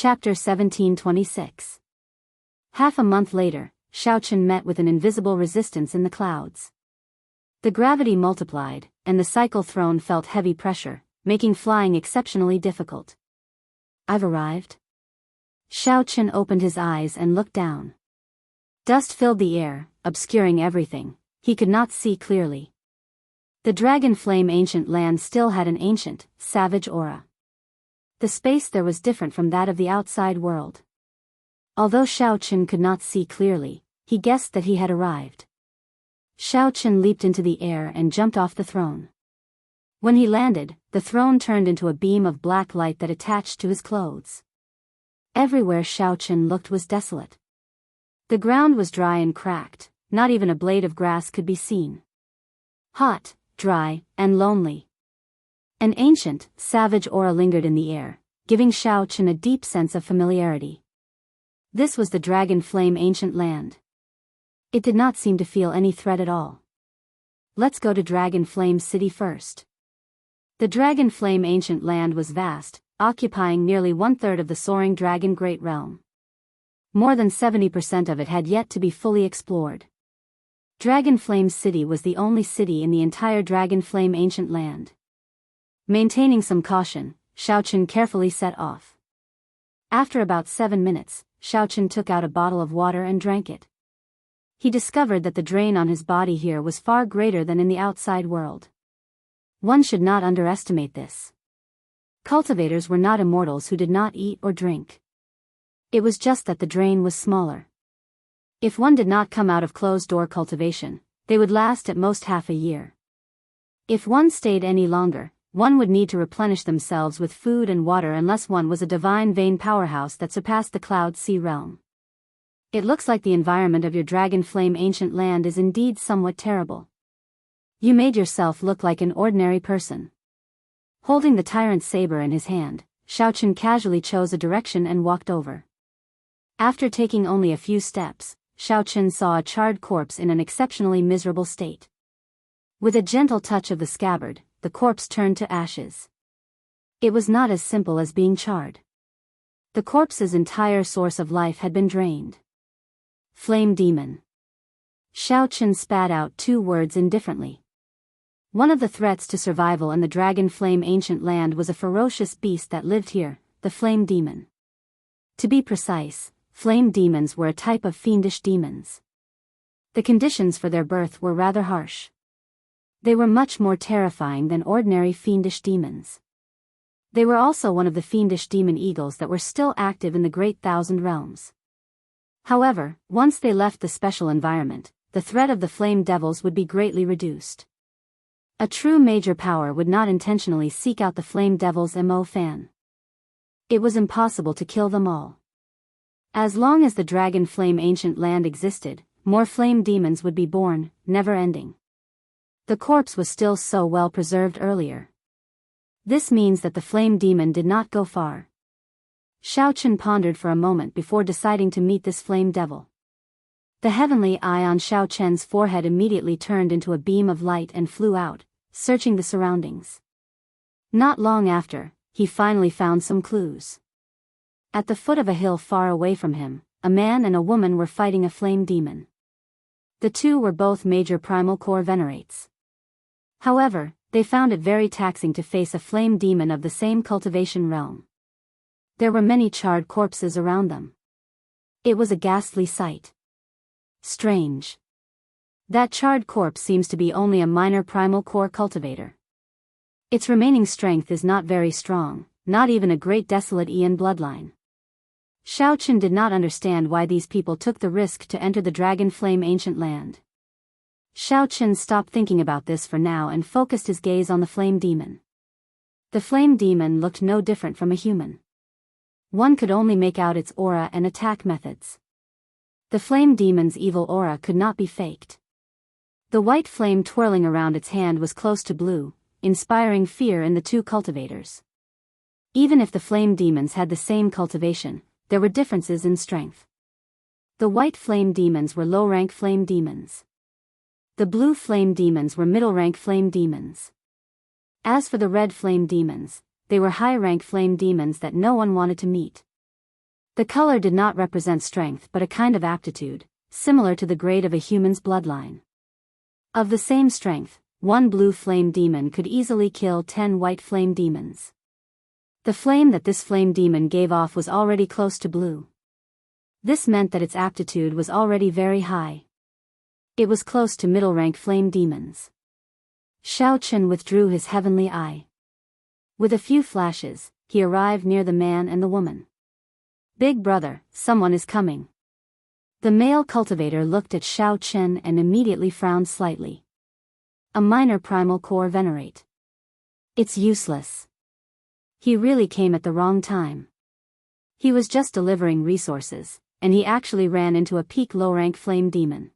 Chapter 1726. Half a month later, Xiaochen met with an invisible resistance in the clouds. The gravity multiplied, and the cycle throne felt heavy pressure, making flying exceptionally difficult. "I've arrived?" Xiaochen opened his eyes and looked down. Dust filled the air, obscuring everything. He could not see clearly. The dragon flame ancient land still had an ancient, savage aura. The space there was different from that of the outside world. Although Xiaochen could not see clearly, he guessed that he had arrived. Xiaochen leaped into the air and jumped off the throne. When he landed, the throne turned into a beam of black light that attached to his clothes. Everywhere Xiaochen looked was desolate. The ground was dry and cracked, not even a blade of grass could be seen. Hot, dry, and lonely. An ancient, savage aura lingered in the air, giving Xiaochen a deep sense of familiarity. This was the dragon flame ancient land. It did not seem to feel any threat at all. "Let's go to Dragon Flame City first." The Dragon Flame ancient land was vast, occupying nearly 1/3 of the soaring dragon great realm. More than 70% of it had yet to be fully explored. Dragon Flame City was the only city in the entire Dragon Flame ancient land. Maintaining some caution, Xiaochen carefully set off. After about 7 minutes, Xiaochen took out a bottle of water and drank it. He discovered that the drain on his body here was far greater than in the outside world. One should not underestimate this. Cultivators were not immortals who did not eat or drink. It was just that the drain was smaller. If one did not come out of closed-door cultivation, they would last at most half a year. If one stayed any longer, one would need to replenish themselves with food and water unless one was a divine vein powerhouse that surpassed the Cloud Sea realm. It looks like the environment of your Dragon Flame ancient land is indeed somewhat terrible. You made yourself look like an ordinary person. Holding the tyrant's saber in his hand, Xiaochen casually chose a direction and walked over. After taking only a few steps, Xiaochen saw a charred corpse in an exceptionally miserable state. With a gentle touch of the scabbard, the corpse turned to ashes. It was not as simple as being charred. The corpse's entire source of life had been drained. Flame demon. Xiaochen spat out 2 words indifferently. One of the threats to survival in the Dragon Flame ancient land was a ferocious beast that lived here, the flame demon. To be precise, flame demons were a type of fiendish demons. The conditions for their birth were rather harsh. They were much more terrifying than ordinary fiendish demons. They were also one of the fiendish demon eagles that were still active in the Great Thousand Realms. However, once they left the special environment, the threat of the flame devils would be greatly reduced. A true major power would not intentionally seek out the flame devil's MO fan. It was impossible to kill them all. As long as the Dragon Flame ancient land existed, more flame demons would be born, never ending. The corpse was still so well preserved earlier. This means that the flame demon did not go far. Xiaochen pondered for a moment before deciding to meet this flame devil. The heavenly eye on Xiaochen's forehead immediately turned into a beam of light and flew out, searching the surroundings. Not long after, he finally found some clues. At the foot of a hill far away from him, a man and a woman were fighting a flame demon. The two were both major primal core venerates. However, they found it very taxing to face a flame demon of the same cultivation realm. There were many charred corpses around them. It was a ghastly sight. Strange. That charred corpse seems to be only a minor primal core cultivator. Its remaining strength is not very strong, not even a great desolate Ian bloodline. Xiaochen did not understand why these people took the risk to enter the Dragon Flame ancient land. Xiaochen stopped thinking about this for now and focused his gaze on the flame demon. The flame demon looked no different from a human. One could only make out its aura and attack methods. The flame demon's evil aura could not be faked. The white flame twirling around its hand was close to blue, inspiring fear in the two cultivators. Even if the flame demons had the same cultivation, there were differences in strength. The white flame demons were low-rank flame demons. The blue flame demons were middle-rank flame demons. As for the red flame demons, they were high-rank flame demons that no one wanted to meet. The color did not represent strength but a kind of aptitude, similar to the grade of a human's bloodline. Of the same strength, one blue flame demon could easily kill 10 white flame demons. The flame that this flame demon gave off was already close to blue. This meant that its aptitude was already very high. It was close to middle-rank flame demons. Xiaochen withdrew his heavenly eye. With a few flashes, he arrived near the man and the woman. "Big brother, someone is coming." The male cultivator looked at Xiaochen and immediately frowned slightly. A minor primal core venerate. It's useless. He really came at the wrong time. He was just delivering resources, and he actually ran into a peak low-rank flame demon.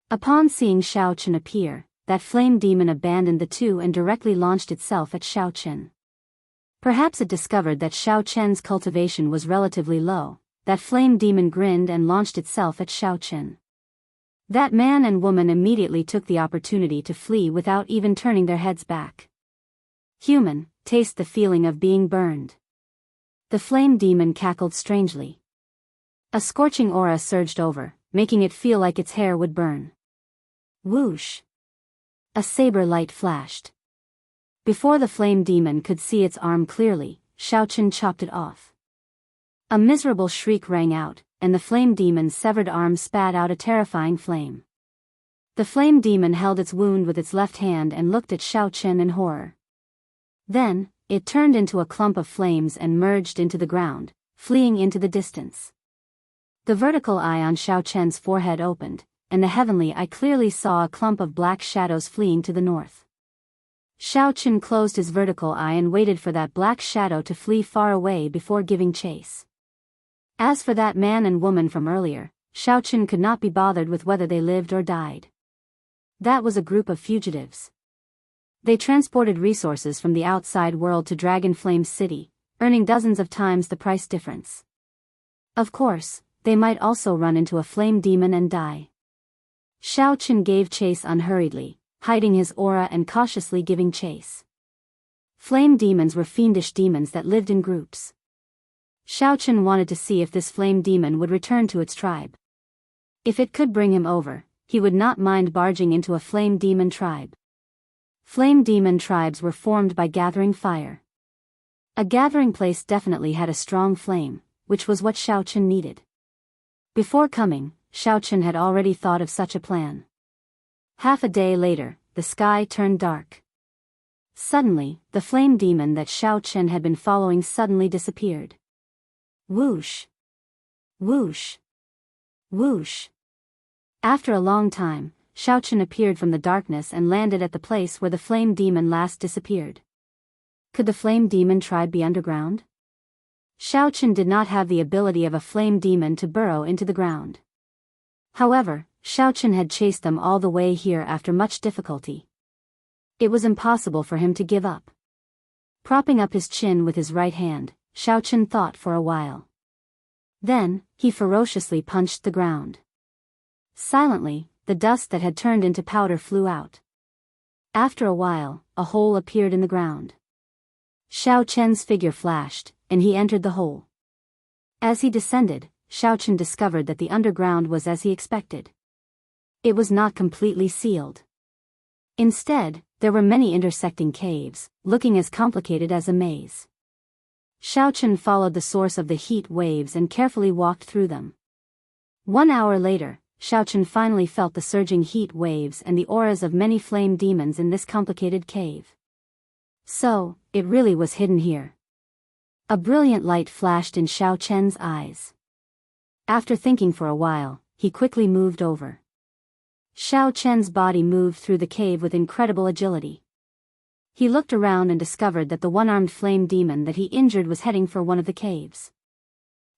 Upon seeing Xiaochen appear, that flame demon abandoned the two and directly launched itself at Xiaochen. Perhaps it discovered that Xiaochen's cultivation was relatively low. That flame demon grinned and launched itself at Xiaochen. That man and woman immediately took the opportunity to flee without even turning their heads back. "Human, taste the feeling of being burned." The flame demon cackled strangely. A scorching aura surged over, making it feel like its hair would burn. Whoosh! A saber light flashed. Before the flame demon could see its arm clearly, Xiaochen chopped it off. A miserable shriek rang out, and the flame demon's severed arm spat out a terrifying flame. The flame demon held its wound with its left hand and looked at Xiaochen in horror. Then, it turned into a clump of flames and merged into the ground, fleeing into the distance. The vertical eye on Xiaochen's forehead opened, and the heavenly eye clearly saw a clump of black shadows fleeing to the north. Xiaochen closed his vertical eye and waited for that black shadow to flee far away before giving chase. As for that man and woman from earlier, Xiaochen could not be bothered with whether they lived or died. That was a group of fugitives. They transported resources from the outside world to Dragon Flame City, earning dozens of times the price difference. Of course, they might also run into a flame demon and die. Xiaochen gave chase unhurriedly, hiding his aura and cautiously giving chase. Flame demons were fiendish demons that lived in groups. Xiaochen wanted to see if this flame demon would return to its tribe. If it could bring him over, he would not mind barging into a flame demon tribe. Flame demon tribes were formed by gathering fire. A gathering place definitely had a strong flame, which was what Xiaochen needed. Before coming, Xiaochen had already thought of such a plan. Half a day later, the sky turned dark. Suddenly, the flame demon that Xiaochen had been following suddenly disappeared. Whoosh! Whoosh! Whoosh! After a long time, Xiaochen appeared from the darkness and landed at the place where the flame demon last disappeared. Could the flame demon tribe be underground? Xiaochen did not have the ability of a flame demon to burrow into the ground. However, Xiaochen had chased them all the way here after much difficulty. It was impossible for him to give up. Propping up his chin with his right hand, Xiaochen thought for a while. Then, he ferociously punched the ground. Silently, the dust that had turned into powder flew out. After a while, a hole appeared in the ground. Xiaochen's figure flashed, and he entered the hole. As he descended, Xiaochen discovered that the underground was as he expected. It was not completely sealed. Instead, there were many intersecting caves, looking as complicated as a maze. Xiaochen followed the source of the heat waves and carefully walked through them. 1 hour later, Xiaochen finally felt the surging heat waves and the auras of many flame demons in this complicated cave. So, it really was hidden here. A brilliant light flashed in Xiaochen's eyes. After thinking for a while, he quickly moved over. Xiaochen's body moved through the cave with incredible agility. He looked around and discovered that the one-armed flame demon that he injured was heading for one of the caves.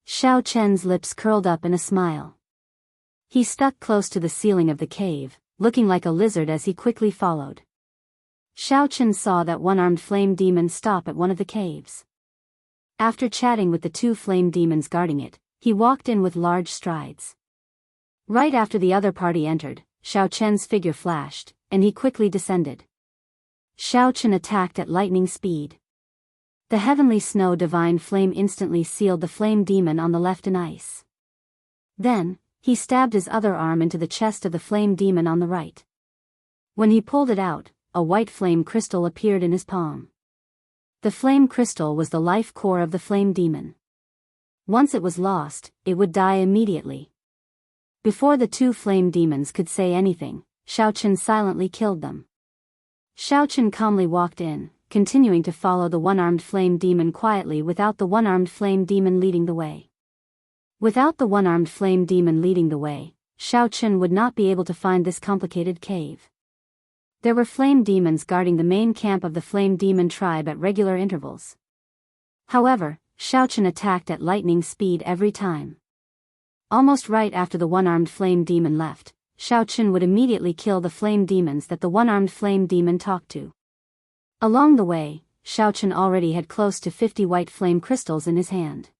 Xiaochen's lips curled up in a smile. He stuck close to the ceiling of the cave, looking like a lizard as he quickly followed. Xiaochen saw that one-armed flame demon stop at one of the caves. After chatting with the two flame demons guarding it, he walked in with large strides. Right after the other party entered, Xiaochen's figure flashed, and he quickly descended. Xiaochen attacked at lightning speed. The heavenly snow divine flame instantly sealed the flame demon on the left in ice. Then, he stabbed his other arm into the chest of the flame demon on the right. When he pulled it out, a white flame crystal appeared in his palm. The flame crystal was the life core of the flame demon. Once it was lost, it would die immediately. Before the two flame demons could say anything, Xiaochen silently killed them. Xiaochen calmly walked in, continuing to follow the one-armed flame demon quietly without the one-armed flame demon leading the way. Without the one-armed flame demon leading the way, Xiaochen would not be able to find this complicated cave. There were flame demons guarding the main camp of the flame demon tribe at regular intervals. However, Xiaochen attacked at lightning speed every time. Almost right after the one-armed flame demon left, Xiaochen would immediately kill the flame demons that the one-armed flame demon talked to. Along the way, Xiaochen already had close to 50 white flame crystals in his hand.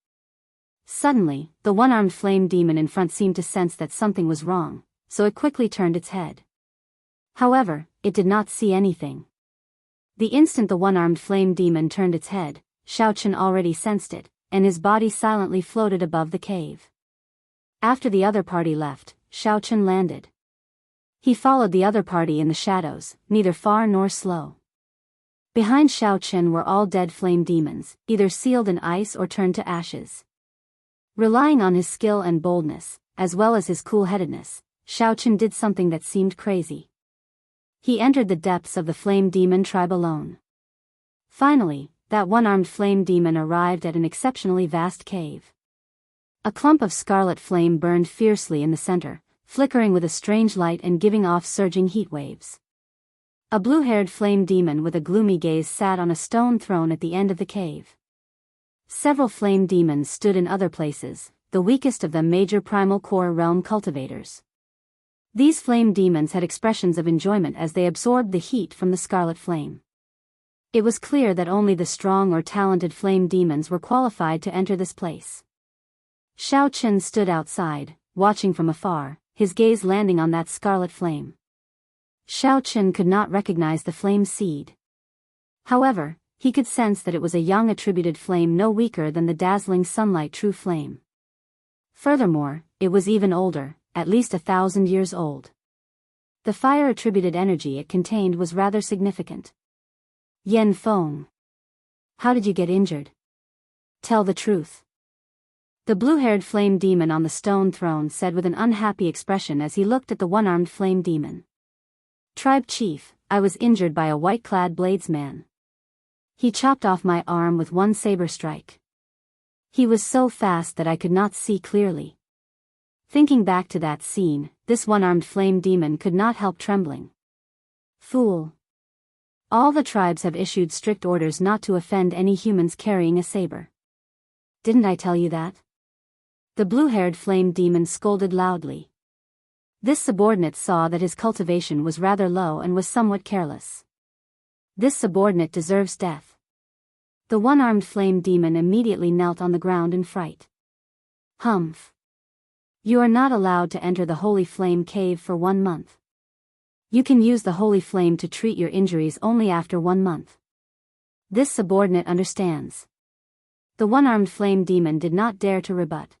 Suddenly, the one-armed flame demon in front seemed to sense that something was wrong, so it quickly turned its head. However, it did not see anything. The instant the one-armed flame demon turned its head, Xiaochen already sensed it, and his body silently floated above the cave. After the other party left, Xiaochen landed. He followed the other party in the shadows, neither far nor slow. Behind Xiaochen were all dead flame demons, either sealed in ice or turned to ashes. Relying on his skill and boldness, as well as his cool-headedness, Xiaochen did something that seemed crazy. He entered the depths of the flame demon tribe alone. Finally, that one-armed flame demon arrived at an exceptionally vast cave. A clump of scarlet flame burned fiercely in the center, flickering with a strange light and giving off surging heat waves. A blue-haired flame demon with a gloomy gaze sat on a stone throne at the end of the cave. Several flame demons stood in other places, the weakest of them major primal core realm cultivators. These flame demons had expressions of enjoyment as they absorbed the heat from the scarlet flame. It was clear that only the strong or talented flame demons were qualified to enter this place. Xiaochen stood outside, watching from afar, his gaze landing on that scarlet flame. Xiaochen could not recognize the flame seed. However, he could sense that it was a young attributed flame no weaker than the dazzling sunlight true flame. Furthermore, it was even older, at least 1,000 years old. The fire-attributed energy it contained was rather significant. Yen Feng. How did you get injured? Tell the truth. The blue-haired flame demon on the stone throne said with an unhappy expression as he looked at the one-armed flame demon. Tribe chief, I was injured by a white-clad bladesman. He chopped off my arm with one saber strike. He was so fast that I could not see clearly. Thinking back to that scene, this one-armed flame demon could not help trembling. Fool. All the tribes have issued strict orders not to offend any humans carrying a saber. Didn't I tell you that? The blue-haired flame demon scolded loudly. This subordinate saw that his cultivation was rather low and was somewhat careless. This subordinate deserves death. The one-armed flame demon immediately knelt on the ground in fright. Humph. You are not allowed to enter the Holy Flame Cave for 1 month. You can use the Holy Flame to treat your injuries only after 1 month. This subordinate understands. The one-armed flame demon did not dare to rebut.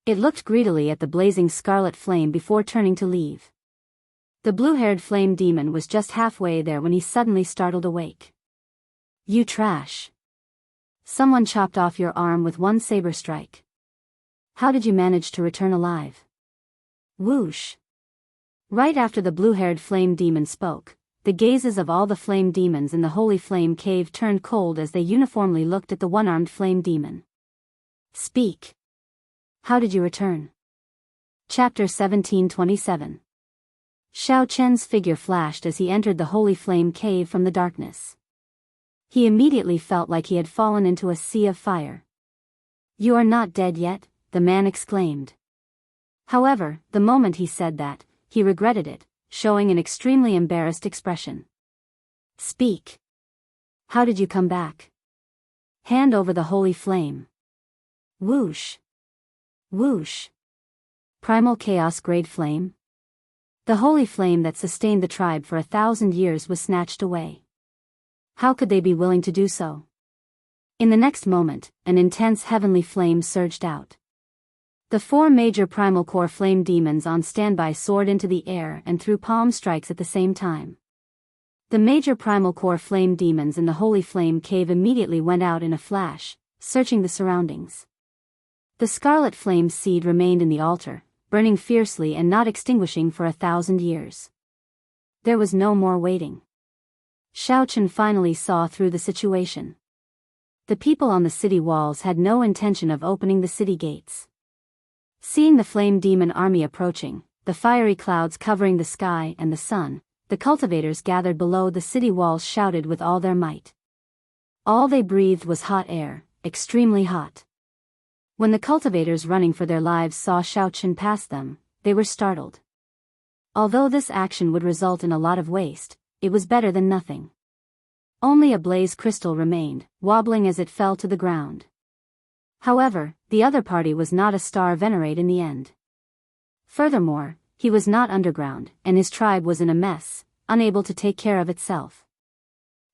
It looked greedily at the blazing scarlet flame before turning to leave. The blue-haired flame demon was just halfway there when he suddenly startled awake. You trash. Someone chopped off your arm with one saber strike. How did you manage to return alive? Whoosh. Right after the blue-haired flame demon spoke, the gazes of all the flame demons in the Holy Flame Cave turned cold as they uniformly looked at the one-armed flame demon. Speak. How did you return? Chapter 1727. Xiaochen's figure flashed as he entered the Holy Flame Cave from the darkness. He immediately felt like he had fallen into a sea of fire. You are not dead yet, the man exclaimed. However, the moment he said that, he regretted it, showing an extremely embarrassed expression. Speak. How did you come back? Hand over the holy flame. Whoosh. Whoosh. Primal chaos grade flame? The holy flame that sustained the tribe for 1,000 years was snatched away. How could they be willing to do so? In the next moment, an intense heavenly flame surged out. The 4 major primal core flame demons on standby soared into the air and threw palm strikes at the same time. The major primal core flame demons in the holy flame cave immediately went out in a flash, searching the surroundings. The scarlet flame seed remained in the altar, burning fiercely and not extinguishing for 1,000 years. There was no more waiting. Xiaochen finally saw through the situation. The people on the city walls had no intention of opening the city gates. Seeing the flame demon army approaching, the fiery clouds covering the sky and the sun, the cultivators gathered below the city walls shouted with all their might. All they breathed was hot air, extremely hot. When the cultivators running for their lives saw Xiaochen pass them, they were startled. Although this action would result in a lot of waste, it was better than nothing. Only a blaze crystal remained, wobbling as it fell to the ground. However, the other party was not a star venerate in the end. Furthermore, he was not underground, and his tribe was in a mess, unable to take care of itself.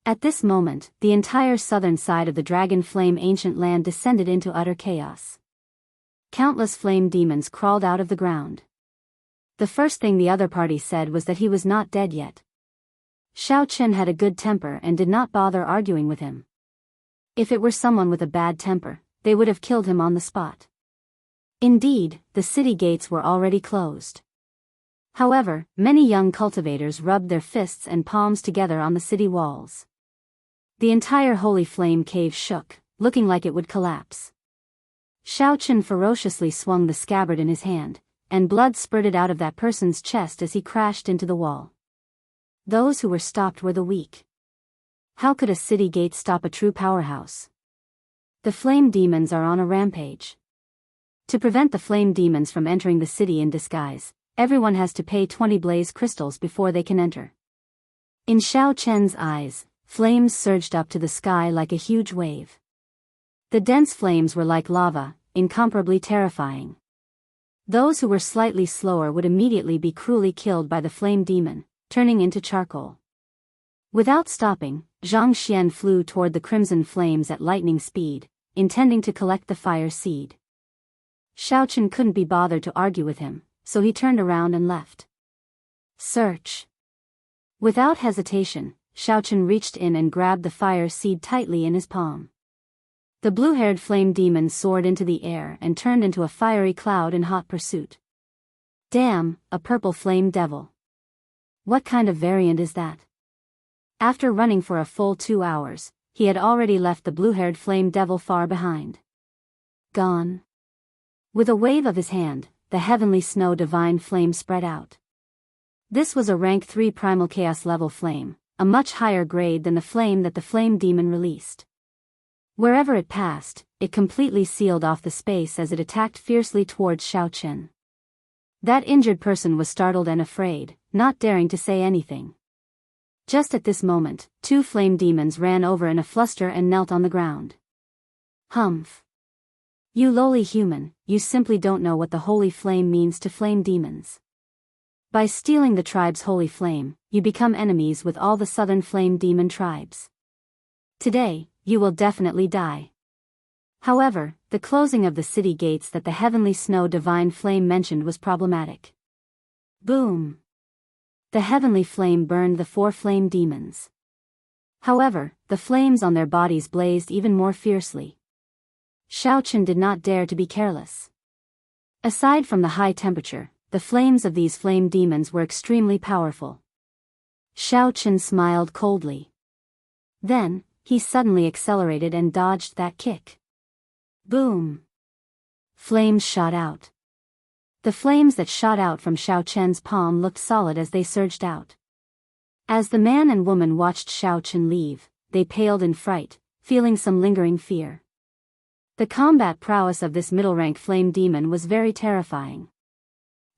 At this moment, the entire southern side of the dragon flame ancient land descended into utter chaos. Countless flame demons crawled out of the ground. The first thing the other party said was that he was not dead yet. Xiaochen had a good temper and did not bother arguing with him. If it were someone with a bad temper, they would have killed him on the spot. Indeed, the city gates were already closed. However, many young cultivators rubbed their fists and palms together on the city walls. The entire holy flame cave shook, looking like it would collapse. Xiaochen ferociously swung the scabbard in his hand, and blood spurted out of that person's chest as he crashed into the wall. Those who were stopped were the weak. How could a city gate stop a true powerhouse? The flame demons are on a rampage. To prevent the flame demons from entering the city in disguise, everyone has to pay 20 blaze crystals before they can enter. In Xiaochen's eyes, flames surged up to the sky like a huge wave. The dense flames were like lava, incomparably terrifying. Those who were slightly slower would immediately be cruelly killed by the flame demon, turning into charcoal. Without stopping, Zhang Xian flew toward the crimson flames at lightning speed, intending to collect the fire seed. Xiaochen couldn't be bothered to argue with him, so he turned around and left. Search. Without hesitation, Xiaochen reached in and grabbed the fire seed tightly in his palm. The blue-haired flame demon soared into the air and turned into a fiery cloud in hot pursuit. Damn, a purple flame devil. What kind of variant is that? After running for a full 2 hours, he had already left the blue-haired flame devil far behind. Gone. With a wave of his hand, the heavenly snow divine flame spread out. This was a rank 3 primal chaos level flame, a much higher grade than the flame that the flame demon released. Wherever it passed, it completely sealed off the space as it attacked fiercely towards Xiaochen. That injured person was startled and afraid, not daring to say anything. Just at this moment, 2 flame demons ran over in a fluster and knelt on the ground. Humph. You lowly human, you simply don't know what the holy flame means to flame demons. By stealing the tribe's holy flame, you become enemies with all the southern flame demon tribes. Today, you will definitely die. However, the closing of the city gates that the heavenly snow divine flame mentioned was problematic. Boom! The heavenly flame burned the 4 flame demons. However, the flames on their bodies blazed even more fiercely. Xiaochen did not dare to be careless. Aside from the high temperature, the flames of these flame demons were extremely powerful. Xiaochen smiled coldly. Then, he suddenly accelerated and dodged that kick. Boom! Flames shot out. The flames that shot out from Xiaochen's palm looked solid as they surged out. As the man and woman watched Xiaochen leave, they paled in fright, feeling some lingering fear. The combat prowess of this middle-rank flame demon was very terrifying.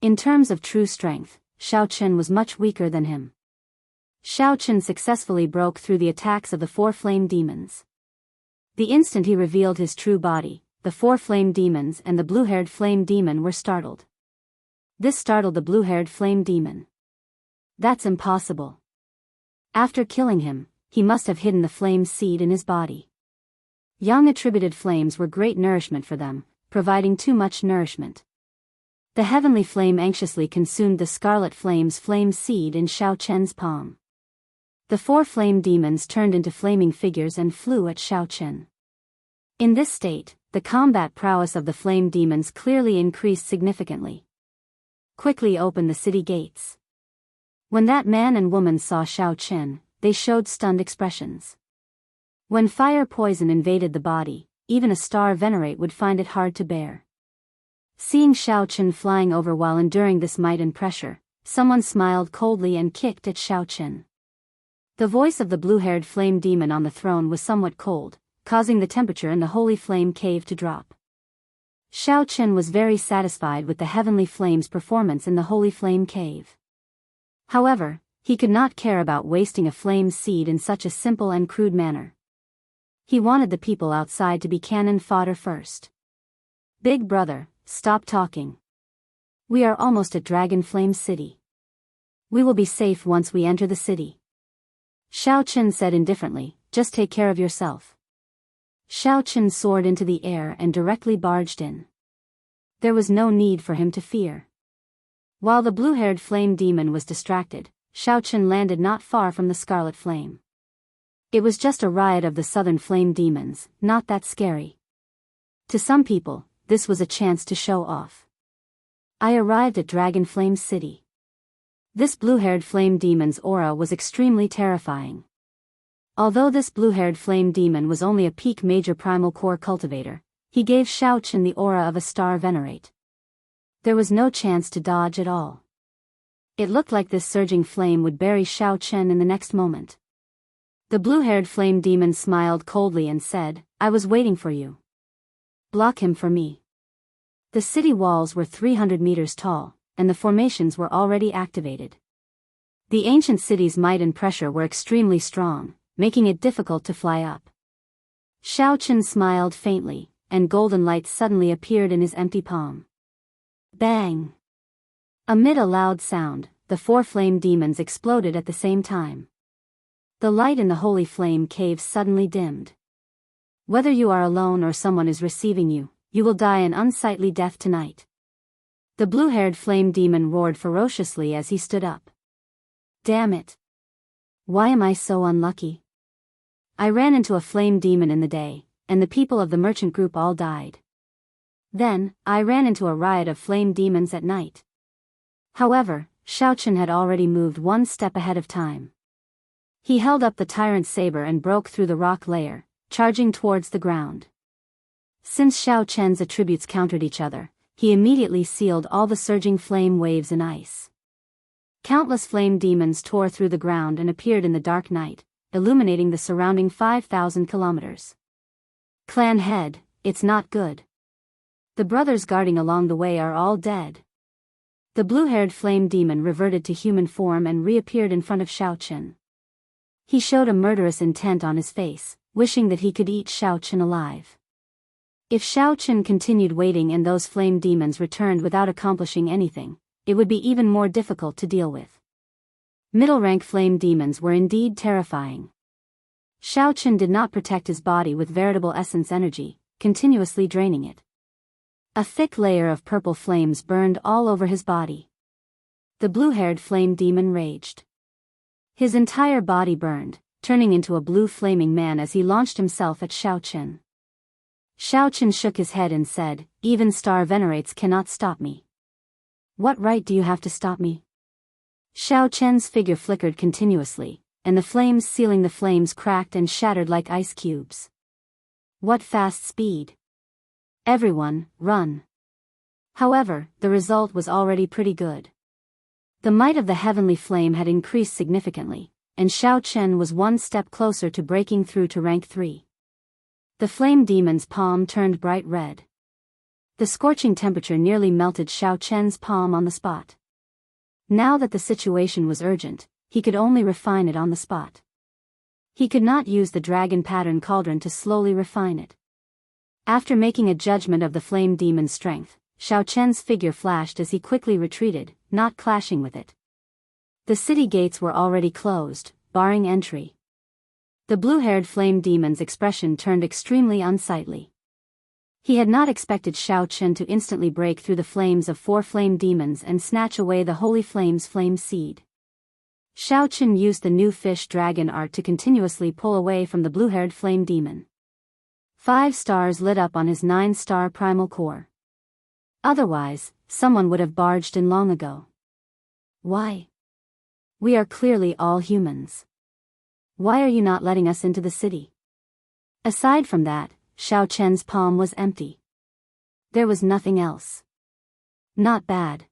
In terms of true strength, Xiaochen was much weaker than him. Xiaochen successfully broke through the attacks of the 4 flame demons. The instant he revealed his true body, the 4 flame demons and the blue-haired flame demon were startled. This startled the blue-haired flame demon. That's impossible. After killing him, he must have hidden the flame seed in his body. Yang attributed flames were great nourishment for them, providing too much nourishment. The heavenly flame anxiously consumed the scarlet flame's flame seed in Xiao Chen's palm. The 4 flame demons turned into flaming figures and flew at Xiao Chen. In this state, the combat prowess of the flame demons clearly increased significantly. Quickly open the city gates. When that man and woman saw Xiao Chen, they showed stunned expressions. When fire poison invaded the body, even a star venerate would find it hard to bear. Seeing Xiao Chen flying over while enduring this might and pressure, someone smiled coldly and kicked at Xiao Chen. The voice of the blue-haired flame demon on the throne was somewhat cold, causing the temperature in the holy flame cave to drop. Xiao Chen was very satisfied with the heavenly flame's performance in the holy flame cave. However, he could not care about wasting a flame seed in such a simple and crude manner. He wanted the people outside to be cannon fodder first. Big brother, stop talking. We are almost at Dragon Flame City. We will be safe once we enter the city. Xiao Chen said indifferently, just take care of yourself. Xiao Chen soared into the air and directly barged in. There was no need for him to fear. While the blue-haired flame demon was distracted, Xiao Chen landed not far from the scarlet flame. It was just a riot of the southern flame demons, not that scary. To some people, this was a chance to show off. I arrived at Dragon Flame City. This blue-haired flame demon's aura was extremely terrifying. Although this blue-haired flame demon was only a peak major primal core cultivator, he gave Xiao Chen the aura of a star venerate. There was no chance to dodge at all. It looked like this surging flame would bury Xiao Chen in the next moment. The blue-haired flame demon smiled coldly and said, I was waiting for you. Block him for me. The city walls were 300 meters tall, and the formations were already activated. The ancient city's might and pressure were extremely strong, making it difficult to fly up. Xiao Chen smiled faintly, and golden light suddenly appeared in his empty palm. Bang! Amid a loud sound, the 4 flame demons exploded at the same time. The light in the holy flame cave suddenly dimmed. Whether you are alone or someone is receiving you, you will die an unsightly death tonight. The blue-haired flame demon roared ferociously as he stood up. Damn it! Why am I so unlucky? I ran into a flame demon in the day, and the people of the merchant group all died. Then, I ran into a riot of flame demons at night. However, Xiao Chen had already moved one step ahead of time. He held up the tyrant saber and broke through the rock layer, charging towards the ground. Since Xiao Chen's attributes countered each other, he immediately sealed all the surging flame waves in ice. Countless flame demons tore through the ground and appeared in the dark night, illuminating the surrounding 5,000 kilometers. Clan head, it's not good. The brothers guarding along the way are all dead. The blue-haired flame demon reverted to human form and reappeared in front of Xiao Chen. He showed a murderous intent on his face, wishing that he could eat Xiao Chen alive. If Xiao Chen continued waiting and those flame demons returned without accomplishing anything, it would be even more difficult to deal with. Middle-rank flame demons were indeed terrifying. Xiao Chen did not protect his body with veritable essence energy, continuously draining it. A thick layer of purple flames burned all over his body. The blue-haired flame demon raged. His entire body burned, turning into a blue flaming man as he launched himself at Xiao Chen. Xiao Chen shook his head and said, even star venerates cannot stop me. What right do you have to stop me? Xiao Chen's figure flickered continuously, and the flames sealing the flames cracked and shattered like ice cubes. What fast speed! Everyone, run! However, the result was already pretty good. The might of the heavenly flame had increased significantly, and Xiao Chen was one step closer to breaking through to rank 3. The flame demon's palm turned bright red. The scorching temperature nearly melted Xiao Chen's palm on the spot. Now that the situation was urgent, he could only refine it on the spot. He could not use the dragon pattern cauldron to slowly refine it. After making a judgment of the flame demon's strength, Xiao Chen's figure flashed as he quickly retreated, not clashing with it. The city gates were already closed, barring entry. The blue-haired flame demon's expression turned extremely unsightly. He had not expected Xiao Chen to instantly break through the flames of 4 flame demons and snatch away the holy flame's flame seed. Xiao Chen used the new fish dragon art to continuously pull away from the blue-haired flame demon. 5 stars lit up on his 9-star primal core. Otherwise, someone would have barged in long ago. Why? We are clearly all humans. Why are you not letting us into the city? Aside from that, Xiao Chen's palm was empty. There was nothing else. Not bad.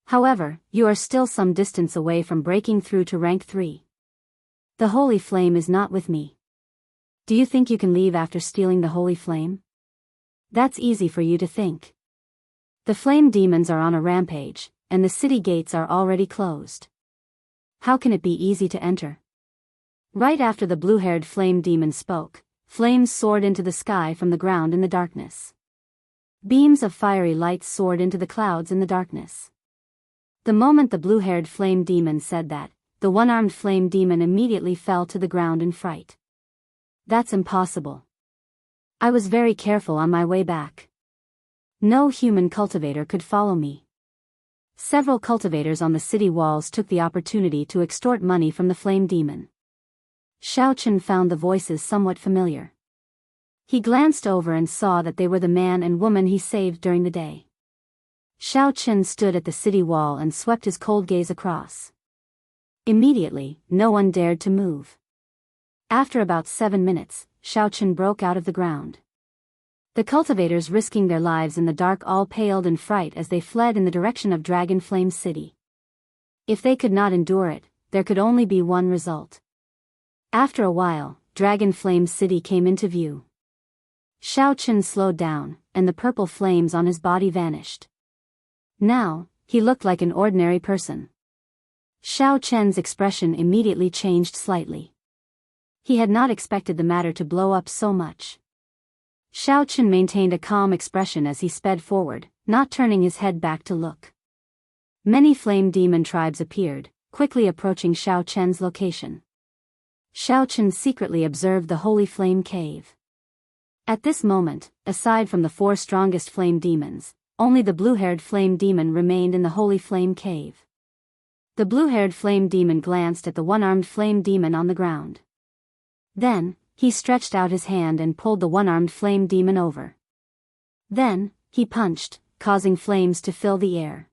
However, you are still some distance away from breaking through to rank 3. The holy flame is not with me. Do you think you can leave after stealing the holy flame? That's easy for you to think. The flame demons are on a rampage, and the city gates are already closed. How can it be easy to enter? Right after the blue-haired flame demon spoke, flames soared into the sky from the ground in the darkness. Beams of fiery light soared into the clouds in the darkness. The moment the blue-haired flame demon said that, the one-armed flame demon immediately fell to the ground in fright. That's impossible. I was very careful on my way back. No human cultivator could follow me. Several cultivators on the city walls took the opportunity to extort money from the flame demon. Xiao Chen found the voices somewhat familiar. He glanced over and saw that they were the man and woman he saved during the day. Xiao Chen stood at the city wall and swept his cold gaze across. Immediately, no one dared to move. After about 7 minutes, Xiao Chen broke out of the ground. The cultivators risking their lives in the dark all paled in fright as they fled in the direction of Dragon Flame City. If they could not endure it, there could only be one result. After a while, Dragon Flame City came into view. Xiao Chen slowed down, and the purple flames on his body vanished. Now, he looked like an ordinary person. Xiao Chen's expression immediately changed slightly. He had not expected the matter to blow up so much. Xiao Chen maintained a calm expression as he sped forward, not turning his head back to look. Many flame demon tribes appeared, quickly approaching Xiao Chen's location. Xiao Chen secretly observed the holy flame cave. At this moment, aside from the 4 strongest flame demons, only the blue-haired flame demon remained in the holy flame cave. The blue-haired flame demon glanced at the one-armed flame demon on the ground. Then, he stretched out his hand and pulled the one-armed flame demon over. Then, he punched, causing flames to fill the air.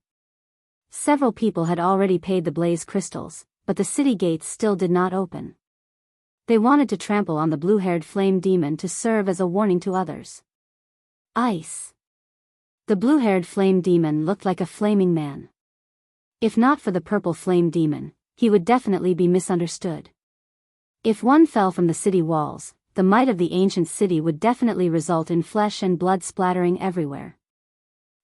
Several people had already paid the blaze crystals, but the city gates still did not open. They wanted to trample on the blue-haired flame demon to serve as a warning to others. Ice. The blue-haired flame demon looked like a flaming man. If not for the purple flame demon, he would definitely be misunderstood. If one fell from the city walls, the might of the ancient city would definitely result in flesh and blood splattering everywhere.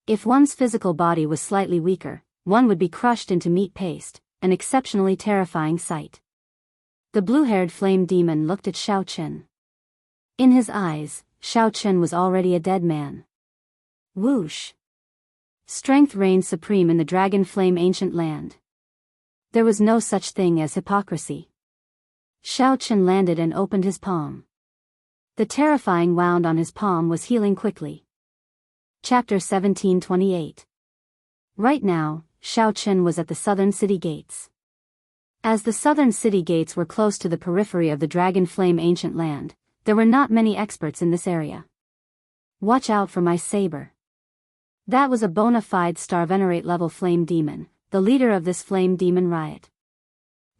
If one's physical body was slightly weaker, one would be crushed into meat paste, an exceptionally terrifying sight. The blue-haired flame demon looked at Xiao Chen. In his eyes, Xiao Chen was already a dead man. Whoosh! Strength reigned supreme in the dragon flame ancient land. There was no such thing as hypocrisy. Xiao Chen landed and opened his palm. The terrifying wound on his palm was healing quickly. Chapter 1728. Right now, Xiao Chen was at the southern city gates. As the southern city gates were close to the periphery of the Dragon Flame ancient land, there were not many experts in this area. Watch out for my saber. That was a bona fide star venerate level flame demon, the leader of this flame demon riot.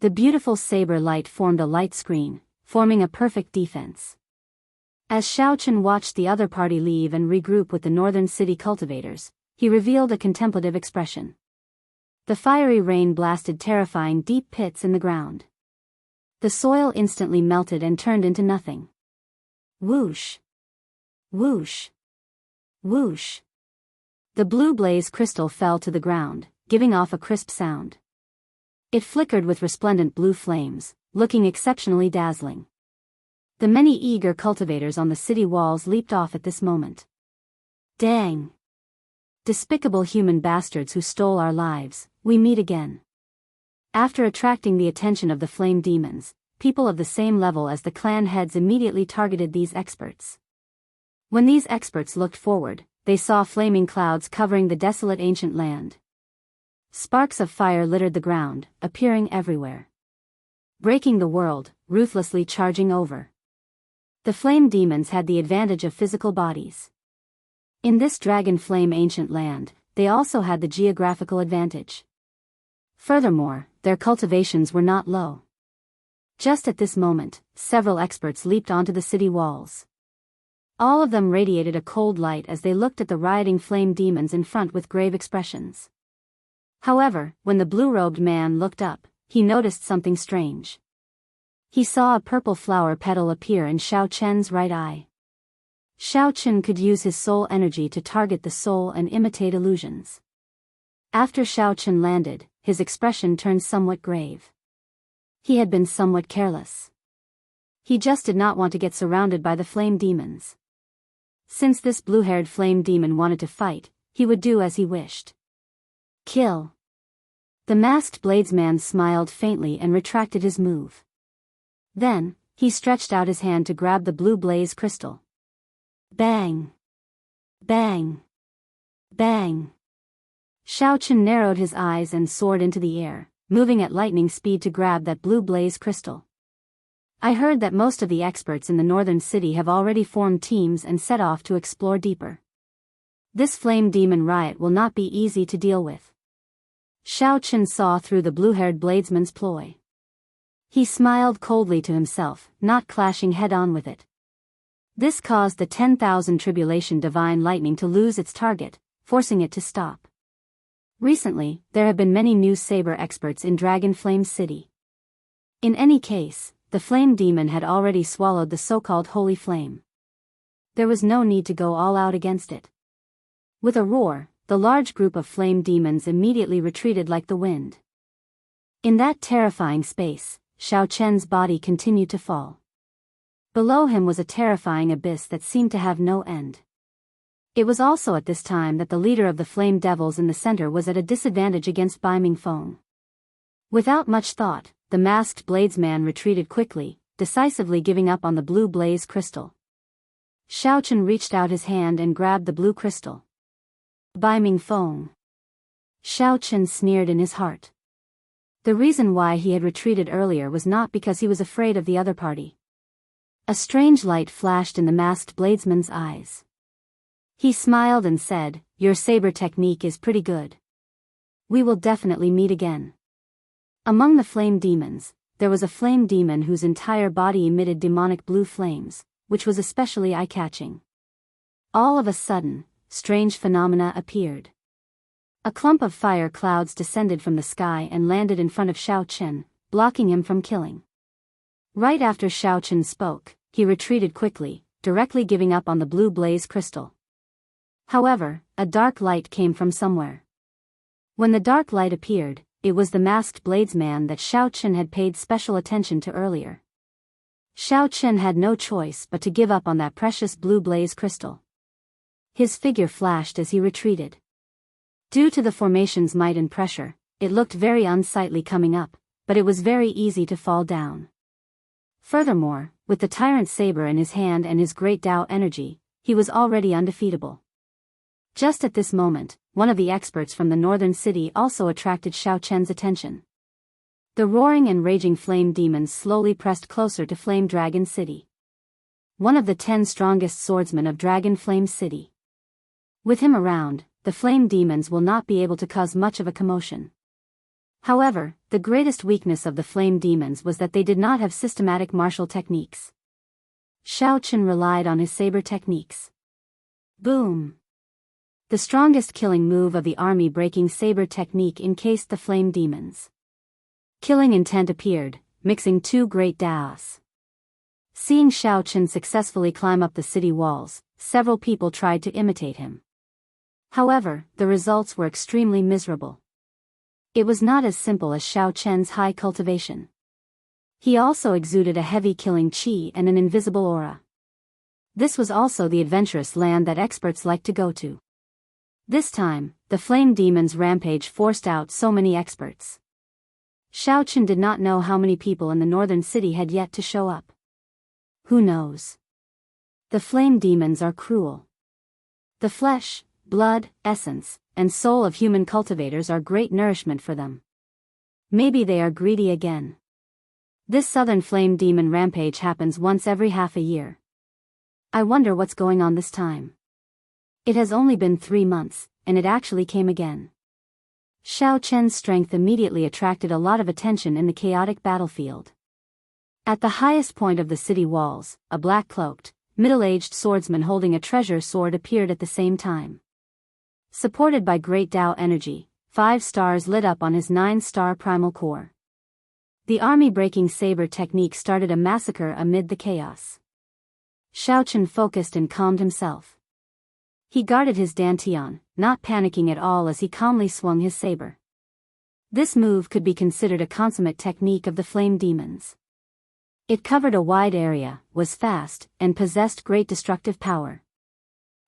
The beautiful saber light formed a light screen, forming a perfect defense. As Xiao Chen watched the other party leave and regroup with the northern city cultivators, he revealed a contemplative expression. The fiery rain blasted terrifying deep pits in the ground. The soil instantly melted and turned into nothing. Whoosh! Whoosh! Whoosh! The blue blaze crystal fell to the ground, giving off a crisp sound. It flickered with resplendent blue flames, looking exceptionally dazzling. The many eager cultivators on the city walls leaped off at this moment. Dang! Despicable human bastards who stole our lives, we meet again. After attracting the attention of the flame demons, people of the same level as the clan heads immediately targeted these experts. When these experts looked forward, they saw flaming clouds covering the desolate ancient land. Sparks of fire littered the ground, appearing everywhere. Breaking the world, ruthlessly charging over. The flame demons had the advantage of physical bodies. In this dragon flame ancient land, they also had the geographical advantage. Furthermore, their cultivations were not low. Just at this moment, several experts leaped onto the city walls. All of them radiated a cold light as they looked at the rioting flame demons in front with grave expressions. However, when the blue-robed man looked up, he noticed something strange. He saw a purple flower petal appear in Xiao Chen's right eye. Xiao Chen could use his soul energy to target the soul and imitate illusions. After Xiao Chen landed, his expression turned somewhat grave. He had been somewhat careless. He just did not want to get surrounded by the flame demons. Since this blue-haired flame demon wanted to fight, he would do as he wished. Kill. The masked bladesman smiled faintly and retracted his move. Then, he stretched out his hand to grab the blue blaze crystal. Bang! Bang! Bang! Xiao Chen narrowed his eyes and soared into the air, moving at lightning speed to grab that blue blaze crystal. I heard that most of the experts in the northern city have already formed teams and set off to explore deeper. This flame demon riot will not be easy to deal with. Xiao Chen saw through the blue-haired bladesman's ploy. He smiled coldly to himself, not clashing head-on with it. This caused the 10,000 tribulation divine lightning to lose its target, forcing it to stop. Recently, there have been many new saber experts in Dragon Flame City. In any case, the flame demon had already swallowed the so-called holy flame. There was no need to go all out against it. With a roar, the large group of flame demons immediately retreated like the wind. In that terrifying space, Xiao Chen's body continued to fall. Below him was a terrifying abyss that seemed to have no end. It was also at this time that the leader of the flame devils in the center was at a disadvantage against Bai Mingfeng. Without much thought, the masked bladesman retreated quickly, decisively giving up on the blue blaze crystal. Xiao Chen reached out his hand and grabbed the blue crystal. Bai Mingfeng. Xiao Chen sneered in his heart. The reason why he had retreated earlier was not because he was afraid of the other party. A strange light flashed in the masked bladesman's eyes. He smiled and said, "Your saber technique is pretty good. We will definitely meet again." Among the flame demons, there was a flame demon whose entire body emitted demonic blue flames, which was especially eye-catching. All of a sudden, strange phenomena appeared. A clump of fire clouds descended from the sky and landed in front of Xiao Chen, blocking him from killing. Right after Xiao Chen spoke, he retreated quickly, directly giving up on the blue blaze crystal. However, a dark light came from somewhere. When the dark light appeared, it was the masked bladesman that Xiao Chen had paid special attention to earlier. Xiao Chen had no choice but to give up on that precious blue blaze crystal. His figure flashed as he retreated. Due to the formation's might and pressure, it looked very unsightly coming up, but it was very easy to fall down. Furthermore, with the tyrant saber in his hand and his great Dao energy, he was already undefeatable. Just at this moment, one of the experts from the northern city also attracted Xiao Chen's attention. The roaring and raging flame demons slowly pressed closer to Flame Dragon City. One of the 10 strongest swordsmen of Dragon Flame City. With him around, the flame demons will not be able to cause much of a commotion. However, the greatest weakness of the flame demons was that they did not have systematic martial techniques. Xiao Chen relied on his saber techniques. Boom! The strongest killing move of the army-breaking saber technique encased the flame demons. Killing intent appeared, mixing two great Daos. Seeing Xiao Chen successfully climb up the city walls, several people tried to imitate him. However, the results were extremely miserable. It was not as simple as Xiao Chen's high cultivation. He also exuded a heavy killing qi and an invisible aura. This was also the adventurous land that experts like to go to. This time, the flame demon's rampage forced out so many experts. Xiao Chen did not know how many people in the northern city had yet to show up. Who knows? The flame demons are cruel. The flesh, blood, essence, and soul of human cultivators are great nourishment for them. Maybe they are greedy again. This southern flame demon rampage happens once every half a year. I wonder what's going on this time. It has only been 3 months, and it actually came again. Xiao Chen's strength immediately attracted a lot of attention in the chaotic battlefield. At the highest point of the city walls, a black-cloaked, middle-aged swordsman holding a treasure sword appeared at the same time. Supported by great Dao energy, 5 stars lit up on his 9-star primal core. The army-breaking saber technique started a massacre amid the chaos. Xiao Chen focused and calmed himself. He guarded his dantian, not panicking at all as he calmly swung his saber. This move could be considered a consummate technique of the flame demons. It covered a wide area, was fast, and possessed great destructive power.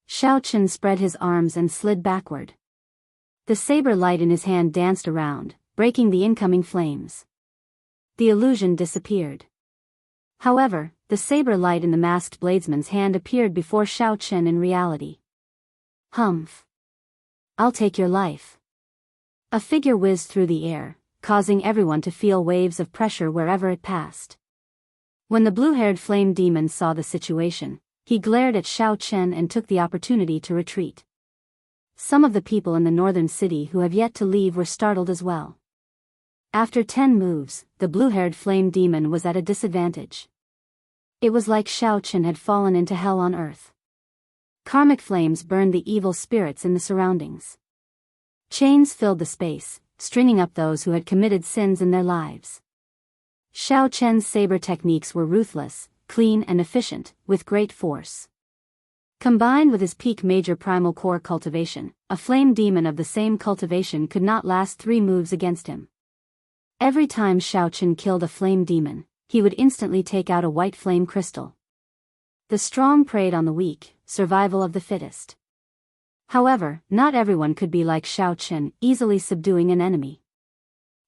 Xiao Chen spread his arms and slid backward. The saber light in his hand danced around, breaking the incoming flames. The illusion disappeared. However, the saber light in the masked bladesman's hand appeared before Xiao Chen in reality. Humph. I'll take your life. A figure whizzed through the air, causing everyone to feel waves of pressure wherever it passed. When the blue-haired flame demon saw the situation, he glared at Xiao Chen and took the opportunity to retreat. Some of the people in the northern city who have yet to leave were startled as well. After 10 moves, the blue-haired flame demon was at a disadvantage. It was like Xiao Chen had fallen into hell on earth. Karmic flames burned the evil spirits in the surroundings. Chains filled the space, stringing up those who had committed sins in their lives. Xiao Chen's saber techniques were ruthless, clean and efficient, with great force. Combined with his peak major primal core cultivation, a flame demon of the same cultivation could not last 3 moves against him. Every time Xiao Chen killed a flame demon, he would instantly take out a white flame crystal. The strong preyed on the weak, survival of the fittest. However, not everyone could be like Xiao Chen, easily subduing an enemy.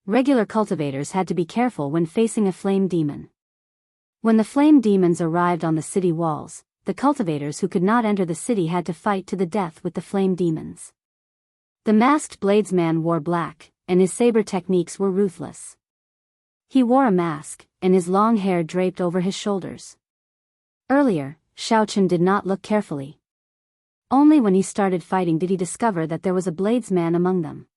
Regular cultivators had to be careful when facing a flame demon. When the flame demons arrived on the city walls, the cultivators who could not enter the city had to fight to the death with the flame demons. The masked bladesman wore black, and his saber techniques were ruthless. He wore a mask, and his long hair draped over his shoulders. Earlier, Xiao Chen did not look carefully. Only when he started fighting did he discover that there was a bladesman among them.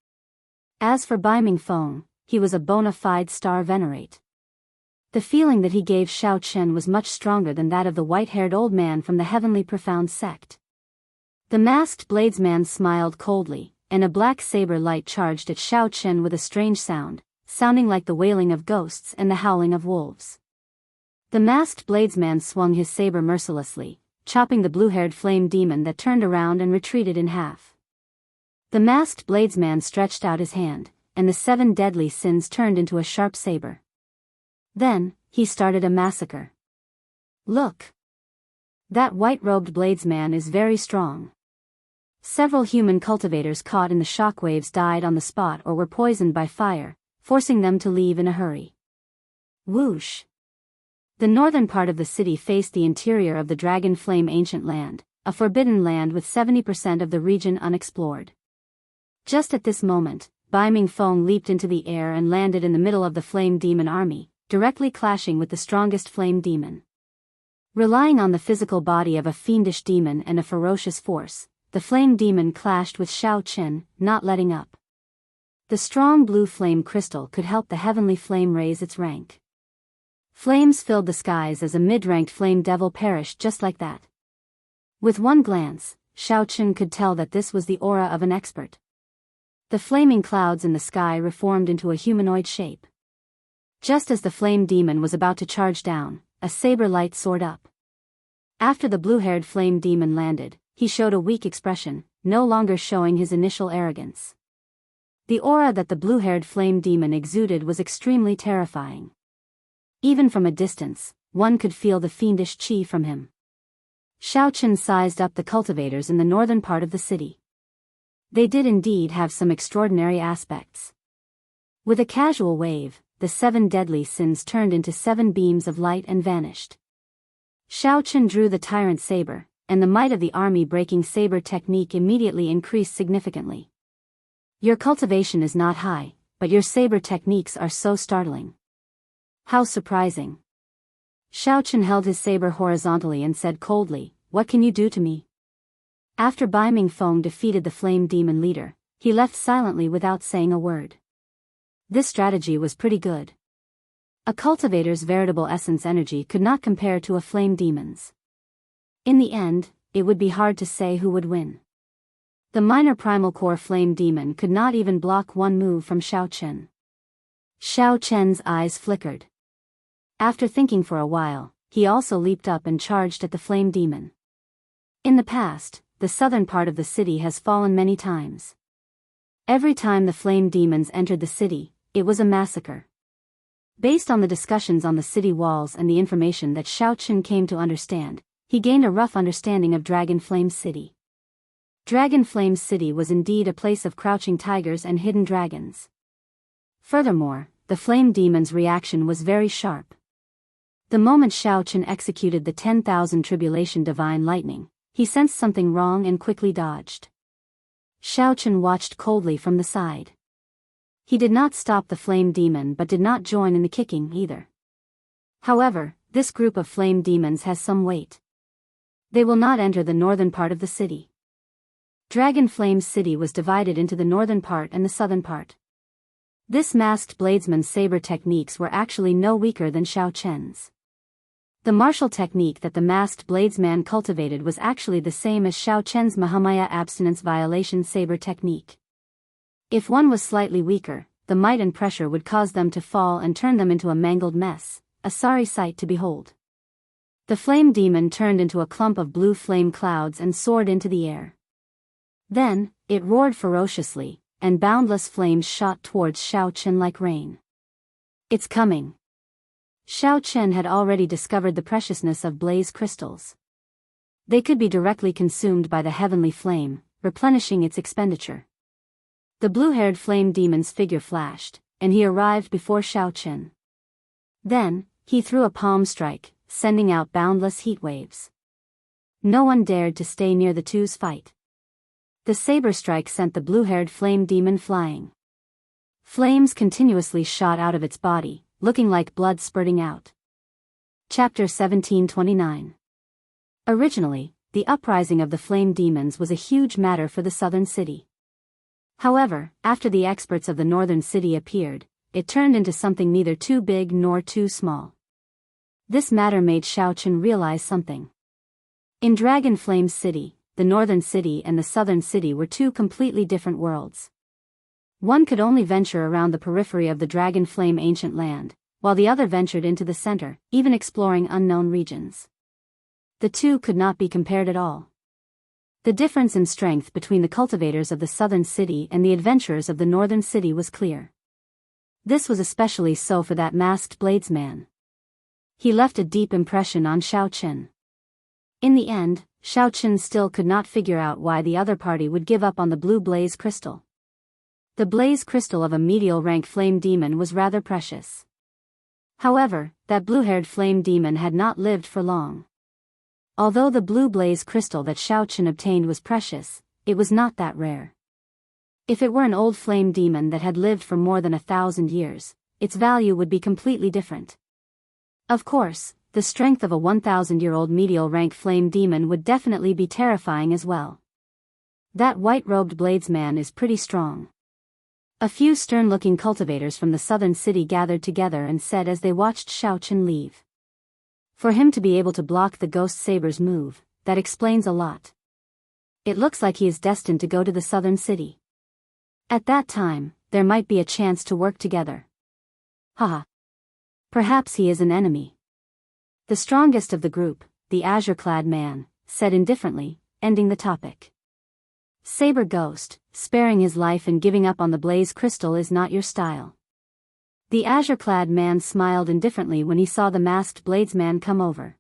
As for Bai Mingfeng, he was a bona fide star venerate. The feeling that he gave Xiao Chen was much stronger than that of the white-haired old man from the heavenly profound sect. The masked bladesman smiled coldly, and a black saber light charged at Xiao Chen with a strange sound, sounding like the wailing of ghosts and the howling of wolves. The masked bladesman swung his saber mercilessly, chopping the blue-haired flame demon that turned around and retreated in half. The masked bladesman stretched out his hand, and the 7 deadly sins turned into a sharp saber. Then, he started a massacre. Look! That white-robed bladesman is very strong. Several human cultivators caught in the shockwaves died on the spot or were poisoned by fire, forcing them to leave in a hurry. Whoosh! The northern part of the city faced the interior of the Dragon Flame Ancient Land, a forbidden land with 70% of the region unexplored. Just at this moment, Bai Mingfeng leaped into the air and landed in the middle of the flame demon army, directly clashing with the strongest flame demon. Relying on the physical body of a fiendish demon and a ferocious force, the flame demon clashed with Xiao Chen, not letting up. The strong blue flame crystal could help the heavenly flame raise its rank. Flames filled the skies as a mid-ranked flame devil perished just like that. With one glance, Xiao Chen could tell that this was the aura of an expert. The flaming clouds in the sky reformed into a humanoid shape. Just as the flame demon was about to charge down, a saber light soared up. After the blue-haired flame demon landed, he showed a weak expression, no longer showing his initial arrogance. The aura that the blue-haired flame demon exuded was extremely terrifying. Even from a distance, one could feel the fiendish chi from him. Xiao Chen sized up the cultivators in the northern part of the city. They did indeed have some extraordinary aspects. With a casual wave, the 7 deadly sins turned into 7 beams of light and vanished. Xiaochen drew the tyrant saber, and the might of the army-breaking saber technique immediately increased significantly. Your cultivation is not high, but your saber techniques are so startling. How surprising. Xiaochen held his saber horizontally and said coldly, "What can you do to me?" After Bai Mingfeng defeated the flame demon leader, he left silently without saying a word. This strategy was pretty good. A cultivator's veritable essence energy could not compare to a flame demon's. In the end, it would be hard to say who would win. The minor primal core flame demon could not even block one move from Xiaochen. Xiaochen's eyes flickered. After thinking for a while, he also leaped up and charged at the flame demon. In the past, the southern part of the city has fallen many times. Every time the flame demons entered the city, it was a massacre. Based on the discussions on the city walls and the information that Xiaochen came to understand, he gained a rough understanding of Dragon Flame City. Dragon Flame City was indeed a place of crouching tigers and hidden dragons. Furthermore, the flame demon's reaction was very sharp. The moment Xiaochen executed the 10,000 tribulation divine lightning, he sensed something wrong and quickly dodged. Xiaochen watched coldly from the side. He did not stop the flame demon but did not join in the kicking either. However, this group of flame demons has some weight. They will not enter the northern part of the city. Dragon Flame City was divided into the northern part and the southern part. This masked bladesman's saber techniques were actually no weaker than Xiaochen's. The martial technique that the masked bladesman cultivated was actually the same as Xiaochen's Mahamaya abstinence violation saber technique. If one was slightly weaker, the might and pressure would cause them to fall and turn them into a mangled mess, a sorry sight to behold. The flame demon turned into a clump of blue flame clouds and soared into the air. Then, it roared ferociously, and boundless flames shot towards Xiaochen like rain. "It's coming." Xiaochen had already discovered the preciousness of blaze crystals. They could be directly consumed by the heavenly flame, replenishing its expenditure. The blue-haired flame demon's figure flashed, and he arrived before Xiaochen. Then, he threw a palm strike, sending out boundless heat waves. No one dared to stay near the two's fight. The saber strike sent the blue-haired flame demon flying. Flames continuously shot out of its body, looking like blood spurting out. Chapter 1729. Originally, the uprising of the flame demons was a huge matter for the southern city. However, after the experts of the northern city appeared, it turned into something neither too big nor too small. This matter made Xiaochen realize something. In Dragon Flame City, the northern city and the southern city were two completely different worlds. One could only venture around the periphery of the Dragon Flame ancient land, while the other ventured into the center, even exploring unknown regions. The two could not be compared at all. The difference in strength between the cultivators of the southern city and the adventurers of the northern city was clear. This was especially so for that masked bladesman. He left a deep impression on Xiaochen. In the end, Xiaochen still could not figure out why the other party would give up on the blue blaze crystal. The blaze crystal of a medial rank flame demon was rather precious. However, that blue-haired flame demon had not lived for long. Although the blue blaze crystal that Xiaochen obtained was precious, it was not that rare. If it were an old flame demon that had lived for more than 1,000 years, its value would be completely different. Of course, the strength of a 1,000-year-old medial rank flame demon would definitely be terrifying as well. That white-robed bladesman is pretty strong. A few stern-looking cultivators from the southern city gathered together and said as they watched Xiaochen leave. For him to be able to block the ghost saber's move, that explains a lot. It looks like he is destined to go to the southern city. At that time, there might be a chance to work together. Haha. Perhaps he is an enemy. The strongest of the group, the azure-clad man, said indifferently, ending the topic. Saber Ghost, sparing his life and giving up on the blaze crystal is not your style. The azure-clad man smiled indifferently when he saw the masked bladesman come over.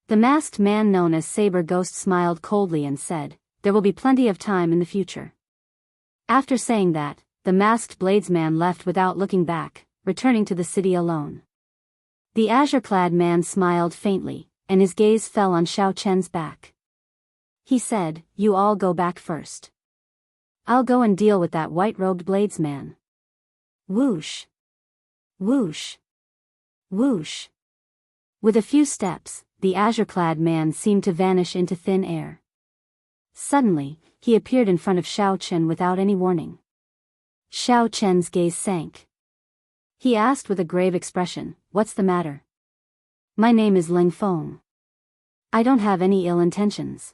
The masked man known as Saber Ghost smiled coldly and said, "There will be plenty of time in the future." After saying that, the masked bladesman left without looking back, returning to the city alone. The azure-clad man smiled faintly, and his gaze fell on Xiao Chen's back. He said, "You all go back first. I'll go and deal with that white-robed bladesman." Whoosh! Whoosh! Whoosh! With a few steps, the azure-clad man seemed to vanish into thin air. Suddenly, he appeared in front of Xiao Chen without any warning. Xiao Chen's gaze sank. He asked with a grave expression, "What's the matter?" "My name is Ling Feng. I don't have any ill intentions.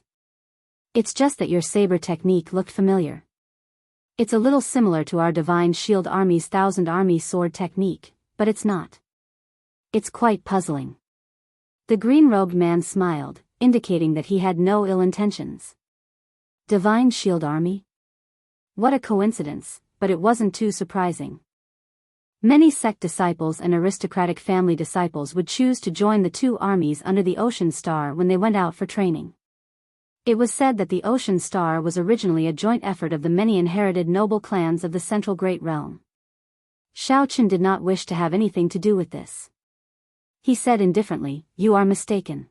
It's just that your saber technique looked familiar. It's a little similar to our Divine Shield Army's Thousand Army sword technique, but it's not. It's quite puzzling." The green-robed man smiled, indicating that he had no ill intentions. Divine Shield Army? What a coincidence, but it wasn't too surprising. Many sect disciples and aristocratic family disciples would choose to join the two armies under the Ocean Star when they went out for training. It was said that the Ocean Star was originally a joint effort of the many inherited noble clans of the Central Great Realm. Xiao Chen did not wish to have anything to do with this. He said indifferently, "You are mistaken.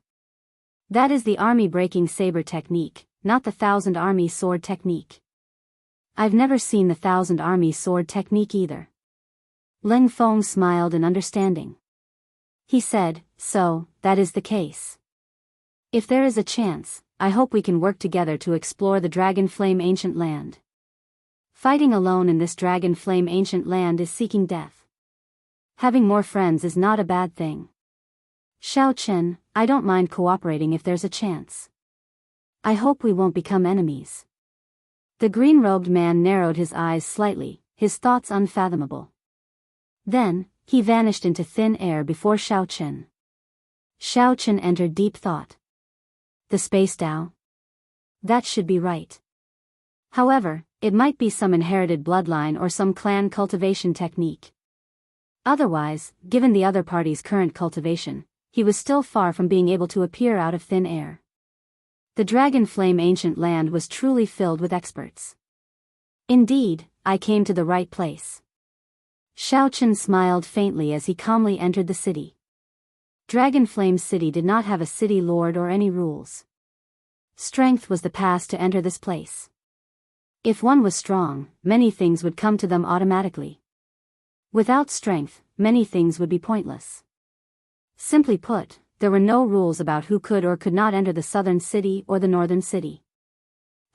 That is the army-breaking saber technique, not the Thousand Army sword technique. I've never seen the Thousand Army sword technique either." Ling Feng smiled in understanding. He said, "So, that is the case. If there is a chance, I hope we can work together to explore the Dragon Flame Ancient Land. Fighting alone in this Dragon Flame Ancient Land is seeking death. Having more friends is not a bad thing. Xiao Chen, I don't mind cooperating if there's a chance. I hope we won't become enemies." The green-robed man narrowed his eyes slightly, his thoughts unfathomable. Then, he vanished into thin air before Xiao Chen. Xiao Chen entered deep thought. The Space Dao? That should be right. However, it might be some inherited bloodline or some clan cultivation technique. Otherwise, given the other party's current cultivation, he was still far from being able to appear out of thin air. The Dragon Flame Ancient Land was truly filled with experts. Indeed, I came to the right place. Xiao Chen smiled faintly as he calmly entered the city. Dragon Flame City did not have a city lord or any rules. Strength was the pass to enter this place. If one was strong, many things would come to them automatically. Without strength, many things would be pointless. Simply put, there were no rules about who could or could not enter the southern city or the northern city.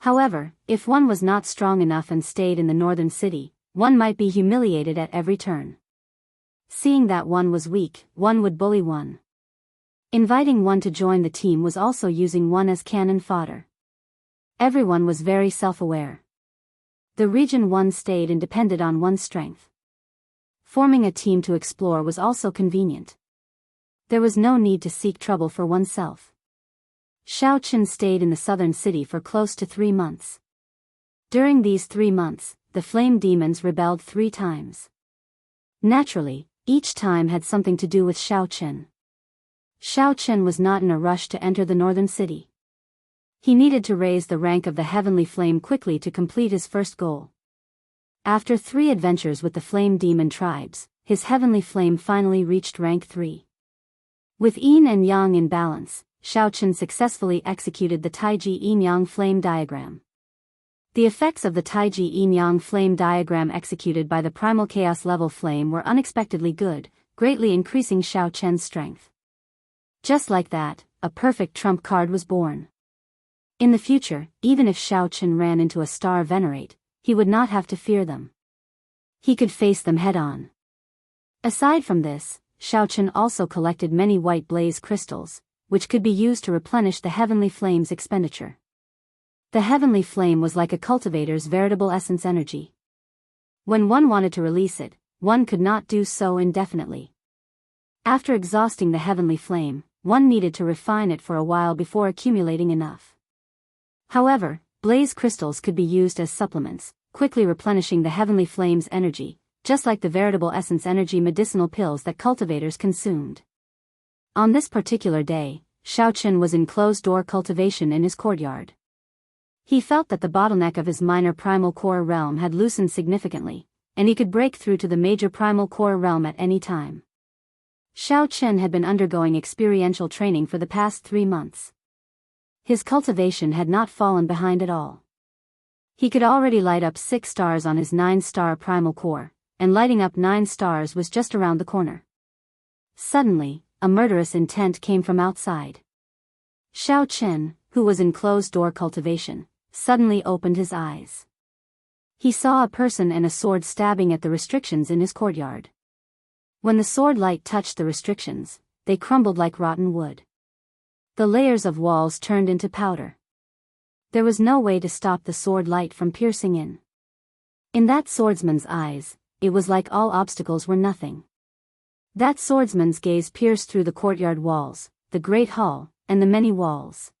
However, if one was not strong enough and stayed in the northern city, one might be humiliated at every turn. Seeing that one was weak, one would bully one. Inviting one to join the team was also using one as cannon fodder. Everyone was very self-aware. The region one stayed in depended on one's strength. Forming a team to explore was also convenient. There was no need to seek trouble for oneself. Xiao Chen stayed in the southern city for close to 3 months. During these 3 months, the flame demons rebelled 3 times. Naturally, each time had something to do with Xiao Chen. Xiao Chen was not in a rush to enter the northern city. He needed to raise the rank of the heavenly flame quickly to complete his first goal. After 3 adventures with the flame demon tribes, his heavenly flame finally reached rank 3. With yin and yang in balance, Xiao Chen successfully executed the Taiji yin-yang flame diagram. The effects of the Taiji yin-yang flame diagram executed by the primal chaos level flame were unexpectedly good, greatly increasing Xiao Chen's strength. Just like that, a perfect trump card was born. In the future, even if Xiao Chen ran into a star venerate, he would not have to fear them. He could face them head-on. Aside from this, Xiao Chen also collected many white blaze crystals, which could be used to replenish the heavenly flame's expenditure. The heavenly flame was like a cultivator's veritable essence energy. When one wanted to release it, one could not do so indefinitely. After exhausting the heavenly flame, one needed to refine it for a while before accumulating enough. However, blaze crystals could be used as supplements, quickly replenishing the heavenly flame's energy, just like the veritable essence energy medicinal pills that cultivators consumed. On this particular day, Xiao Chen was in closed-door cultivation in his courtyard. He felt that the bottleneck of his minor primal core realm had loosened significantly, and he could break through to the major primal core realm at any time. Xiao Chen had been undergoing experiential training for the past 3 months. His cultivation had not fallen behind at all. He could already light up 6 stars on his 9-star primal core, and lighting up 9 stars was just around the corner. Suddenly, a murderous intent came from outside. Xiao Chen, who was in closed-door cultivation, suddenly opened his eyes. He saw a person and a sword stabbing at the restrictions in his courtyard. When the sword light touched the restrictions, they crumbled like rotten wood. The layers of walls turned into powder. There was no way to stop the sword light from piercing in. In that swordsman's eyes, it was like all obstacles were nothing. That swordsman's gaze pierced through the courtyard walls, the great hall, and the many walls.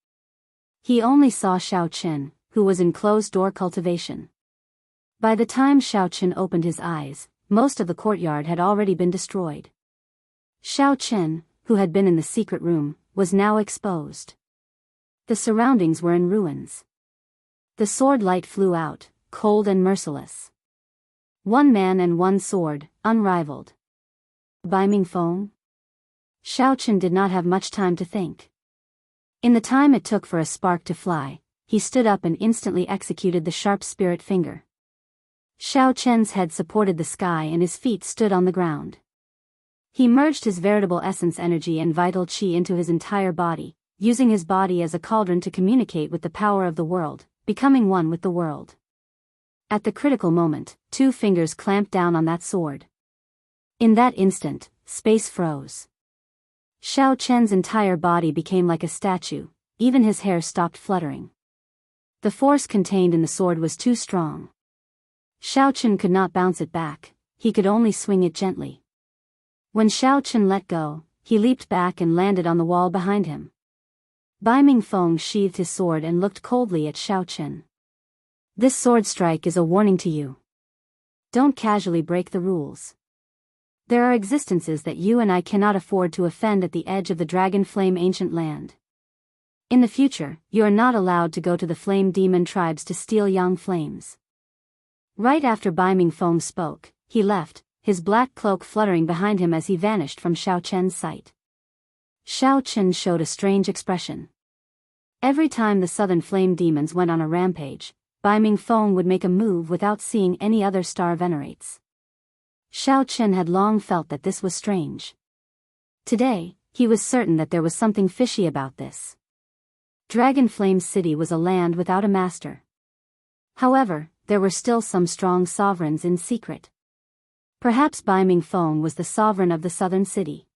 He only saw Xiao Chen, who was in closed-door cultivation. By the time Xiao Chen opened his eyes, most of the courtyard had already been destroyed. Xiao Chen, who had been in the secret room, was now exposed. The surroundings were in ruins. The sword light flew out, cold and merciless. 1 man and 1 sword, unrivaled. Baiming Feng? Xiao Chen did not have much time to think. In the time it took for a spark to fly, he stood up and instantly executed the sharp spirit finger. Xiao Chen's head supported the sky and his feet stood on the ground. He merged his veritable essence energy and vital qi into his entire body, using his body as a cauldron to communicate with the power of the world, becoming one with the world. At the critical moment, 2 fingers clamped down on that sword. In that instant, space froze. Xiao Chen's entire body became like a statue, even his hair stopped fluttering. The force contained in the sword was too strong. Xiao Chen could not bounce it back, he could only swing it gently. When Xiao Chen let go, he leaped back and landed on the wall behind him. Baiming Feng sheathed his sword and looked coldly at Xiao Chen. This sword strike is a warning to you. Don't casually break the rules. There are existences that you and I cannot afford to offend at the edge of the Dragon Flame ancient land. In the future, you are not allowed to go to the flame demon tribes to steal young flames. Right after Baiming Feng spoke, he left, his black cloak fluttering behind him as he vanished from Xiao Chen's sight. Xiao Chen showed a strange expression. Every time the southern flame demons went on a rampage, Baiming Feng would make a move without seeing any other star venerates. Xiao Chen had long felt that this was strange. Today, he was certain that there was something fishy about this. Dragon Flame City was a land without a master. However, there were still some strong sovereigns in secret. Perhaps Baiming Feng was the sovereign of the southern city.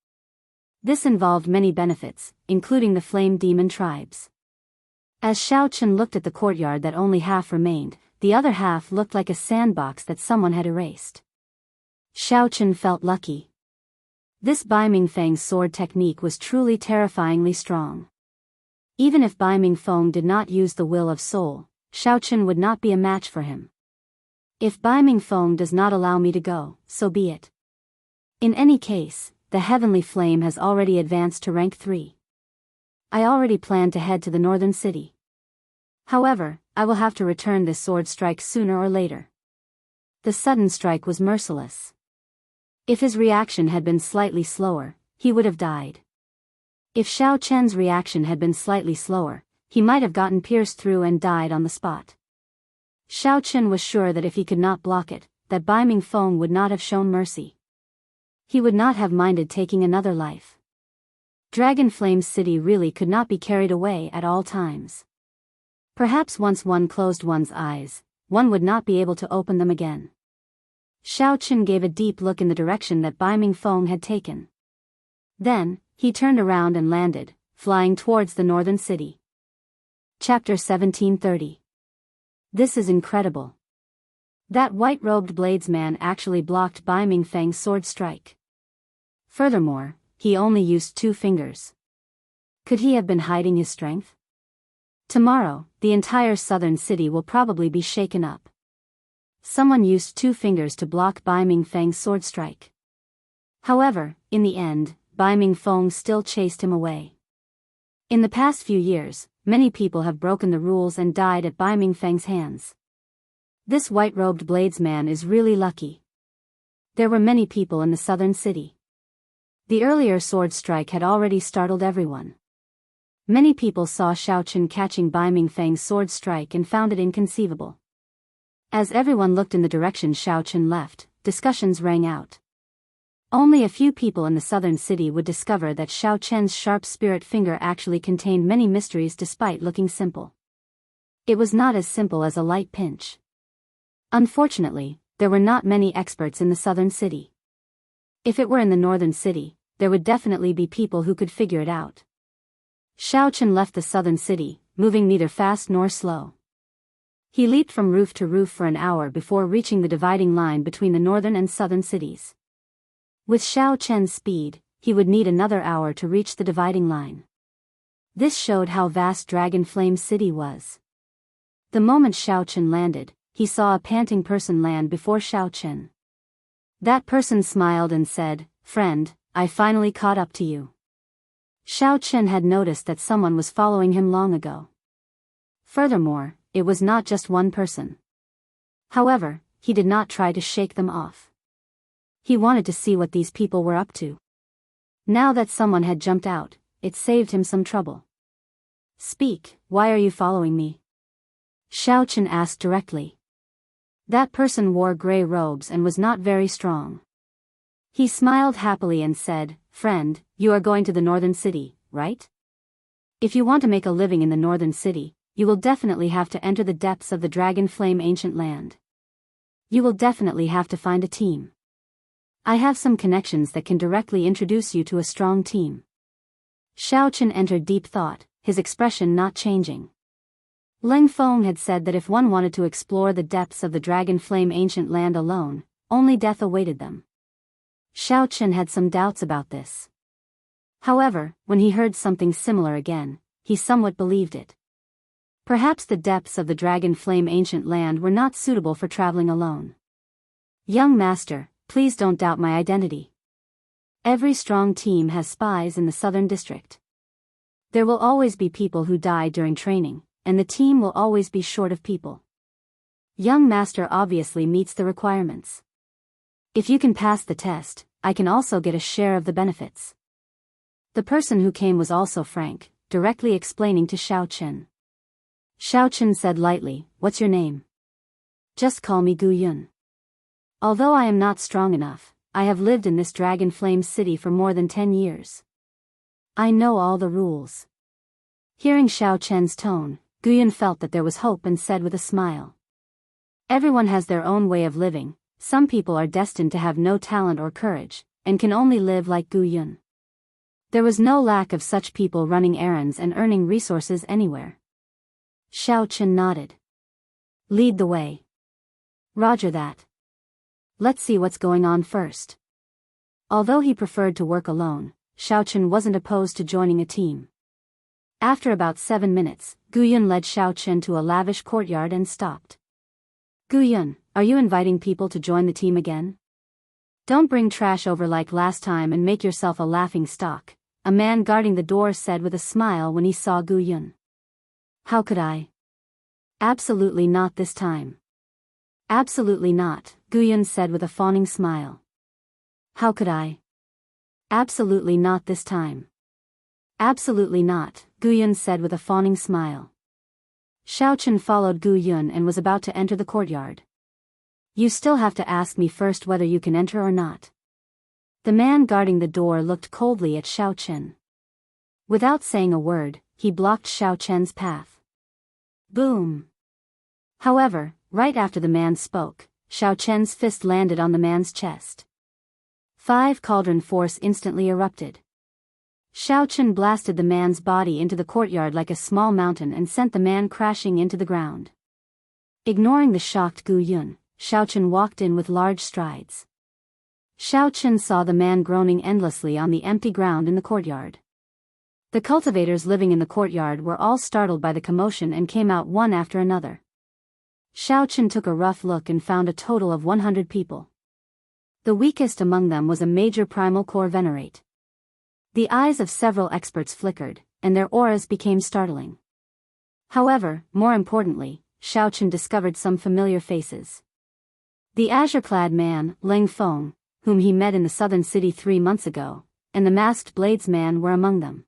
This involved many benefits, including the flame demon tribes. As Xiao Chen looked at the courtyard that only half remained, the other half looked like a sandbox that someone had erased. Xiao Chen felt lucky. This Baiming Feng's sword technique was truly terrifyingly strong. Even if Baiming Feng did not use the will of soul, Xiao Chen would not be a match for him. If Baiming Feng does not allow me to go, so be it. In any case, the heavenly flame has already advanced to rank 3. I already plan to head to the northern city. However, I will have to return this sword strike sooner or later. The sudden strike was merciless. If his reaction had been slightly slower, he would have died. If Xiao Chen's reaction had been slightly slower, he might have gotten pierced through and died on the spot. Xiao Chen was sure that if he could not block it, that Baiming Feng would not have shown mercy. He would not have minded taking another life. Dragon Flame City really could not be carried away at all times. Perhaps once one closed one's eyes, one would not be able to open them again. Xiao Chen gave a deep look in the direction that Baiming Feng had taken. Then, he turned around and landed, flying towards the northern city. Chapter 1730. This is incredible. That white-robed bladesman actually blocked Baiming Feng's sword strike. Furthermore, he only used 2 fingers. Could he have been hiding his strength? Tomorrow, the entire southern city will probably be shaken up. Someone used 2 fingers to block Baiming Feng's sword strike. However, in the end, Baiming Feng still chased him away. In the past few years, many people have broken the rules and died at Baiming Feng's hands. This white-robed bladesman is really lucky, There were many people in the southern city. The earlier sword strike had already startled everyone. Many people saw Xiaochen catching Bai Mingfeng's sword strike and found it inconceivable. As everyone looked in the direction Xiaochen left, discussions rang out. Only a few people in the southern city would discover that Xiaochen's sharp spirit finger actually contained many mysteries despite looking simple. It was not as simple as a light pinch. Unfortunately, there were not many experts in the southern city. If it were in the northern city, there would definitely be people who could figure it out. Xiaochen left the southern city, moving neither fast nor slow. He leaped from roof to roof for an hour before reaching the dividing line between the northern and southern cities. With Xiaochen's speed, he would need another hour to reach the dividing line. This showed how vast Dragon Flame City was. The moment Xiaochen landed, he saw a panting person land before Xiaochen. That person smiled and said, "Friend, I finally caught up to you." Xiaochen had noticed that someone was following him long ago. Furthermore, it was not just one person. However, he did not try to shake them off. He wanted to see what these people were up to. Now that someone had jumped out, it saved him some trouble. "Speak, why are you following me?" Xiaochen asked directly. That person wore gray robes and was not very strong. He smiled happily and said, "Friend, you are going to the northern city, right? If you want to make a living in the northern city, you will definitely have to enter the depths of the Dragon Flame Ancient Land. You will definitely have to find a team. I have some connections that can directly introduce you to a strong team." Xiaochen entered deep thought, his expression not changing. Leng Feng had said that if one wanted to explore the depths of the Dragon Flame Ancient Land alone, only death awaited them. Xiaochen had some doubts about this. However, when he heard something similar again, he somewhat believed it. Perhaps the depths of the Dragon Flame Ancient Land were not suitable for traveling alone. "Young master, please don't doubt my identity. Every strong team has spies in the southern district. There will always be people who die during training, and the team will always be short of people. Young master obviously meets the requirements. If you can pass the test, I can also get a share of the benefits." The person who came was also frank, directly explaining to Xiaochen. Xiaochen said lightly, "What's your name?" "Just call me Gu Yun. Although I am not strong enough, I have lived in this Dragon Flame City for more than 10 years. I know all the rules." Hearing Xiaochen's tone, Guyan felt that there was hope and said with a smile, "Everyone has their own way of living. Some people are destined to have no talent or courage, and can only live like Gu Yun." There was no lack of such people running errands and earning resources anywhere. Xiaochen nodded. "Lead the way." "Roger that. Let's see what's going on first." Although he preferred to work alone, Xiaochen wasn't opposed to joining a team. After about 7 minutes, Guyun led Xiaochen to a lavish courtyard and stopped. "Guyun, are you inviting people to join the team again? Don't bring trash over like last time and make yourself a laughing stock," a man guarding the door said with a smile when he saw Guyun. "How could I? Absolutely not this time." "Absolutely not," Guyun said with a fawning smile. "How could I? Absolutely not this time." "Absolutely not," Guyun said with a fawning smile. Xiaochen followed Guyun and was about to enter the courtyard. "You still have to ask me first whether you can enter or not." The man guarding the door looked coldly at Xiaochen. Without saying a word, he blocked Xiaochen's path. Boom! However, right after the man spoke, Xiaochen's fist landed on the man's chest. 5 cauldron force instantly erupted. Xiaochen blasted the man's body into the courtyard like a small mountain and sent the man crashing into the ground. Ignoring the shocked Gu Yun, Xiaochen walked in with large strides. Xiaochen saw the man groaning endlessly on the empty ground in the courtyard. The cultivators living in the courtyard were all startled by the commotion and came out one after another. Xiaochen took a rough look and found a total of 100 people. The weakest among them was a major primal core venerate. The eyes of several experts flickered, and their auras became startling. However, more importantly, Xiaochen discovered some familiar faces. The azure-clad man, Leng Feng, whom he met in the southern city 3 months ago, and the masked bladesman were among them.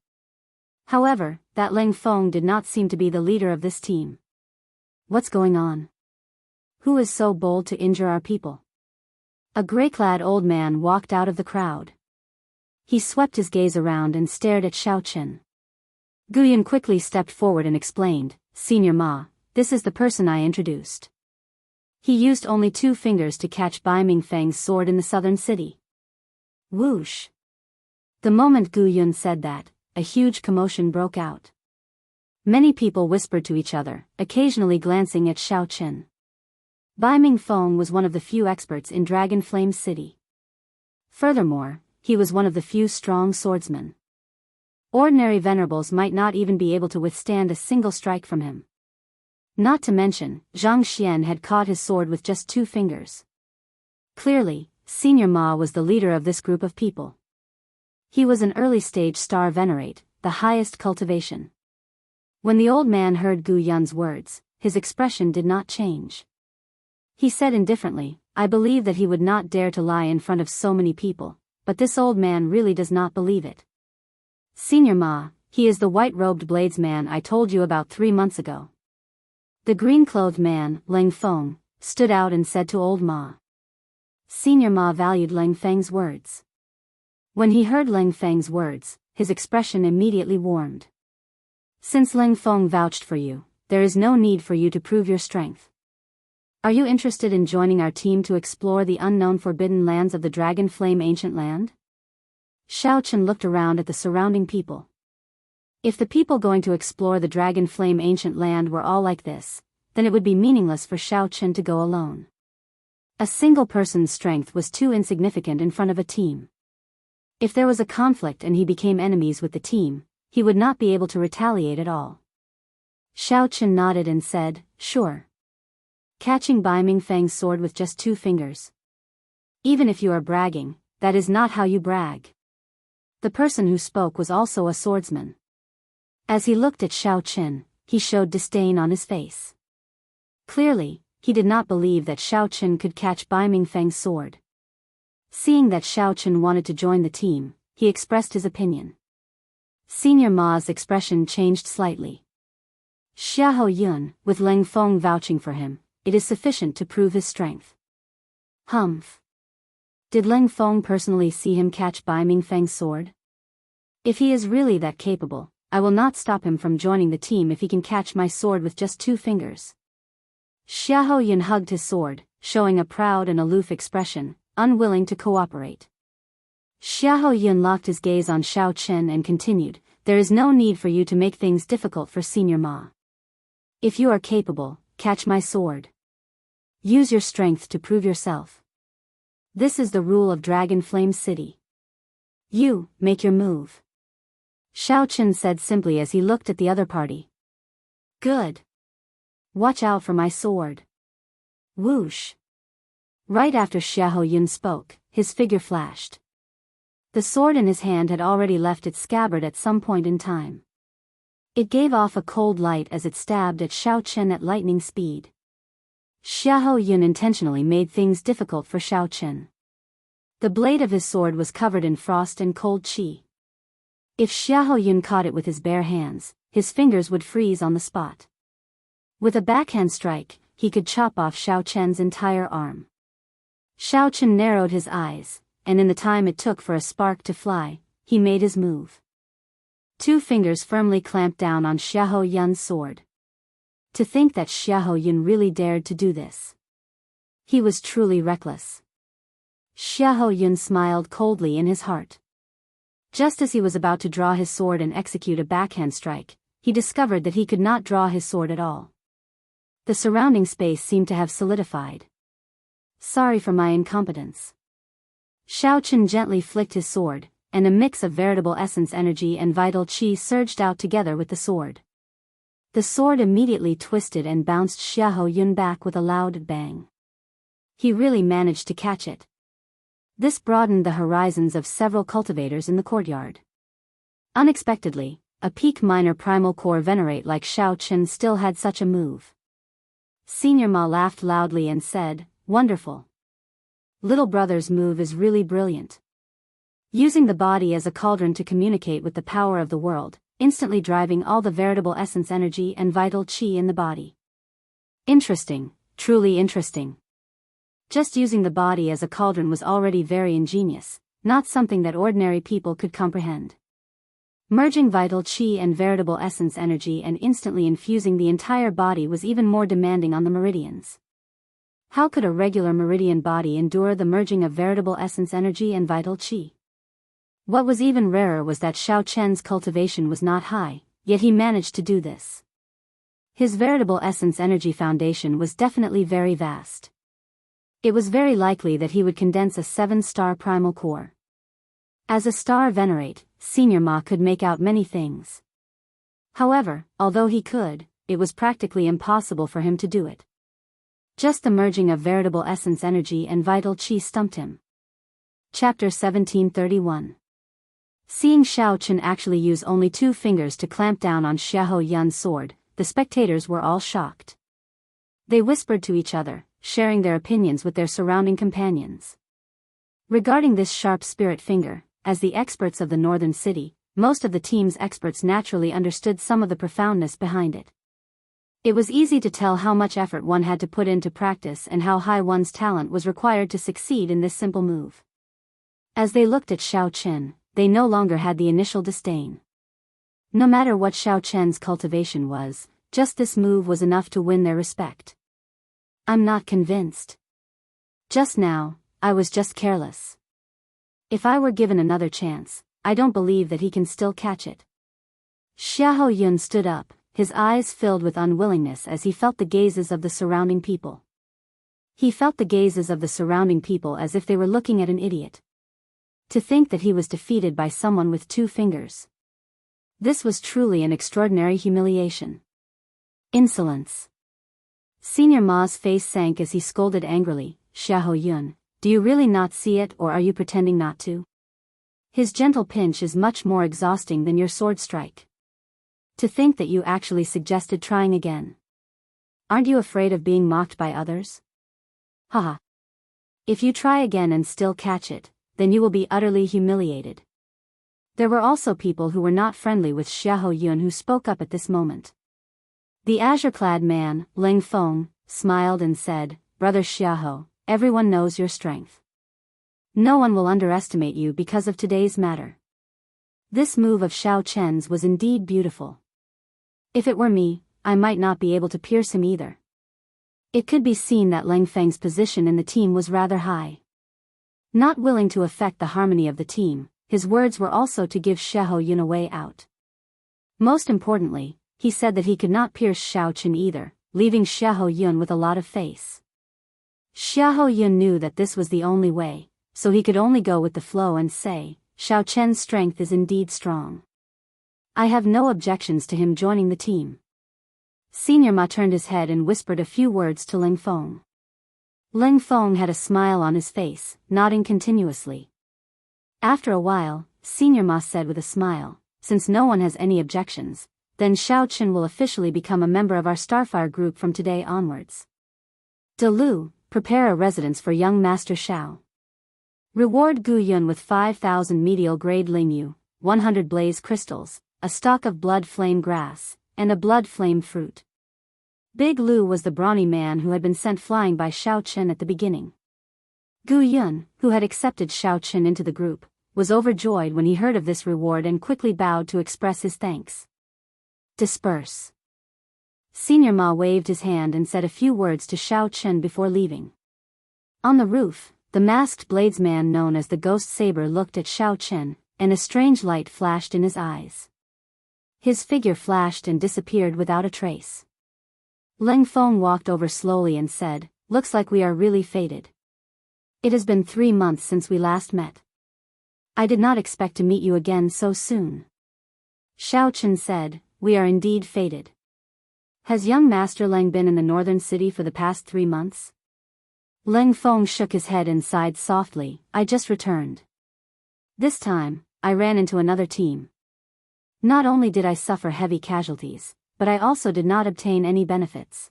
However, that Leng Feng did not seem to be the leader of this team. What's going on? Who is so bold to injure our people? A gray-clad old man walked out of the crowd. He swept his gaze around and stared at Xiaoqin. Guyan quickly stepped forward and explained, "Senior Ma, this is the person I introduced. He used only 2 fingers to catch Bai Mingfeng's sword in the southern city." Whoosh! The moment Guyan said that, a huge commotion broke out. Many people whispered to each other, occasionally glancing at Xiaoqin. Bai Mingfeng was one of the few experts in Dragon Flame City. Furthermore, he was one of the few strong swordsmen. Ordinary venerables might not even be able to withstand a single strike from him. Not to mention, Zhang Xian had caught his sword with just 2 fingers. Clearly, Senior Ma was the leader of this group of people. He was an early-stage star venerate, the highest cultivation. When the old man heard Gu Yun's words, his expression did not change. He said indifferently, "I believe that he would not dare to lie in front of so many people, but this old man really does not believe it. Senior Ma, he is the white-robed bladesman I told you about 3 months ago." The green-clothed man, Leng Feng, stood out and said to old Ma. Senior Ma valued Leng Feng's words. When he heard Leng Feng's words, his expression immediately warmed. "Since Leng Feng vouched for you, there is no need for you to prove your strength. Are you interested in joining our team to explore the unknown forbidden lands of the Dragon Flame Ancient Land?" Xiaoqin looked around at the surrounding people. If the people going to explore the Dragon Flame Ancient Land were all like this, then it would be meaningless for Xiaoqin to go alone. A single person's strength was too insignificant in front of a team. If there was a conflict and he became enemies with the team, he would not be able to retaliate at all. Xiaoqin nodded and said, "Sure." Catching Bai Mingfeng's sword with just 2 fingers. Even if you are bragging, that is not how you brag. The person who spoke was also a swordsman. As he looked at Xiaoqin, he showed disdain on his face. Clearly, he did not believe that Xiaoqin could catch Bai Mingfeng's sword. Seeing that Xiaoqin wanted to join the team, he expressed his opinion. Senior Ma's expression changed slightly. Xiahou Yun, with Leng Feng vouching for him, it is sufficient to prove his strength. Humph. Did Leng Feng personally see him catch Bai Mingfeng's sword? If he is really that capable, I will not stop him from joining the team if he can catch my sword with just 2 fingers. Xiahou Yun hugged his sword, showing a proud and aloof expression, unwilling to cooperate. Xiahou Yun locked his gaze on Xiaoqin and continued, "There is no need for you to make things difficult for Senior Ma. If you are capable, catch my sword. Use your strength to prove yourself. This is the rule of Dragon Flame City. You, make your move." Xiaoqin said simply as he looked at the other party. "Good. Watch out for my sword." Whoosh. Right after Xiahou Yun spoke, his figure flashed. The sword in his hand had already left its scabbard at some point in time. It gave off a cold light as it stabbed at Xiaoqin at lightning speed. Xiahou Yun intentionally made things difficult for Xiaoqin. The blade of his sword was covered in frost and cold qi. If Xiahou Yun caught it with his bare hands, his fingers would freeze on the spot. With a backhand strike, he could chop off Xiaoqin's entire arm. Xiaoqin narrowed his eyes, and in the time it took for a spark to fly, he made his move. 2 fingers firmly clamped down on Xiahou Yun's sword. To think that Xiahou Yun really dared to do this. He was truly reckless. Xiahou Yun smiled coldly in his heart. Just as he was about to draw his sword and execute a backhand strike, he discovered that he could not draw his sword at all. The surrounding space seemed to have solidified. "Sorry for my incompetence." Xiaoqin gently flicked his sword, and a mix of veritable essence energy and vital qi surged out together with the sword. The sword immediately twisted and bounced Xiahou Yun back with a loud bang. He really managed to catch it. This broadened the horizons of several cultivators in the courtyard. Unexpectedly, a peak minor primal core venerate like Xiaoqin still had such a move. Senior Ma laughed loudly and said, "Wonderful. Little brother's move is really brilliant. Using the body as a cauldron to communicate with the power of the world, instantly driving all the veritable essence energy and vital qi in the body. Interesting, truly interesting. Just using the body as a cauldron was already very ingenious, not something that ordinary people could comprehend. Merging vital qi and veritable essence energy and instantly infusing the entire body was even more demanding on the meridians. How could a regular meridian body endure the merging of veritable essence energy and vital qi? What was even rarer was that Xiao Chen's cultivation was not high, yet he managed to do this. His veritable essence energy foundation was definitely very vast. It was very likely that he would condense a 7-star primal core. As a star venerate, Senior Ma could make out many things. However, although he could, it was practically impossible for him to do it. Just the merging of veritable essence energy and vital qi stumped him. Chapter 1731. Seeing Xiao Chen actually use only 2 fingers to clamp down on Xiahou Yun's sword, the spectators were all shocked. They whispered to each other, sharing their opinions with their surrounding companions. Regarding this sharp spirit finger, as the experts of the northern city, most of the team's experts naturally understood some of the profoundness behind it. It was easy to tell how much effort one had to put into practice and how high one's talent was required to succeed in this simple move. As they looked at Xiao Chen, they no longer had the initial disdain. No matter what Xiao Chen's cultivation was, just this move was enough to win their respect. I'm not convinced. Just now, I was just careless. If I were given another chance, I don't believe that he can still catch it. Xiahou Yun stood up, his eyes filled with unwillingness as he felt the gazes of the surrounding people. He felt the gazes of the surrounding people as if they were looking at an idiot. To think that he was defeated by someone with 2 fingers. This was truly an extraordinary humiliation. Insolence. Senior Ma's face sank as he scolded angrily, Xiahou Yun, do you really not see it or are you pretending not to? His gentle pinch is much more exhausting than your sword strike. To think that you actually suggested trying again. Aren't you afraid of being mocked by others? Haha. If you try again and still catch it, then you will be utterly humiliated. There were also people who were not friendly with Xiahou Yun who spoke up at this moment. The azure-clad man, Ling Feng, smiled and said, Brother Xiahou, everyone knows your strength. No one will underestimate you because of today's matter. This move of Xiao Chen's was indeed beautiful. If it were me, I might not be able to pierce him either. It could be seen that Ling Feng's position in the team was rather high. Not willing to affect the harmony of the team, his words were also to give Xiahou Yun a way out. Most importantly, he said that he could not pierce Xiao Chen either, leaving Xiahou Yun with a lot of face. Xiahou Yun knew that this was the only way, so he could only go with the flow and say, Xiao Chen's strength is indeed strong. I have no objections to him joining the team. Senior Ma turned his head and whispered a few words to Ling Feng. Ling Feng had a smile on his face, nodding continuously. After a while, Senior Ma said with a smile, since no one has any objections, then Xiao Chen will officially become a member of our Starfire group from today onwards. De Lu, prepare a residence for young Master Xiao. Reward Gu Yun with 5,000 medial grade Lingyu, 100 blaze crystals, a stalk of blood flame grass, and a blood flame fruit. Big Lu was the brawny man who had been sent flying by Xiao Chen at the beginning. Gu Yun, who had accepted Xiao Chen into the group, was overjoyed when he heard of this reward and quickly bowed to express his thanks. Disperse. Senior Ma waved his hand and said a few words to Xiao Chen before leaving. On the roof, the masked bladesman known as the Ghost Saber looked at Xiao Chen, and a strange light flashed in his eyes. His figure flashed and disappeared without a trace. Ling Feng walked over slowly and said, looks like we are really fated. It has been 3 months since we last met. I did not expect to meet you again so soon. Xiao Chen said, we are indeed fated. Has young Master Leng been in the northern city for the past 3 months? Ling Feng shook his head and sighed softly, I just returned. This time, I ran into another team. Not only did I suffer heavy casualties, but I also did not obtain any benefits.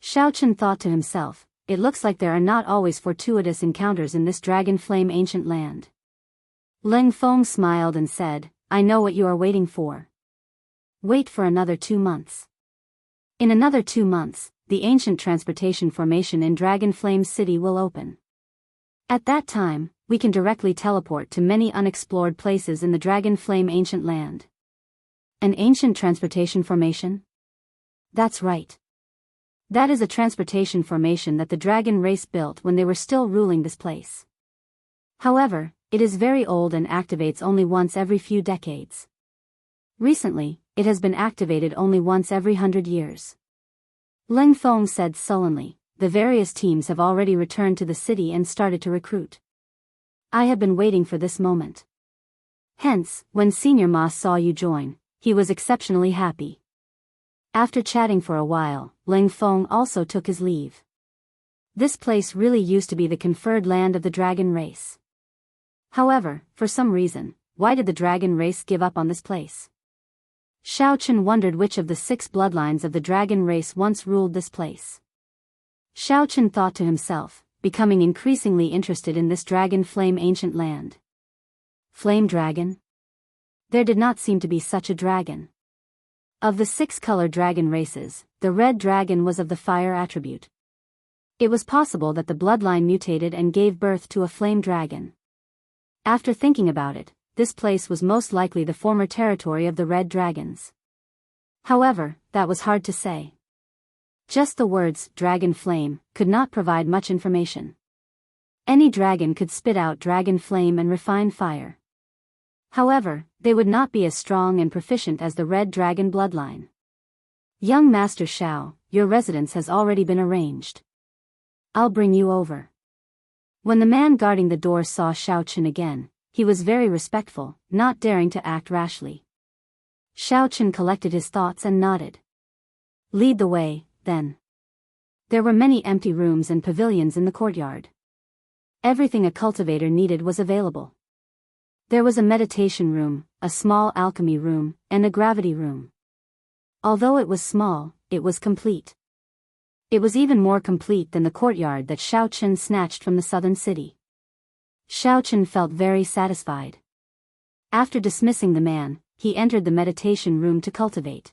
Xiao Chen thought to himself, it looks like there are not always fortuitous encounters in this dragon flame ancient land. Ling Feng smiled and said, I know what you are waiting for. Wait for another 2 months. In another 2 months, the ancient transportation formation in Dragon Flame City will open. At that time, we can directly teleport to many unexplored places in the Dragon Flame ancient land. An ancient transportation formation? That's right. That is a transportation formation that the dragon race built when they were still ruling this place. However, it is very old and activates only once every few decades. Recently, it has been activated only once every 100 years. Ling Feng said sullenly, the various teams have already returned to the city and started to recruit. I have been waiting for this moment. Hence, when Senior Ma saw you join, he was exceptionally happy. After chatting for a while, Ling Feng also took his leave. This place really used to be the conferred land of the dragon race. However, for some reason, why did the dragon race give up on this place? Xiao Chen wondered which of the 6 bloodlines of the dragon race once ruled this place. Xiao Chen thought to himself, becoming increasingly interested in this dragon flame ancient land. Flame dragon? There did not seem to be such a dragon. Of the 6-color dragon races, the red dragon was of the fire attribute. It was possible that the bloodline mutated and gave birth to a flame dragon. After thinking about it, this place was most likely the former territory of the red dragons. However, that was hard to say. Just the words, dragon flame, could not provide much information. Any dragon could spit out dragon flame and refine fire. However, they would not be as strong and proficient as the red dragon bloodline. Young Master Xiao, your residence has already been arranged. I'll bring you over. When the man guarding the door saw Xiao Chen again, he was very respectful, not daring to act rashly. Xiao Chen collected his thoughts and nodded. Lead the way, then. There were many empty rooms and pavilions in the courtyard. Everything a cultivator needed was available. There was a meditation room, a small alchemy room, and a gravity room. Although it was small, it was complete. It was even more complete than the courtyard that Xiao Chen snatched from the southern city. Xiao Chen felt very satisfied. After dismissing the man, he entered the meditation room to cultivate.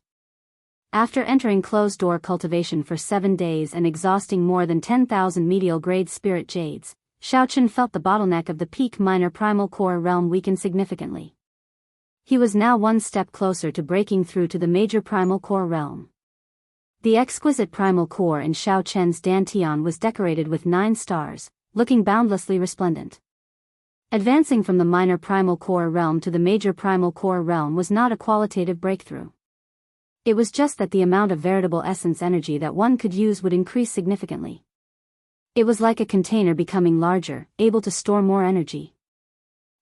After entering closed-door cultivation for 7 days and exhausting more than 10,000 medial-grade spirit jades, Xiao Chen felt the bottleneck of the peak minor primal core realm weaken significantly. He was now one step closer to breaking through to the major primal core realm. The exquisite primal core in Xiao Chen's dantian was decorated with 9 stars, looking boundlessly resplendent. Advancing from the minor primal core realm to the major primal core realm was not a qualitative breakthrough. It was just that the amount of veritable essence energy that one could use would increase significantly. It was like a container becoming larger, able to store more energy.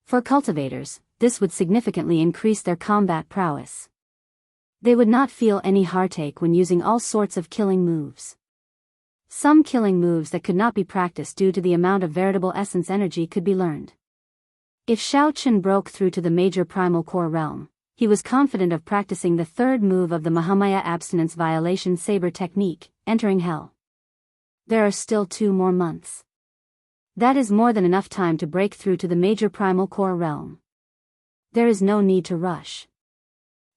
For cultivators, this would significantly increase their combat prowess. They would not feel any heartache when using all sorts of killing moves. Some killing moves that could not be practiced due to the amount of veritable essence energy could be learned. If Xiao Chen broke through to the major primal core realm, he was confident of practicing the 3rd move of the Mahamaya abstinence violation saber technique, entering hell. There are still 2 more months. That is more than enough time to break through to the major primal core realm. There is no need to rush.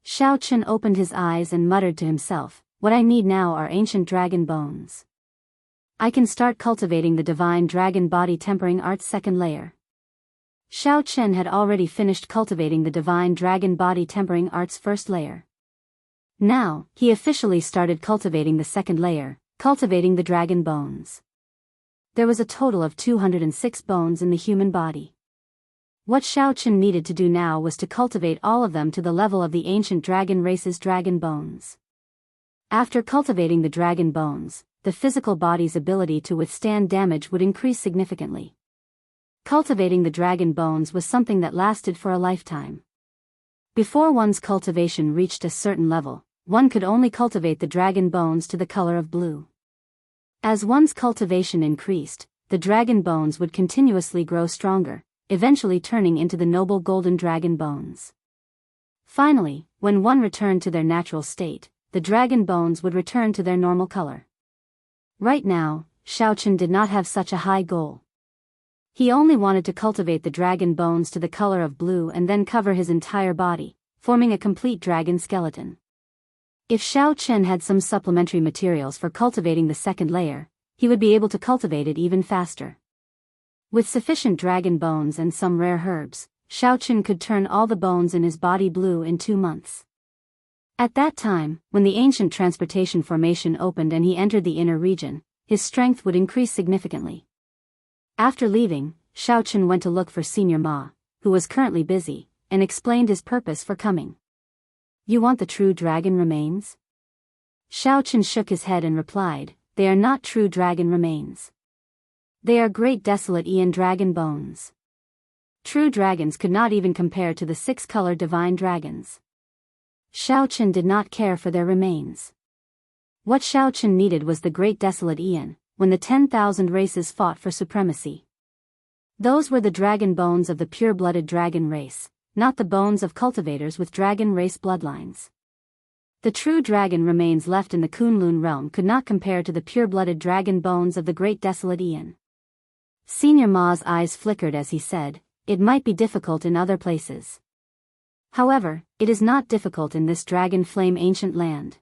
Xiao Chen opened his eyes and muttered to himself, what I need now are ancient dragon bones. I can start cultivating the divine dragon body tempering art's 2nd layer. Xiao Chen had already finished cultivating the divine dragon body tempering art's 1st layer. Now, he officially started cultivating the 2nd layer, cultivating the dragon bones. There was a total of 206 bones in the human body. What Xiao Chen needed to do now was to cultivate all of them to the level of the ancient dragon race's dragon bones. After cultivating the dragon bones, the physical body's ability to withstand damage would increase significantly. Cultivating the dragon bones was something that lasted for a lifetime. Before one's cultivation reached a certain level, one could only cultivate the dragon bones to the color of blue. As one's cultivation increased, the dragon bones would continuously grow stronger, eventually turning into the noble golden dragon bones. Finally, when one returned to their natural state, the dragon bones would return to their normal color. Right now, Xiaochen did not have such a high goal. He only wanted to cultivate the dragon bones to the color of blue and then cover his entire body, forming a complete dragon skeleton. If Xiaochen had some supplementary materials for cultivating the second layer, he would be able to cultivate it even faster. With sufficient dragon bones and some rare herbs, Xiaochen could turn all the bones in his body blue in 2 months. At that time, when the ancient transportation formation opened and he entered the inner region, his strength would increase significantly. After leaving, Xiaochen went to look for Senior Ma, who was currently busy, and explained his purpose for coming. "You want the true dragon remains?" Xiaochen shook his head and replied, "They are not true dragon remains. They are great desolate Aeon dragon bones. True dragons could not even compare to the 6-color divine dragons." Xiaochen did not care for their remains. What Xiaochen needed was the great desolate Aeon, when the 10,000 races fought for supremacy. Those were the dragon bones of the pure-blooded dragon race, not the bones of cultivators with dragon race bloodlines. The true dragon remains left in the Kunlun realm could not compare to the pure-blooded dragon bones of the great desolate Aeon. Senior Ma's eyes flickered as he said, "It might be difficult in other places. However, it is not difficult in this dragon flame ancient land."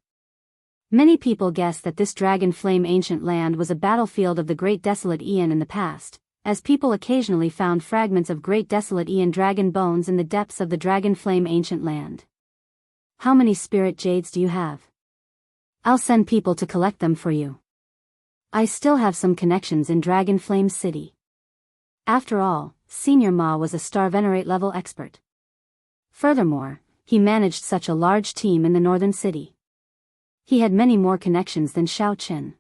Many people guess that this dragon flame ancient land was a battlefield of the great desolate Aeon in the past, as people occasionally found fragments of great desolate Aeon dragon bones in the depths of the dragon flame ancient land. "How many spirit jades do you have? I'll send people to collect them for you. I still have some connections in Dragon Flame City." After all, Senior Ma was a Star Venerate level expert. Furthermore, he managed such a large team in the northern city. He had many more connections than Xiaochen.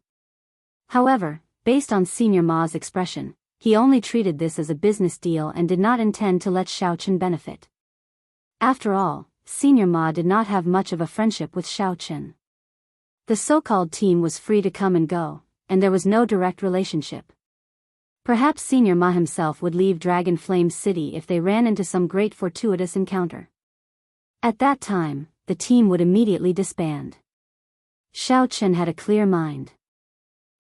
However, based on Senior Ma's expression, he only treated this as a business deal and did not intend to let Xiaochen benefit. After all, Senior Ma did not have much of a friendship with Xiaochen. The so-called team was free to come and go, and there was no direct relationship. Perhaps Senior Ma himself would leave Dragon Flame City if they ran into some great fortuitous encounter. At that time, the team would immediately disband. Xiaochen had a clear mind.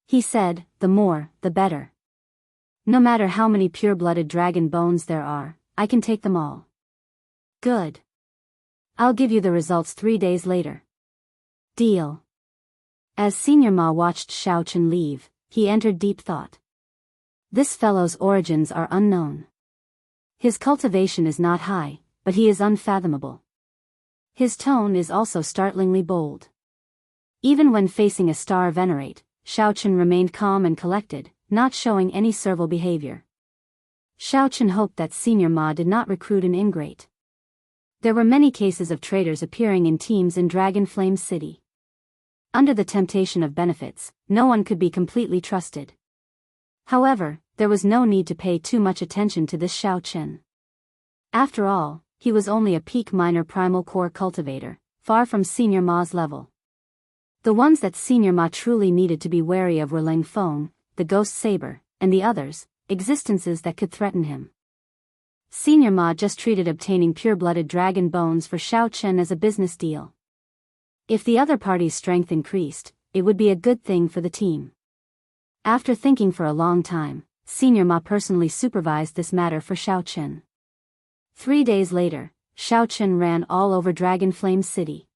He said, "The more, the better. No matter how many pure-blooded dragon bones there are, I can take them all." "Good. I'll give you the results 3 days later." "Deal." As Senior Ma watched Xiaochen leave, he entered deep thought. This fellow's origins are unknown. His cultivation is not high, but he is unfathomable. His tone is also startlingly bold. Even when facing a Star Venerate, Xiaochen remained calm and collected, not showing any servile behavior. Xiaochen hoped that Senior Ma did not recruit an ingrate. There were many cases of traitors appearing in teams in Dragon Flame City. Under the temptation of benefits, no one could be completely trusted. However, there was no need to pay too much attention to this Xiaochen. After all, he was only a peak minor primal core cultivator, far from Senior Ma's level. The ones that Senior Ma truly needed to be wary of were Leng Feng, the Ghost Saber, and the others, existences that could threaten him. Senior Ma just treated obtaining pure-blooded dragon bones for Xiaochen as a business deal. If the other party's strength increased, it would be a good thing for the team. After thinking for a long time, Senior Ma personally supervised this matter for Xiaochen. 3 days later, Xiaochen ran all over Dragon Flame City.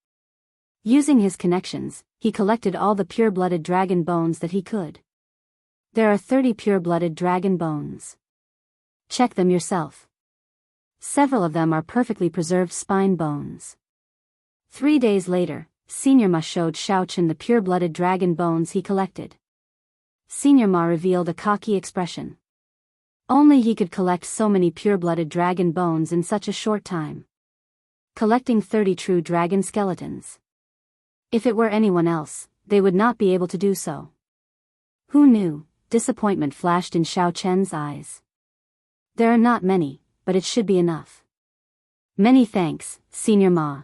Using his connections, he collected all the pure-blooded dragon bones that he could. There are 30 pure-blooded dragon bones. Check them yourself. Several of them are perfectly preserved spine bones. 3 days later, Senior Ma showed Xiaochen the pure-blooded dragon bones he collected. Senior Ma revealed a cocky expression. Only he could collect so many pure-blooded dragon bones in such a short time. Collecting 30 true dragon skeletons. If it were anyone else, they would not be able to do so. Who knew? Disappointment flashed in Xiaochen's eyes. There are not many, but it should be enough. Many thanks, Senior Ma.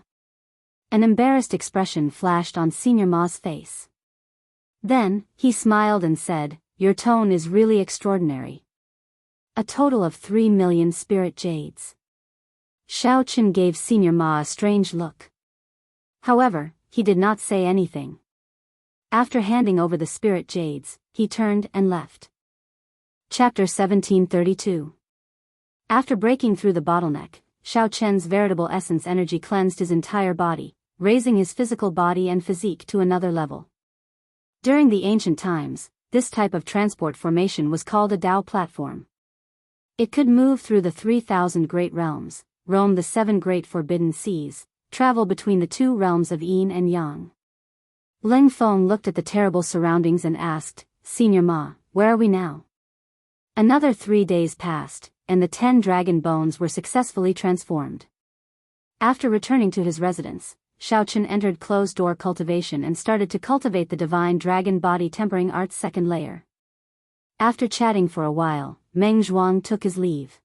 An embarrassed expression flashed on Senior Ma's face. Then, he smiled and said, "Your tone is really extraordinary. A total of 3 million spirit jades." Xiaochen gave Senior Ma a strange look. However, he did not say anything. After handing over the spirit jades, he turned and left. Chapter 1732. After breaking through the bottleneck, Xiaochen's veritable essence energy cleansed his entire body, raising his physical body and physique to another level. During the ancient times, this type of transport formation was called a Dao platform. It could move through the 3,000 great realms, roam the 7 great forbidden seas, travel between the 2 realms of yin and yang. Ling Feng looked at the terrible surroundings and asked, "Senior Ma, where are we now?" Another 3 days passed, and the 10 dragon bones were successfully transformed. After returning to his residence, Xiaochen entered closed-door cultivation and started to cultivate the divine dragon body tempering art's 2nd layer. After chatting for a while, Meng Zhuang took his leave.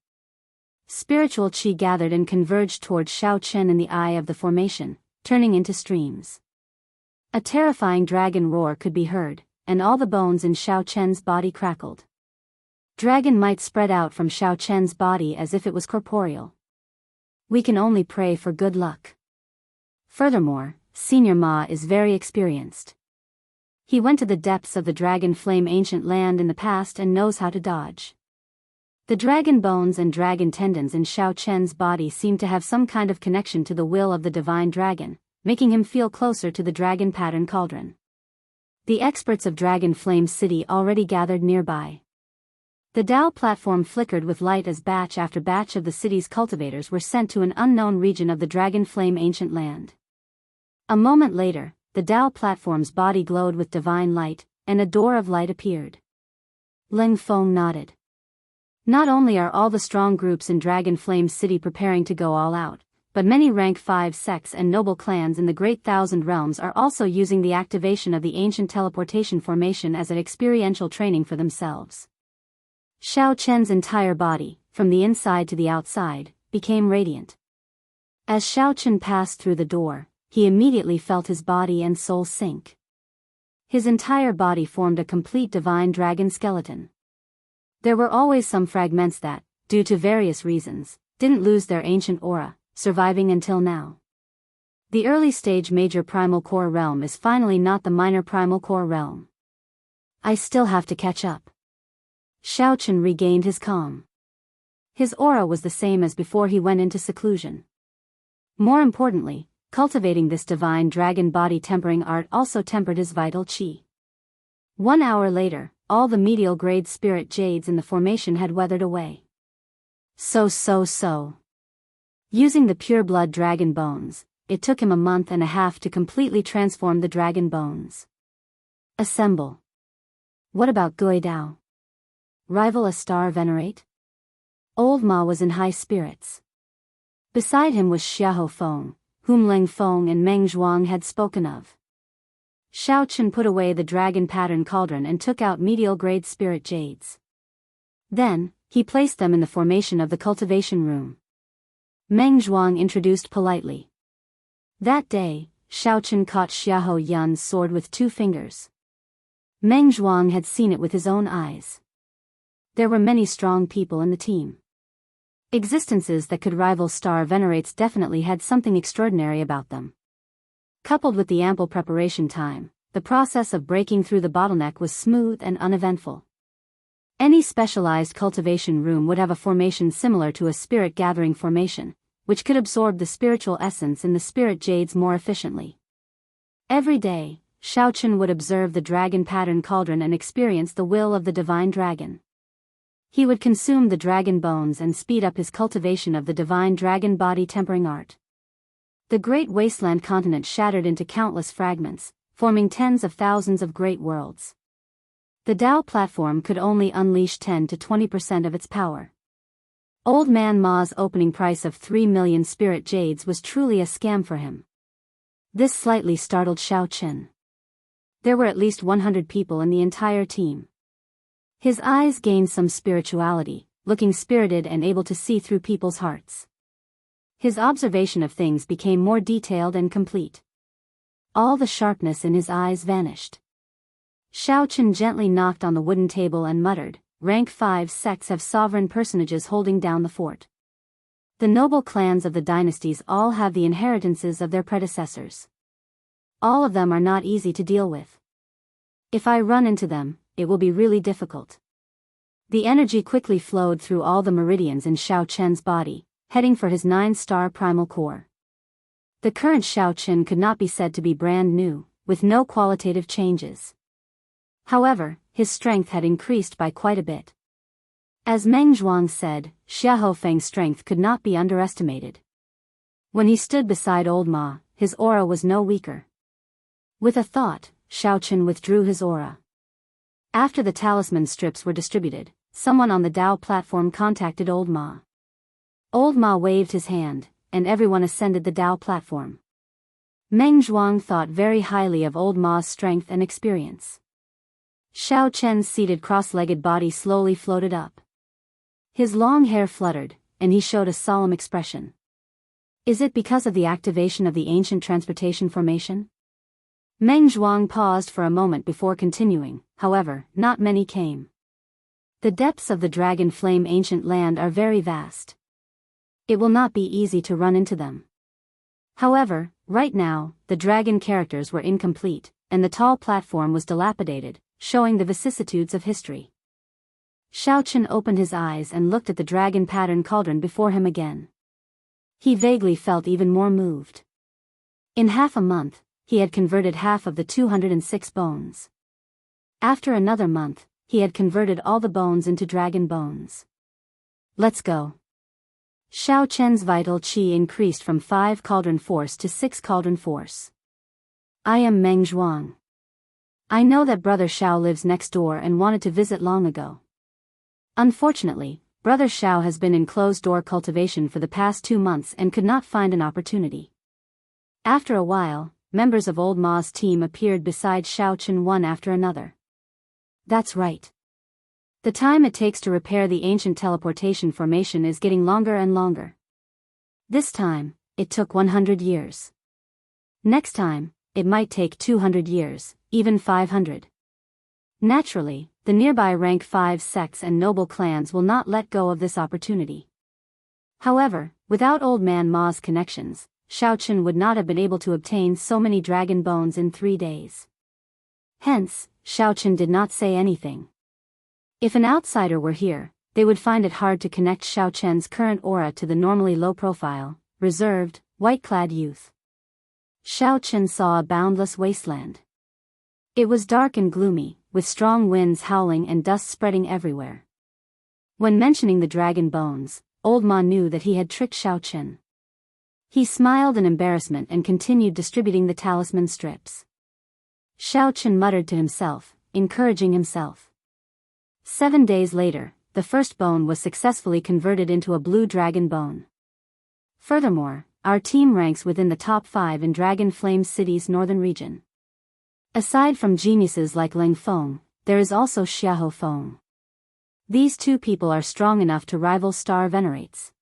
Spiritual qi gathered and converged towards Xiaochen in the eye of the formation, turning into streams. A terrifying dragon roar could be heard, and all the bones in Xiaochen's body crackled. Dragon might spread out from Xiaochen's body as if it was corporeal. We can only pray for good luck. Furthermore, Senior Ma is very experienced. He went to the depths of the dragon flame ancient land in the past and knows how to dodge. The dragon bones and dragon tendons in Xiaochen's body seem to have some kind of connection to the will of the divine dragon, making him feel closer to the dragon pattern cauldron. The experts of Dragon Flame City already gathered nearby. The Dao platform flickered with light as batch after batch of the city's cultivators were sent to an unknown region of the Dragon Flame ancient land. A moment later, the Dao platform's body glowed with divine light, and a door of light appeared. Ling Feng nodded. Not only are all the strong groups in Dragon Flame City preparing to go all out, but many rank 5 sects and noble clans in the Great Thousand Realms are also using the activation of the ancient teleportation formation as an experiential training for themselves. Xiaochen's entire body, from the inside to the outside, became radiant. As Xiaochen passed through the door, he immediately felt his body and soul sink. His entire body formed a complete divine dragon skeleton. There were always some fragments that, due to various reasons, didn't lose their ancient aura, surviving until now. The early stage major primal core realm is finally not the minor primal core realm. I still have to catch up. Xiaochen regained his calm. His aura was the same as before he went into seclusion. More importantly, cultivating this divine dragon body tempering art also tempered his vital qi. 1 hour later, all the medial grade spirit jades in the formation had weathered away. So. Using the pure blood dragon bones, it took him a month and a half to completely transform the dragon bones. Assemble. What about Gui Dao? Rival a star venerate? Old Ma was in high spirits. Beside him was Xiahou Feng, whom Ling Feng and Meng Zhuang had spoken of. Xiaochen put away the dragon pattern cauldron and took out medial grade spirit jades. Then, he placed them in the formation of the cultivation room. Meng Zhuang introduced politely. That day, Xiaochen caught Xiahou Yun's sword with 2 fingers. Meng Zhuang had seen it with his own eyes. There were many strong people in the team. Existences that could rival star venerates definitely had something extraordinary about them. Coupled with the ample preparation time, the process of breaking through the bottleneck was smooth and uneventful. Any specialized cultivation room would have a formation similar to a spirit gathering formation, which could absorb the spiritual essence in the spirit jades more efficiently. Every day, Xiaochen would observe the dragon pattern cauldron and experience the will of the divine dragon. He would consume the dragon bones and speed up his cultivation of the divine dragon body tempering art. The great wasteland continent shattered into countless fragments, forming tens of thousands of great worlds. The Dao platform could only unleash 10 to 20% of its power. Old Man Ma's opening price of 3 million spirit jades was truly a scam for him. This slightly startled Xiaochen. There were at least 100 people in the entire team. His eyes gained some spirituality, looking spirited and able to see through people's hearts. His observation of things became more detailed and complete. All the sharpness in his eyes vanished. Xiaochen gently knocked on the wooden table and muttered, "Rank 5 sects have sovereign personages holding down the fort. The noble clans of the dynasties all have the inheritances of their predecessors. All of them are not easy to deal with. If I run into them, it will be really difficult. The energy quickly flowed through all the meridians in Xiao Chen's body, heading for his 9-star primal core. The current Xiao Chen could not be said to be brand new, with no qualitative changes. However, his strength had increased by quite a bit. As Meng Zhuang said, Xiahou Feng's strength could not be underestimated. When he stood beside old Ma, his aura was no weaker. With a thought, Xiao Chen withdrew his aura. After the talisman strips were distributed, someone on the Dao platform contacted old Ma. Old Ma waved his hand, and everyone ascended the Dao platform. Meng Zhuang thought very highly of old Ma's strength and experience. Xiao Chen's seated cross-legged body slowly floated up. His long hair fluttered, and he showed a solemn expression. Is it because of the activation of the ancient transportation formation? Meng Zhuang paused for a moment before continuing, however, not many came. The depths of the dragon flame ancient land are very vast. It will not be easy to run into them. However, right now, the dragon characters were incomplete, and the tall platform was dilapidated, showing the vicissitudes of history. Xiao Chen opened his eyes and looked at the dragon pattern cauldron before him again. He vaguely felt even more moved. In half a month, he had converted half of the 206 bones. After another month, he had converted all the bones into dragon bones. Let's go. Xiao Chen's vital qi increased from 5 cauldron force to 6 cauldron force. I am Meng Zhuang. I know that Brother Xiao lives next door and wanted to visit long ago. Unfortunately, Brother Xiao has been in closed-door cultivation for the past 2 months and could not find an opportunity. After a while, members of old Ma's team appeared beside Xiao Chen one after another. That's right. The time it takes to repair the ancient teleportation formation is getting longer and longer. This time, it took 100 years. Next time, it might take 200 years, even 500. Naturally, the nearby rank 5 sects and noble clans will not let go of this opportunity. However, without Old Man Ma's connections, Xiao Chen would not have been able to obtain so many dragon bones in 3 days. Hence, Xiao Chen did not say anything. If an outsider were here, they would find it hard to connect Xiao Chen's current aura to the normally low-profile, reserved, white-clad youth. Xiao Chen saw a boundless wasteland. It was dark and gloomy, with strong winds howling and dust spreading everywhere. When mentioning the dragon bones, Old Ma knew that he had tricked Xiao Chen. He smiled in embarrassment and continued distributing the talisman strips. Xiao Chen muttered to himself, encouraging himself. 7 days later, the first bone was successfully converted into a blue dragon bone. Furthermore, our team ranks within the top 5 in Dragon Flame City's northern region. Aside from geniuses like Ling Feng, there is also Xiahou Feng. These 2 people are strong enough to rival Star Venerates.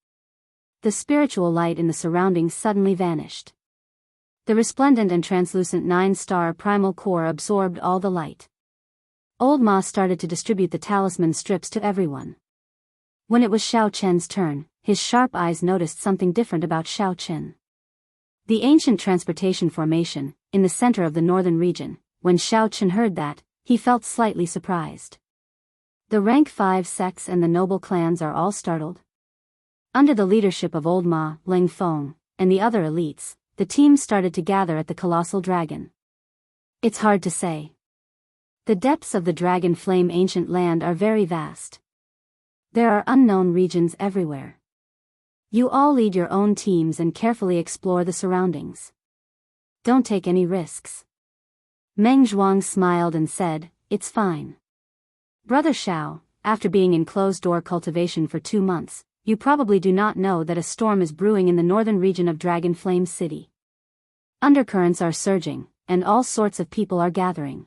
The spiritual light in the surroundings suddenly vanished. The resplendent and translucent 9-star primal core absorbed all the light. Old Ma started to distribute the talisman strips to everyone. When it was Xiao Chen's turn, his sharp eyes noticed something different about Xiao Chen. The ancient transportation formation, in the center of the northern region, when Xiao Chen heard that, he felt slightly surprised. The rank 5 sects and the noble clans are all startled. Under the leadership of Old Ma, Ling Feng, and the other elites, the team started to gather at the colossal dragon. It's hard to say. The depths of the dragon flame ancient land are very vast. There are unknown regions everywhere. You all lead your own teams and carefully explore the surroundings. Don't take any risks. Meng Zhuang smiled and said, it's fine. Brother Xiao, after being in closed-door cultivation for 2 months, you probably do not know that a storm is brewing in the northern region of Dragon Flame City. Undercurrents are surging, and all sorts of people are gathering.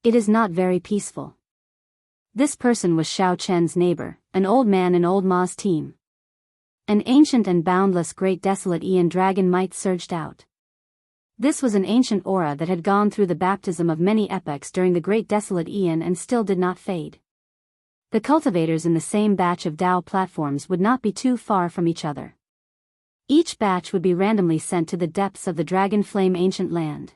It is not very peaceful. This person was Xiao Chen's neighbor, an old man in Old Ma's team. An ancient and boundless great desolate Aeon dragon might surged out. This was an ancient aura that had gone through the baptism of many epochs during the great desolate Aeon and still did not fade. The cultivators in the same batch of Dao platforms would not be too far from each other. Each batch would be randomly sent to the depths of the Dragon Flame ancient land.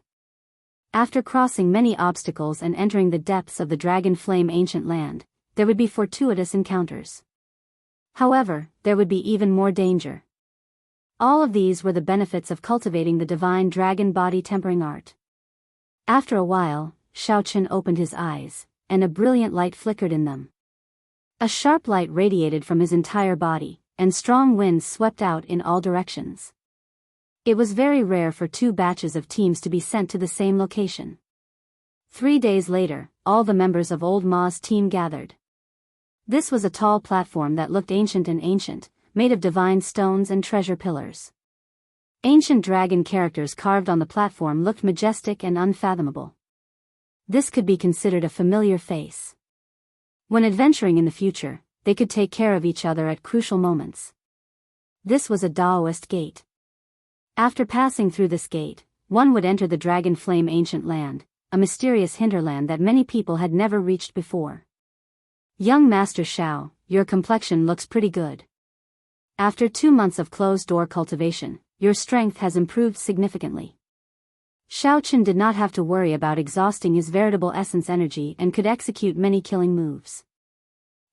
After crossing many obstacles and entering the depths of the Dragon Flame ancient land, there would be fortuitous encounters. However, there would be even more danger. All of these were the benefits of cultivating the divine dragon body tempering art. After a while, Xiaochen opened his eyes, and a brilliant light flickered in them. A sharp light radiated from his entire body, and strong winds swept out in all directions. It was very rare for two batches of teams to be sent to the same location. 3 days later, all the members of Old Ma's team gathered. This was a tall platform that looked ancient, made of divine stones and treasure pillars. Ancient dragon characters carved on the platform looked majestic and unfathomable. This could be considered a familiar face. When adventuring in the future, they could take care of each other at crucial moments. This was a Daoist gate. After passing through this gate, one would enter the Dragon Flame ancient land, a mysterious hinterland that many people had never reached before. Young Master Xiao, your complexion looks pretty good. After 2 months of closed-door cultivation, your strength has improved significantly. Xiaochen did not have to worry about exhausting his veritable essence energy and could execute many killing moves.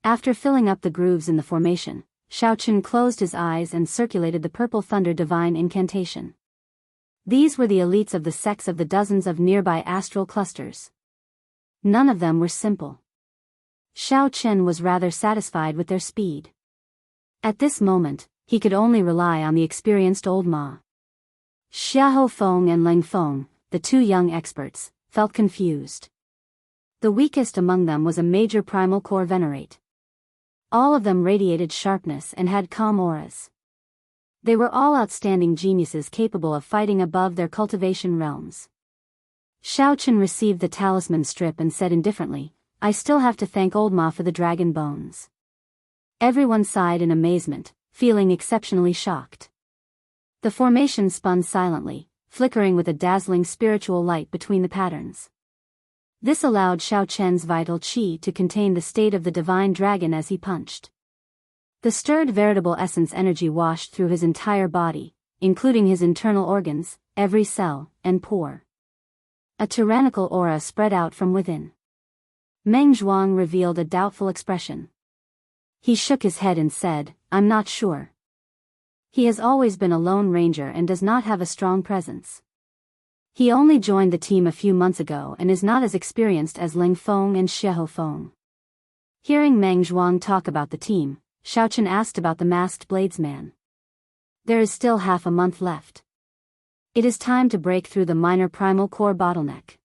After filling up the grooves in the formation, Xiaochen closed his eyes and circulated the Purple Thunder Divine Incantation. These were the elites of the sects of the dozens of nearby astral clusters. None of them were simple. Xiaochen was rather satisfied with their speed. At this moment, he could only rely on the experienced Old Ma. Xiahou Feng and Leng Feng, the two young experts, felt confused. The weakest among them was a major primal core venerate. All of them radiated sharpness and had calm auras. They were all outstanding geniuses capable of fighting above their cultivation realms. Xiaochen received the talisman strip and said indifferently, I still have to thank Old Ma for the dragon bones. Everyone sighed in amazement, feeling exceptionally shocked. The formation spun silently, flickering with a dazzling spiritual light between the patterns. This allowed Xiaochen's vital qi to contain the state of the divine dragon as he punched. The stirred veritable essence energy washed through his entire body, including his internal organs, every cell, and pore. A tyrannical aura spread out from within. Meng Zhuang revealed a doubtful expression. He shook his head and said, I'm not sure. He has always been a lone ranger and does not have a strong presence. He only joined the team a few months ago and is not as experienced as Leng Feng and Xiahou Feng. Hearing Meng Zhuang talk about the team, Xiaochen asked about the masked bladesman. There is still half a month left. It is time to break through the minor primal core bottleneck.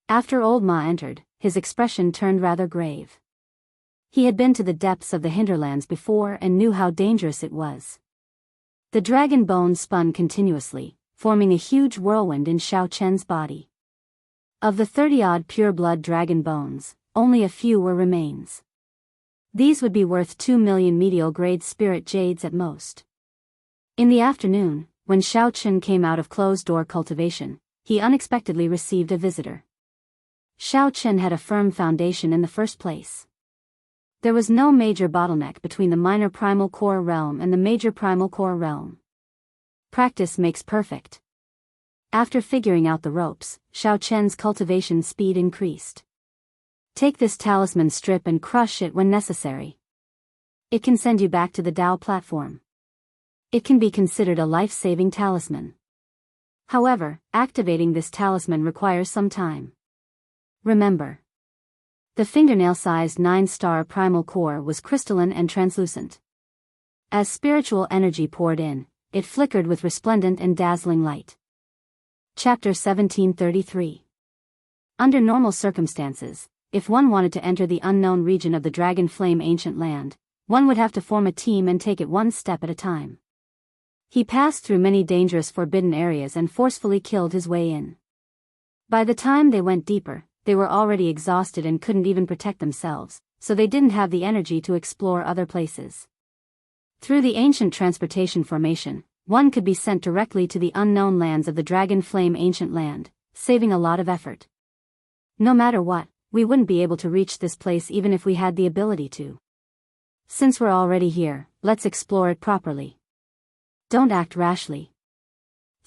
After Old Ma entered, his expression turned rather grave. He had been to the depths of the hinterlands before and knew how dangerous it was. The dragon bones spun continuously, forming a huge whirlwind in Xiaochen's body. Of the 30-odd pure-blood dragon bones, only a few were remains. These would be worth 2 million medial-grade spirit jades at most. In the afternoon, when Xiaochen came out of closed-door cultivation, he unexpectedly received a visitor. Xiaochen had a firm foundation in the first place. There was no major bottleneck between the minor primal core realm and the major primal core realm. Practice makes perfect. After figuring out the ropes, Xiaochen's cultivation speed increased. Take this talisman strip and crush it when necessary. It can send you back to the Dao platform. It can be considered a life-saving talisman. However, activating this talisman requires some time. Remember, the fingernail-sized 9-star primal core was crystalline and translucent. As spiritual energy poured in, it flickered with resplendent and dazzling light. Chapter 1733. Under normal circumstances, if one wanted to enter the unknown region of the Dragon Flame ancient land, one would have to form a team and take it one step at a time. He passed through many dangerous forbidden areas and forcefully killed his way in. By the time they went deeper, they were already exhausted and couldn't even protect themselves, so they didn't have the energy to explore other places. Through the ancient transportation formation, one could be sent directly to the unknown lands of the Dragon Flame ancient land, saving a lot of effort. No matter what, we wouldn't be able to reach this place even if we had the ability to. Since we're already here, let's explore it properly. Don't act rashly.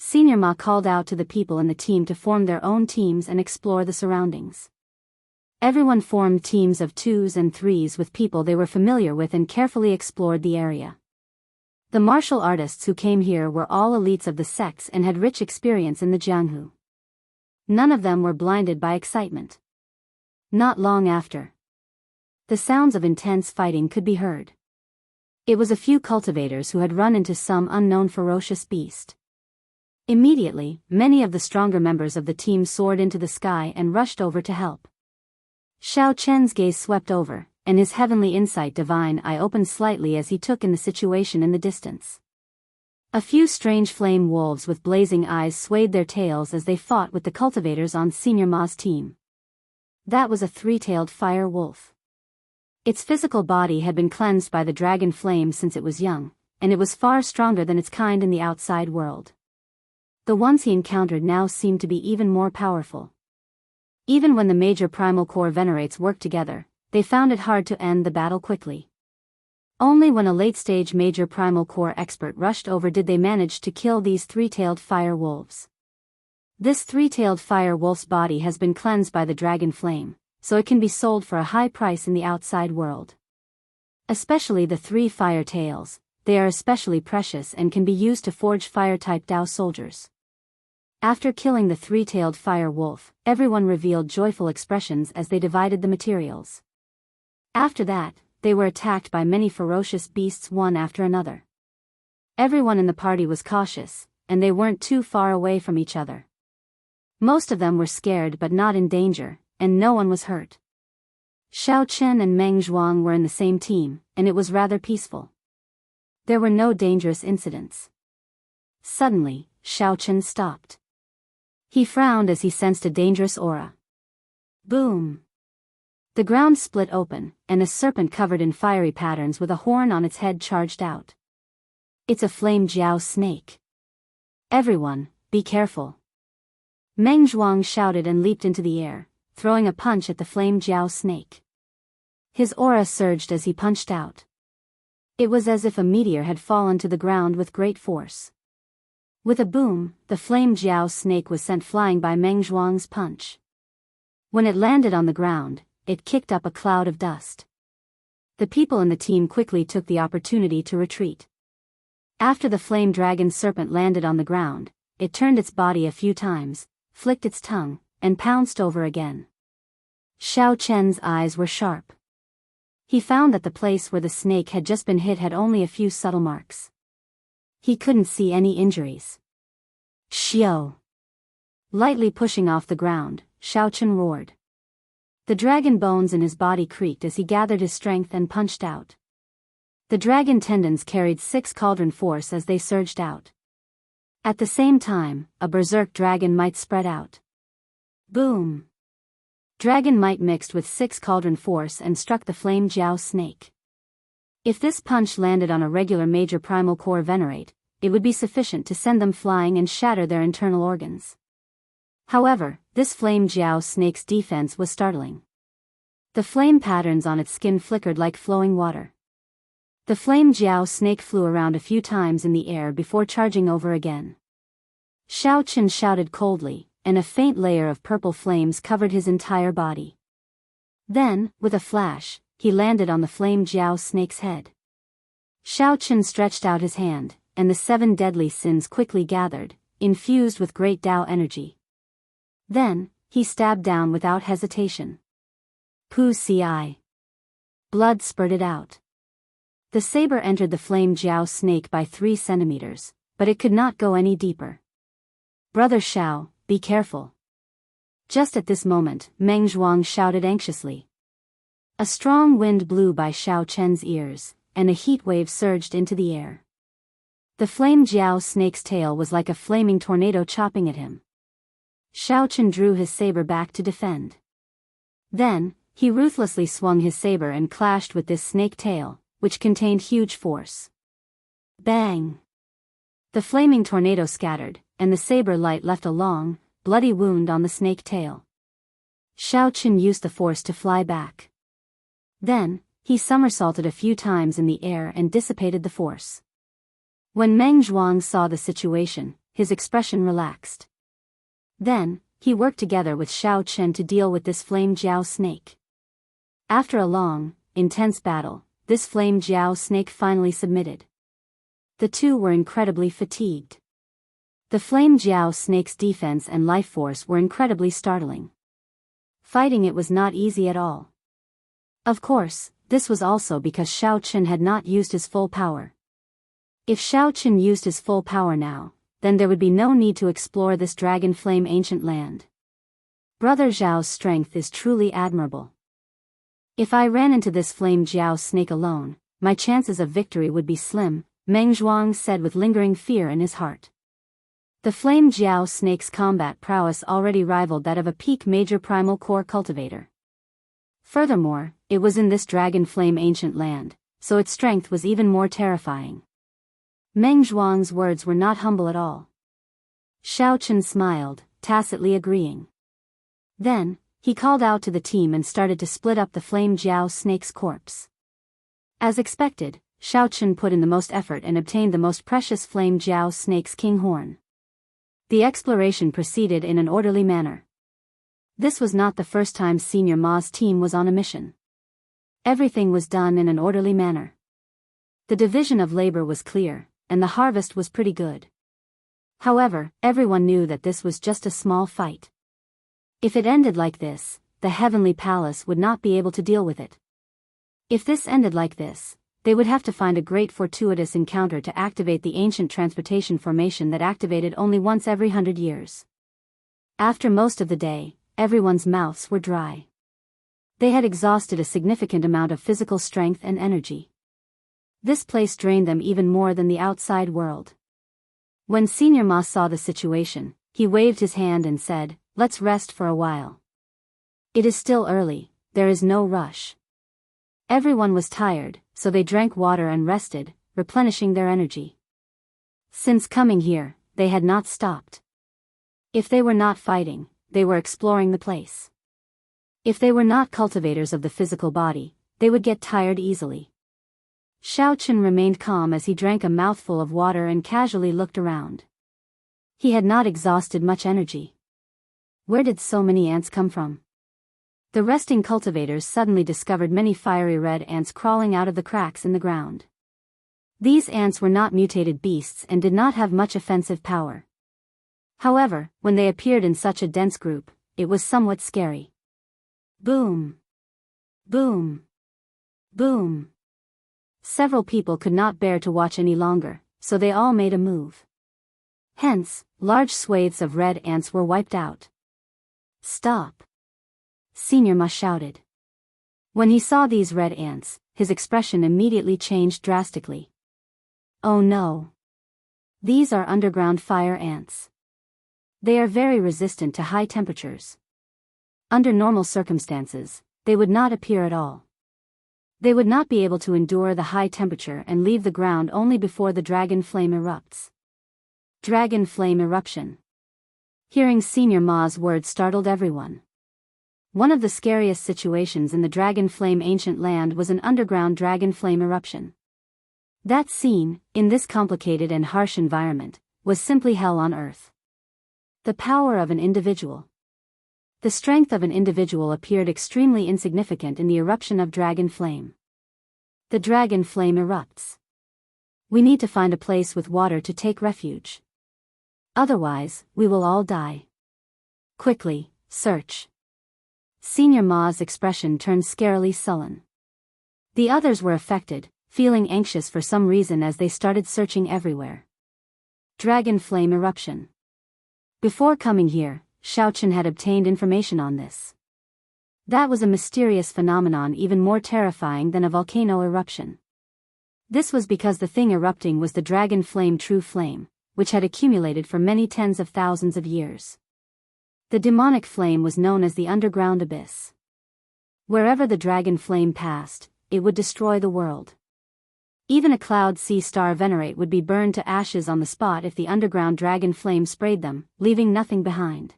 Senior Ma called out to the people in the team to form their own teams and explore the surroundings. Everyone formed teams of 2s and 3s with people they were familiar with and carefully explored the area. The martial artists who came here were all elites of the sects and had rich experience in the Jianghu. None of them were blinded by excitement. Not long after, the sounds of intense fighting could be heard. It was a few cultivators who had run into some unknown ferocious beast. Immediately, many of the stronger members of the team soared into the sky and rushed over to help. Xiao Chen's gaze swept over, and his heavenly insight divine eye opened slightly as he took in the situation in the distance. A few strange flame wolves with blazing eyes swayed their tails as they fought with the cultivators on Senior Ma's team. That was a 3-tailed fire wolf. Its physical body had been cleansed by the dragon flame since it was young, and it was far stronger than its kind in the outside world. The ones he encountered now seemed to be even more powerful. Even when the major primal core venerates worked together, they found it hard to end the battle quickly. Only when a late-stage major primal core expert rushed over did they manage to kill these 3-tailed fire wolves. This 3-tailed fire wolf's body has been cleansed by the dragon flame, so it can be sold for a high price in the outside world. Especially the 3 fire tails, they are especially precious and can be used to forge fire-type Dao soldiers. After killing the 3-tailed fire wolf, everyone revealed joyful expressions as they divided the materials. After that, they were attacked by many ferocious beasts one after another. Everyone in the party was cautious, and they weren't too far away from each other. Most of them were scared but not in danger, and no one was hurt. Xiao Chen and Meng Zhuang were in the same team, and it was rather peaceful. There were no dangerous incidents. Suddenly, Xiao Chen stopped. He frowned as he sensed a dangerous aura. Boom! The ground split open, and a serpent covered in fiery patterns with a horn on its head charged out. It's a flame jiao snake. Everyone, be careful. Meng Zhuang shouted and leaped into the air, throwing a punch at the flame jiao snake. His aura surged as he punched out. It was as if a meteor had fallen to the ground with great force. With a boom, the flame jiao snake was sent flying by Meng Zhuang's punch. When it landed on the ground, it kicked up a cloud of dust. The people in the team quickly took the opportunity to retreat. After the flame dragon serpent landed on the ground, it turned its body a few times, flicked its tongue, and pounced over again. Xiao Chen's eyes were sharp. He found that the place where the snake had just been hit had only a few subtle marks. He couldn't see any injuries. Xiao! Lightly pushing off the ground, Xiao Chen roared. The dragon bones in his body creaked as he gathered his strength and punched out. The dragon tendons carried 6 cauldron force as they surged out. At the same time, a berserk dragon might spread out. Boom! Dragon might mixed with 6 cauldron force and struck the flame jiao snake. If this punch landed on a regular major primal core venerate, it would be sufficient to send them flying and shatter their internal organs. However, this flame jiao snake's defense was startling. The flame patterns on its skin flickered like flowing water. The flame jiao snake flew around a few times in the air before charging over again. Xiao Chen shouted coldly, and a faint layer of purple flames covered his entire body. Then, with a flash, he landed on the flame jiao snake's head. Xiao Chen stretched out his hand, and the 7 deadly sins quickly gathered, infused with great Dao energy. Then, he stabbed down without hesitation. Pu ci. Blood spurted out. The saber entered the flame jiao snake by 3 centimeters, but it could not go any deeper. Brother Xiao, be careful. Just at this moment, Meng Zhuang shouted anxiously. A strong wind blew by Xiao Chen's ears, and a heat wave surged into the air. The flame jiao snake's tail was like a flaming tornado chopping at him. Xiao Chen drew his saber back to defend. Then, he ruthlessly swung his saber and clashed with this snake tail, which contained huge force. Bang! The flaming tornado scattered, and the saber light left a long, bloody wound on the snake tail. Xiao Chen used the force to fly back. Then, he somersaulted a few times in the air and dissipated the force. When Meng Zhuang saw the situation, his expression relaxed. Then, he worked together with Xiao Chen to deal with this flame jiao snake. After a long, intense battle, this flame jiao snake finally submitted. The two were incredibly fatigued. The flame jiao snake's defense and life force were incredibly startling. Fighting it was not easy at all. Of course, this was also because Xiao Chen had not used his full power. If Xiao Chen used his full power now, then there would be no need to explore this dragon flame ancient land. Brother Zhao's strength is truly admirable. If I ran into this flame jiao snake alone, my chances of victory would be slim, Meng Zhuang said with lingering fear in his heart. The flame jiao snake's combat prowess already rivaled that of a peak major primal core cultivator. Furthermore, it was in this dragon flame ancient land, so its strength was even more terrifying. Meng Zhuang's words were not humble at all. Xiao Chen smiled, tacitly agreeing. Then, he called out to the team and started to split up the flame jiao snake's corpse. As expected, Xiao Chen put in the most effort and obtained the most precious flame jiao snake's king horn. The exploration proceeded in an orderly manner. This was not the first time Senior Ma's team was on a mission. Everything was done in an orderly manner. The division of labor was clear, and the harvest was pretty good. However, everyone knew that this was just a small fight. If it ended like this, the Heavenly Palace would not be able to deal with it. If this ended like this, they would have to find a great fortuitous encounter to activate the ancient transportation formation that activated only once every 100 years. After most of the day, everyone's mouths were dry. They had exhausted a significant amount of physical strength and energy. This place drained them even more than the outside world. When Senior Ma saw the situation, he waved his hand and said, "Let's rest for a while. It is still early, there is no rush." Everyone was tired, so they drank water and rested, replenishing their energy. Since coming here, they had not stopped. If they were not fighting, they were exploring the place. If they were not cultivators of the physical body, they would get tired easily. Xiao Chen remained calm as he drank a mouthful of water and casually looked around. He had not exhausted much energy. Where did so many ants come from? The resting cultivators suddenly discovered many fiery red ants crawling out of the cracks in the ground. These ants were not mutated beasts and did not have much offensive power. However, when they appeared in such a dense group, it was somewhat scary. Boom! Boom! Boom! Several people could not bear to watch any longer, so they all made a move. Hence, large swathes of red ants were wiped out. "Stop!" Senior Ma shouted. When he saw these red ants, his expression immediately changed drastically. Oh no! These are underground fire ants. They are very resistant to high temperatures. Under normal circumstances, they would not appear at all. They would not be able to endure the high temperature and leave the ground only before the dragon flame erupts. Dragon flame eruption. Hearing Senior Ma's words startled everyone. One of the scariest situations in the dragon flame ancient land was an underground dragon flame eruption. That scene, in this complicated and harsh environment, was simply hell on earth. The power of an individual. The strength of an individual appeared extremely insignificant in the eruption of dragon flame. The dragon flame erupts. We need to find a place with water to take refuge. Otherwise, we will all die. Quickly, search. Senior Ma's expression turned scarily sullen. The others were affected, feeling anxious for some reason as they started searching everywhere. Dragon flame eruption. Before coming here, Xiao Chen had obtained information on this. That was a mysterious phenomenon even more terrifying than a volcano eruption. This was because the thing erupting was the dragon flame true flame, which had accumulated for many tens of thousands of years. The demonic flame was known as the underground abyss. Wherever the dragon flame passed, it would destroy the world. Even a cloud sea star venerate would be burned to ashes on the spot if the underground dragon flame sprayed them, leaving nothing behind.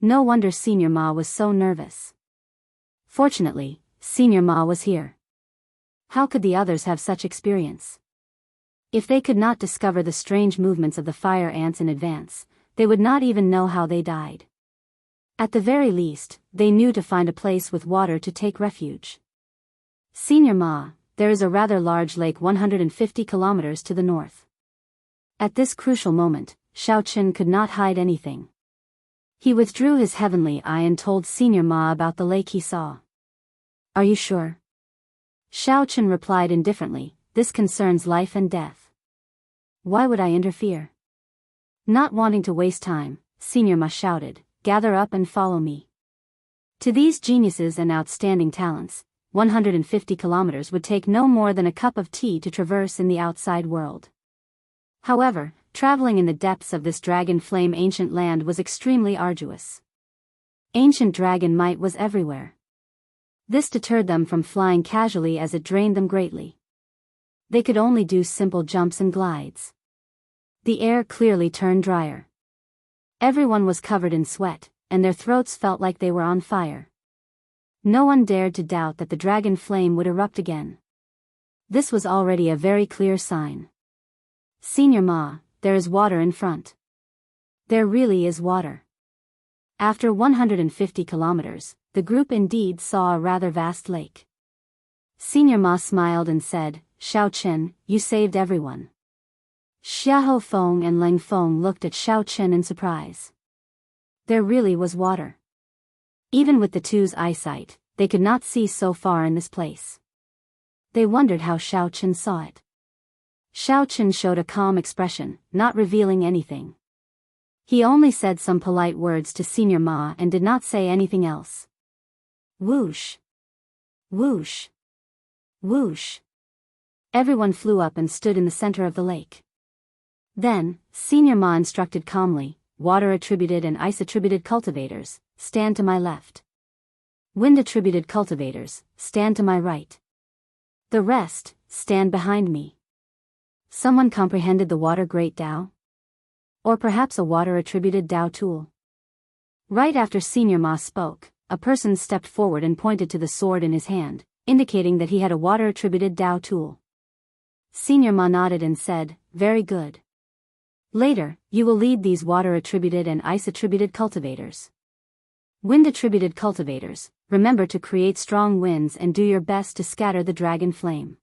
No wonder Senior Ma was so nervous. Fortunately, Senior Ma was here. How could the others have such experience? If they could not discover the strange movements of the fire ants in advance, they would not even know how they died. At the very least, they knew to find a place with water to take refuge. Senior Ma, there is a rather large lake 150 kilometers to the north. At this crucial moment, Xiaoqun could not hide anything. He withdrew his heavenly eye and told Senior Ma about the lake he saw. Are you sure? Xiaoqun replied indifferently, this concerns life and death. Why would I interfere? Not wanting to waste time, Senior Ma shouted, gather up and follow me. To these geniuses and outstanding talents, 150 kilometers would take no more than a cup of tea to traverse in the outside world. However, traveling in the depths of this dragon flame ancient land was extremely arduous. Ancient dragon might was everywhere. This deterred them from flying casually as it drained them greatly. They could only do simple jumps and glides. The air clearly turned drier. Everyone was covered in sweat, and their throats felt like they were on fire. No one dared to doubt that the dragon flame would erupt again. This was already a very clear sign. Senior Ma, there is water in front. There really is water. After 150 kilometers, the group indeed saw a rather vast lake. Senior Ma smiled and said, Xiaoqun, you saved everyone. Xiahou Feng and Leng Feng looked at Xiaoqun in surprise. There really was water. Even with the two's eyesight, they could not see so far in this place. They wondered how Xiaoqun saw it. Xiaoqun showed a calm expression, not revealing anything. He only said some polite words to Senior Ma and did not say anything else. Whoosh! Whoosh! Whoosh! Everyone flew up and stood in the center of the lake. Then, Senior Ma instructed calmly, water-attributed and ice-attributed cultivators, stand to my left. Wind-attributed cultivators, stand to my right. The rest, stand behind me. Someone comprehended the water great Dao? Or perhaps a water-attributed Dao tool? Right after Senior Ma spoke, a person stepped forward and pointed to the sword in his hand, indicating that he had a water-attributed Dao tool. Senior Ma nodded and said, very good. Later, you will lead these water-attributed and ice-attributed cultivators. Wind-attributed cultivators, remember to create strong winds and do your best to scatter the dragon flame.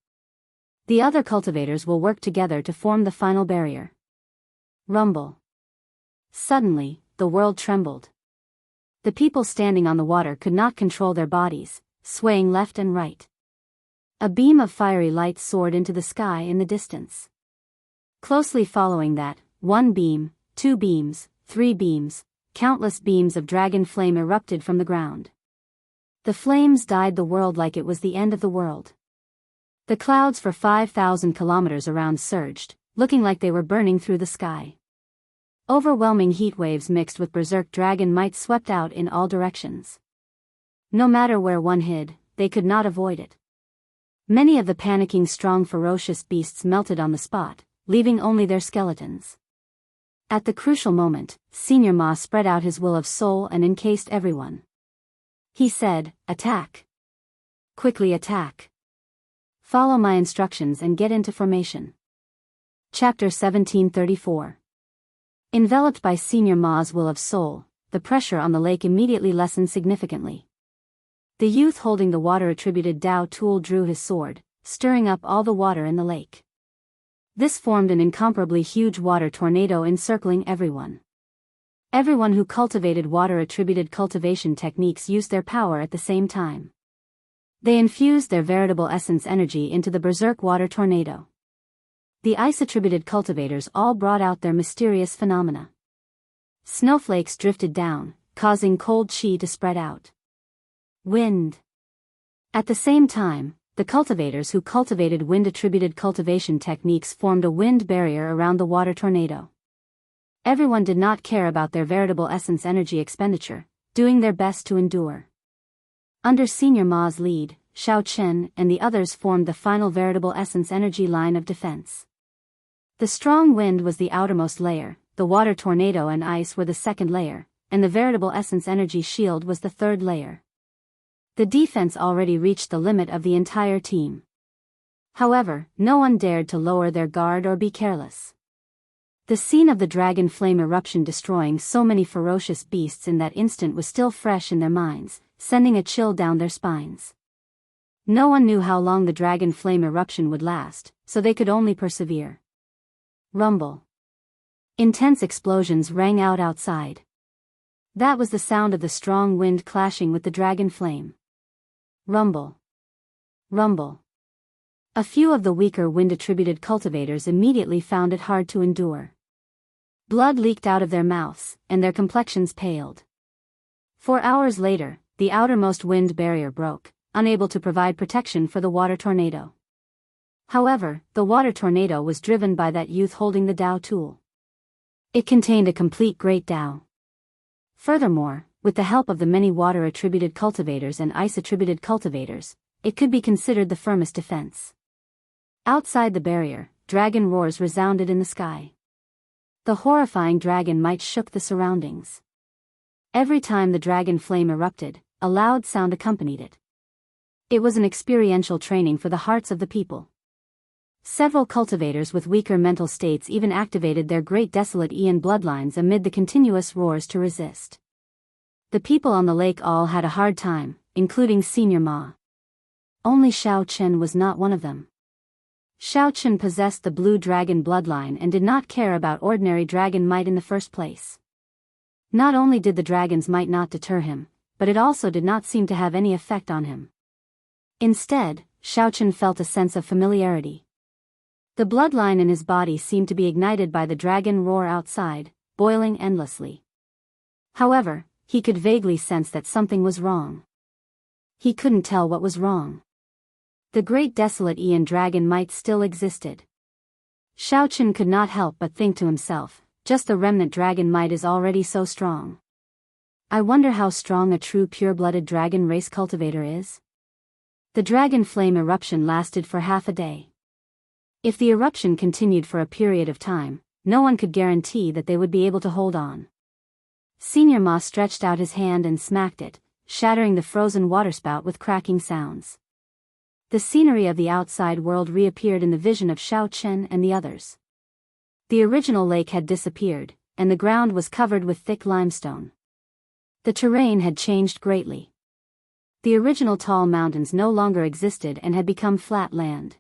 The other cultivators will work together to form the final barrier. Rumble. Suddenly, the world trembled. The people standing on the water could not control their bodies, swaying left and right. A beam of fiery light soared into the sky in the distance. Closely following that, 1 beam, 2 beams, 3 beams, countless beams of dragon flame erupted from the ground. The flames dyed the world like it was the end of the world. The clouds for 5,000 kilometers around surged, looking like they were burning through the sky. Overwhelming heat waves mixed with berserk dragon might swept out in all directions. No matter where one hid, they could not avoid it. Many of the panicking strong ferocious beasts melted on the spot, leaving only their skeletons. At the crucial moment, Senior Ma spread out his will of soul and encased everyone. He said, attack. Quickly attack. Follow my instructions and get into formation. Chapter 1734. Enveloped by Senior Ma's will of soul, the pressure on the lake immediately lessened significantly. The youth holding the water-attributed Dao tool drew his sword, stirring up all the water in the lake. This formed an incomparably huge water tornado encircling everyone. Everyone who cultivated water-attributed cultivation techniques used their power at the same time. They infused their veritable essence energy into the berserk water tornado. The ice-attributed cultivators all brought out their mysterious phenomena. Snowflakes drifted down, causing cold chi to spread out. Wind. At the same time, the cultivators who cultivated wind-attributed cultivation techniques formed a wind barrier around the water tornado. Everyone did not care about their veritable essence energy expenditure, doing their best to endure. Under Senior Ma's lead, Xiaoqun and the others formed the final veritable essence energy line of defense. The strong wind was the outermost layer, the water tornado and ice were the second layer, and the veritable essence energy shield was the third layer. The defense already reached the limit of the entire team. However, no one dared to lower their guard or be careless. The scene of the dragon flame eruption destroying so many ferocious beasts in that instant was still fresh in their minds, sending a chill down their spines. No one knew how long the dragon flame eruption would last, so they could only persevere. Rumble. Intense explosions rang out outside. That was the sound of the strong wind clashing with the dragon flame. Rumble. Rumble. A few of the weaker wind-attributed cultivators immediately found it hard to endure. Blood leaked out of their mouths, and their complexions paled. 4 hours later, the outermost wind barrier broke, unable to provide protection for the water tornado. However, the water tornado was driven by that youth holding the Dao tool. It contained a complete Great Dao. Furthermore, with the help of the many water-attributed cultivators and ice-attributed cultivators, it could be considered the firmest defense. Outside the barrier, dragon roars resounded in the sky. The horrifying dragon might shook the surroundings. Every time the dragon flame erupted, a loud sound accompanied it. It was an experiential training for the hearts of the people. Several cultivators with weaker mental states even activated their great desolate Ian bloodlines amid the continuous roars to resist. The people on the lake all had a hard time, including Senior Ma. Only Xiao Chen was not one of them. Xiao Chen possessed the blue dragon bloodline and did not care about ordinary dragon might in the first place. Not only did the dragon's might not deter him, but it also did not seem to have any effect on him. Instead, Xiao Chen felt a sense of familiarity. The bloodline in his body seemed to be ignited by the dragon roar outside, boiling endlessly. However, he could vaguely sense that something was wrong. He couldn't tell what was wrong. The great desolate Ian dragon might still existed. Xiao Chen could not help but think to himself, just the remnant dragon might is already so strong. I wonder how strong a true pure-blooded dragon race cultivator is? The dragon flame eruption lasted for half a day. If the eruption continued for a period of time, no one could guarantee that they would be able to hold on. Senior Ma stretched out his hand and smacked it, shattering the frozen waterspout with cracking sounds. The scenery of the outside world reappeared in the vision of Xiao Chen and the others. The original lake had disappeared, and the ground was covered with thick limestone. The terrain had changed greatly. The original tall mountains no longer existed and had become flat land.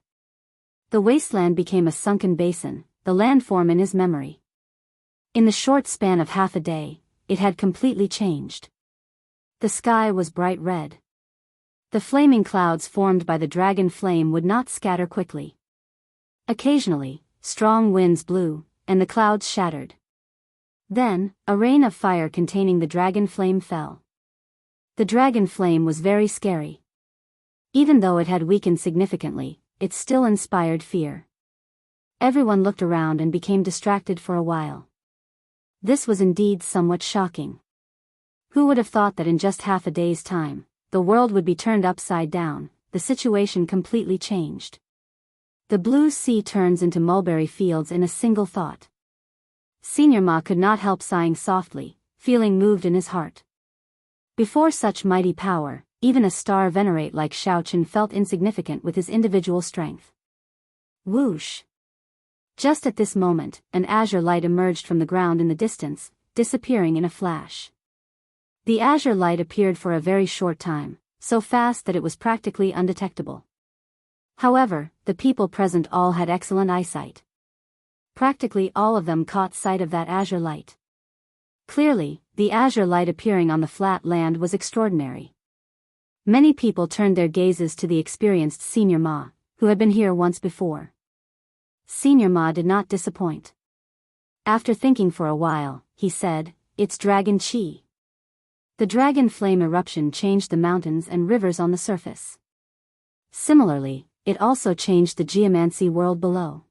The wasteland became a sunken basin, the landform in his memory. In the short span of half a day, it had completely changed. The sky was bright red. The flaming clouds formed by the dragon flame would not scatter quickly. Occasionally, strong winds blew, and the clouds shattered. Then, a rain of fire containing the dragon flame fell. The dragon flame was very scary. Even though it had weakened significantly, it still inspired fear. Everyone looked around and became distracted for a while. This was indeed somewhat shocking. Who would have thought that in just half a day's time, the world would be turned upside down, the situation completely changed. The blue sea turns into mulberry fields in a single thought. Senior Ma could not help sighing softly, feeling moved in his heart. Before such mighty power, even a star venerate like Xiao Chen felt insignificant with his individual strength. Whoosh! Just at this moment, an azure light emerged from the ground in the distance, disappearing in a flash. The azure light appeared for a very short time, so fast that it was practically undetectable. However, the people present all had excellent eyesight. Practically all of them caught sight of that azure light. Clearly, the azure light appearing on the flat land was extraordinary. Many people turned their gazes to the experienced Senior Ma, who had been here once before. Senior Ma did not disappoint. After thinking for a while, he said, "It's Dragon Chi." The dragon flame eruption changed the mountains and rivers on the surface. Similarly, it also changed the geomancy world below.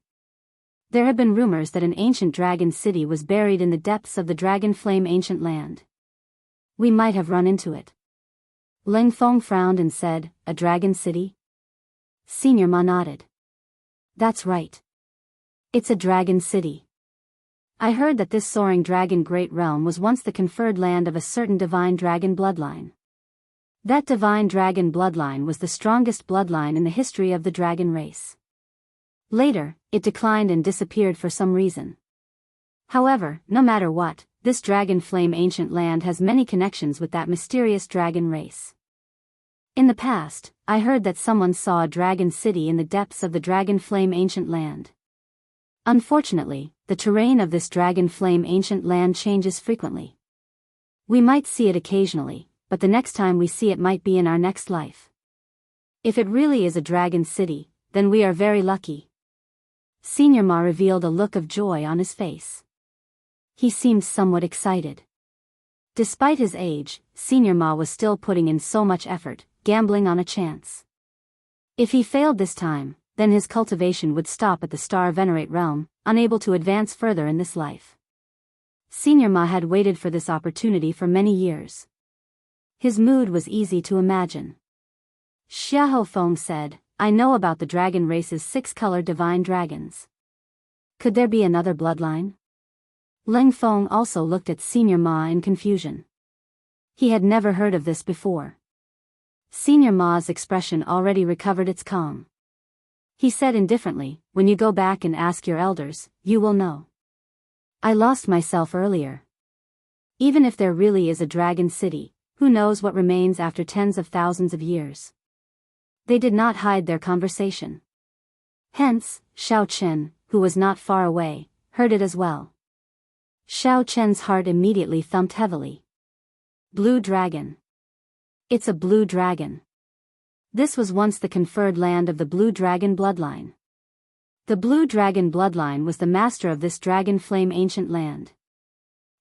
There had been rumors that an ancient dragon city was buried in the depths of the dragon flame ancient land. We might have run into it. Ling Feng frowned and said, "A dragon city?" Senior Ma nodded. "That's right. It's a dragon city. I heard that this soaring dragon great realm was once the conferred land of a certain divine dragon bloodline. That divine dragon bloodline was the strongest bloodline in the history of the dragon race. Later, it declined and disappeared for some reason. However, no matter what, this dragon flame ancient land has many connections with that mysterious dragon race. In the past, I heard that someone saw a dragon city in the depths of the dragon flame ancient land. Unfortunately, the terrain of this dragon flame ancient land changes frequently. We might see it occasionally, but the next time we see it might be in our next life. If it really is a dragon city, then we are very lucky. Senior Ma revealed a look of joy on his face. He seemed somewhat excited. Despite his age, Senior Ma was still putting in so much effort, gambling on a chance. If he failed this time, then his cultivation would stop at the Star Venerate realm, unable to advance further in this life. Senior Ma had waited for this opportunity for many years. His mood was easy to imagine. Xiahou Feng said, I know about the dragon race's 6-color divine dragons. Could there be another bloodline? Leng Feng also looked at Senior Ma in confusion. He had never heard of this before. Senior Ma's expression already recovered its calm. He said indifferently, when you go back and ask your elders, you will know. I lost myself earlier. Even if there really is a dragon city, who knows what remains after tens of thousands of years? They did not hide their conversation. Hence, Xiao Chen, who was not far away, heard it as well. Xiao Chen's heart immediately thumped heavily. Blue dragon. It's a blue dragon. This was once the conferred land of the blue dragon bloodline. The blue dragon bloodline was the master of this dragon flame ancient land.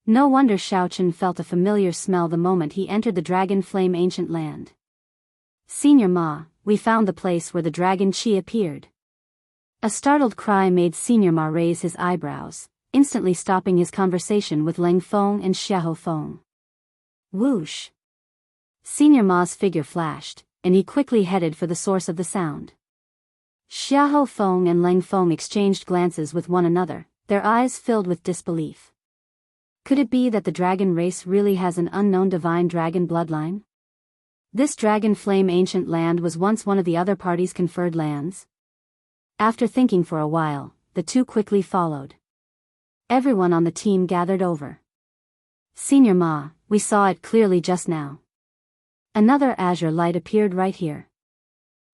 No wonder Xiao Chen felt a familiar smell the moment he entered the dragon flame ancient land. Senior Ma, we found the place where the dragon chi appeared. A startled cry made Senior Ma raise his eyebrows, instantly stopping his conversation with Leng Feng and Xiahou Feng. Whoosh! Senior Ma's figure flashed, and he quickly headed for the source of the sound. Xiahou Feng and Leng Feng exchanged glances with one another, their eyes filled with disbelief. Could it be that the dragon race really has an unknown divine dragon bloodline? This dragon flame ancient land was once one of the other parties' conferred lands? After thinking for a while, the two quickly followed. Everyone on the team gathered over. Senior Ma, we saw it clearly just now. Another azure light appeared right here.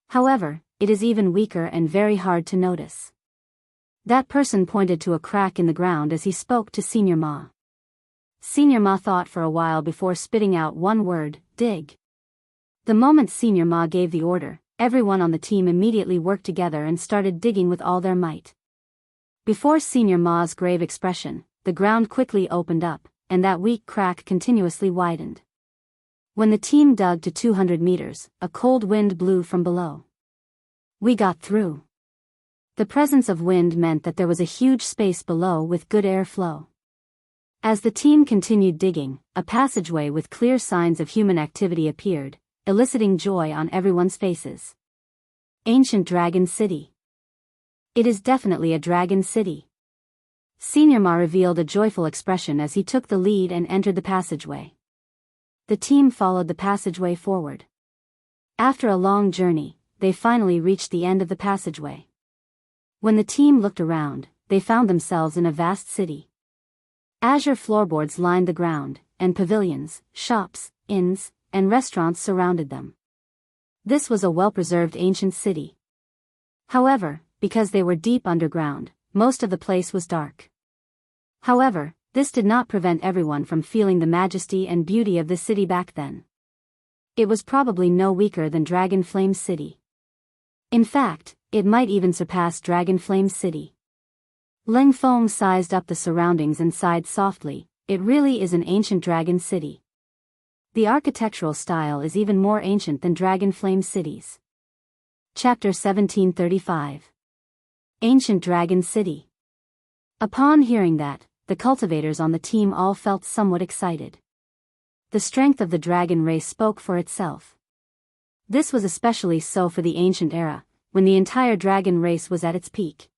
However, it is even weaker and very hard to notice. That person pointed to a crack in the ground as he spoke to Senior Ma. Senior Ma thought for a while before spitting out one word, dig. The moment Senior Ma gave the order, everyone on the team immediately worked together and started digging with all their might. Before Senior Ma's grave expression, the ground quickly opened up, and that weak crack continuously widened. When the team dug to 200 meters, a cold wind blew from below. We got through. The presence of wind meant that there was a huge space below with good airflow. As the team continued digging, a passageway with clear signs of human activity appeared, eliciting joy on everyone's faces. Ancient Dragon City. It is definitely a dragon city. Senior Ma revealed a joyful expression as he took the lead and entered the passageway. The team followed the passageway forward. After a long journey, they finally reached the end of the passageway. When the team looked around, they found themselves in a vast city. Azure floorboards lined the ground, and pavilions, shops, inns, and restaurants surrounded them. This was a well-preserved ancient city. However, because they were deep underground, most of the place was dark. However, this did not prevent everyone from feeling the majesty and beauty of the city back then. It was probably no weaker than Dragon Flame City. In fact, it might even surpass Dragon Flame City. Leng Feng sized up the surroundings and sighed softly, it really is an ancient dragon city. The architectural style is even more ancient than Dragon Flame cities. Chapter 1735. Ancient Dragon City. Upon hearing that, the cultivators on the team all felt somewhat excited. The strength of the dragon race spoke for itself. This was especially so for the ancient era, when the entire dragon race was at its peak.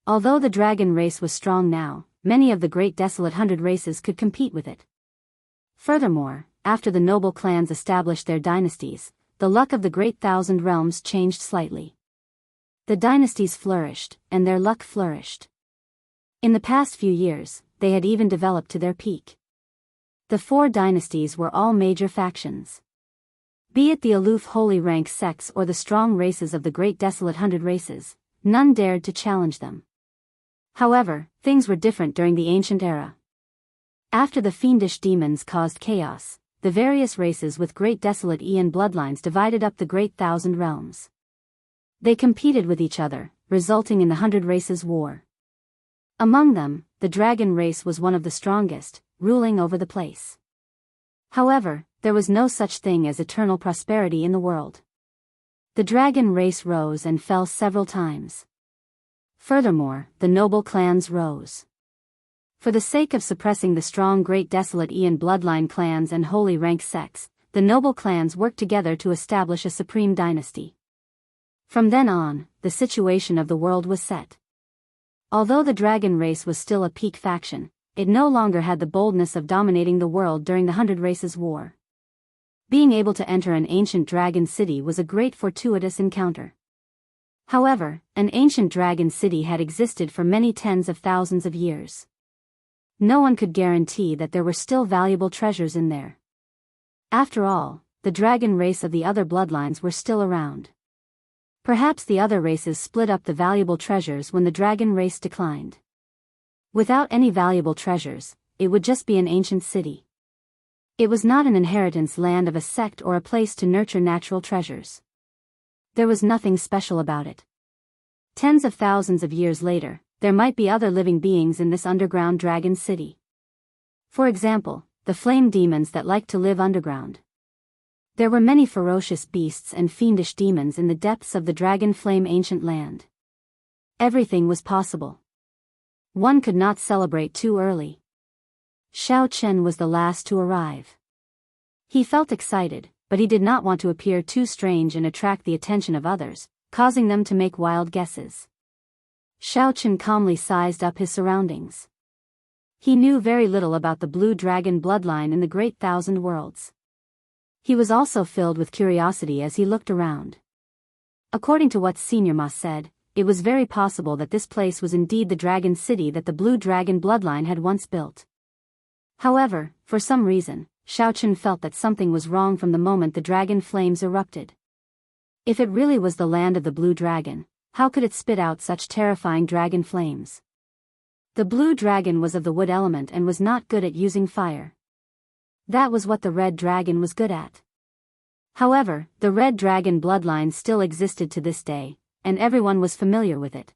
Although the dragon race was strong now, many of the great desolate 100 races could compete with it. Furthermore, after the noble clans established their dynasties, the luck of the great 1,000 realms changed slightly. The dynasties flourished, and their luck flourished. In the past few years, they had even developed to their peak. The 4 dynasties were all major factions. Be it the aloof holy rank sects or the strong races of the great desolate 100 races, none dared to challenge them. However, things were different during the ancient era. After the fiendish demons caused chaos, the various races with great desolate Aeon bloodlines divided up the great 1,000 realms. They competed with each other, resulting in the 100 Races War. Among them, the dragon race was one of the strongest, ruling over the place. However, there was no such thing as eternal prosperity in the world. The dragon race rose and fell several times. Furthermore, the noble clans rose. For the sake of suppressing the strong great desolate Aeon bloodline clans and holy rank sects, the noble clans worked together to establish a supreme dynasty. From then on, the situation of the world was set. Although the dragon race was still a peak faction, it no longer had the boldness of dominating the world during the 100 Races War. Being able to enter an ancient dragon city was a great fortuitous encounter. However, an ancient dragon city had existed for many tens of thousands of years. No one could guarantee that there were still valuable treasures in there. After all, the dragon race of the other bloodlines were still around. Perhaps the other races split up the valuable treasures when the dragon race declined. Without any valuable treasures, it would just be an ancient city. It was not an inheritance land of a sect or a place to nurture natural treasures. There was nothing special about it. Tens of thousands of years later, there might be other living beings in this underground dragon city. For example, the flame demons that like to live underground. There were many ferocious beasts and fiendish demons in the depths of the dragon flame ancient land. Everything was possible. One could not celebrate too early. Xiao Chen was the last to arrive. He felt excited, but he did not want to appear too strange and attract the attention of others, causing them to make wild guesses. Xiao Chen calmly sized up his surroundings. He knew very little about the blue dragon bloodline in the Great Thousand Worlds. He was also filled with curiosity as he looked around. According to what Senior Ma said, it was very possible that this place was indeed the dragon city that the blue dragon bloodline had once built. However, for some reason, Xiao Chen felt that something was wrong from the moment the dragon flames erupted. If it really was the land of the blue dragon, how could it spit out such terrifying dragon flames? The blue dragon was of the wood element and was not good at using fire. That was what the red dragon was good at. However, the red dragon bloodline still existed to this day, and everyone was familiar with it.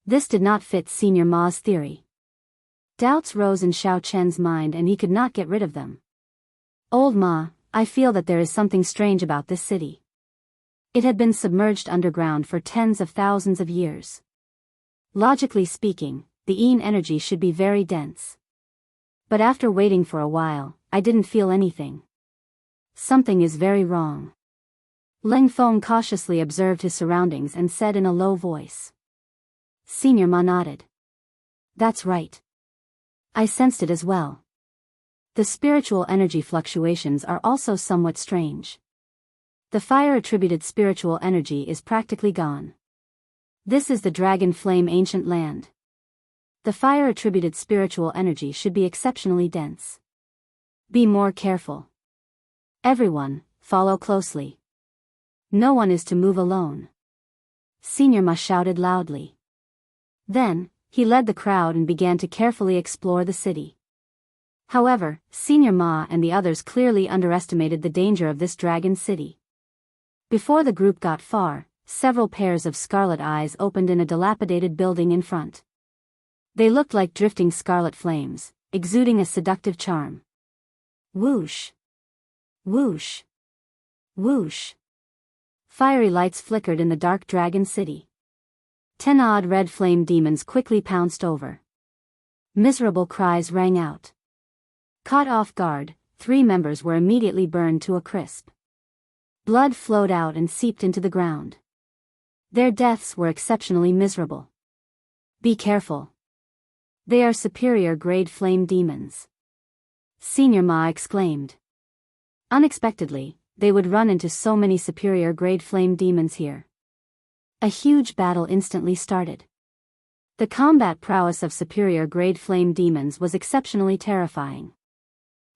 This did not fit Senior Ma's theory. Doubts rose in Xiao Chen's mind and he could not get rid of them. Old Ma, I feel that there is something strange about this city. It had been submerged underground for tens of thousands of years. Logically speaking, the Yin energy should be very dense. But after waiting for a while, I didn't feel anything. Something is very wrong. Leng Feng cautiously observed his surroundings and said in a low voice. Senior Ma nodded. That's right. I sensed it as well. The spiritual energy fluctuations are also somewhat strange. The fire-attributed spiritual energy is practically gone. This is the dragon flame ancient land. The fire-attributed spiritual energy should be exceptionally dense. Be more careful. Everyone, follow closely. No one is to move alone. Senior Ma shouted loudly. Then, he led the crowd and began to carefully explore the city. However, Senior Ma and the others clearly underestimated the danger of this dragon city. Before the group got far, several pairs of scarlet eyes opened in a dilapidated building in front. They looked like drifting scarlet flames, exuding a seductive charm. Whoosh! Whoosh! Whoosh! Fiery lights flickered in the dark dragon city. 10 odd red flame demons quickly pounced over. Miserable cries rang out. Caught off guard, 3 members were immediately burned to a crisp. Blood flowed out and seeped into the ground. Their deaths were exceptionally miserable. Be careful. They are superior grade flame demons. Senior Ma exclaimed. Unexpectedly, they would run into so many superior grade flame demons here. A huge battle instantly started. The combat prowess of superior-grade flame demons was exceptionally terrifying.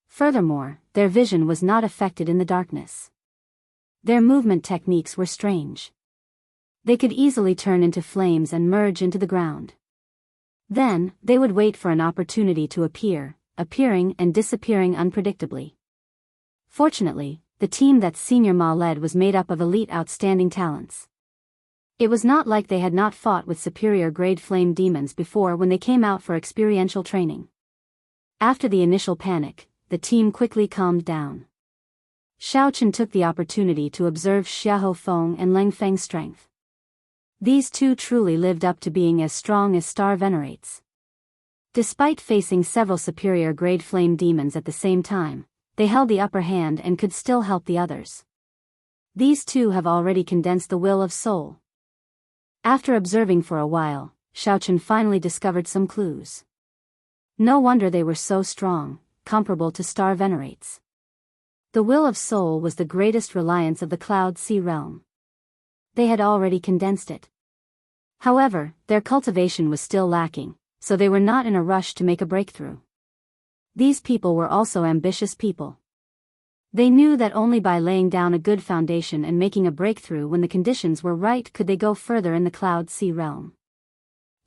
Furthermore, their vision was not affected in the darkness. Their movement techniques were strange. They could easily turn into flames and merge into the ground. Then, they would wait for an opportunity to appearing and disappearing unpredictably. Fortunately, the team that Senior Ma led was made up of elite outstanding talents. It was not like they had not fought with superior-grade flame demons before when they came out for experiential training. After the initial panic, the team quickly calmed down. Xiaochen took the opportunity to observe Xiahou Feng and Leng Feng's strength. These two truly lived up to being as strong as Star Venerates. Despite facing several superior-grade flame demons at the same time, they held the upper hand and could still help the others. These two have already condensed the will of soul. After observing for a while, Xiaochen finally discovered some clues. No wonder they were so strong, comparable to Star Venerates. The will of soul was the greatest reliance of the Cloud Sea realm. They had already condensed it. However, their cultivation was still lacking, so they were not in a rush to make a breakthrough. These people were also ambitious people. They knew that only by laying down a good foundation and making a breakthrough when the conditions were right could they go further in the Cloud Sea realm.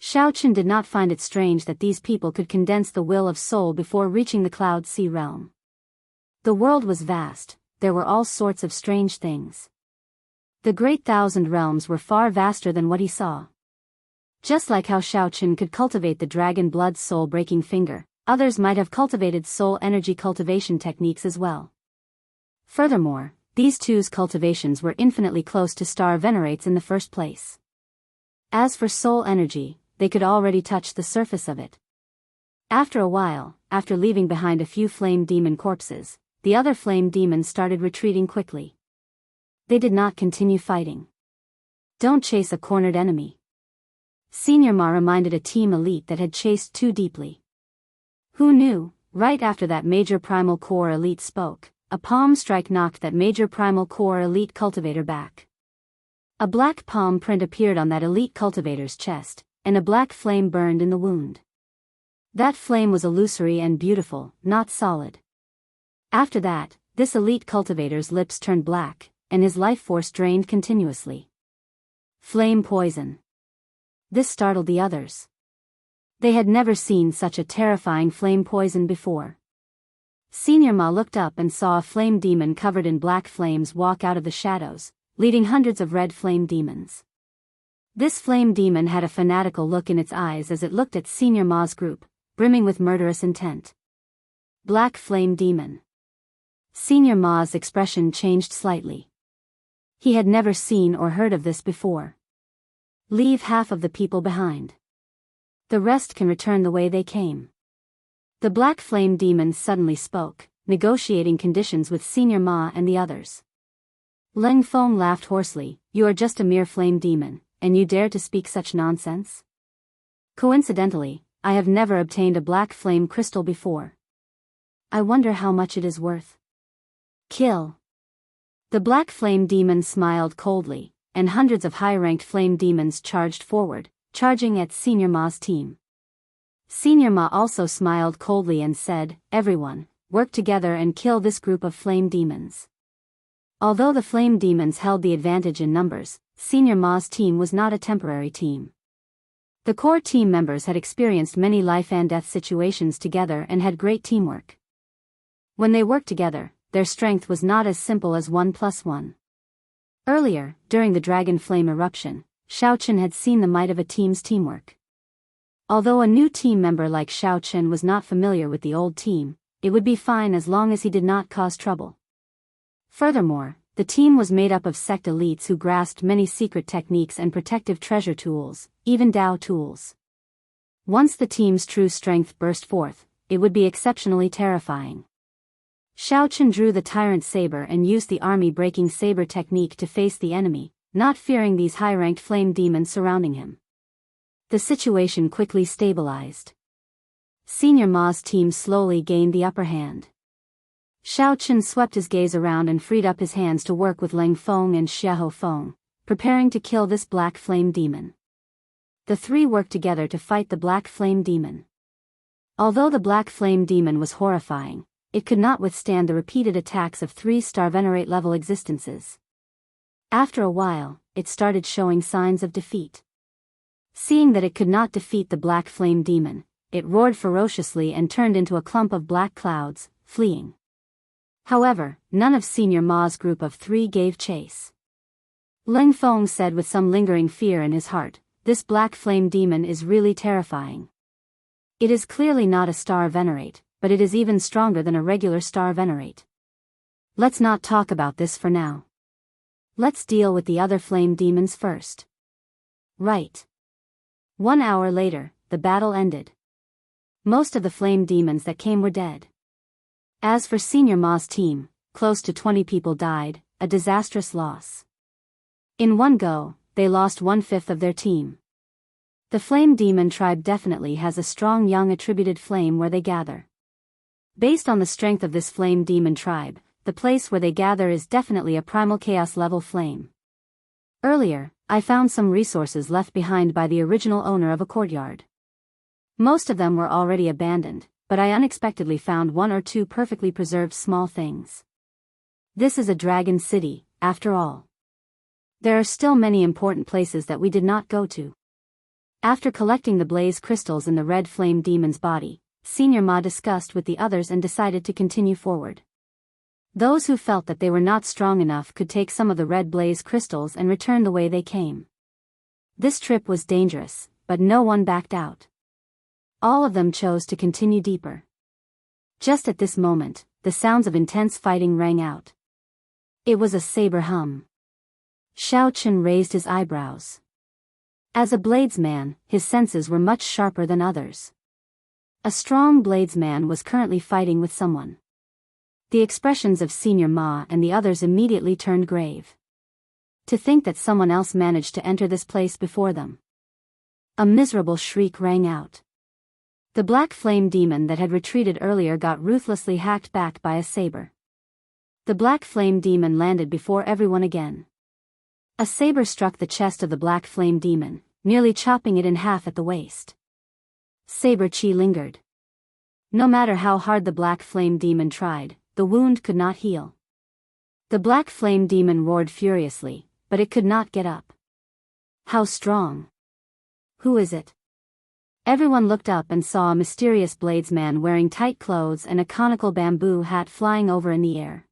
Xiaochen did not find it strange that these people could condense the will of soul before reaching the Cloud Sea realm. The world was vast, there were all sorts of strange things. The Great Thousand Realms were far vaster than what he saw. Just like how Xiaochen could cultivate the dragon blood soul-breaking finger, others might have cultivated soul energy cultivation techniques as well. Furthermore, these two's cultivations were infinitely close to Star Venerates in the first place. As for soul energy, they could already touch the surface of it. After a while, after leaving behind a few flame demon corpses, the other flame demons started retreating quickly. They did not continue fighting. Don't chase a cornered enemy. Senior Ma reminded a team elite that had chased too deeply. Who knew? Right after that Major Primal Core elite spoke, a palm strike knocked that Major Primal Core elite cultivator back. A black palm print appeared on that elite cultivator's chest, and a black flame burned in the wound. That flame was illusory and beautiful, not solid. After that, this elite cultivator's lips turned black, and his life force drained continuously. Flame poison. This startled the others. They had never seen such a terrifying flame poison before. Senior Ma looked up and saw a flame demon covered in black flames walk out of the shadows, leading hundreds of red flame demons. This flame demon had a fanatical look in its eyes as it looked at Senior Ma's group, brimming with murderous intent. Black flame demon. Senior Ma's expression changed slightly. He had never seen or heard of this before. Leave half of the people behind. The rest can return the way they came. The black flame demon suddenly spoke, negotiating conditions with Senior Ma and the others. Leng Feng laughed hoarsely. You are just a mere flame demon, and you dare to speak such nonsense? Coincidentally, I have never obtained a black flame crystal before. I wonder how much it is worth. Kill. The black flame demon smiled coldly, and hundreds of high-ranked flame demons charged forward, charging at Senior Ma's team. Senior Ma also smiled coldly and said, everyone, work together and kill this group of flame demons. Although the flame demons held the advantage in numbers, Senior Ma's team was not a temporary team. The core team members had experienced many life and death situations together and had great teamwork. When they worked together, their strength was not as simple as 1+1. Earlier, during the dragon flame eruption, Xiaochen had seen the might of a team's teamwork. Although a new team member like Xiaochen was not familiar with the old team, it would be fine as long as he did not cause trouble. Furthermore, the team was made up of sect elites who grasped many secret techniques and protective treasure tools, even Dao tools. Once the team's true strength burst forth, it would be exceptionally terrifying. Xiaochen drew the tyrant saber and used the army-breaking saber technique to face the enemy, not fearing these high-ranked flame demons surrounding him. The situation quickly stabilized. Senior Ma's team slowly gained the upper hand. Xiaochen swept his gaze around and freed up his hands to work with Leng Feng and Xiahou Feng, preparing to kill this black flame demon. The three worked together to fight the black flame demon. Although the black flame demon was horrifying, it could not withstand the repeated attacks of 3-star Venerate level existences. After a while, it started showing signs of defeat. Seeing that it could not defeat the black flame demon, it roared ferociously and turned into a clump of black clouds, fleeing. However, none of Senior Ma's group of 3 gave chase. Ling Feng said with some lingering fear in his heart, "This black flame demon is really terrifying. It is clearly not a star Venerate, but it is even stronger than a regular star Venerate. Let's not talk about this for now. Let's deal with the other flame demons first." Right. 1 hour later, the battle ended. Most of the flame demons that came were dead. As for Senior Ma's team, close to 20 people died, a disastrous loss. In one go, they lost 1/5 of their team. The flame demon tribe definitely has a strong young attributed flame where they gather. Based on the strength of this flame demon tribe, the place where they gather is definitely a primal chaos level flame. Earlier, I found some resources left behind by the original owner of a courtyard. Most of them were already abandoned, but I unexpectedly found 1 or 2 perfectly preserved small things. This is a dragon city, after all. There are still many important places that we did not go to. After collecting the blaze crystals in the red flame demon's body, Senior Ma discussed with the others and decided to continue forward. Those who felt that they were not strong enough could take some of the red blaze crystals and return the way they came. This trip was dangerous, but no one backed out. All of them chose to continue deeper. Just at this moment, the sounds of intense fighting rang out. It was a saber hum. Xiaochen raised his eyebrows. As a bladesman, his senses were much sharper than others. A strong bladesman was currently fighting with someone. The expressions of Senior Ma and the others immediately turned grave. To think that someone else managed to enter this place before them. A miserable shriek rang out. The black flame demon that had retreated earlier got ruthlessly hacked back by a saber. The black flame demon landed before everyone again. A saber struck the chest of the black flame demon, nearly chopping it in half at the waist. Saber chi lingered. No matter how hard the black flame demon tried, the wound could not heal. The black flame demon roared furiously, but it could not get up. How strong? Who is it? Everyone looked up and saw a mysterious bladesman wearing tight clothes and a conical bamboo hat flying over in the air.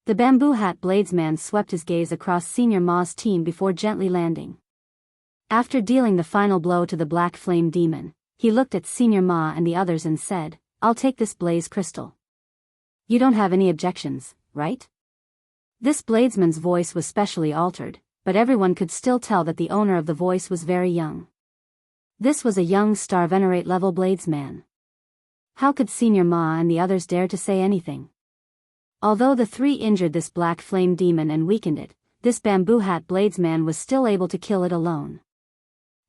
The bamboo hat bladesman swept his gaze across Senior Ma's team before gently landing. After dealing the final blow to the black flame demon, he looked at Senior Ma and the others and said, "I'll take this blaze crystal. You don't have any objections, right?" This bladesman's voice was specially altered, but everyone could still tell that the owner of the voice was very young. This was a young star Venerate level bladesman. How could Senior Ma and the others dare to say anything? Although the 3 injured this black flame demon and weakened it, this bamboo hat bladesman was still able to kill it alone.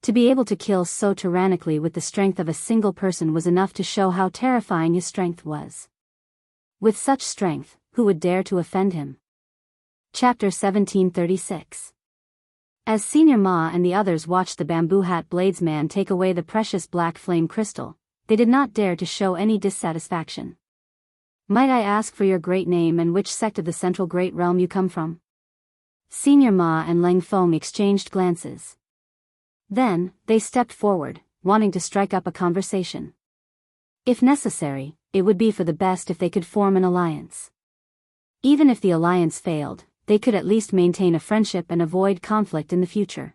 To be able to kill so tyrannically with the strength of a single person was enough to show how terrifying his strength was. With such strength, who would dare to offend him? Chapter 1736. As Senior Ma and the others watched the bamboo hat bladesman take away the precious black flame crystal, they did not dare to show any dissatisfaction. "Might I ask for your great name and which sect of the Central Great Realm you come from?" Senior Ma and Ling Feng exchanged glances. Then, they stepped forward, wanting to strike up a conversation. If necessary, it would be for the best if they could form an alliance. Even if the alliance failed, they could at least maintain a friendship and avoid conflict in the future.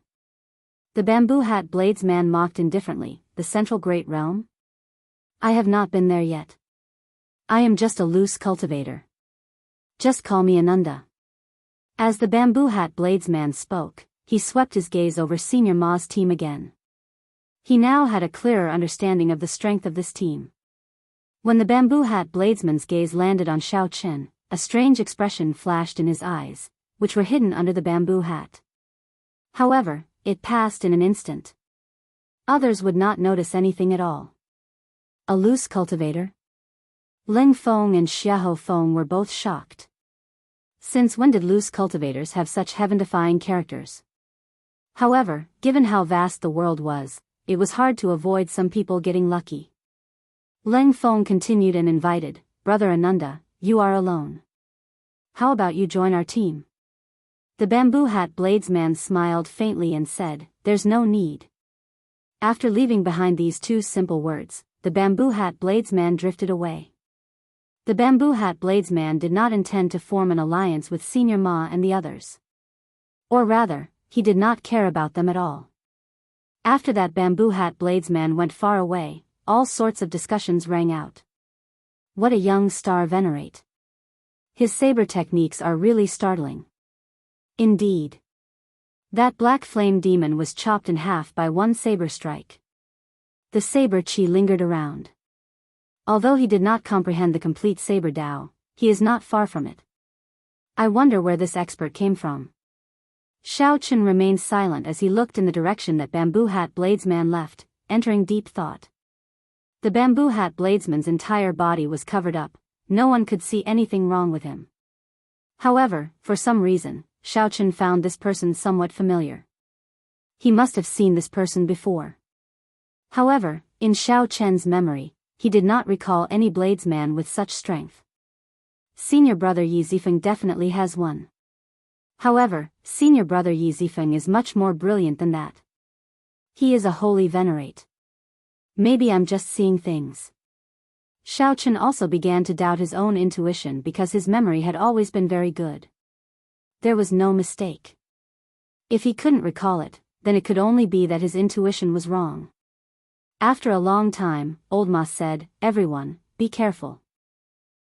The bamboo hat bladesman mocked indifferently, "The Central Great Realm? I have not been there yet. I am just a loose cultivator. Just call me Ananda." As the bamboo hat bladesman spoke, he swept his gaze over Senior Ma's team again. He now had a clearer understanding of the strength of this team. When the bamboo hat bladesman's gaze landed on Xiaochen, a strange expression flashed in his eyes, which were hidden under the bamboo hat. However, it passed in an instant. Others would not notice anything at all. A loose cultivator? Ling Feng and Xiahou Feng were both shocked. Since when did loose cultivators have such heaven-defying characters? However, given how vast the world was, it was hard to avoid some people getting lucky. Leng Feng continued and invited, Brother Ananda, you are alone. How about you join our team? The bamboo hat bladesman smiled faintly and said, there's no need. After leaving behind these two simple words, the bamboo hat bladesman drifted away. The bamboo hat bladesman did not intend to form an alliance with Senior Ma and the others. Or rather, he did not care about them at all. After that bamboo hat bladesman went far away, all sorts of discussions rang out. What a young star venerate. His saber techniques are really startling. Indeed. That black flame demon was chopped in half by one saber strike. The saber chi lingered around. Although he did not comprehend the complete saber Dao, he is not far from it. I wonder where this expert came from. Xiao Chen remained silent as he looked in the direction that bamboo hat bladesman left, entering deep thought. The bamboo hat bladesman's entire body was covered up, no one could see anything wrong with him. However, for some reason, Xiao Chen found this person somewhat familiar. He must have seen this person before. However, in Xiao Chen's memory, he did not recall any bladesman with such strength. Senior brother Yi Zifeng definitely has one. However, senior brother Yi Zifeng is much more brilliant than that. He is a holy venerate. Maybe I'm just seeing things. Xiao Chen also began to doubt his own intuition because his memory had always been very good. There was no mistake. If he couldn't recall it, then it could only be that his intuition was wrong. After a long time, Old Ma said, everyone, be careful.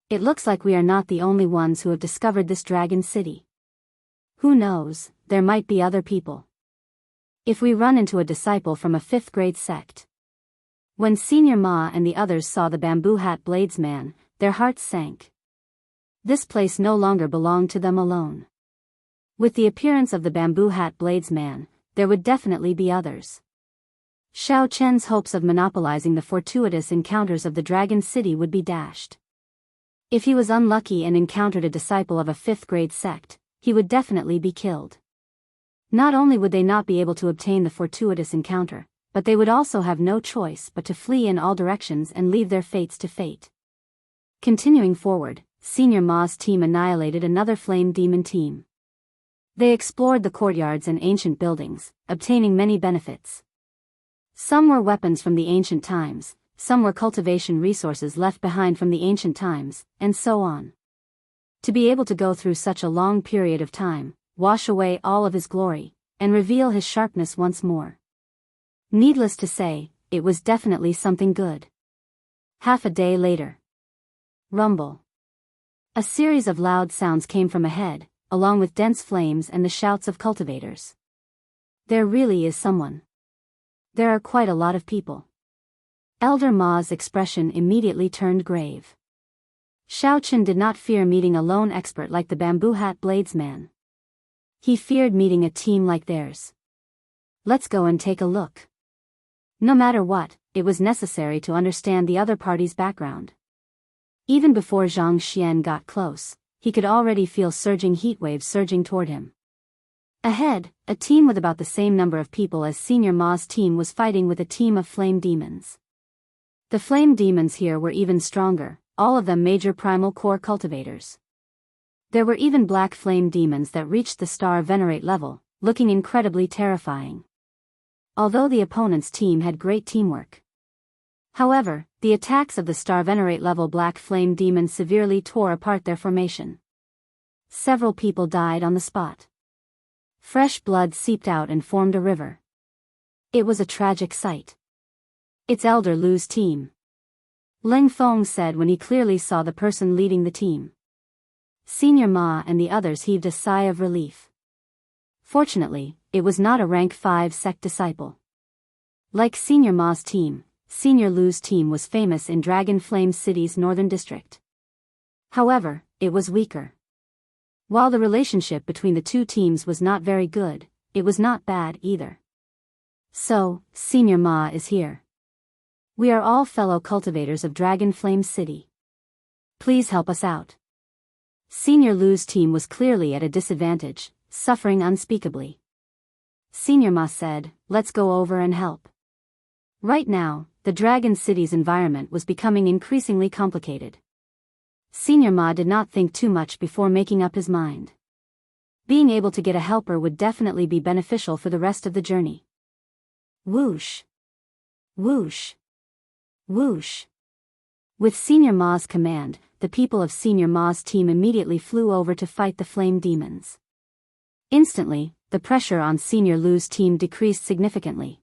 It looks like we are not the only ones who have discovered this dragon city. Who knows, there might be other people. If we run into a disciple from a 5th grade sect. When Senior Ma and the others saw the bamboo hat bladesman, their hearts sank. This place no longer belonged to them alone. With the appearance of the bamboo hat bladesman, there would definitely be others. Xiao Chen's hopes of monopolizing the fortuitous encounters of the Dragon City would be dashed. If he was unlucky and encountered a disciple of a 5th grade sect, he would definitely be killed. Not only would they not be able to obtain the fortuitous encounter, but they would also have no choice but to flee in all directions and leave their fates to fate. Continuing forward, Senior Ma's team annihilated another flame demon team. They explored the courtyards and ancient buildings, obtaining many benefits. Some were weapons from the ancient times, some were cultivation resources left behind from the ancient times, and so on. To be able to go through such a long period of time, wash away all of his glory, and reveal his sharpness once more. Needless to say, it was definitely something good. Half a day later. Rumble. A series of loud sounds came from ahead, along with dense flames and the shouts of cultivators. There really is someone. There are quite a lot of people. Elder Ma's expression immediately turned grave. Xiao Chen did not fear meeting a lone expert like the bamboo hat bladesman. He feared meeting a team like theirs. Let's go and take a look. No matter what, it was necessary to understand the other party's background. Even before Zhang Xian got close, he could already feel surging heatwaves surging toward him. Ahead, a team with about the same number of people as Senior Ma's team was fighting with a team of flame demons. The flame demons here were even stronger, all of them major primal core cultivators. There were even black flame demons that reached the star venerate level, looking incredibly terrifying. Although the opponent's team had great teamwork. However, the attacks of the star venerate level black flame demons severely tore apart their formation. Several people died on the spot. Fresh blood seeped out and formed a river. It was a tragic sight. It's Elder Lu's team. Leng Feng said when he clearly saw the person leading the team. Senior Ma and the others heaved a sigh of relief. Fortunately, it was not a rank 5 sect disciple. Like Senior Ma's team, Senior Lu's team was famous in Dragon Flame City's northern district. However, it was weaker. While the relationship between the two teams was not very good, it was not bad either. So, Senior Ma is here. We are all fellow cultivators of Dragon Flame City. Please help us out. Senior Lu's team was clearly at a disadvantage, suffering unspeakably. Senior Ma said, "Let's go over and help." Right now, the Dragon City's environment was becoming increasingly complicated. Senior Ma did not think too much before making up his mind. Being able to get a helper would definitely be beneficial for the rest of the journey. Whoosh! Whoosh! Whoosh! With Senior Ma's command, the people of Senior Ma's team immediately flew over to fight the flame demons. Instantly, the pressure on Senior Lu's team decreased significantly.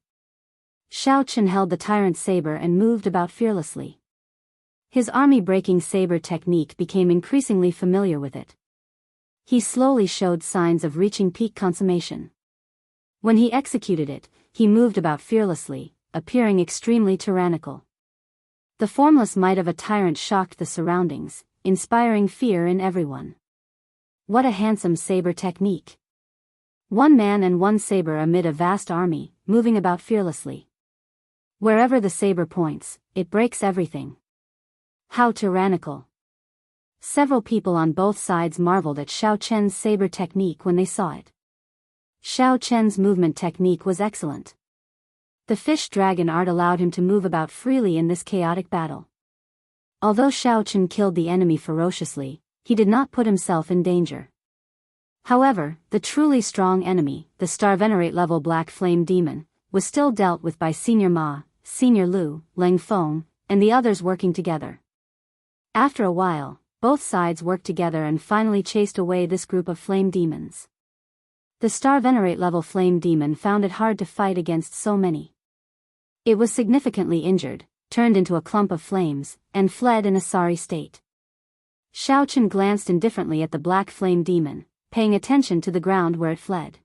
Xiaochen held the tyrant saber and moved about fearlessly. His army-breaking saber technique became increasingly familiar with it. He slowly showed signs of reaching peak consummation. When he executed it, he moved about fearlessly, appearing extremely tyrannical. The formless might of a tyrant shocked the surroundings, inspiring fear in everyone. What a handsome saber technique! One man and one saber amid a vast army, moving about fearlessly. Wherever the saber points, it breaks everything. How tyrannical! Several people on both sides marveled at Xiaochen's saber technique when they saw it. Xiaochen's movement technique was excellent. The fish dragon art allowed him to move about freely in this chaotic battle. Although Xiaochen killed the enemy ferociously, he did not put himself in danger. However, the truly strong enemy, the Starvenerate level Black Flame Demon, was still dealt with by Senior Ma, Senior Lu, Leng Feng, and the others working together. After a while, both sides worked together and finally chased away this group of flame demons. The Starvenerate level Flame Demon found it hard to fight against so many. It was significantly injured, turned into a clump of flames, and fled in a sorry state. Xiaochen glanced indifferently at the Black Flame Demon, paying attention to the ground where it fled.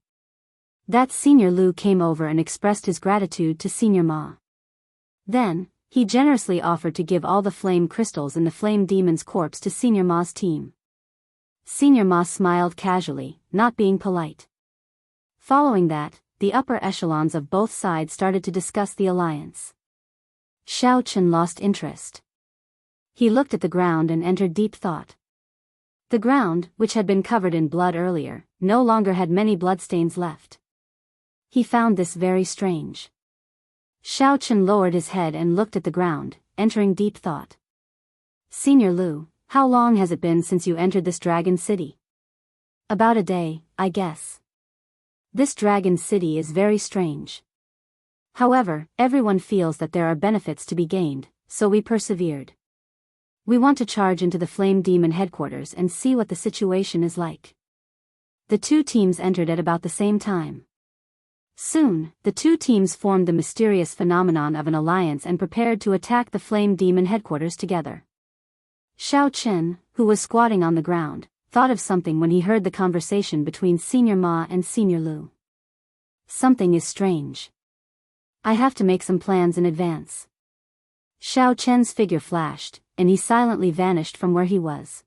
That Senior Lu came over and expressed his gratitude to Senior Ma. Then, he generously offered to give all the flame crystals in the flame demon's corpse to Senior Ma's team. Senior Ma smiled casually, not being polite. Following that, the upper echelons of both sides started to discuss the alliance. Xiaochen lost interest. He looked at the ground and entered deep thought. The ground, which had been covered in blood earlier, no longer had many bloodstains left. He found this very strange. Xiaochen lowered his head and looked at the ground, entering deep thought. Senior Lu, how long has it been since you entered this dragon city? About a day, I guess. This dragon city is very strange. However, everyone feels that there are benefits to be gained, so we persevered. We want to charge into the Flame Demon headquarters and see what the situation is like. The two teams entered at about the same time. Soon, the two teams formed the mysterious phenomenon of an alliance and prepared to attack the Flame Demon headquarters together. Xiaochen, who was squatting on the ground, thought of something when he heard the conversation between Senior Ma and Senior Lu. Something is strange. I have to make some plans in advance. Xiaochen's figure flashed, and he silently vanished from where he was.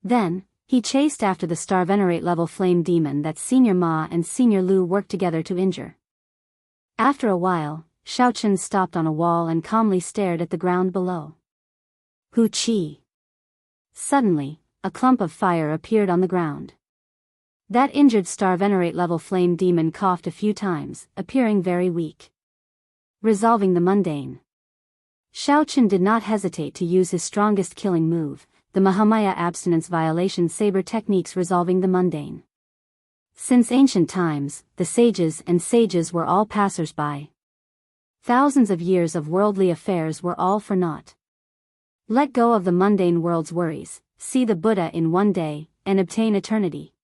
Then, he chased after the Starvenerate level Flame Demon that Senior Ma and Senior Lu worked together to injure. After a while, Xiaochen stopped on a wall and calmly stared at the ground below. Hu Qi. Suddenly, a clump of fire appeared on the ground. That injured Starvenerate level Flame Demon coughed a few times, appearing very weak. Resolving the mundane. Xiaochen did not hesitate to use his strongest killing move, the Mahamaya abstinence violation saber techniques resolving the mundane. Since ancient times, the sages were all passers-by. Thousands of years of worldly affairs were all for naught. Let go of the mundane world's worries, see the Buddha in one day, and obtain eternity.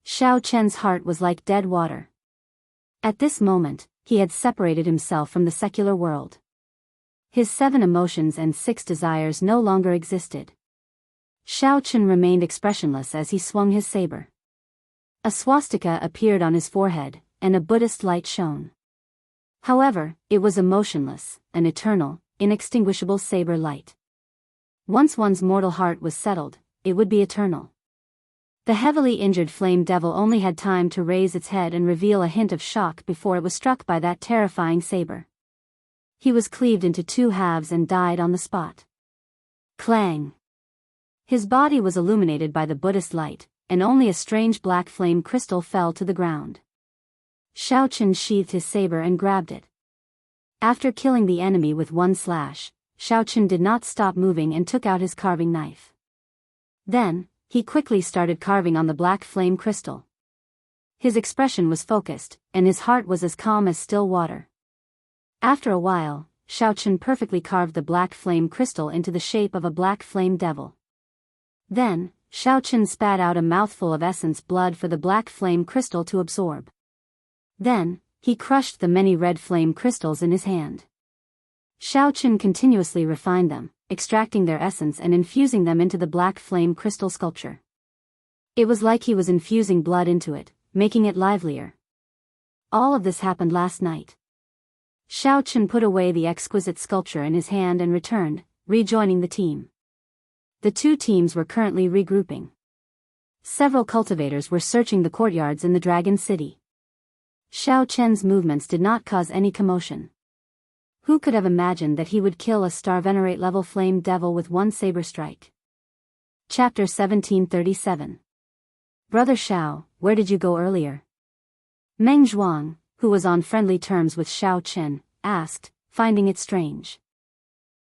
Xiaochen's heart was like dead water. At this moment, he had separated himself from the secular world. His 7 emotions and 6 desires no longer existed. Xiaochen remained expressionless as he swung his saber. A swastika appeared on his forehead, and a Buddhist light shone. However, it was emotionless, an eternal, inextinguishable saber light. Once one's mortal heart was settled, it would be eternal. The heavily injured flame devil only had time to raise its head and reveal a hint of shock before it was struck by that terrifying saber. He was cleaved into 2 halves and died on the spot. Clang! His body was illuminated by the Buddhist light, and only a strange black flame crystal fell to the ground. Xiaochen sheathed his saber and grabbed it. After killing the enemy with one slash, Xiaochen did not stop moving and took out his carving knife. Then, he quickly started carving on the black flame crystal. His expression was focused, and his heart was as calm as still water. After a while, Xiaochen perfectly carved the black flame crystal into the shape of a black flame devil. Then, Xiaochen spat out a mouthful of essence blood for the black flame crystal to absorb. Then, he crushed the many red flame crystals in his hand. Xiaochen continuously refined them, extracting their essence and infusing them into the black flame crystal sculpture. It was like he was infusing blood into it, making it livelier. All of this happened last night. Xiaochen put away the exquisite sculpture in his hand and returned, rejoining the team. The two teams were currently regrouping. Several cultivators were searching the courtyards in the Dragon City. Xiaochen's movements did not cause any commotion. Who could have imagined that he would kill a star venerate level flame devil with one saber strike? Chapter 1737. Brother Xiao, where did you go earlier? Meng Zhuang, who was on friendly terms with Xiaochen, asked, finding it strange.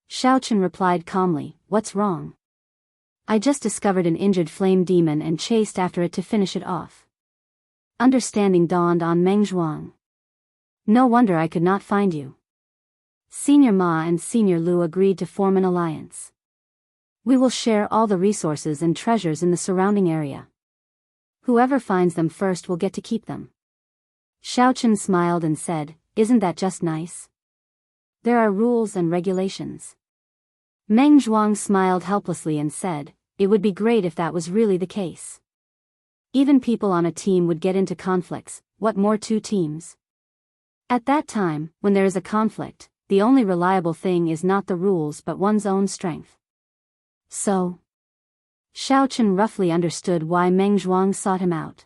Xiaochen replied calmly, "What's wrong? I just discovered an injured flame demon and chased after it to finish it off." Understanding dawned on Meng Zhuang. No wonder I could not find you. Senior Ma and Senior Lu agreed to form an alliance. We will share all the resources and treasures in the surrounding area. Whoever finds them first will get to keep them. Xiaochen smiled and said, "Isn't that just nice? There are rules and regulations." Meng Zhuang smiled helplessly and said, "It would be great if that was really the case. Even people on a team would get into conflicts, what more two teams? At that time, when there is a conflict, the only reliable thing is not the rules but one's own strength." So? Xiaochen roughly understood why Meng Zhuang sought him out.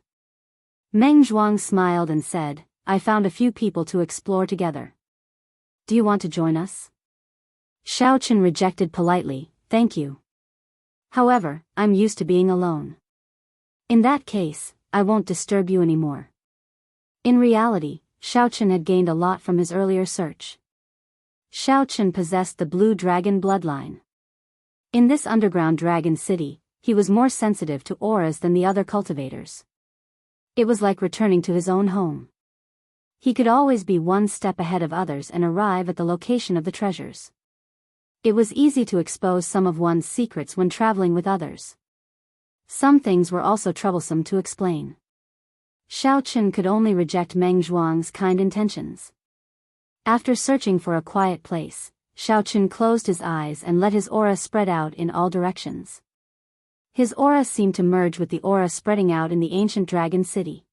Meng Zhuang smiled and said, "I found a few people to explore together. Do you want to join us?" Xiaochen rejected politely, "Thank you. However, I'm used to being alone. In that case, I won't disturb you anymore." In reality, Xiaochen had gained a lot from his earlier search. Xiaochen possessed the blue dragon bloodline. In this underground dragon city, he was more sensitive to auras than the other cultivators. It was like returning to his own home. He could always be one step ahead of others and arrive at the location of the treasures. It was easy to expose some of one's secrets when traveling with others. Some things were also troublesome to explain. Xiaochen could only reject Meng Zhuang's kind intentions. After searching for a quiet place, Xiaochen closed his eyes and let his aura spread out in all directions. His aura seemed to merge with the aura spreading out in the ancient dragon city.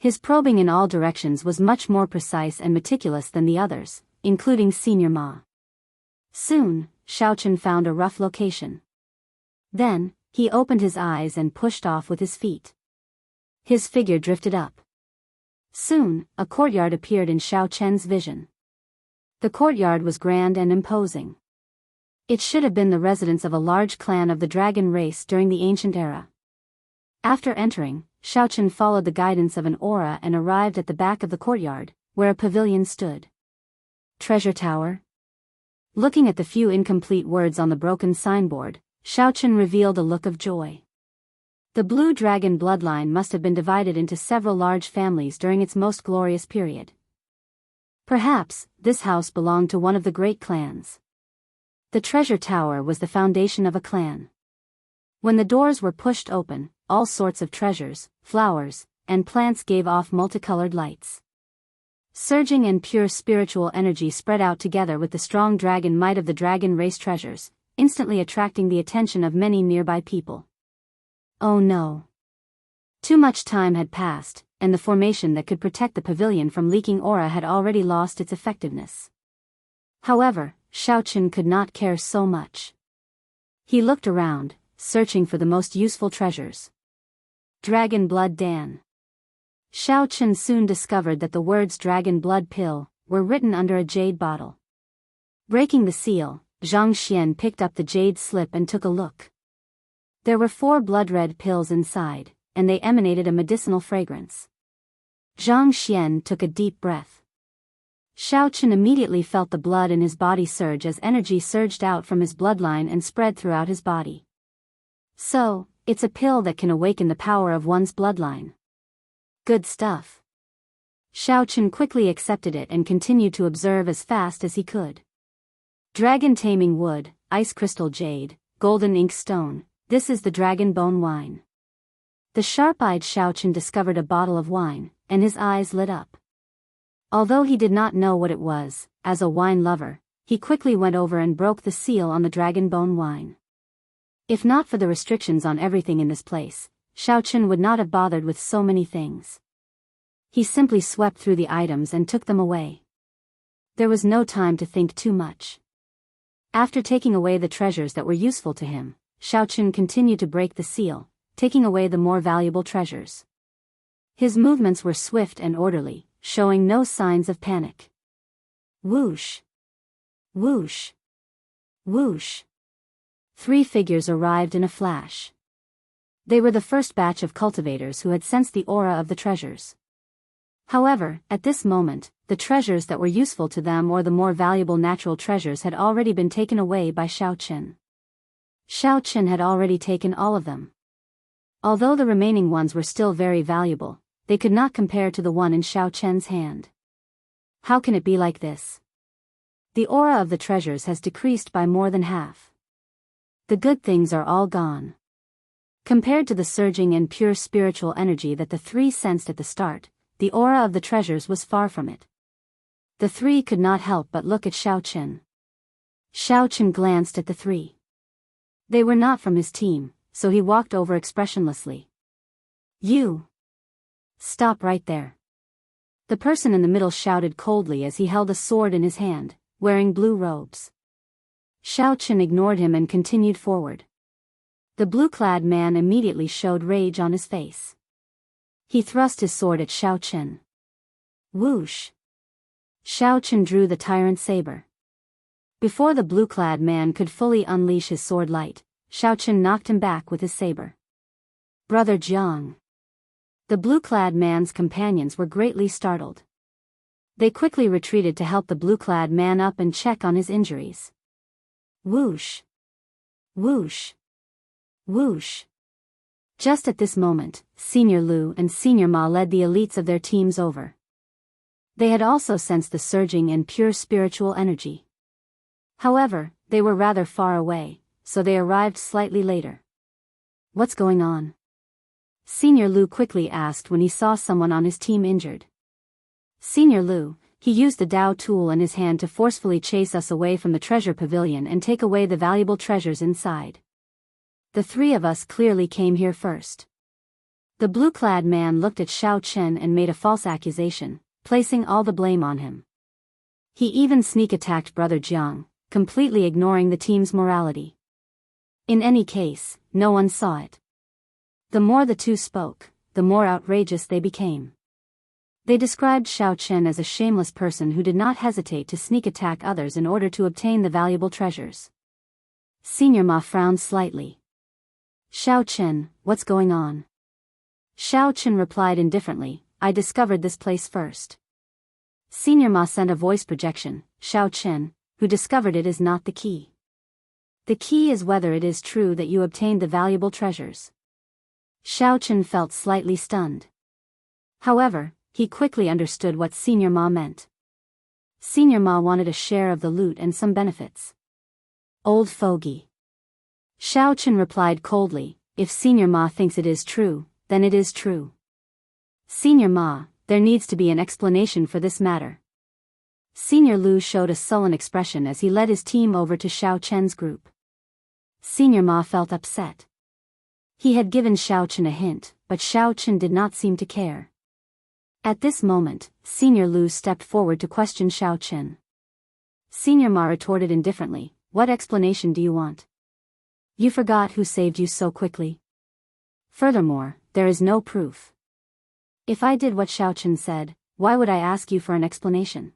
His probing in all directions was much more precise and meticulous than the others, including Senior Ma. Soon, Xiaochen found a rough location. Then, he opened his eyes and pushed off with his feet. His figure drifted up. Soon, a courtyard appeared in Xiaochen's vision. The courtyard was grand and imposing. It should have been the residence of a large clan of the dragon race during the ancient era. After entering, Xiaochen followed the guidance of an aura and arrived at the back of the courtyard, where a pavilion stood. Treasure Tower? Looking at the few incomplete words on the broken signboard, Xiaochen revealed a look of joy. The blue dragon bloodline must have been divided into several large families during its most glorious period. Perhaps, this house belonged to one of the great clans. The treasure tower was the foundation of a clan. When the doors were pushed open, all sorts of treasures, flowers, and plants gave off multicolored lights. Surging and pure spiritual energy spread out together with the strong dragon might of the dragon race treasures, instantly attracting the attention of many nearby people. Oh no. Too much time had passed, and the formation that could protect the pavilion from leaking aura had already lost its effectiveness. However, Xiaochen could not care so much. He looked around, searching for the most useful treasures. Dragon Blood Dan. Xiaochen soon discovered that the words Dragon Blood Pill were written under a jade bottle. Breaking the seal, Zhang Xian picked up the jade slip and took a look. There were 4 blood-red pills inside, and they emanated a medicinal fragrance. Zhang Xian took a deep breath. Xiaochen immediately felt the blood in his body surge as energy surged out from his bloodline and spread throughout his body. So, it's a pill that can awaken the power of one's bloodline. Good stuff. Xiaochen quickly accepted it and continued to observe as fast as he could. Dragon taming wood, ice crystal jade, golden ink stone, this is the dragon bone wine. The sharp-eyed Xiaochen discovered a bottle of wine, and his eyes lit up. Although he did not know what it was, as a wine lover, he quickly went over and broke the seal on the dragon bone wine. If not for the restrictions on everything in this place, Xiaochen would not have bothered with so many things. He simply swept through the items and took them away. There was no time to think too much. After taking away the treasures that were useful to him, Xiaochen continued to break the seal, taking away the more valuable treasures. His movements were swift and orderly, showing no signs of panic. Whoosh! Whoosh! Whoosh! 3 figures arrived in a flash. They were the first batch of cultivators who had sensed the aura of the treasures. However, at this moment, the treasures that were useful to them or the more valuable natural treasures had already been taken away by Xiaochen. Xiaochen had already taken all of them. Although the remaining ones were still very valuable, they could not compare to the one in Xiaochen's hand. How can it be like this? The aura of the treasures has decreased by more than half. The good things are all gone. Compared to the surging and pure spiritual energy that the 3 sensed at the start, the aura of the treasures was far from it. The 3 could not help but look at Xiaochen. Xiaochen glanced at the 3. They were not from his team, so he walked over expressionlessly. You! Stop right there. The person in the middle shouted coldly as he held a sword in his hand, wearing blue robes. Xiaochen ignored him and continued forward. The blue-clad man immediately showed rage on his face. He thrust his sword at Xiaochen. Whoosh! Xiaochen drew the tyrant saber. Before the blue-clad man could fully unleash his sword light, Xiaochen knocked him back with his saber. Brother Jiang. The blue-clad man's companions were greatly startled. They quickly retreated to help the blue-clad man up and check on his injuries. Whoosh! Whoosh! Whoosh! Just at this moment, Senior Lu and Senior Ma led the elites of their teams over. They had also sensed the surging and pure spiritual energy. However, they were rather far away, so they arrived slightly later. What's going on? Senior Lu quickly asked when he saw someone on his team injured. Senior Lu, he used the Dao tool in his hand to forcefully chase us away from the treasure pavilion and take away the valuable treasures inside. The 3 of us clearly came here first. The blue-clad man looked at Xiaochen and made a false accusation, placing all the blame on him. He even sneak-attacked Brother Jiang, completely ignoring the team's morality. In any case, no one saw it. The more the 2 spoke, the more outrageous they became. They described Xiaochen as a shameless person who did not hesitate to sneak-attack others in order to obtain the valuable treasures. Senior Ma frowned slightly. Xiaochen, what's going on? Xiaochen replied indifferently, I discovered this place first. Senior Ma sent a voice projection, Xiaochen, who discovered it is not the key. The key is whether it is true that you obtained the valuable treasures. Xiaochen felt slightly stunned. However, he quickly understood what Senior Ma meant. Senior Ma wanted a share of the loot and some benefits. Old fogey. Xiaochen replied coldly, if Senior Ma thinks it is true, then it is true. Senior Ma, there needs to be an explanation for this matter. Senior Lu showed a sullen expression as he led his team over to Xiaochen's group. Senior Ma felt upset. He had given Xiaochen a hint, but Xiaochen did not seem to care. At this moment, Senior Lu stepped forward to question Xiaochen. Senior Ma retorted indifferently, what explanation do you want? You forgot who saved you so quickly. Furthermore, there is no proof. If I did what Xiaochen said, why would I ask you for an explanation?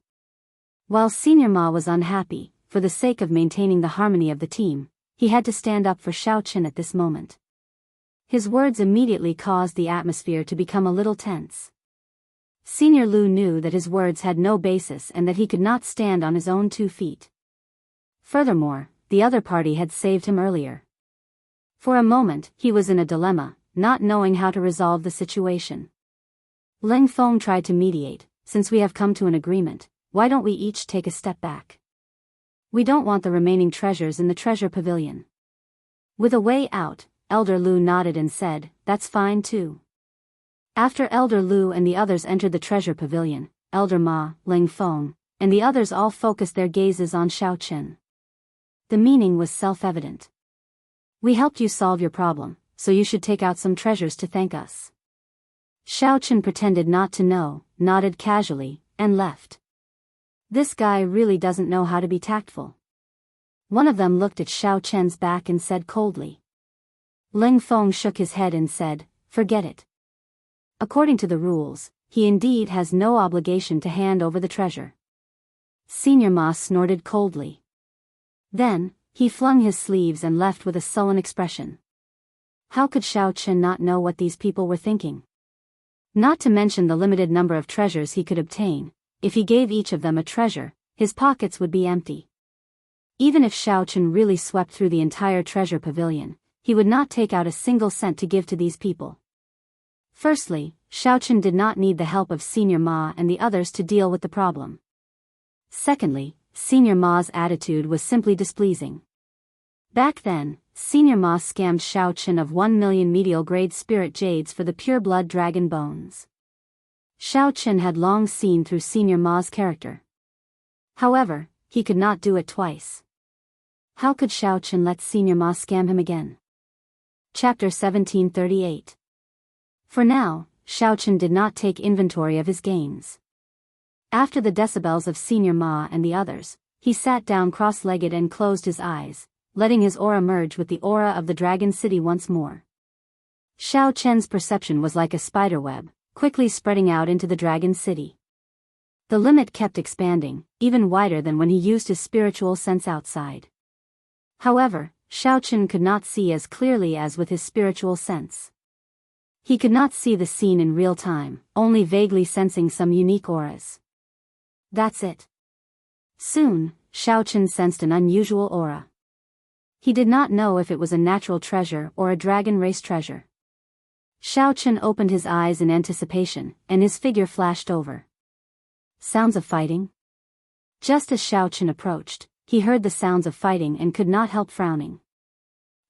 While Senior Ma was unhappy, for the sake of maintaining the harmony of the team, he had to stand up for Xiaochen at this moment. His words immediately caused the atmosphere to become a little tense. Senior Lu knew that his words had no basis and that he could not stand on his own 2 feet. Furthermore, the other party had saved him earlier. For a moment, he was in a dilemma, not knowing how to resolve the situation. Ling Feng tried to mediate. Since we have come to an agreement, why don't we each take a step back? We don't want the remaining treasures in the treasure pavilion. With a way out, Elder Lu nodded and said, that's fine too. After Elder Lu and the others entered the treasure pavilion, Elder Ma, Ling Feng, and the others all focused their gazes on Xiaochen. The meaning was self-evident. We helped you solve your problem, so you should take out some treasures to thank us. Xiaochen pretended not to know, nodded casually, and left. This guy really doesn't know how to be tactful. One of them looked at Xiaochen's back and said coldly. Ling Feng shook his head and said, forget it. According to the rules, he indeed has no obligation to hand over the treasure. Senior Ma snorted coldly. Then, he flung his sleeves and left with a sullen expression. How could Xiaochen not know what these people were thinking? Not to mention the limited number of treasures he could obtain. If he gave each of them a treasure, his pockets would be empty. Even if Xiaochen really swept through the entire treasure pavilion, he would not take out a single cent to give to these people. Firstly, Xiaochen did not need the help of Senior Ma and the others to deal with the problem. Secondly, Senior Ma's attitude was simply displeasing. Back then, Senior Ma scammed Xiaochen of 1 million medial-grade spirit jades for the pure-blood dragon bones. Xiaochen had long seen through Senior Ma's character. However, he could not do it twice. How could Xiaochen let Senior Ma scam him again? Chapter 1738. For now, Xiaochen did not take inventory of his gains. After the decibels of Senior Ma and the others, he sat down cross-legged and closed his eyes, letting his aura merge with the aura of the Dragon City once more. Xiaochen's perception was like a spiderweb, quickly spreading out into the Dragon City. The limit kept expanding, even wider than when he used his spiritual sense outside. However, Xiaochen could not see as clearly as with his spiritual sense. He could not see the scene in real time, only vaguely sensing some unique auras. That's it. Soon, Xiaochen sensed an unusual aura. He did not know if it was a natural treasure or a dragon race treasure. Xiaochen opened his eyes in anticipation, and his figure flashed over. Sounds of fighting? Just as Xiaochen approached, he heard the sounds of fighting and could not help frowning.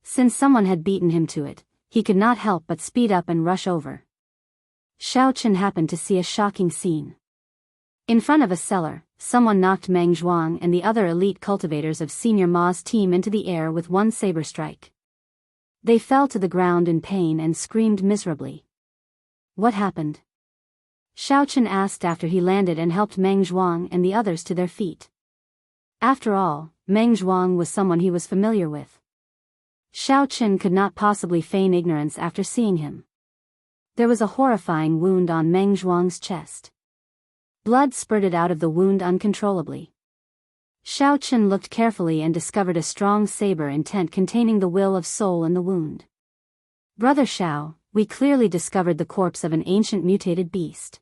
Since someone had beaten him to it, he could not help but speed up and rush over. Xiaochen happened to see a shocking scene. In front of a cellar, someone knocked Meng Zhuang and the other elite cultivators of Senior Ma's team into the air with one saber strike. They fell to the ground in pain and screamed miserably. What happened? Xiaochen asked after he landed and helped Meng Zhuang and the others to their feet. After all, Meng Zhuang was someone he was familiar with. Xiaochen could not possibly feign ignorance after seeing him. There was a horrifying wound on Meng Zhuang's chest. Blood spurted out of the wound uncontrollably. Xiaochen looked carefully and discovered a strong saber intent containing the will of soul in the wound. Brother Xiao, we clearly discovered the corpse of an ancient mutated beast.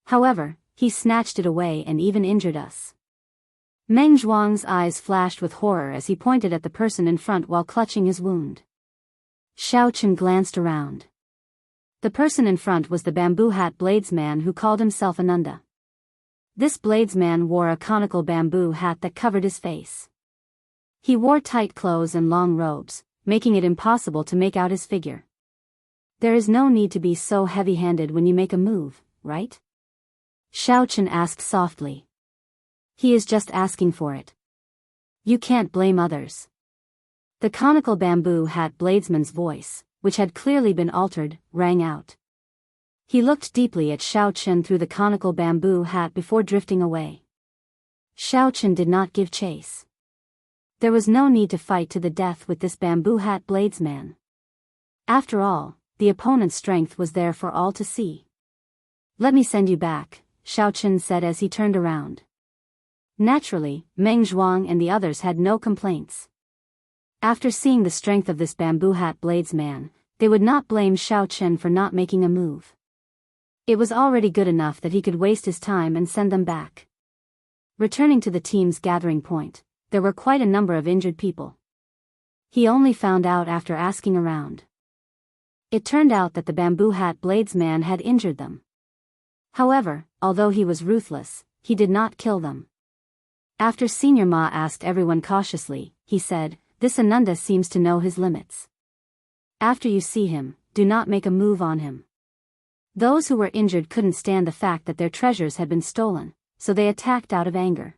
However, he snatched it away and even injured us. Meng Zhuang's eyes flashed with horror as he pointed at the person in front while clutching his wound. Xiaochen glanced around. The person in front was the bamboo hat bladesman who called himself Ananda. This bladesman wore a conical bamboo hat that covered his face. He wore tight clothes and long robes, making it impossible to make out his figure. There is no need to be so heavy-handed when you make a move, right? Xiaochen asked softly. He is just asking for it. You can't blame others. The conical bamboo hat bladesman's voice, which had clearly been altered, rang out. He looked deeply at Xiaochen through the conical bamboo hat before drifting away. Xiaochen did not give chase. There was no need to fight to the death with this bamboo hat bladesman. After all, the opponent's strength was there for all to see. Let me send you back, Xiaochen said as he turned around. Naturally, Meng Zhuang and the others had no complaints. After seeing the strength of this bamboo hat bladesman, they would not blame Xiao for not making a move. It was already good enough that he could waste his time and send them back. Returning to the team's gathering point, there were quite a number of injured people. He only found out after asking around. It turned out that the bamboo hat bladesman had injured them. However, although he was ruthless, he did not kill them. After Senior Ma asked everyone cautiously, he said, "This Ananda seems to know his limits. After you see him, do not make a move on him." Those who were injured couldn't stand the fact that their treasures had been stolen, so they attacked out of anger.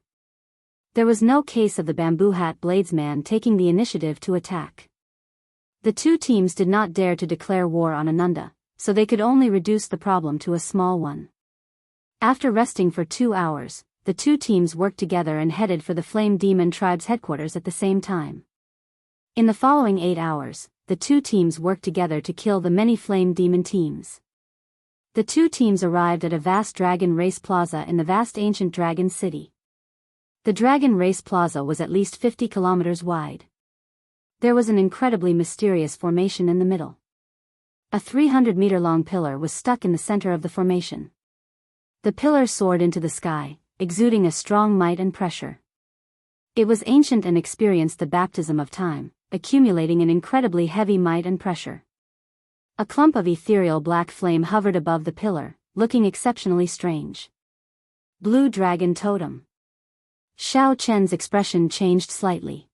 There was no case of the bamboo hat bladesman taking the initiative to attack. The two teams did not dare to declare war on Ananda, so they could only reduce the problem to a small one. After resting for 2 hours, the two teams worked together and headed for the Flame Demon Tribe's headquarters at the same time. In the following 8 hours, the two teams worked together to kill the many Flame Demon teams. The two teams arrived at a vast dragon race plaza in the vast ancient dragon city. The dragon race plaza was at least 50 kilometers wide. There was an incredibly mysterious formation in the middle. A 300-meter-long pillar was stuck in the center of the formation. The pillar soared into the sky, exuding a strong might and pressure. It was ancient and experienced the baptism of time, accumulating an incredibly heavy might and pressure. A clump of ethereal black flame hovered above the pillar, looking exceptionally strange. Blue Dragon Totem. Xiao Chen's expression changed slightly.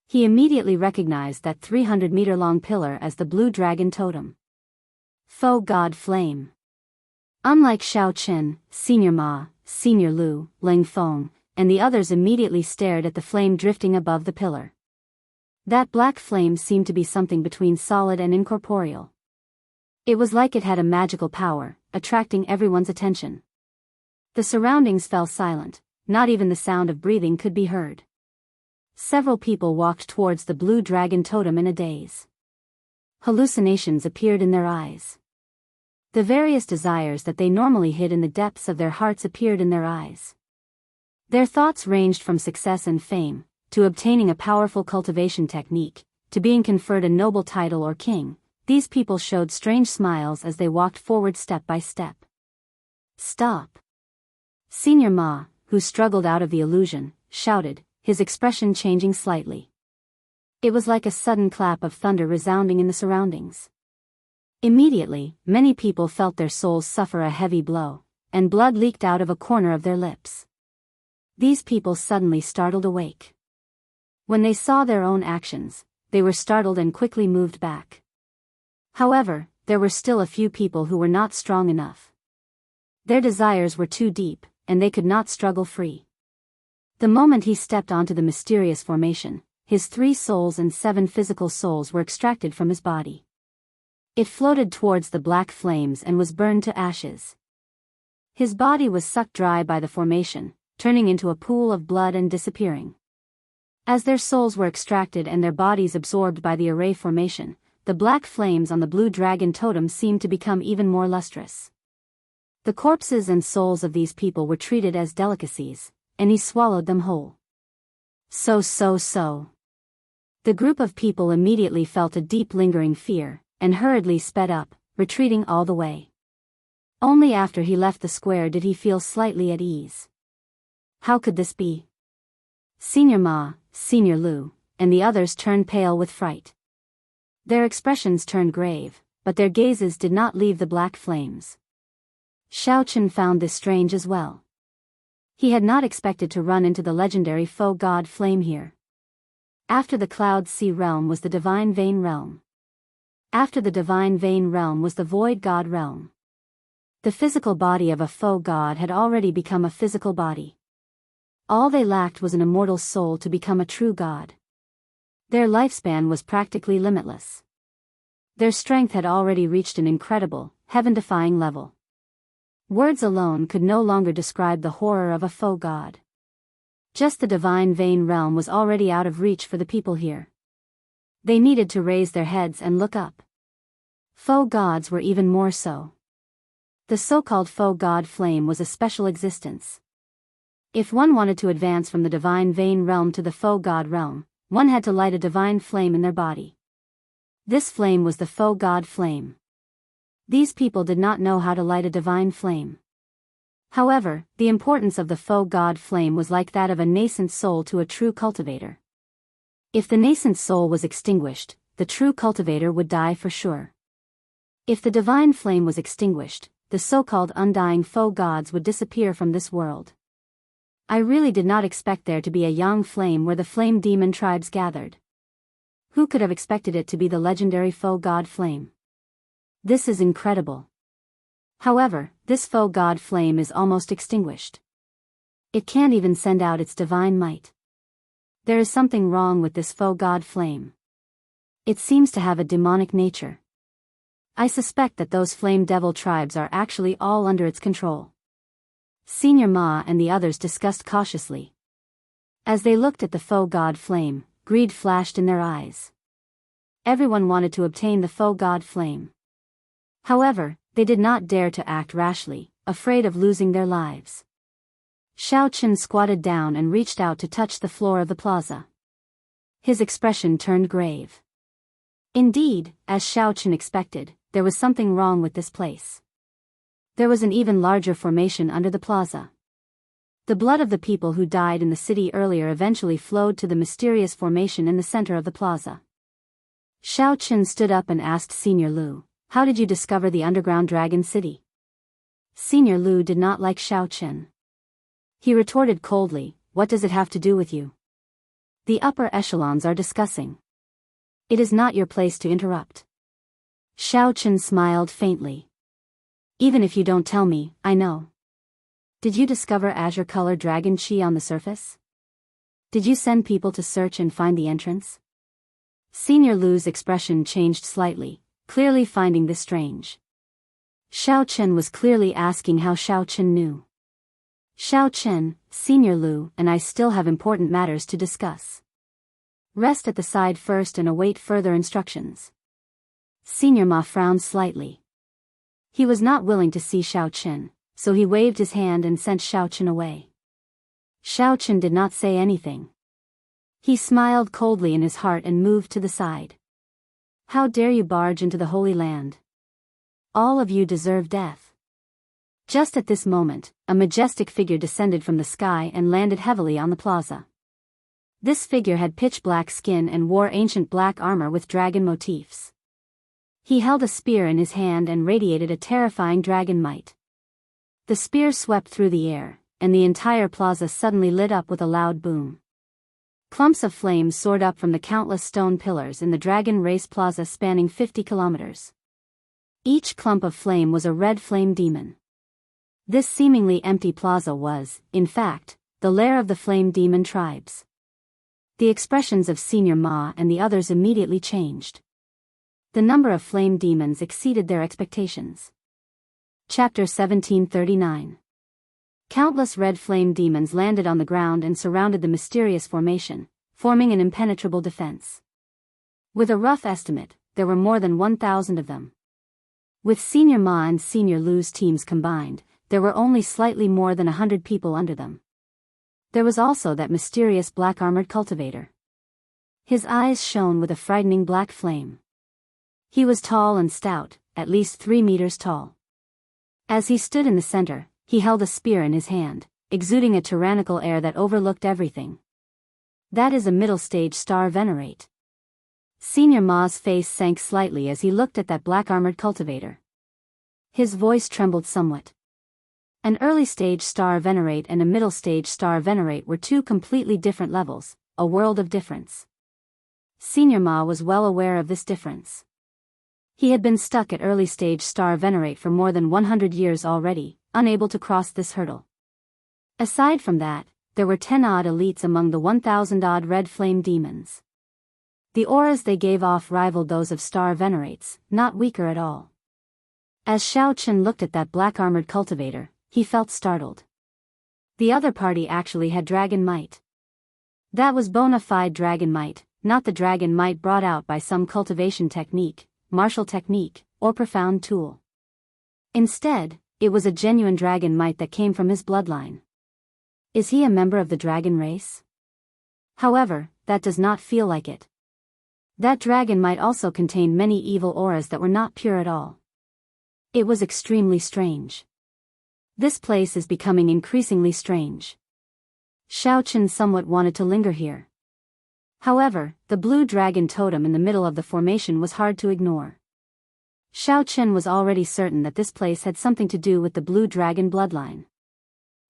He immediately recognized that 300-meter-long pillar as the Blue Dragon Totem. Faux God Flame. Unlike Xiao Chen, Senior Ma, Senior Lu, Ling Feng, and the others immediately stared at the flame drifting above the pillar. That black flame seemed to be something between solid and incorporeal. It was like it had a magical power, attracting everyone's attention. The surroundings fell silent, not even the sound of breathing could be heard. Several people walked towards the Blue Dragon Totem in a daze. Hallucinations appeared in their eyes. The various desires that they normally hid in the depths of their hearts appeared in their eyes. Their thoughts ranged from success and fame, to obtaining a powerful cultivation technique, to being conferred a noble title or king. These people showed strange smiles as they walked forward step by step. "Stop!" Senior Ma, who struggled out of the illusion, shouted, his expression changing slightly. It was like a sudden clap of thunder resounding in the surroundings. Immediately, many people felt their souls suffer a heavy blow, and blood leaked out of a corner of their lips. These people suddenly startled awake. When they saw their own actions, they were startled and quickly moved back. However, there were still a few people who were not strong enough. Their desires were too deep, and they could not struggle free. The moment he stepped onto the mysterious formation, his 3 souls and 7 physical souls were extracted from his body. It floated towards the black flames and was burned to ashes. His body was sucked dry by the formation, turning into a pool of blood and disappearing. As their souls were extracted and their bodies absorbed by the array formation, the black flames on the Blue Dragon Totem seemed to become even more lustrous. The corpses and souls of these people were treated as delicacies, and he swallowed them whole. So. The group of people immediately felt a deep lingering fear, and hurriedly sped up, retreating all the way. Only after he left the square did he feel slightly at ease. How could this be? Senior Ma, Senior Lu, and the others turned pale with fright. Their expressions turned grave, but their gazes did not leave the black flames. Xiao Chen found this strange as well. He had not expected to run into the legendary faux god flame here. After the Cloud Sea realm was the Divine Vein realm. After the Divine Vein realm was the Void God realm. The physical body of a faux god had already become a physical body. All they lacked was an immortal soul to become a true god. Their lifespan was practically limitless. Their strength had already reached an incredible, heaven-defying level. Words alone could no longer describe the horror of a faux god. Just the Divine Vein realm was already out of reach for the people here. They needed to raise their heads and look up. Faux gods were even more so. The so-called faux god flame was a special existence. If one wanted to advance from the Divine Vein realm to the faux god realm, one had to light a divine flame in their body. This flame was the faux god flame. These people did not know how to light a divine flame. However, the importance of the faux god flame was like that of a nascent soul to a true cultivator. If the nascent soul was extinguished, the true cultivator would die for sure. If the divine flame was extinguished, the so-called undying faux gods would disappear from this world. I really did not expect there to be a young flame where the flame demon tribes gathered. Who could have expected it to be the legendary faux god flame? This is incredible. However, this faux god flame is almost extinguished. It can't even send out its divine might. There is something wrong with this faux god flame. It seems to have a demonic nature. I suspect that those flame devil tribes are actually all under its control. Senior Ma and the others discussed cautiously. As they looked at the faux god flame, greed flashed in their eyes. Everyone wanted to obtain the faux god flame. However, they did not dare to act rashly, afraid of losing their lives. Xiaoqun squatted down and reached out to touch the floor of the plaza. His expression turned grave. Indeed, as Xiaoqun expected, there was something wrong with this place. There was an even larger formation under the plaza. The blood of the people who died in the city earlier eventually flowed to the mysterious formation in the center of the plaza. Xiaoqun stood up and asked Senior Lu, "How did you discover the underground dragon city?" Senior Lu did not like Xiaoqun. He retorted coldly, "What does it have to do with you? The upper echelons are discussing. It is not your place to interrupt." Xiaoqun smiled faintly. "Even if you don't tell me, I know. Did you discover azure-colored dragon chi on the surface? Did you send people to search and find the entrance?" Senior Lu's expression changed slightly, clearly finding this strange. Xiaoqun was clearly asking how Xiaoqun knew. "Xiaoqun, Senior Lu and I still have important matters to discuss. Rest at the side first and await further instructions." Senior Ma frowned slightly. He was not willing to see Xiaoqun, so he waved his hand and sent Xiaoqun away. Xiaoqun did not say anything. He smiled coldly in his heart and moved to the side. "How dare you barge into the Holy Land? All of you deserve death." Just at this moment, a majestic figure descended from the sky and landed heavily on the plaza. This figure had pitch-black skin and wore ancient black armor with dragon motifs. He held a spear in his hand and radiated a terrifying dragon might. The spear swept through the air, and the entire plaza suddenly lit up with a loud boom. Clumps of flames soared up from the countless stone pillars in the Dragon Race Plaza spanning 50 kilometers. Each clump of flame was a red flame demon. This seemingly empty plaza was, in fact, the lair of the flame demon tribes. The expressions of Senior Ma and the others immediately changed. The number of flame demons exceeded their expectations. Chapter 1739. Countless red flame demons landed on the ground and surrounded the mysterious formation, forming an impenetrable defense. With a rough estimate, there were more than 1,000 of them. With Senior Ma and Senior Lu's teams combined, there were only slightly more than 100 people under them. There was also that mysterious black-armored cultivator. His eyes shone with a frightening black flame. He was tall and stout, at least 3 meters tall. As he stood in the center, he held a spear in his hand, exuding a tyrannical air that overlooked everything. "That is a middle-stage star venerate." Senior Ma's face sank slightly as he looked at that black-armored cultivator. His voice trembled somewhat. An early-stage star venerate and a middle-stage star venerate were two completely different levels, a world of difference. Senior Ma was well aware of this difference. He had been stuck at early-stage star venerate for more than 100 years already, unable to cross this hurdle. Aside from that, there were 10-odd elites among the 1,000-odd red flame demons. The auras they gave off rivaled those of star venerates, not weaker at all. As Xiaoqun looked at that black-armored cultivator, he felt startled. The other party actually had dragon might. That was bona fide dragon might, not the dragon might brought out by some cultivation technique, martial technique, or profound tool. Instead, it was a genuine dragon might that came from his bloodline. Is he a member of the dragon race? However, that does not feel like it. That dragon might also contain many evil auras that were not pure at all. It was extremely strange. This place is becoming increasingly strange. Xiaochen somewhat wanted to linger here. However, the blue dragon totem in the middle of the formation was hard to ignore. Xiaochen was already certain that this place had something to do with the blue dragon bloodline.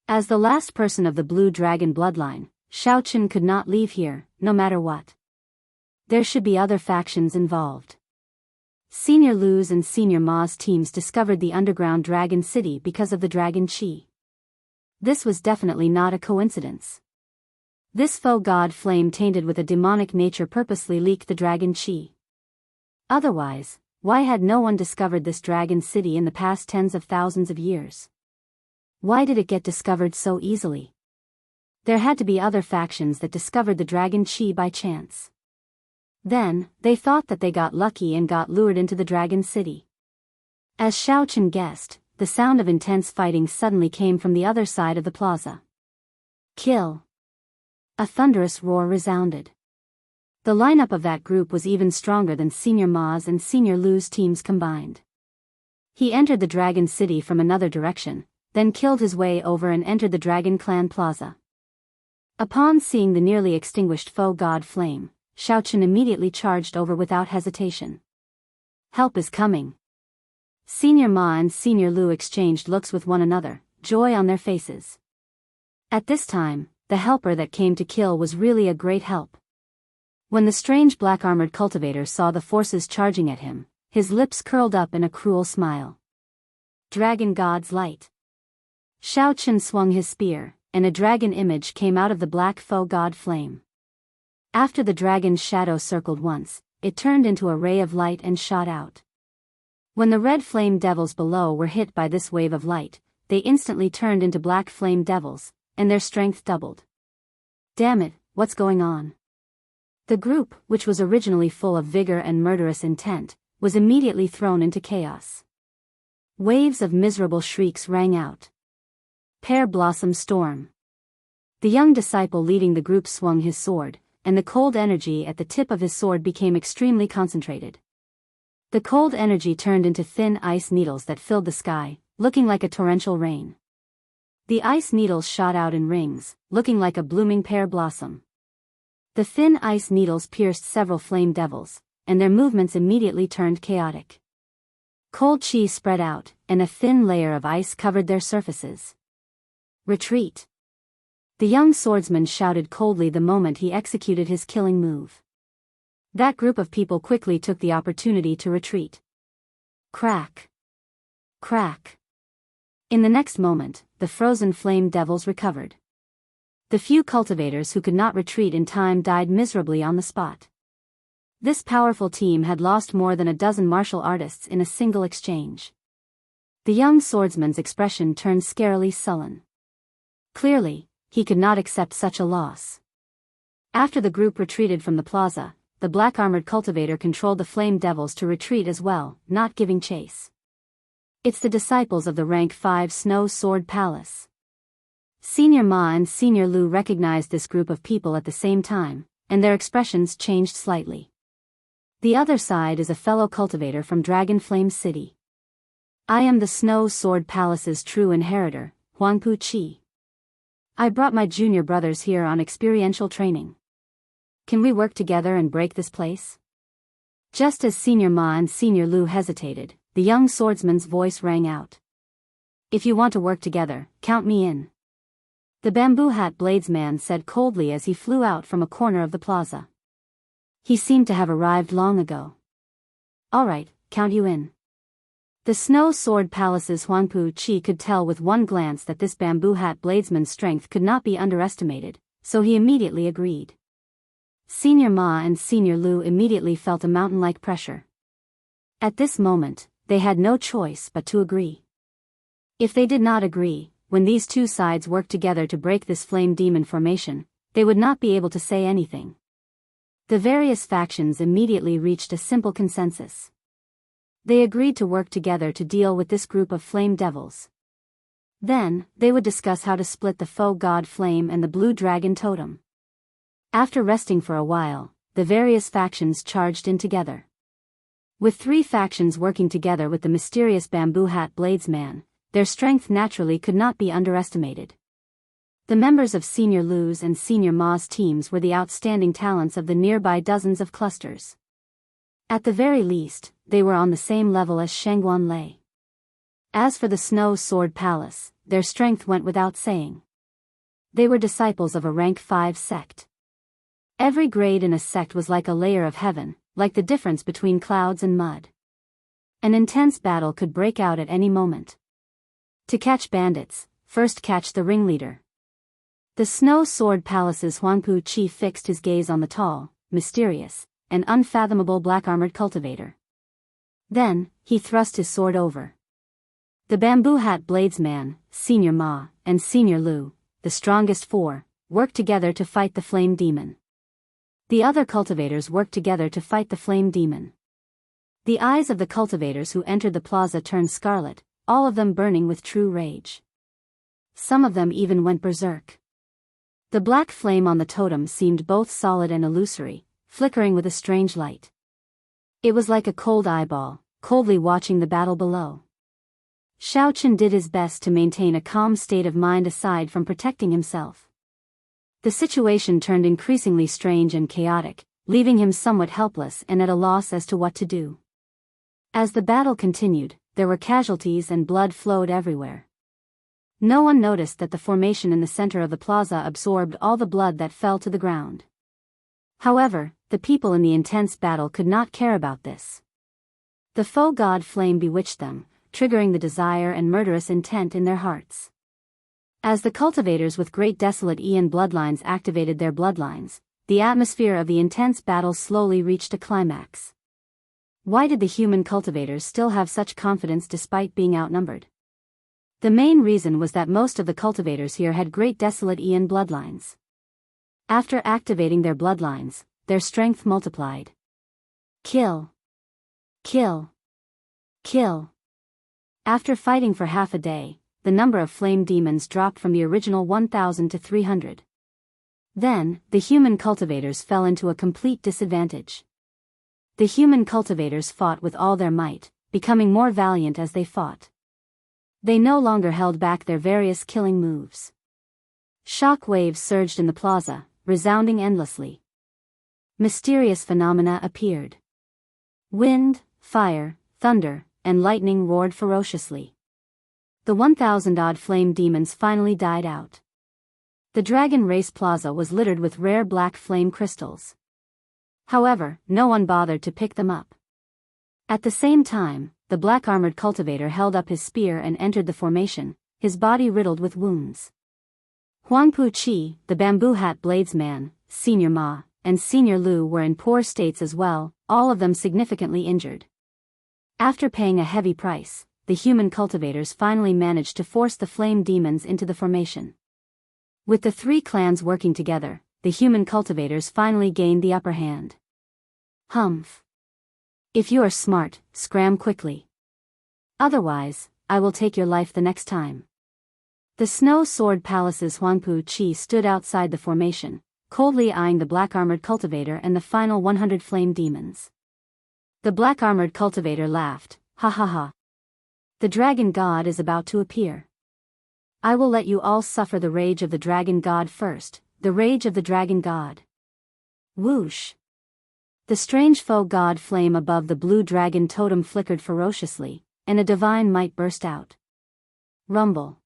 As the last person of the blue dragon bloodline, Xiaochen could not leave here, no matter what. There should be other factions involved. Senior Lu's and Senior Ma's teams discovered the underground dragon city because of the dragon chi. This was definitely not a coincidence. This faux god flame tainted with a demonic nature purposely leaked the dragon chi. Otherwise, why had no one discovered this dragon city in the past tens of thousands of years? Why did it get discovered so easily? There had to be other factions that discovered the dragon chi by chance. Then, they thought that they got lucky and got lured into the dragon city. As Xiaochen guessed, the sound of intense fighting suddenly came from the other side of the plaza. Kill! A thunderous roar resounded. The lineup of that group was even stronger than Senior Ma's and Senior Lu's teams combined. He entered the dragon city from another direction, then killed his way over and entered the dragon clan plaza. Upon seeing the nearly extinguished faux god flame, Xiaochen immediately charged over without hesitation. Help is coming. Senior Ma and Senior Lu exchanged looks with one another, joy on their faces. At this time, the helper that came to kill was really a great help. When the strange black-armored cultivator saw the forces charging at him, his lips curled up in a cruel smile. Dragon God's Light. Xiaochen swung his spear, and a dragon image came out of the black faux god flame. After the dragon's shadow circled once, it turned into a ray of light and shot out. When the red flame devils below were hit by this wave of light, they instantly turned into black flame devils, and their strength doubled. Damn it, what's going on? The group, which was originally full of vigor and murderous intent, was immediately thrown into chaos. Waves of miserable shrieks rang out. Pear Blossom Storm. The young disciple leading the group swung his sword, and the cold energy at the tip of his sword became extremely concentrated. The cold energy turned into thin ice needles that filled the sky, looking like a torrential rain. The ice needles shot out in rings, looking like a blooming pear blossom. The thin ice needles pierced several flame devils, and their movements immediately turned chaotic. Cold chi spread out, and a thin layer of ice covered their surfaces. Retreat! The young swordsman shouted coldly the moment he executed his killing move. That group of people quickly took the opportunity to retreat. Crack! Crack! In the next moment, the frozen flame devils recovered. The few cultivators who could not retreat in time died miserably on the spot. This powerful team had lost more than a dozen martial artists in a single exchange. The young swordsman's expression turned scarily sullen. Clearly, he could not accept such a loss. After the group retreated from the plaza, the black-armored cultivator controlled the flame devils to retreat as well, not giving chase. It's the disciples of the rank 5 Snow Sword Palace. Senior Ma and Senior Lu recognized this group of people at the same time, and their expressions changed slightly. The other side is a fellow cultivator from Dragon Flame City. I am the Snow Sword Palace's true inheritor, Huangpu Qi. I brought my junior brothers here on experiential training. Can we work together and break this place? Just as Senior Ma and Senior Lu hesitated, the young swordsman's voice rang out. If you want to work together, count me in. The bamboo hat bladesman said coldly as he flew out from a corner of the plaza. He seemed to have arrived long ago. All right, count you in. The Snow Sword Palace's Huangpu Qi could tell with one glance that this bamboo hat bladesman's strength could not be underestimated, so he immediately agreed. Senior Ma and Senior Lu immediately felt a mountain-like pressure. At this moment, they had no choice but to agree. If they did not agree, when these two sides worked together to break this flame demon formation, they would not be able to say anything. The various factions immediately reached a simple consensus. They agreed to work together to deal with this group of flame devils. Then, they would discuss how to split the faux god flame and the blue dragon totem. After resting for a while, the various factions charged in together. With 3 factions working together with the mysterious bamboo hat bladesman, their strength naturally could not be underestimated. The members of Senior Lu's and Senior Ma's teams were the outstanding talents of the nearby dozens of clusters. At the very least, they were on the same level as Shangguan Lei. As for the Snow Sword Palace, their strength went without saying. They were disciples of a rank 5 sect. Every grade in a sect was like a layer of heaven, like the difference between clouds and mud. An intense battle could break out at any moment. To catch bandits, first catch the ringleader. The Snow Sword Palace's Huangpu chief fixed his gaze on the tall, mysterious, and unfathomable black-armored cultivator. Then, he thrust his sword over. The bamboo hat bladesman, Senior Ma, and Senior Lu, the strongest 4, worked together to fight the flame demon. The other cultivators worked together to fight the flame demon. The eyes of the cultivators who entered the plaza turned scarlet, all of them burning with true rage. Some of them even went berserk. The black flame on the totem seemed both solid and illusory, flickering with a strange light. It was like a cold eyeball, coldly watching the battle below. Xiaochen did his best to maintain a calm state of mind aside from protecting himself. The situation turned increasingly strange and chaotic, leaving him somewhat helpless and at a loss as to what to do. As the battle continued, there were casualties and blood flowed everywhere. No one noticed that the formation in the center of the plaza absorbed all the blood that fell to the ground. However, the people in the intense battle could not care about this. The foe god flame bewitched them, triggering the desire and murderous intent in their hearts. As the cultivators with great desolate Ian bloodlines activated their bloodlines, the atmosphere of the intense battle slowly reached a climax. Why did the human cultivators still have such confidence despite being outnumbered? The main reason was that most of the cultivators here had great desolate Ian bloodlines. After activating their bloodlines, their strength multiplied. Kill. Kill. Kill. After fighting for half a day, the number of flame demons dropped from the original 1,000 to 300. Then, the human cultivators fell into a complete disadvantage. The human cultivators fought with all their might, becoming more valiant as they fought. They no longer held back their various killing moves. Shock waves surged in the plaza, resounding endlessly. Mysterious phenomena appeared. Wind, fire, thunder, and lightning roared ferociously. The 1,000-odd flame demons finally died out. The Dragon Race Plaza was littered with rare black flame crystals. However, no one bothered to pick them up. At the same time, the black-armored cultivator held up his spear and entered the formation, his body riddled with wounds. Huangpu Qi, the bamboo hat bladesman, Senior Ma, and Senior Lu were in poor states as well, all of them significantly injured. After paying a heavy price, the human cultivators finally managed to force the flame demons into the formation. With the 3 clans working together, the human cultivators finally gained the upper hand. Humph. If you are smart, scram quickly. Otherwise, I will take your life the next time. The Snow Sword Palace's Huangpu Qi stood outside the formation, coldly eyeing the black-armored cultivator and the final 100 flame demons. The black-armored cultivator laughed, ha ha ha. The dragon god is about to appear. I will let you all suffer the rage of the dragon god first, the rage of the dragon god. Whoosh. The strange foe god flame above the blue dragon totem flickered ferociously, and a divine might burst out. Rumble.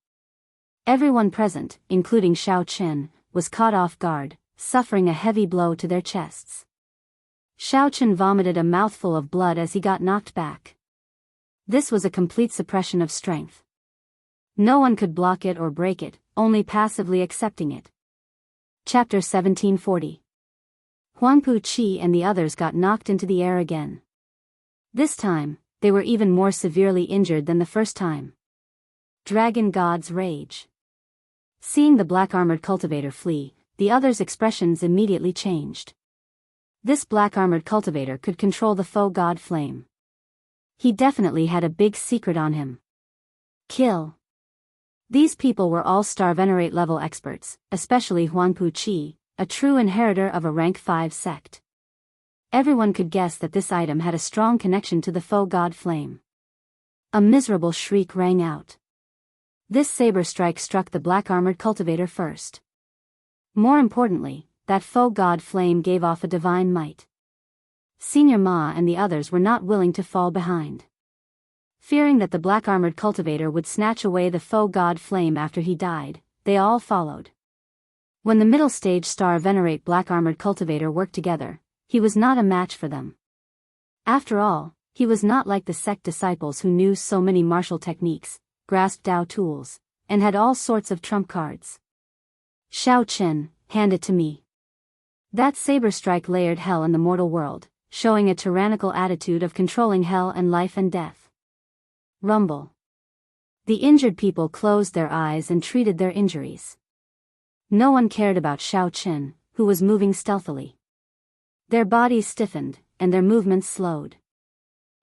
Everyone present, including Xiaochen, was caught off guard, suffering a heavy blow to their chests. Xiaochen vomited a mouthful of blood as he got knocked back. This was a complete suppression of strength. No one could block it or break it, only passively accepting it. Chapter 1740. Huangpu Qi and the others got knocked into the air again. This time, they were even more severely injured than the first time. Dragon God's Rage. Seeing the black-armored cultivator flee, the others' expressions immediately changed. This black-armored cultivator could control the foe god flame. He definitely had a big secret on him. Kill. These people were all star venerate level experts, especially Huangpu Qi, a true inheritor of a rank 5 sect. Everyone could guess that this item had a strong connection to the foe god flame. A miserable shriek rang out. This saber strike struck the black-armored cultivator first. More importantly, that foe god flame gave off a divine might. Senior Ma and the others were not willing to fall behind. Fearing that the black-armored cultivator would snatch away the foe god flame after he died, they all followed. When the middle stage star venerate black-armored cultivator worked together, he was not a match for them. After all, he was not like the sect disciples who knew so many martial techniques, grasped Dao tools, and had all sorts of trump cards. Xiao Chen, hand it to me. That saber strike layered hell in the mortal world, showing a tyrannical attitude of controlling hell and life and death. Rumble. The injured people closed their eyes and treated their injuries. No one cared about Xiao Chen, who was moving stealthily. Their bodies stiffened, and their movements slowed.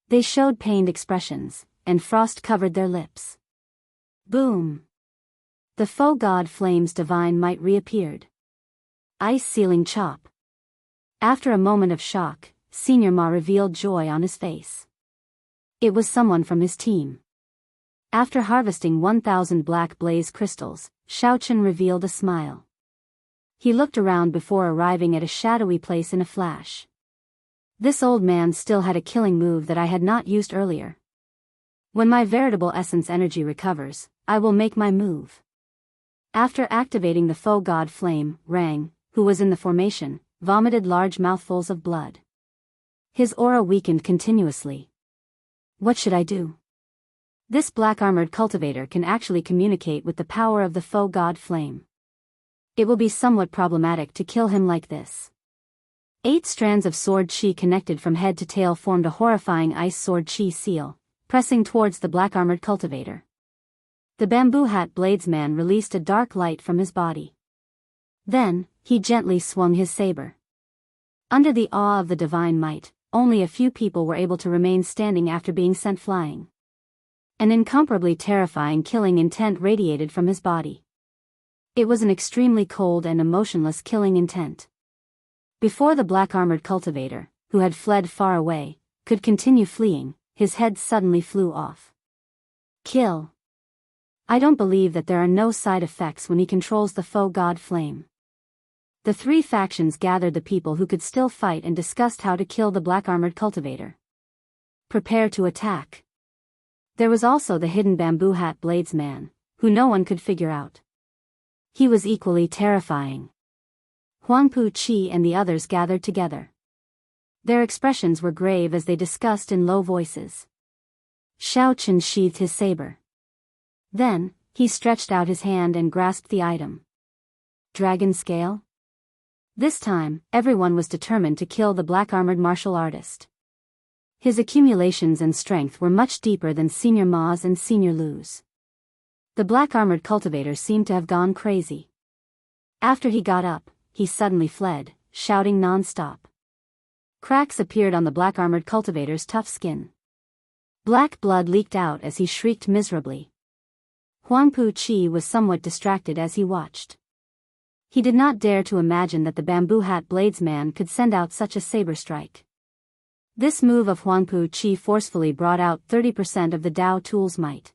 They showed pained expressions, and frost covered their lips. Boom! The foe god flame's divine might reappeared. Ice ceiling chop. After a moment of shock, Senior Ma revealed joy on his face. It was someone from his team. After harvesting 1,000 black blaze crystals, Xiao Chen revealed a smile. He looked around before arriving at a shadowy place in a flash. This old man still had a killing move that I had not used earlier. When my veritable essence energy recovers, I will make my move. After activating the foe god flame, Rang, who was in the formation, vomited large mouthfuls of blood. His aura weakened continuously. What should I do? This black-armored cultivator can actually communicate with the power of the foe god flame. It will be somewhat problematic to kill him like this. 8 strands of sword chi connected from head to tail formed a horrifying ice sword chi seal, pressing towards the black-armored cultivator. The bamboo hat bladesman released a dark light from his body. Then, he gently swung his saber. Under the awe of the divine might, only a few people were able to remain standing after being sent flying. An incomparably terrifying killing intent radiated from his body. It was an extremely cold and emotionless killing intent. Before the black-armored cultivator, who had fled far away, could continue fleeing, his head suddenly flew off. Kill. I don't believe that there are no side effects when he controls the foe god flame. The 3 factions gathered the people who could still fight and discussed how to kill the black-armored cultivator. Prepare to attack. There was also the hidden bamboo hat bladesman, who no one could figure out. He was equally terrifying. Huangpu Qi and the others gathered together. Their expressions were grave as they discussed in low voices. Xiao Chen sheathed his saber. Then, he stretched out his hand and grasped the item. Dragon scale? This time, everyone was determined to kill the black-armored martial artist. His accumulations and strength were much deeper than Senior Ma's and Senior Lu's. The black-armored cultivator seemed to have gone crazy. After he got up, he suddenly fled, shouting non-stop. Cracks appeared on the black-armored cultivator's tough skin. Black blood leaked out as he shrieked miserably. Huangpu Qi was somewhat distracted as he watched. He did not dare to imagine that the bamboo hat bladesman could send out such a saber strike. This move of Huangpu Qi forcefully brought out 30% of the Dao tool's might.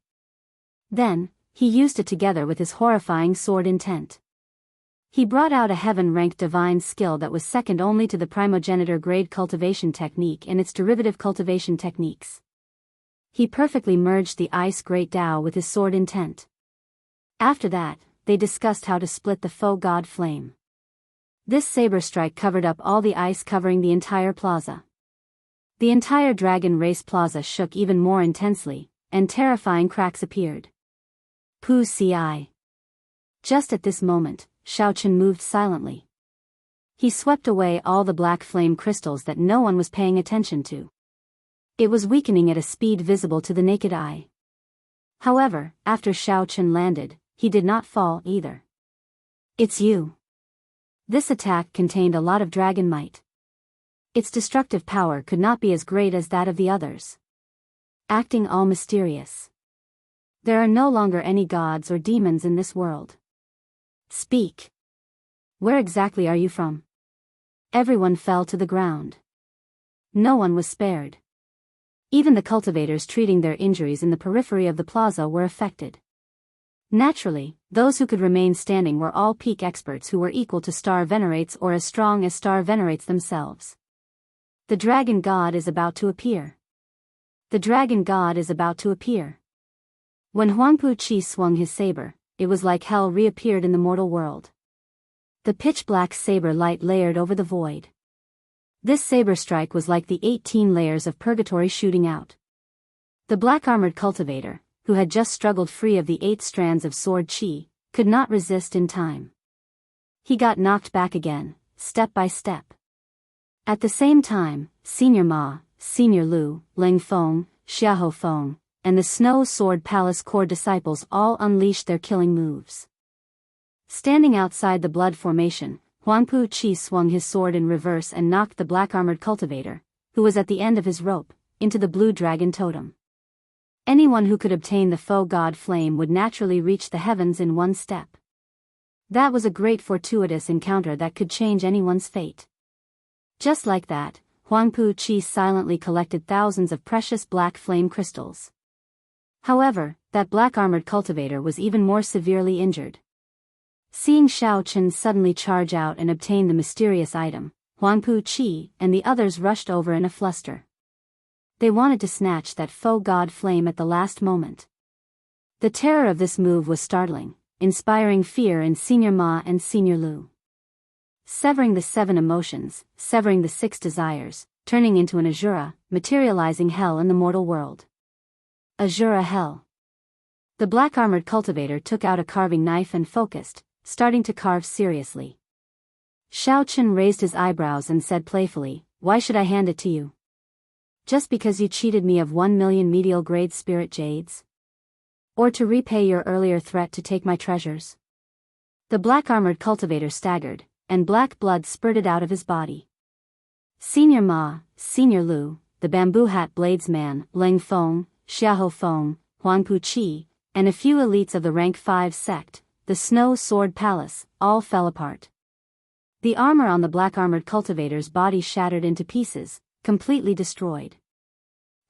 Then, he used it together with his horrifying sword intent. He brought out a heaven-ranked divine skill that was second only to the primogenitor-grade cultivation technique and its derivative cultivation techniques. He perfectly merged the ice great Dao with his sword intent. After that, they discussed how to split the foe god flame. This saber strike covered up all the ice covering the entire plaza. The entire Dragon Race Plaza shook even more intensely, and terrifying cracks appeared. Pu Ci. Just at this moment, Xiao Chen moved silently. He swept away all the black flame crystals that no one was paying attention to. It was weakening at a speed visible to the naked eye. However, after Xiao Chen landed, he did not fall either. It's you. This attack contained a lot of dragon might. Its destructive power could not be as great as that of the others. Acting all mysterious. There are no longer any gods or demons in this world. Speak. Where exactly are you from? Everyone fell to the ground. No one was spared. Even the cultivators treating their injuries in the periphery of the plaza were affected. Naturally, those who could remain standing were all peak experts who were equal to Star Venerates or as strong as Star Venerates themselves. The dragon god is about to appear. The dragon god is about to appear. When Huangpu Qi swung his saber, it was like hell reappeared in the mortal world. The pitch-black saber light layered over the void. This saber strike was like the 18 layers of purgatory shooting out. The black-armored cultivator, who had just struggled free of the 8 strands of sword qi, could not resist in time. He got knocked back again, step by step. At the same time, Senior Ma, Senior Lu, Ling Feng, Xiahou Feng, and the Snow Sword Palace core disciples all unleashed their killing moves. Standing outside the blood formation, Huangpu Qi swung his sword in reverse and knocked the black-armored cultivator, who was at the end of his rope, into the blue dragon totem. Anyone who could obtain the foe god flame would naturally reach the heavens in one step. That was a great fortuitous encounter that could change anyone's fate. Just like that, Huangpu Qi silently collected thousands of precious black flame crystals. However, that black-armored cultivator was even more severely injured. Seeing Shao Chen suddenly charge out and obtain the mysterious item, Huangpu Qi and the others rushed over in a fluster. They wanted to snatch that foe god flame at the last moment. The terror of this move was startling, inspiring fear in Senior Ma and Senior Lu. Severing the 7 emotions, severing the 6 desires, turning into an Azura, materializing hell in the mortal world. Azura hell. The black-armored cultivator took out a carving knife and focused, starting to carve seriously. Shao Chen raised his eyebrows and said playfully, "Why should I hand it to you? Just because you cheated me of 1 million medial-grade spirit jades? Or to repay your earlier threat to take my treasures?" The black-armored cultivator staggered, and black blood spurted out of his body. Senior Ma, Senior Lu, the bamboo hat bladesman, Ling Feng, Xiahou Feng, Huangpu Qi, and a few elites of the rank 5 sect, the Snow Sword Palace, all fell apart. The armor on the black-armored cultivator's body shattered into pieces, completely destroyed.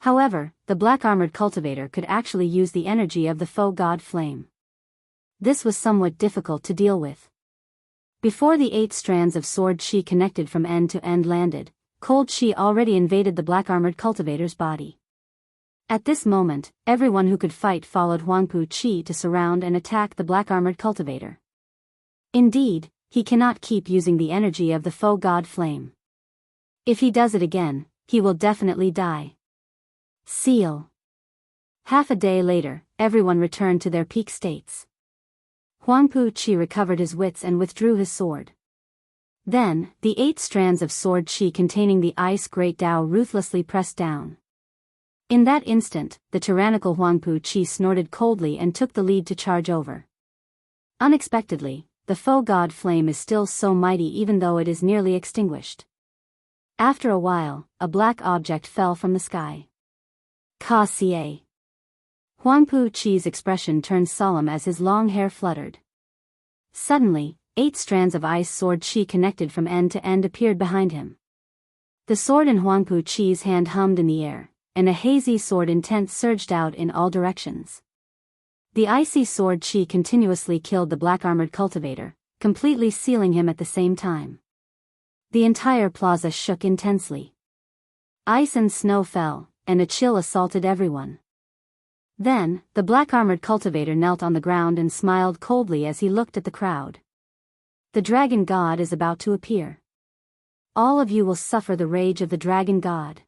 However, the black-armored cultivator could actually use the energy of the foe god flame. This was somewhat difficult to deal with. Before the 8 strands of sword qi connected from end to end landed, cold qi already invaded the black-armored cultivator's body. At this moment, everyone who could fight followed Huangpu Qi to surround and attack the black-armored cultivator. Indeed, he cannot keep using the energy of the foe god flame. If he does it again, he will definitely die. Seal. Half a day later, everyone returned to their peak states. Huangpu Qi recovered his wits and withdrew his sword. Then, the 8 strands of sword qi containing the ice great Tao ruthlessly pressed down. In that instant, the tyrannical Huangpu Qi snorted coldly and took the lead to charge over. Unexpectedly, the foe god flame is still so mighty even though it is nearly extinguished. After a while, a black object fell from the sky. Ka Xie. Huangpu Qi's expression turned solemn as his long hair fluttered. Suddenly, 8 strands of ice sword qi connected from end to end appeared behind him. The sword in Huangpu Qi's hand hummed in the air, and a hazy sword intent surged out in all directions. The icy sword qi continuously killed the black-armored cultivator, completely sealing him at the same time. The entire plaza shook intensely. Ice and snow fell, and a chill assaulted everyone. Then, the black-armored cultivator knelt on the ground and smiled coldly as he looked at the crowd. The dragon god is about to appear. All of you will suffer the rage of the dragon god.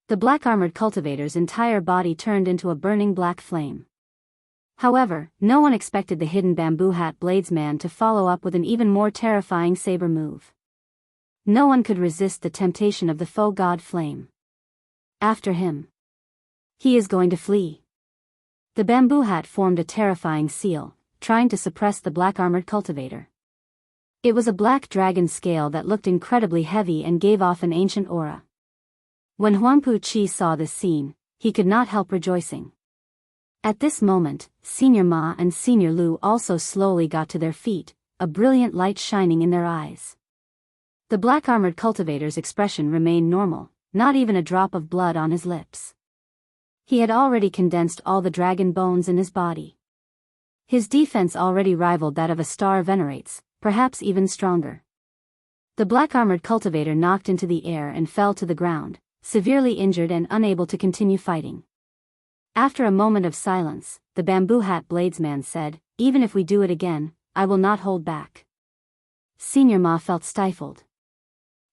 The black-armored cultivator's entire body turned into a burning black flame. However, no one expected the hidden bamboo hat bladesman to follow up with an even more terrifying saber move. No one could resist the temptation of the foe god flame. After him. He is going to flee. The bamboo hat formed a terrifying seal, trying to suppress the black-armored cultivator. It was a black dragon scale that looked incredibly heavy and gave off an ancient aura. When Huangpu Qi saw this scene, he could not help rejoicing. At this moment, Senior Ma and Senior Lu also slowly got to their feet, a brilliant light shining in their eyes. The black-armored cultivator's expression remained normal, not even a drop of blood on his lips. He had already condensed all the dragon bones in his body. His defense already rivaled that of a star venerates, perhaps even stronger. The black-armored cultivator knocked into the air and fell to the ground, severely injured and unable to continue fighting. After a moment of silence, the bamboo hat bladesman said, "Even if we do it again, I will not hold back." Senior Ma felt stifled.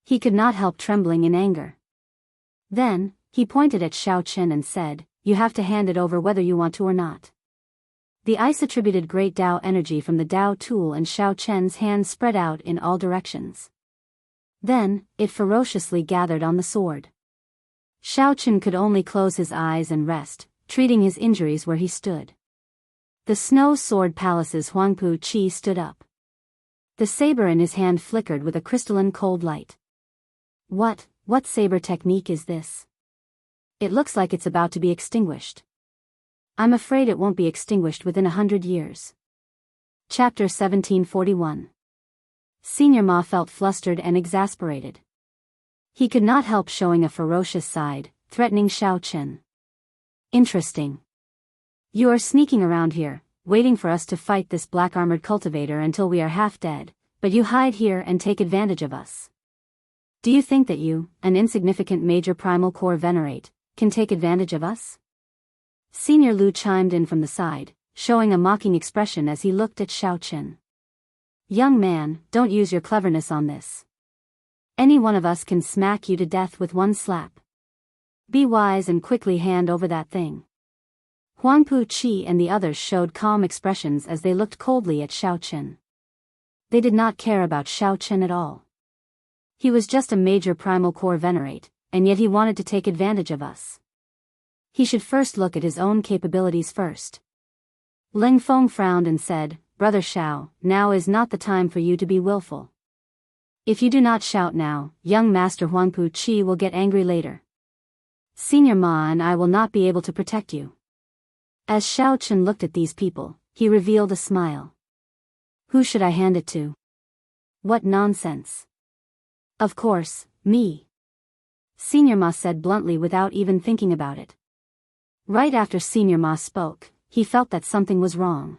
He could not help trembling in anger. Then, he pointed at Xiao Chen and said, "You have to hand it over whether you want to or not." The ice attributed great Dao energy from the Dao tool and Xiao Chen's hands spread out in all directions. Then, it ferociously gathered on the sword. Xiao Chen could only close his eyes and rest, treating his injuries where he stood. The Snow Sword Palace's Huangpu Qi stood up. The saber in his hand flickered with a crystalline cold light. What saber technique is this? It looks like it's about to be extinguished. I'm afraid it won't be extinguished within 100 years. Chapter 1741. Senior Ma felt flustered and exasperated. He could not help showing a ferocious side, threatening Xiao Chen. Interesting. You are sneaking around here, waiting for us to fight this black-armored cultivator until we are half dead, but you hide here and take advantage of us. Do you think that you, an insignificant major primal core venerate, can take advantage of us? Senior Lu chimed in from the side, showing a mocking expression as he looked at Xiao Chen. Young man, don't use your cleverness on this. Any one of us can smack you to death with one slap. Be wise and quickly hand over that thing. Huangpu Qi and the others showed calm expressions as they looked coldly at Xiao Chen. They did not care about Xiao Chen at all. He was just a major primal core venerate, and yet he wanted to take advantage of us. He should first look at his own capabilities first. Ling Feng frowned and said, "Brother Xiao, now is not the time for you to be willful. If you do not shout now, young Master Huangpu Qi will get angry later. Senior Ma and I will not be able to protect you." As Xiao Chen looked at these people, he revealed a smile. Who should I hand it to? What nonsense. Of course, me. Senior Ma said bluntly without even thinking about it. Right after Senior Ma spoke, he felt that something was wrong.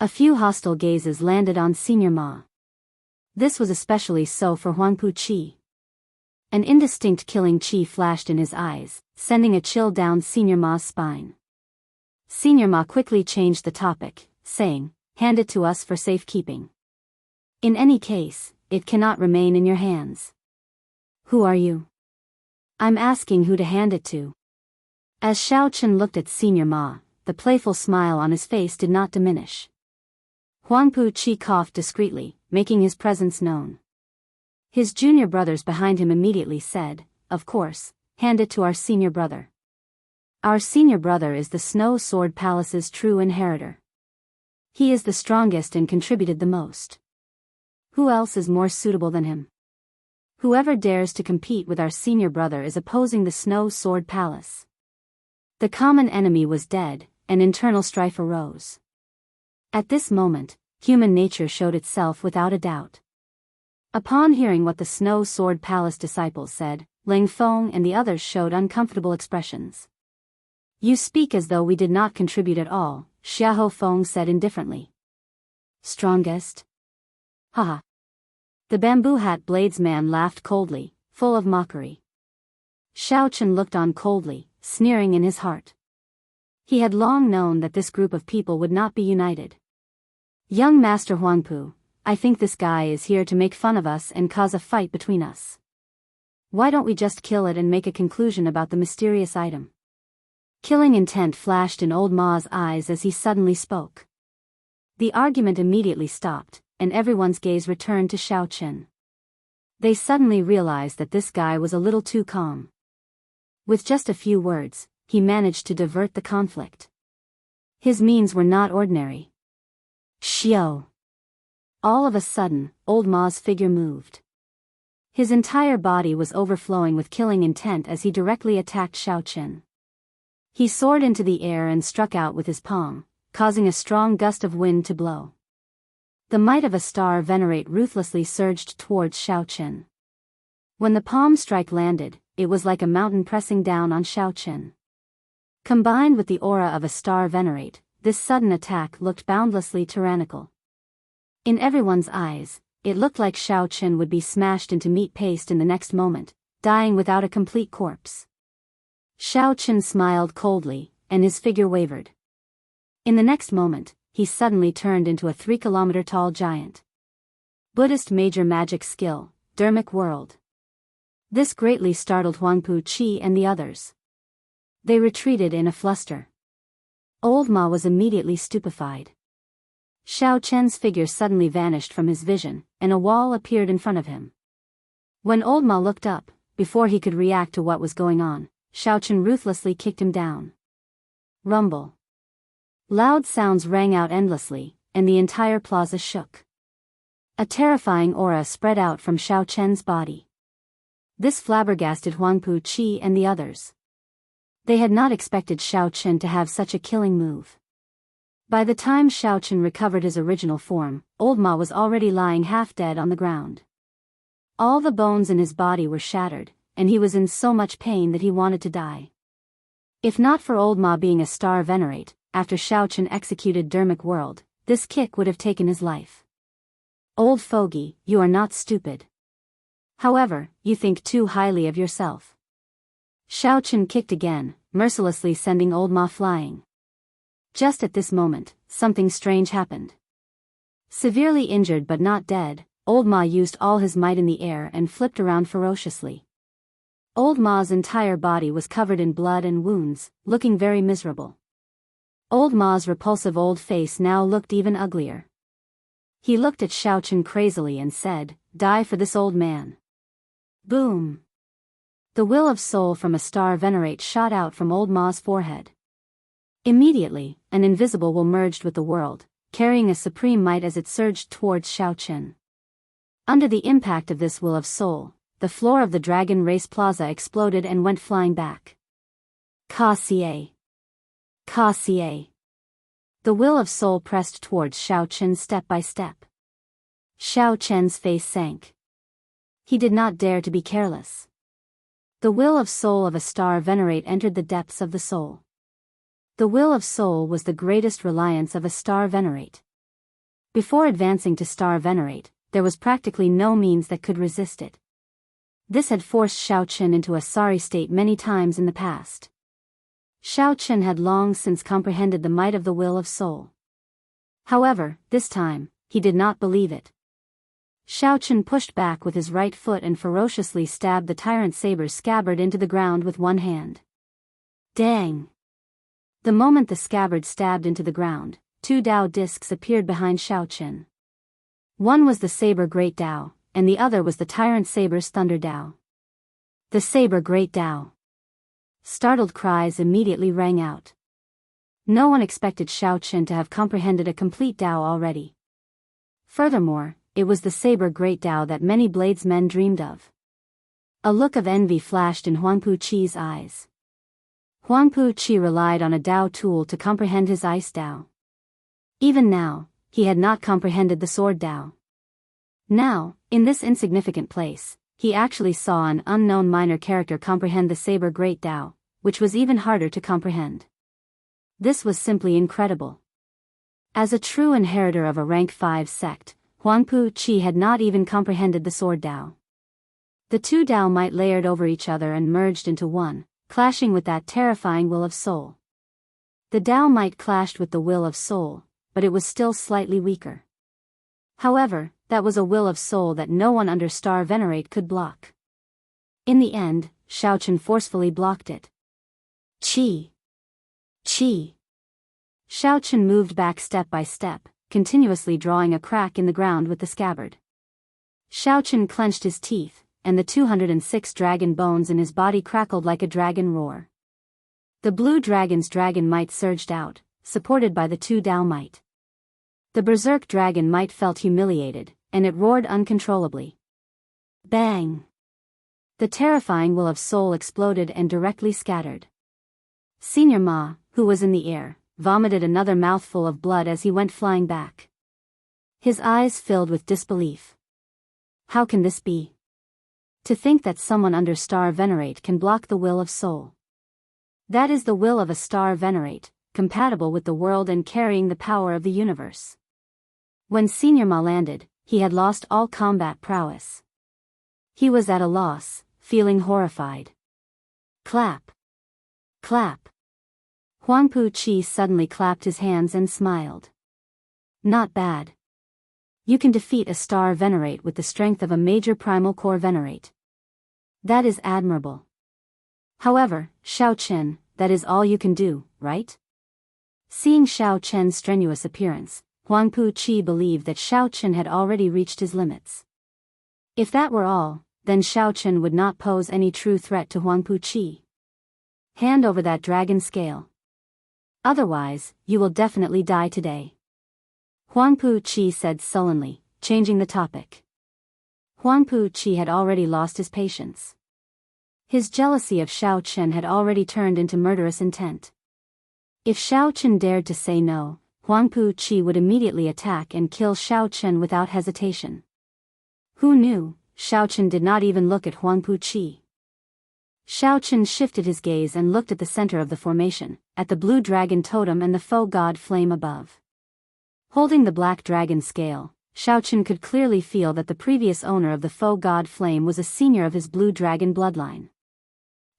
A few hostile gazes landed on Senior Ma. This was especially so for Huangpu Qi. An indistinct killing chi flashed in his eyes, sending a chill down Senior Ma's spine. Senior Ma quickly changed the topic, saying, "Hand it to us for safekeeping. In any case, it cannot remain in your hands." Who are you? I'm asking who to hand it to. As Xiao Chen looked at Senior Ma, the playful smile on his face did not diminish. Huangpu Qi coughed discreetly, making his presence known. His junior brothers behind him immediately said, "Of course, hand it to our senior brother. Our senior brother is the Snow Sword Palace's true inheritor. He is the strongest and contributed the most. Who else is more suitable than him? Whoever dares to compete with our senior brother is opposing the Snow Sword Palace." The common enemy was dead, and internal strife arose. At this moment, human nature showed itself without a doubt. Upon hearing what the Snow Sword Palace disciples said, Ling Feng and the others showed uncomfortable expressions. "You speak as though we did not contribute at all," Xiahou Feng said indifferently. "Strongest? Haha." The bamboo hat bladesman laughed coldly, full of mockery. Xiao Chen looked on coldly, sneering in his heart. He had long known that this group of people would not be united. "Young Master Huangpu, I think this guy is here to make fun of us and cause a fight between us. Why don't we just kill it and make a conclusion about the mysterious item?" Killing intent flashed in old Ma's eyes as he suddenly spoke. The argument immediately stopped, and everyone's gaze returned to Xiao Chen. They suddenly realized that this guy was a little too calm. With just a few words, he managed to divert the conflict. His means were not ordinary. Xiao. All of a sudden, old Ma's figure moved. His entire body was overflowing with killing intent as he directly attacked Xiao Chen. He soared into the air and struck out with his palm, causing a strong gust of wind to blow. The might of a star venerate ruthlessly surged towards Xiao Chen. When the palm strike landed, it was like a mountain pressing down on Xiaoqin. Combined with the aura of a star venerate, this sudden attack looked boundlessly tyrannical. In everyone's eyes, it looked like Xiaoqin would be smashed into meat paste in the next moment, dying without a complete corpse. Xiaoqin smiled coldly, and his figure wavered. In the next moment, he suddenly turned into a 3-kilometer-tall giant. Buddhist major magic skill, Dermic World. This greatly startled Huangpu Qi and the others. They retreated in a fluster. Old Ma was immediately stupefied. Xiao Chen's figure suddenly vanished from his vision, and a wall appeared in front of him. When Old Ma looked up, before he could react to what was going on, Xiao Chen ruthlessly kicked him down. Rumble. Loud sounds rang out endlessly, and the entire plaza shook. A terrifying aura spread out from Xiao Chen's body. This flabbergasted Huangpu Qi and the others. They had not expected Xiao Chen to have such a killing move. By the time Xiao Chen recovered his original form, Old Ma was already lying half dead on the ground. All the bones in his body were shattered, and he was in so much pain that he wanted to die. If not for Old Ma being a star venerate, after Xiao Chen executed Dermic World, this kick would have taken his life. Old fogey, you are not stupid. However, you think too highly of yourself. Xiao Chen kicked again, mercilessly sending Old Ma flying. Just at this moment, something strange happened. Severely injured but not dead, Old Ma used all his might in the air and flipped around ferociously. Old Ma's entire body was covered in blood and wounds, looking very miserable. Old Ma's repulsive old face now looked even uglier. He looked at Xiao Chen crazily and said, "Die for this old man." Boom! The will of soul from a star venerate shot out from Old Ma's forehead. Immediately, an invisible will merged with the world, carrying a supreme might as it surged towards Xiao Chen. Under the impact of this will of soul, the floor of the Dragon Race Plaza exploded and went flying back. Ka-Xie. Ka-Xie. The will of soul pressed towards Xiao Chen step by step. Xiao Chen's face sank. He did not dare to be careless. The will of soul of a star venerate entered the depths of the soul. The will of soul was the greatest reliance of a star venerate. Before advancing to star venerate, there was practically no means that could resist it. This had forced Xiao Chen into a sorry state many times in the past. Xiao Chen had long since comprehended the might of the will of soul. However, this time, he did not believe it. Xiao Chen pushed back with his right foot and ferociously stabbed the tyrant saber's scabbard into the ground with one hand. Dang! The moment the scabbard stabbed into the ground, 2 Dao discs appeared behind Xiao Chen. One was the saber Great Dao, and the other was the tyrant saber's Thunder Dao. The saber Great Dao. Startled cries immediately rang out. No one expected Xiao Chen to have comprehended a complete Dao already. Furthermore, it was the saber Great Dao that many bladesmen dreamed of. A look of envy flashed in Huangpu Qi's eyes. Huangpu Qi relied on a Dao tool to comprehend his Ice Dao. Even now, he had not comprehended the Sword Dao. Now, in this insignificant place, he actually saw an unknown minor character comprehend the saber Great Dao, which was even harder to comprehend. This was simply incredible. As a true inheritor of a rank 5 sect, Huangpu Qi had not even comprehended the Sword Dao. The 2 Dao might layered over each other and merged into one, clashing with that terrifying will of soul. The Dao might clashed with the will of soul, but it was still slightly weaker. However, that was a will of soul that no one under Star Venerate could block. In the end, Xiao Chen forcefully blocked it. Qi! Qi! Xiao Chen moved back step by step, continuously drawing a crack in the ground with the scabbard. Xiao Chen clenched his teeth, and the 206 dragon bones in his body crackled like a dragon roar. The blue dragon's dragon might surged out, supported by the 2 Dao might. The berserk dragon might felt humiliated, and it roared uncontrollably. Bang! The terrifying will of soul exploded and directly scattered. Senior Ma, who was in the air, vomited another mouthful of blood as he went flying back. His eyes filled with disbelief. How can this be? To think that someone under star venerate can block the will of soul. That is the will of a star venerate, compatible with the world and carrying the power of the universe. When Senior Ma landed, he had lost all combat prowess. He was at a loss, feeling horrified. Clap. Clap. Huangpu Qi suddenly clapped his hands and smiled. Not bad. You can defeat a star venerate with the strength of a major primal core venerate. That is admirable. However, Xiao Chen, that is all you can do, right? Seeing Xiao Chen's strenuous appearance, Huangpu Qi believed that Xiao Chen had already reached his limits. If that were all, then Xiao Chen would not pose any true threat to Huangpu Qi. Hand over that dragon scale. Otherwise, you will definitely die today. Huangpu Qi said sullenly, changing the topic. Huangpu Qi had already lost his patience. His jealousy of Xiao Chen had already turned into murderous intent. If Xiao Chen dared to say no, Huangpu Qi would immediately attack and kill Xiao Chen without hesitation. Who knew? Xiao Chen did not even look at Huangpu Qi. Xiao Chen shifted his gaze and looked at the center of the formation, at the blue dragon totem and the foe god flame above. Holding the black dragon scale, Xiao Chen could clearly feel that the previous owner of the foe god flame was a senior of his blue dragon bloodline.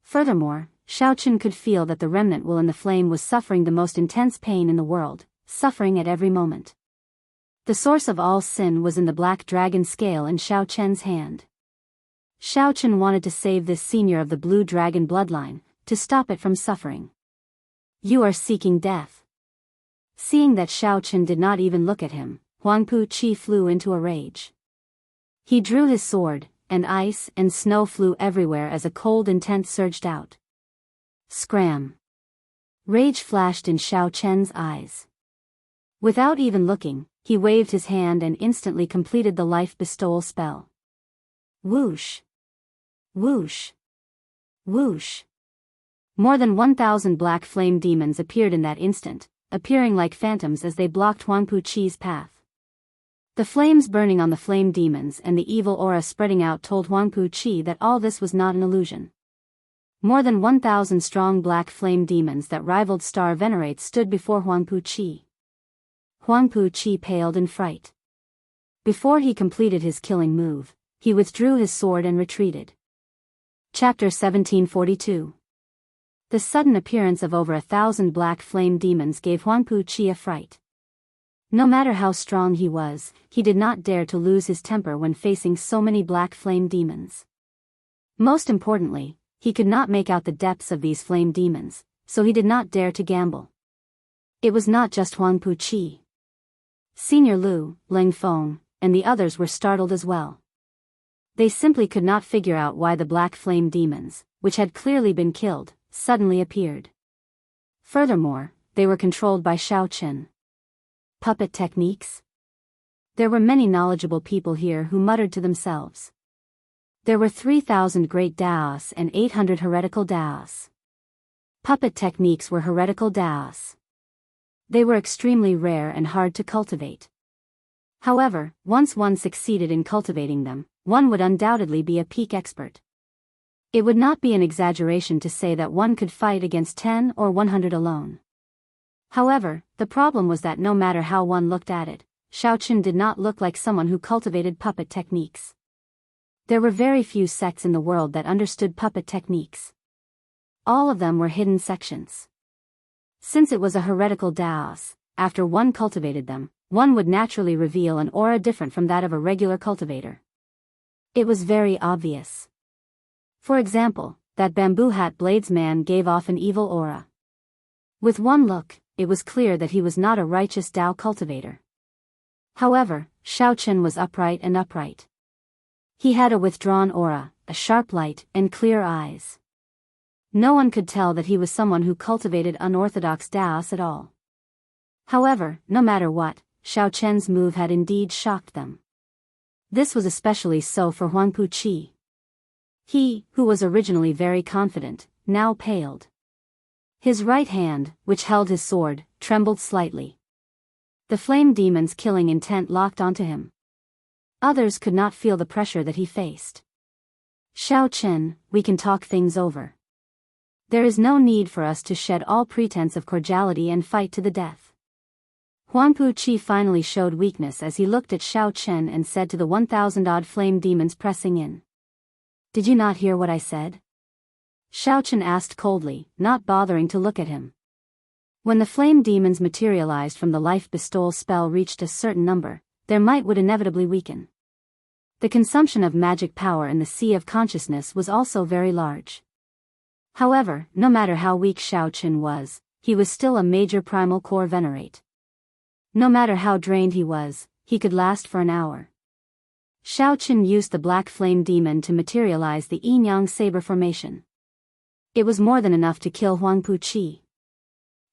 Furthermore, Xiao Chen could feel that the remnant will in the flame was suffering the most intense pain in the world, suffering at every moment. The source of all sin was in the black dragon scale in Xiao Chen's hand. Xiao Chen wanted to save this senior of the blue dragon bloodline, to stop it from suffering. You are seeking death. Seeing that Xiao Chen did not even look at him, Huangpu Qi flew into a rage. He drew his sword, and ice and snow flew everywhere as a cold intent surged out. Scram! Rage flashed in Xiao Chen's eyes. Without even looking, he waved his hand and instantly completed the life bestowal spell. Whoosh! Whoosh! Whoosh! More than 1,000 black flame demons appeared in that instant, appearing like phantoms as they blocked Huangpu Qi's path. The flames burning on the flame demons and the evil aura spreading out told Huangpu Qi that all this was not an illusion. More than 1,000 strong black flame demons that rivaled star venerates stood before Huangpu Qi. Huangpu Qi paled in fright. Before he completed his killing move, he withdrew his sword and retreated. Chapter 1742. The sudden appearance of over 1,000 black flame demons gave Huangpu Qi a fright. No matter how strong he was, he did not dare to lose his temper when facing so many black flame demons. Most importantly, he could not make out the depths of these flame demons, so he did not dare to gamble. It was not just Huangpu Qi. Senior Lu, Ling Feng, and the others were startled as well. They simply could not figure out why the black flame demons, which had clearly been killed, suddenly appeared. Furthermore, they were controlled by Xiao Chen. Puppet techniques? There were many knowledgeable people here who muttered to themselves. There were 3,000 great Daoists and 800 heretical Daoists. Puppet techniques were heretical Daoists. They were extremely rare and hard to cultivate. However, once one succeeded in cultivating them, one would undoubtedly be a peak expert. It would not be an exaggeration to say that one could fight against 10 or 100 alone. However, the problem was that no matter how one looked at it, Xiao Chen did not look like someone who cultivated puppet techniques. There were very few sects in the world that understood puppet techniques. All of them were hidden sections. Since it was a heretical Daos, after one cultivated them, one would naturally reveal an aura different from that of a regular cultivator. It was very obvious. For example, that bamboo hat blades man gave off an evil aura. With one look, it was clear that he was not a righteous Dao cultivator. However, Xiao Chen was upright and upright. He had a withdrawn aura, a sharp light, and clear eyes. No one could tell that he was someone who cultivated unorthodox Daos at all. However, no matter what, Xiao Chen's move had indeed shocked them. This was especially so for Huangpu Qi. He, who was originally very confident, now paled. His right hand, which held his sword, trembled slightly. The flame demon's killing intent locked onto him. Others could not feel the pressure that he faced. Xiao Chen, we can talk things over. There is no need for us to shed all pretense of cordiality and fight to the death. Huangpu Qi finally showed weakness as he looked at Xiao Chen and said to the 1,000-odd flame demons pressing in. Did you not hear what I said? Xiao Chen asked coldly, not bothering to look at him. When the flame demons materialized from the life bestowal spell reached a certain number, their might would inevitably weaken. The consumption of magic power in the sea of consciousness was also very large. However, no matter how weak Xiao Chen was, he was still a major primal core venerate. No matter how drained he was, he could last for an hour. Xiao Chen used the black flame demon to materialize the yin-yang saber formation. It was more than enough to kill Huangpu Qi.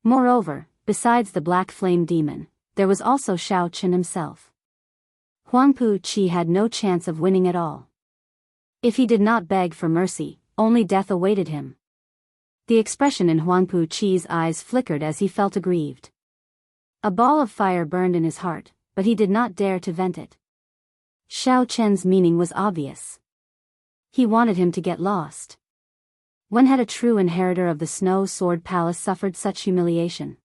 Moreover, besides the black flame demon, there was also Xiao Chen himself. Huangpu Qi had no chance of winning at all. If he did not beg for mercy, only death awaited him. The expression in Huangpu Qi's eyes flickered as he felt aggrieved. A ball of fire burned in his heart, but he did not dare to vent it. Xiao Chen's meaning was obvious. He wanted him to get lost. When had a true inheritor of the Snow Sword Palace suffered such humiliation?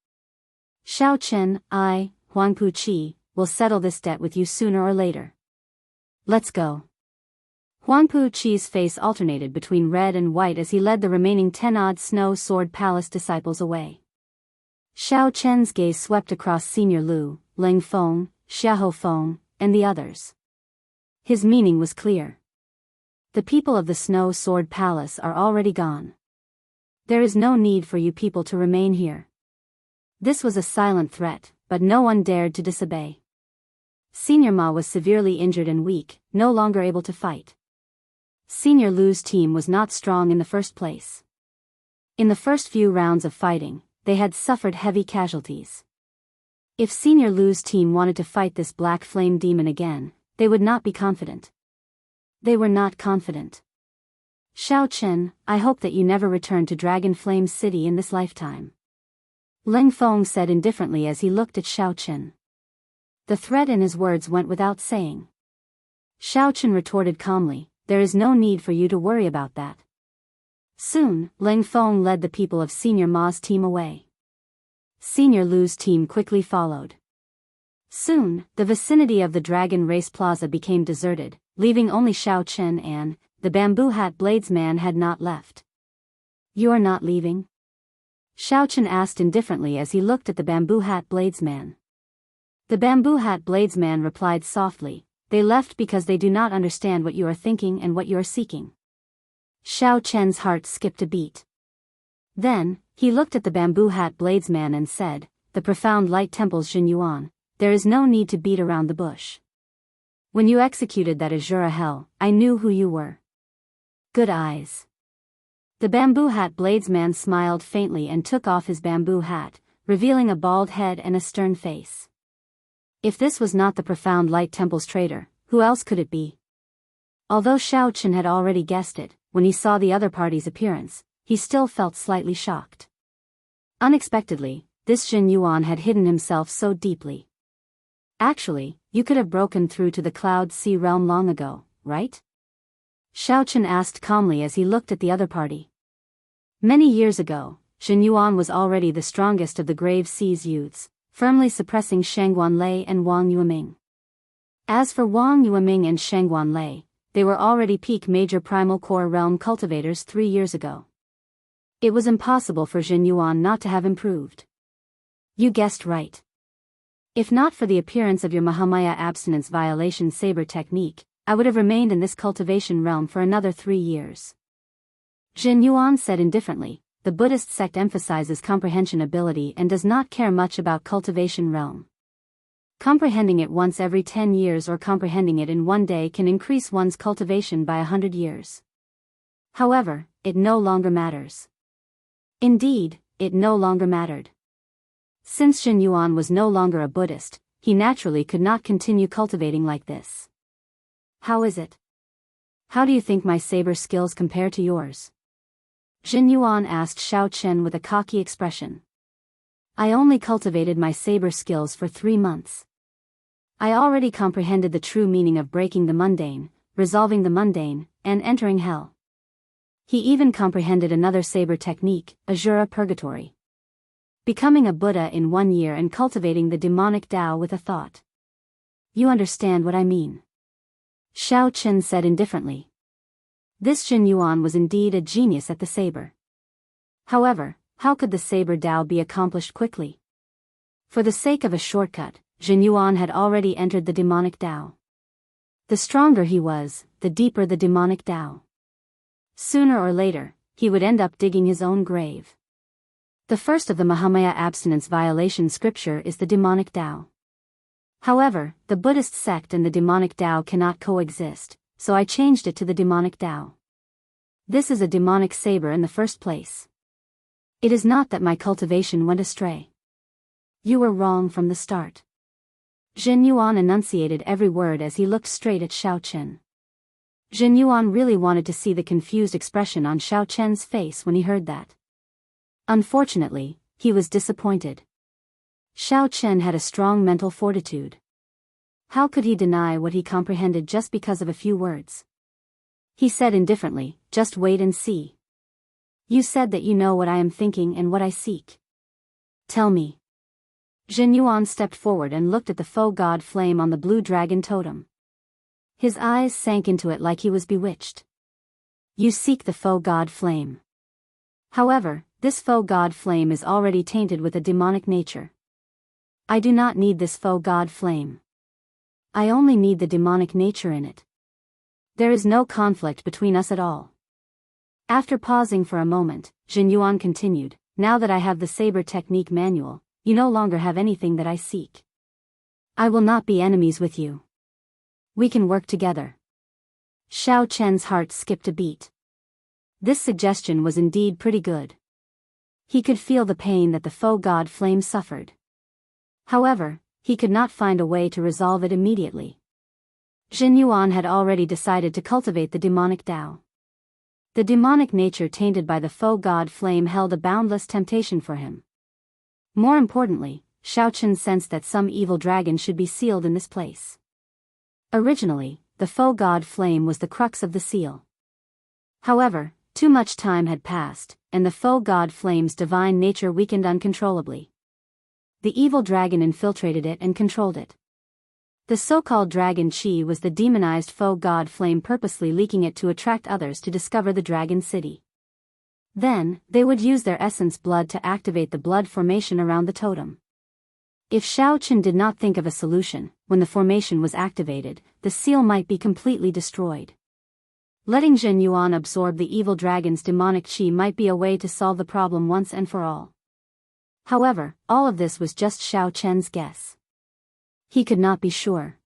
Xiao Chen, I, Huangpu Qi, will settle this debt with you sooner or later. Let's go. Huangpu Qi's face alternated between red and white as he led the remaining 10-odd Snow Sword Palace disciples away. Xiao Chen's gaze swept across Senior Lu, Ling Feng, Xiahou Feng, and the others. His meaning was clear. The people of the Snow Sword Palace are already gone. There is no need for you people to remain here. This was a silent threat, but no one dared to disobey. Senior Ma was severely injured and weak, no longer able to fight. Senior Lu's team was not strong in the first place. In the first few rounds of fighting, they had suffered heavy casualties. If Senior Lu's team wanted to fight this black flame demon again, they would not be confident. They were not confident. Xiao Chen, I hope that you never return to Dragon Flame City in this lifetime. Ling Feng said indifferently as he looked at Xiao Chen. The threat in his words went without saying. Xiao Chen retorted calmly, there is no need for you to worry about that. Soon, Ling Feng led the people of Senior Ma's team away. Senior Lu's team quickly followed. Soon, the vicinity of the Dragon Race Plaza became deserted, leaving only Xiao Chen and the bamboo hat bladesman had not left. You are not leaving? Xiao Chen asked indifferently as he looked at the bamboo hat bladesman. The bamboo hat bladesman replied softly, they left because they do not understand what you are thinking and what you are seeking. Xiao Chen's heart skipped a beat. Then, he looked at the bamboo hat bladesman and said, the profound light temples Jin Yuan, there is no need to beat around the bush. When you executed that Azura hell, I knew who you were. Good eyes. The bamboo hat bladesman smiled faintly and took off his bamboo hat, revealing a bald head and a stern face. If this was not the profound light temple's traitor, who else could it be? Although Xiao Chen had already guessed it, when he saw the other party's appearance, he still felt slightly shocked. Unexpectedly, this Jin Yuan had hidden himself so deeply. Actually, you could have broken through to the Cloud Sea realm long ago, right? Xiao Chen asked calmly as he looked at the other party. Many years ago, Jin Yuan was already the strongest of the Grave Sea's youths, firmly suppressing Shangguan Lei and Wang Yueming. As for Wang Yueming and Shangguan Lei, they were already peak major primal core realm cultivators 3 years ago. It was impossible for Jin Yuan not to have improved. You guessed right. If not for the appearance of your Mahamaya abstinence violation saber technique, I would have remained in this cultivation realm for another 3 years. Jin Yuan said indifferently, the Buddhist sect emphasizes comprehension ability and does not care much about cultivation realm. Comprehending it once every 10 years or comprehending it in one day can increase one's cultivation by 100 years. However, it no longer matters. Indeed, it no longer mattered. Since Jin Yuan was no longer a Buddhist, he naturally could not continue cultivating like this. How is it? How do you think my saber skills compare to yours? Jin Yuan asked Xiao Chen with a cocky expression. I only cultivated my saber skills for 3 months. I already comprehended the true meaning of breaking the mundane, resolving the mundane, and entering hell. He even comprehended another saber technique, Azura Purgatory. Becoming a Buddha in 1 year and cultivating the demonic Tao with a thought. You understand what I mean? Xiao Qin said indifferently. This Jin Yuan was indeed a genius at the saber. However, how could the saber Tao be accomplished quickly? For the sake of a shortcut, Jin Yuan had already entered the demonic Tao. The stronger he was, the deeper the demonic Tao. Sooner or later, he would end up digging his own grave. The first of the Mahamaya abstinence violation scripture is the demonic Tao. However, the Buddhist sect and the demonic Tao cannot coexist, so I changed it to the demonic Tao. This is a demonic saber in the first place. It is not that my cultivation went astray. You were wrong from the start. Jin Yuan enunciated every word as he looked straight at Xiao Qin. Jin Yuan really wanted to see the confused expression on Xiao Qin's face when he heard that. Unfortunately, he was disappointed. Xiao Qin had a strong mental fortitude. How could he deny what he comprehended just because of a few words? He said indifferently, just wait and see. You said that you know what I am thinking and what I seek. Tell me. Jin Yuan stepped forward and looked at the faux god flame on the blue dragon totem. His eyes sank into it like he was bewitched. You seek the faux god flame. However, this faux god flame is already tainted with a demonic nature. I do not need this faux god flame. I only need the demonic nature in it. There is no conflict between us at all. After pausing for a moment, Jin Yuan continued, now that I have the saber technique manual, you no longer have anything that I seek. I will not be enemies with you. We can work together. Xiao Chen's heart skipped a beat. This suggestion was indeed pretty good. He could feel the pain that the faux god flame suffered. However, he could not find a way to resolve it immediately. Jin Yuan had already decided to cultivate the demonic Tao. The demonic nature tainted by the faux god flame held a boundless temptation for him. More importantly, Xiao Qin sensed that some evil dragon should be sealed in this place. Originally, the faux god flame was the crux of the seal. However, too much time had passed, and the faux god flame's divine nature weakened uncontrollably. The evil dragon infiltrated it and controlled it. The so-called dragon Qi was the demonized faux god flame purposely leaking it to attract others to discover the dragon city. Then, they would use their essence blood to activate the blood formation around the totem. If Xiao Qin did not think of a solution, when the formation was activated, the seal might be completely destroyed. Letting Jin Yuan absorb the evil dragon's demonic Qi might be a way to solve the problem once and for all. However, all of this was just Xiao Chen's guess. He could not be sure.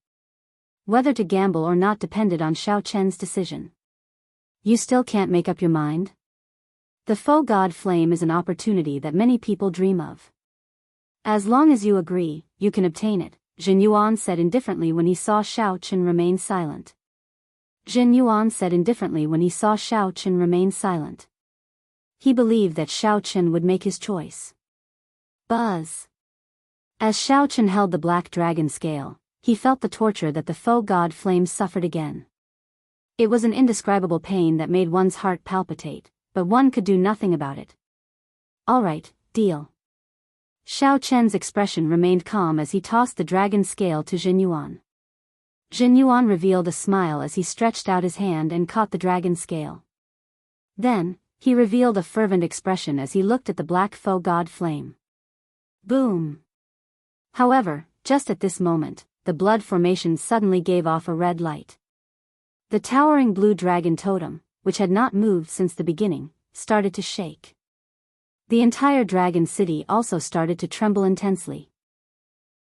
Whether to gamble or not depended on Xiao Chen's decision. You still can't make up your mind? The faux god flame is an opportunity that many people dream of. As long as you agree, you can obtain it, Jin Yuan said indifferently when he saw Xiao Qin remain silent. Jin Yuan said indifferently when he saw Xiao Qin remain silent. He believed that Xiao Qin would make his choice. Buzz. As Xiao Qin held the black dragon scale, he felt the torture that the faux god flame suffered again. It was an indescribable pain that made one's heart palpitate, but one could do nothing about it. All right, deal. Xiao Chen's expression remained calm as he tossed the dragon scale to Jin Yuan. Jin Yuan revealed a smile as he stretched out his hand and caught the dragon scale. Then, he revealed a fervent expression as he looked at the black faux god flame. Boom! However, just at this moment, the blood formation suddenly gave off a red light. The towering blue dragon totem, which had not moved since the beginning, started to shake. The entire dragon city also started to tremble intensely.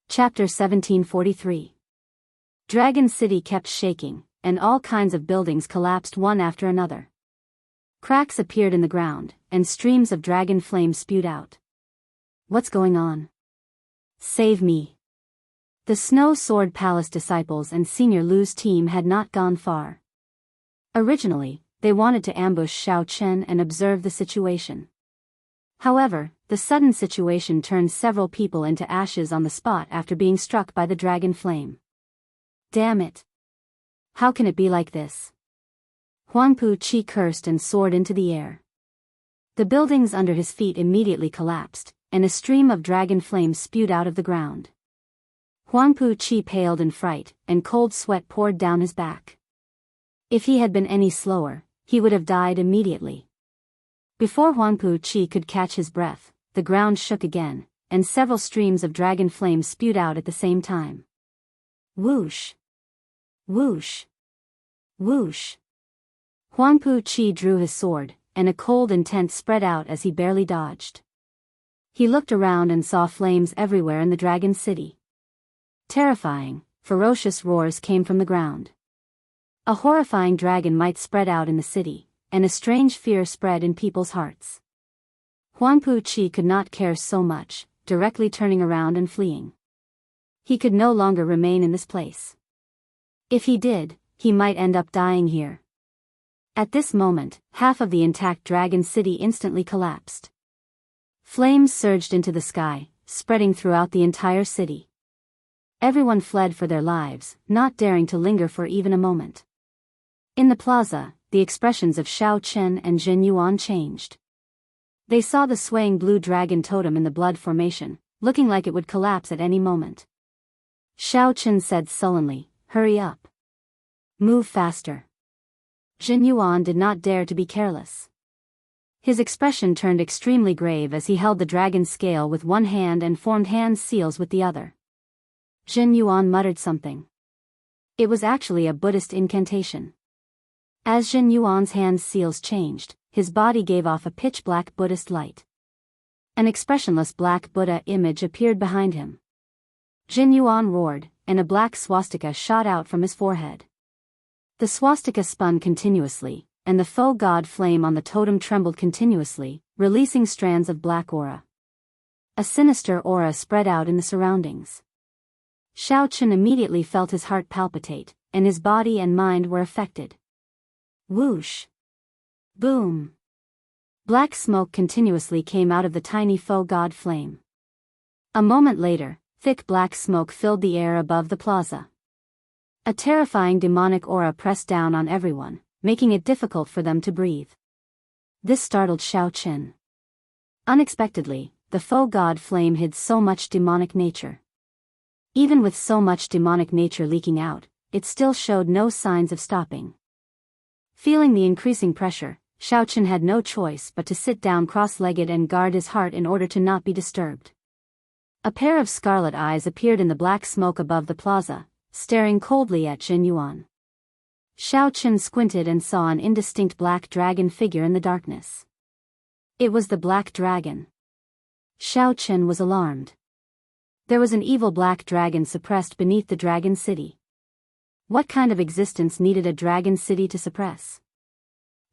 Chapter 1743. Dragon City kept shaking, and all kinds of buildings collapsed one after another. Cracks appeared in the ground, and streams of dragon flame spewed out. What's going on? Save me. The Snow Sword Palace disciples and Senior Lu's team had not gone far. Originally, they wanted to ambush Xiao Chen and observe the situation. However, the sudden situation turned several people into ashes on the spot after being struck by the dragon flame. Damn it. how can it be like this? Huangpu Qi cursed and soared into the air. The buildings under his feet immediately collapsed, and a stream of dragon flames spewed out of the ground. Huangpu Qi paled in fright, and cold sweat poured down his back. If he had been any slower, he would have died immediately. Before Huangpu Qi could catch his breath, the ground shook again, and several streams of dragon flames spewed out at the same time. Whoosh! Whoosh! Whoosh! Huangpu Qi drew his sword, and a cold intent spread out as he barely dodged. He looked around and saw flames everywhere in the dragon city. Terrifying, ferocious roars came from the ground. A horrifying dragon might spread out in the city, and a strange fear spread in people's hearts. Huangpu Qi could not care so much, directly turning around and fleeing. He could no longer remain in this place. If he did, he might end up dying here. At this moment, half of the intact dragon city instantly collapsed. Flames surged into the sky, spreading throughout the entire city. Everyone fled for their lives, not daring to linger for even a moment. In the plaza, the expressions of Xiao Chen and Jin Yuan changed. They saw the swaying blue dragon totem in the blood formation, looking like it would collapse at any moment. Xiao Chen said sullenly, "Hurry up. Move faster." Jin Yuan did not dare to be careless. His expression turned extremely grave as he held the dragon scale with one hand and formed hand seals with the other. Jin Yuan muttered something. It was actually a Buddhist incantation. As Jin Yuan's hand seals changed, his body gave off a pitch-black Buddhist light. An expressionless black Buddha image appeared behind him. Jin Yuan roared, and a black swastika shot out from his forehead. The swastika spun continuously, and the faux god flame on the totem trembled continuously, releasing strands of black aura. A sinister aura spread out in the surroundings. Xiao Chen immediately felt his heart palpitate, and his body and mind were affected. Whoosh! Boom! Black smoke continuously came out of the tiny faux god flame. A moment later, thick black smoke filled the air above the plaza. A terrifying demonic aura pressed down on everyone, making it difficult for them to breathe. This startled Xiao Chen. Unexpectedly, the faux god flame hid so much demonic nature. Even with so much demonic nature leaking out, it still showed no signs of stopping. Feeling the increasing pressure, Xiao Chen had no choice but to sit down cross-legged and guard his heart in order to not be disturbed. A pair of scarlet eyes appeared in the black smoke above the plaza, staring coldly at Jin Yuan. Xiao Chen squinted and saw an indistinct black dragon figure in the darkness. It was the black dragon. Xiao Chen was alarmed. There was an evil black dragon suppressed beneath the dragon city. What kind of existence needed a dragon city to suppress?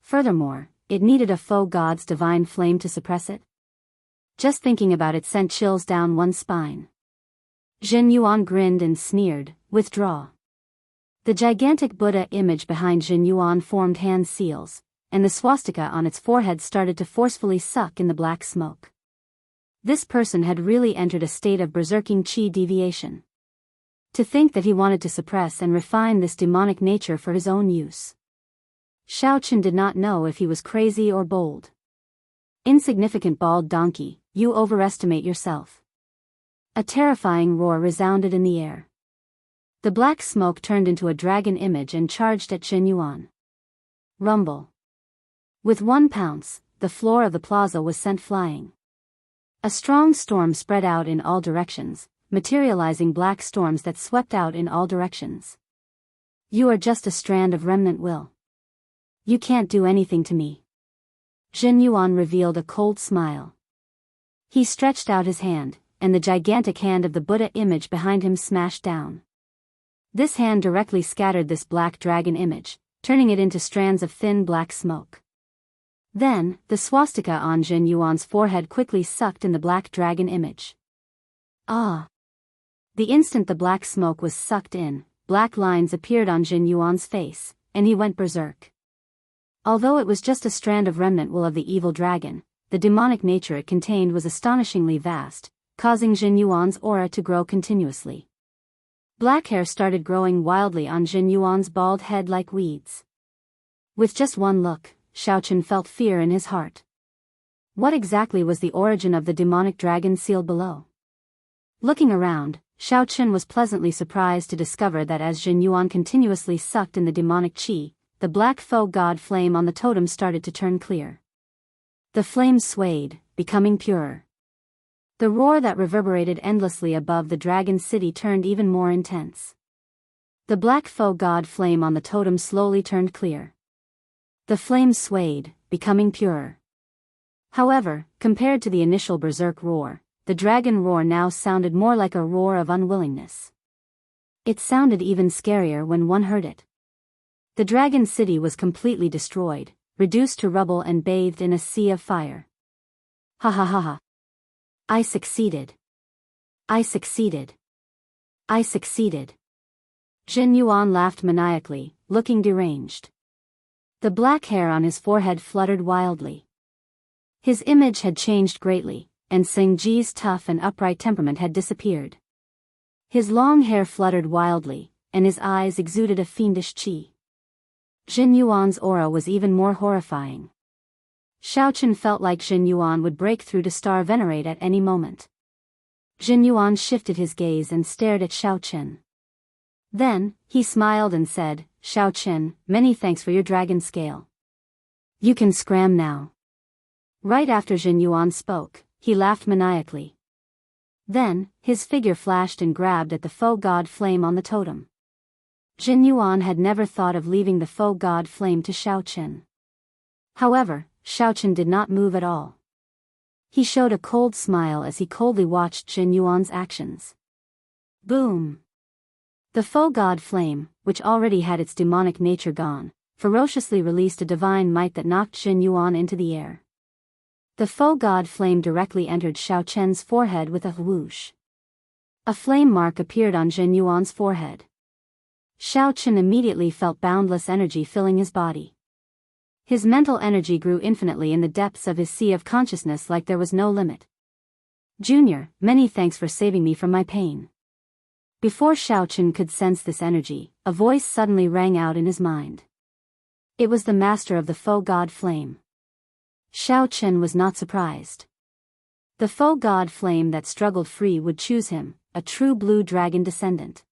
Furthermore, it needed a faux god's divine flame to suppress it? Just thinking about it sent chills down one's spine. Jin Yuan grinned and sneered, "Withdraw." The gigantic Buddha image behind Jin Yuan formed hand seals, and the swastika on its forehead started to forcefully suck in the black smoke. This person had really entered a state of berserking qi deviation. To think that he wanted to suppress and refine this demonic nature for his own use. Xiao Chen did not know if he was crazy or bold. "Insignificant bald donkey, you overestimate yourself." A terrifying roar resounded in the air. The black smoke turned into a dragon image and charged at Jin Yuan. Rumble. With one pounce, the floor of the plaza was sent flying. A strong storm spread out in all directions, materializing black storms that swept out in all directions. "You are just a strand of remnant will. You can't do anything to me." Jin Yuan revealed a cold smile. He stretched out his hand, and the gigantic hand of the Buddha image behind him smashed down. This hand directly scattered this black dragon image, turning it into strands of thin black smoke. Then, the swastika on Jin Yuan's forehead quickly sucked in the black dragon image. Ah! The instant the black smoke was sucked in, black lines appeared on Jin Yuan's face, and he went berserk. Although it was just a strand of remnant will of the evil dragon, the demonic nature it contained was astonishingly vast, causing Jin Yuan's aura to grow continuously. Black hair started growing wildly on Jin Yuan's bald head like weeds. With just one look, Xiaochen felt fear in his heart. What exactly was the origin of the demonic dragon sealed below? Looking around, Xiaochen was pleasantly surprised to discover that as Jin Yuan continuously sucked in the demonic qi, the black foe god flame on the totem started to turn clear. The flame swayed, becoming purer. The roar that reverberated endlessly above the dragon city turned even more intense. The black foe god flame on the totem slowly turned clear. The flame swayed, becoming purer. However, compared to the initial berserk roar, the dragon roar now sounded more like a roar of unwillingness. It sounded even scarier when one heard it. The dragon city was completely destroyed, reduced to rubble and bathed in a sea of fire. Ha ha ha ha. I succeeded. I succeeded. I succeeded. Jin Yuan laughed maniacally, looking deranged. The black hair on his forehead fluttered wildly. His image had changed greatly, and Sing Ji's tough and upright temperament had disappeared. His long hair fluttered wildly, and his eyes exuded a fiendish qi. Jin Yuan's aura was even more horrifying. Xiaochen felt like Jin Yuan would break through to star venerate at any moment. Jin Yuan shifted his gaze and stared at Xiaochen. Then, he smiled and said, "Xiaochen, many thanks for your dragon scale. You can scram now." Right after Jin Yuan spoke, he laughed maniacally. Then, his figure flashed and grabbed at the foe god flame on the totem. Jin Yuan had never thought of leaving the foe god flame to Xiaochen. However, Xiaochen did not move at all. He showed a cold smile as he coldly watched Jin Yuan's actions. Boom! The foe god flame, which already had its demonic nature gone, ferociously released a divine might that knocked Jin Yuan into the air. The foe god flame directly entered Xiaochen's forehead with a whoosh. A flame mark appeared on Jin Yuan's forehead. Xiaochen immediately felt boundless energy filling his body. His mental energy grew infinitely in the depths of his sea of consciousness like there was no limit. "Junior, many thanks for saving me from my pain." Before Xiaochen could sense this energy, a voice suddenly rang out in his mind. It was the master of the foe god flame. Xiaochen was not surprised. The foe god flame that struggled free would choose him, a true blue dragon descendant.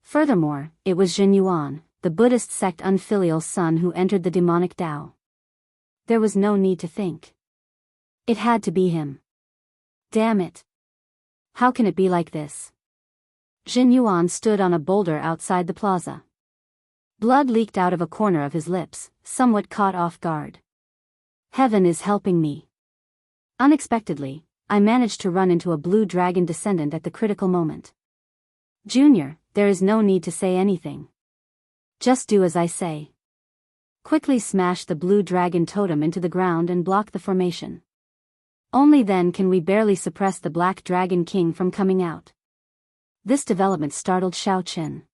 Furthermore, it was Jin Yuan, the Buddhist sect unfilial son who entered the demonic Tao. There was no need to think. It had to be him. Damn it. How can it be like this? Jin Yuan stood on a boulder outside the plaza. Blood leaked out of a corner of his lips, somewhat caught off guard. Heaven is helping me. Unexpectedly, I managed to run into a blue dragon descendant at the critical moment. Junior, there is no need to say anything. Just do as I say. Quickly smash the blue dragon totem into the ground and block the formation. Only then can we barely suppress the black dragon king from coming out. This development startled Xiaochen.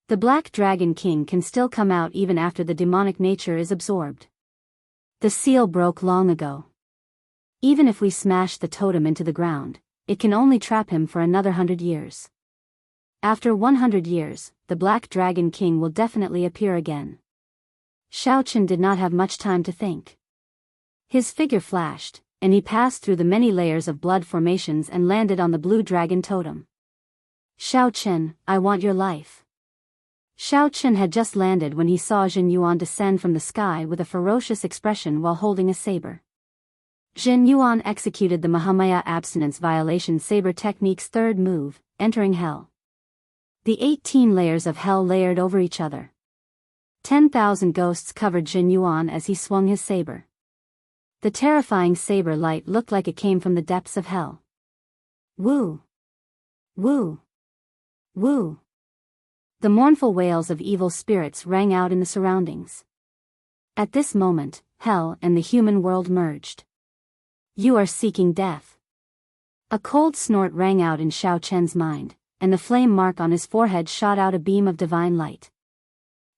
The black dragon king can still come out even after the demonic nature is absorbed. The seal broke long ago. Even if we smash the totem into the ground, it can only trap him for another 100 years. After 100 years, the Black Dragon King will definitely appear again. Xiaochen did not have much time to think. His figure flashed, and he passed through the many layers of blood formations and landed on the blue dragon totem. Xiaochen, I want your life. Xiaochen had just landed when he saw Jin Yuan descend from the sky with a ferocious expression while holding a saber. Jin Yuan executed the Mahamaya abstinence violation saber technique's third move, entering hell. The 18 layers of hell layered over each other. 10,000 ghosts covered Jin Yuan as he swung his saber. The terrifying saber light looked like it came from the depths of hell. Woo! Woo! Woo! The mournful wails of evil spirits rang out in the surroundings. At this moment, hell and the human world merged. You are seeking death. A cold snort rang out in Xiaochen's mind, and the flame mark on his forehead shot out a beam of divine light.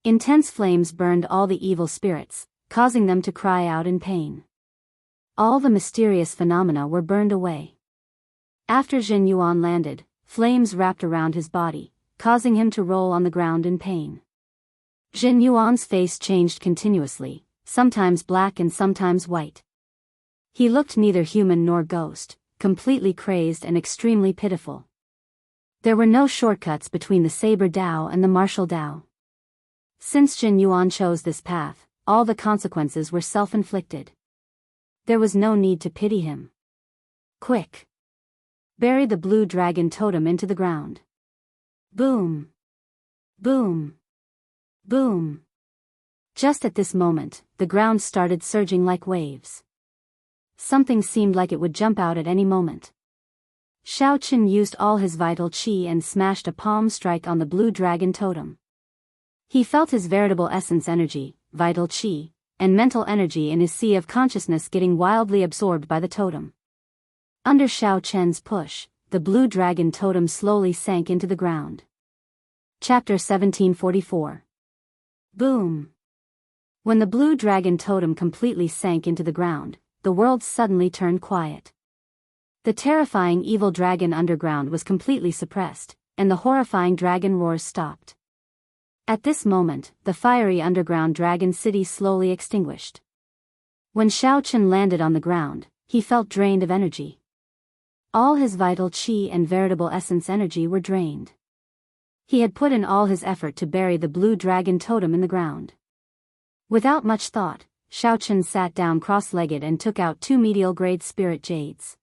Intense flames burned all the evil spirits, causing them to cry out in pain. All the mysterious phenomena were burned away. After Jin Yuan landed, flames wrapped around his body, causing him to roll on the ground in pain. Jin Yuan's face changed continuously, sometimes black and sometimes white. He looked neither human nor ghost, completely crazed and extremely pitiful. There were no shortcuts between the Saber Dao and the Martial Dao. Since Jin Yuan chose this path, all the consequences were self-inflicted. There was no need to pity him. Quick! Bury the blue dragon totem into the ground. Boom! Boom! Boom! Just at this moment, the ground started surging like waves. Something seemed like it would jump out at any moment. Xiaoqin used all his vital qi and smashed a palm strike on the blue dragon totem. He felt his veritable essence energy, vital qi, and mental energy in his sea of consciousness getting wildly absorbed by the totem. Under Xiaoqian's push, the blue dragon totem slowly sank into the ground. Chapter 1744. Boom! When the blue dragon totem completely sank into the ground, the world suddenly turned quiet. The terrifying evil dragon underground was completely suppressed, and the horrifying dragon roars stopped. At this moment, the fiery underground dragon city slowly extinguished. When Xiaoqin landed on the ground, he felt drained of energy. All his vital qi and veritable essence energy were drained. He had put in all his effort to bury the blue dragon totem in the ground. Without much thought, Xiaoqin sat down cross-legged and took out 2 medial-grade spirit jades.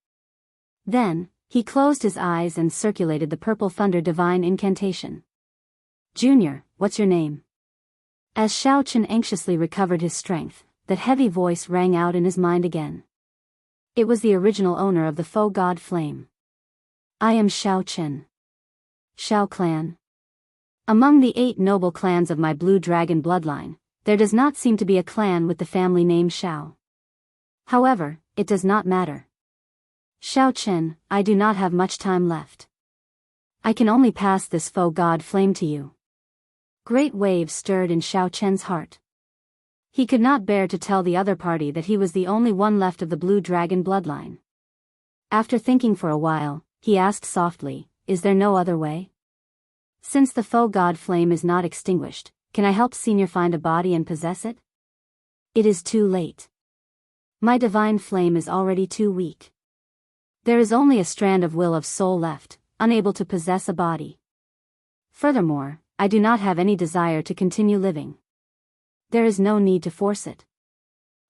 Then, he closed his eyes and circulated the purple thunder divine incantation. Junior, what's your name? As Xiaoqin anxiously recovered his strength, that heavy voice rang out in his mind again. It was the original owner of the faux god flame. I am Xiaoqin. Xiao clan. Among the 8 noble clans of my blue dragon bloodline, there does not seem to be a clan with the family name Xiao. However, it does not matter. Xiaoqin, I do not have much time left. I can only pass this faux god flame to you. Great waves stirred in Xiaoqin's heart. He could not bear to tell the other party that he was the only one left of the blue dragon bloodline. After thinking for a while, he asked softly, is there no other way? Since the faux god flame is not extinguished, can I help Senior find a body and possess it? It is too late. My divine flame is already too weak. There is only a strand of will of soul left, unable to possess a body. Furthermore, I do not have any desire to continue living. There is no need to force it.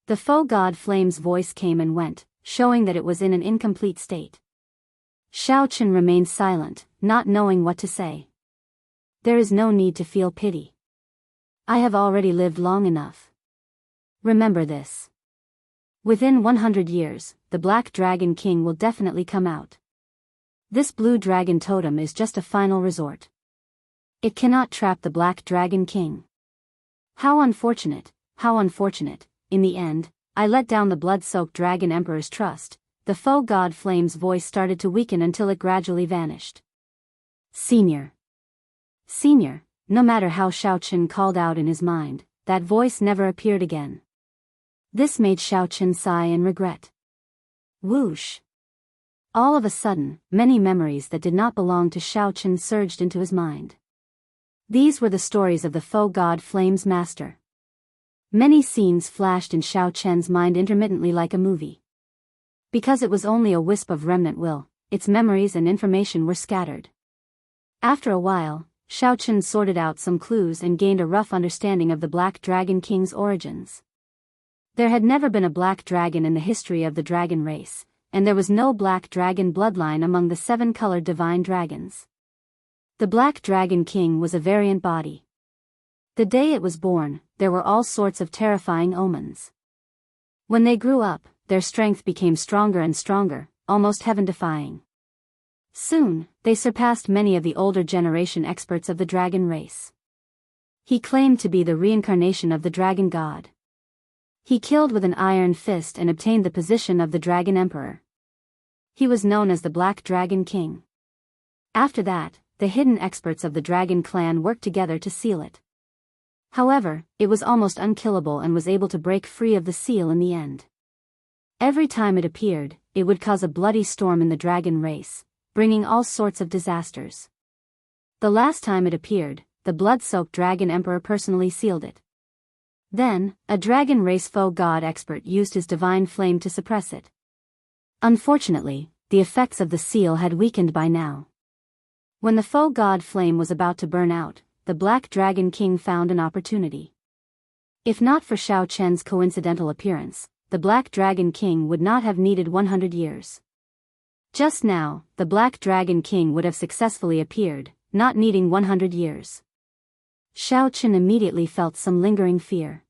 The faux god flame's voice came and went, showing that it was in an incomplete state. Xiaoqin remained silent, not knowing what to say. There is no need to feel pity. I have already lived long enough. Remember this. Within 100 years, the Black Dragon King will definitely come out. This blue dragon totem is just a final resort. It cannot trap the Black Dragon King. How unfortunate, how unfortunate. In the end, I let down the blood-soaked Dragon Emperor's trust. The faux god flame's voice started to weaken until it gradually vanished. Senior. Senior. No matter how Xiaoqin called out in his mind, that voice never appeared again. This made Xiaoqin sigh in regret. Whoosh! All of a sudden, many memories that did not belong to Xiaoqin surged into his mind. These were the stories of the faux god flame's master. Many scenes flashed in Xiaoqin's mind intermittently like a movie. Because it was only a wisp of remnant will, its memories and information were scattered. After a while, Xiaoqin sorted out some clues and gained a rough understanding of the Black Dragon King's origins. There had never been a black dragon in the history of the dragon race, and there was no black dragon bloodline among the 7-colored divine dragons. The Black Dragon King was a variant body. The day it was born, there were all sorts of terrifying omens. When they grew up, their strength became stronger and stronger, almost heaven-defying. Soon, they surpassed many of the older generation experts of the dragon race. He claimed to be the reincarnation of the dragon god. He killed with an iron fist and obtained the position of the Dragon Emperor. He was known as the Black Dragon King. After that, the hidden experts of the dragon clan worked together to seal it. However, it was almost unkillable and was able to break free of the seal in the end. Every time it appeared, it would cause a bloody storm in the dragon race, bringing all sorts of disasters. The last time it appeared, the blood-soaked dragon emperor personally sealed it. Then, a dragon race foe god expert used his divine flame to suppress it. Unfortunately, the effects of the seal had weakened by now. When the foe god flame was about to burn out, the Black Dragon King found an opportunity. If not for Xiao Chen's coincidental appearance, the Black Dragon King would not have needed 100 years. Just now, the Black Dragon King would have successfully appeared, not needing 100 years. Xiao Chen immediately felt some lingering fear.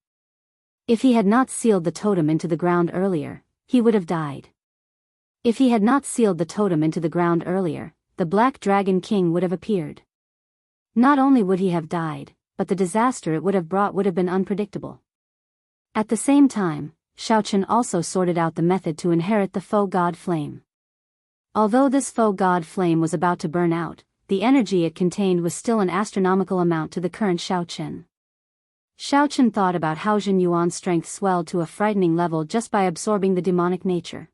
If he had not sealed the totem into the ground earlier, he would have died. If he had not sealed the totem into the ground earlier, the Black Dragon King would have appeared. Not only would he have died, but the disaster it would have brought would have been unpredictable. At the same time, Xiao Chen also sorted out the method to inherit the foe god flame. Although this foe god flame was about to burn out, the energy it contained was still an astronomical amount to the current Xiao Chen. Xiao Chen thought about how Jin Yuan's strength swelled to a frightening level just by absorbing the demonic nature.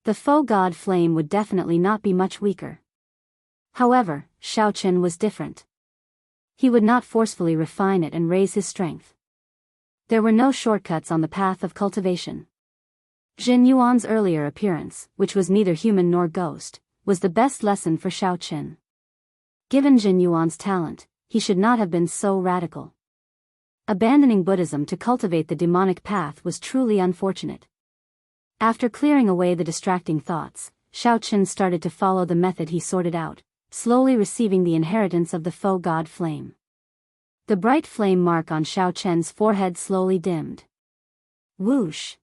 The foe god flame would definitely not be much weaker. However, Xiao Chen was different. He would not forcefully refine it and raise his strength. There were no shortcuts on the path of cultivation. Jin Yuan's earlier appearance, which was neither human nor ghost, was the best lesson for Xiao Chen. Given Jin Yuan's talent, he should not have been so radical. Abandoning Buddhism to cultivate the demonic path was truly unfortunate. After clearing away the distracting thoughts, Xiao Chen started to follow the method he sorted out, slowly receiving the inheritance of the foe god flame. The bright flame mark on Xiao Chen's forehead slowly dimmed. Whoosh!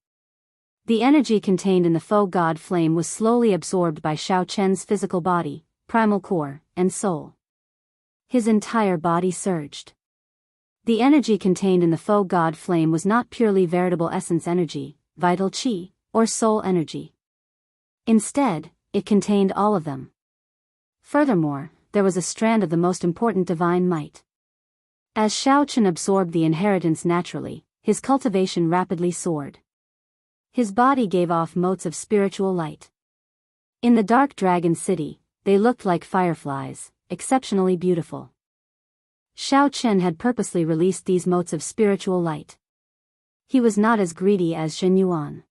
The energy contained in the foe god flame was slowly absorbed by Xiao Chen's physical body, primal core, and soul. His entire body surged. The energy contained in the foe god flame was not purely veritable essence energy, vital qi, or soul energy. Instead, it contained all of them. Furthermore, there was a strand of the most important divine might. As Xiao Chen absorbed the inheritance naturally, his cultivation rapidly soared. His body gave off motes of spiritual light. In the dark dragon city, they looked like fireflies, exceptionally beautiful. Xiao Chen had purposely released these motes of spiritual light. He was not as greedy as Jin Yuan.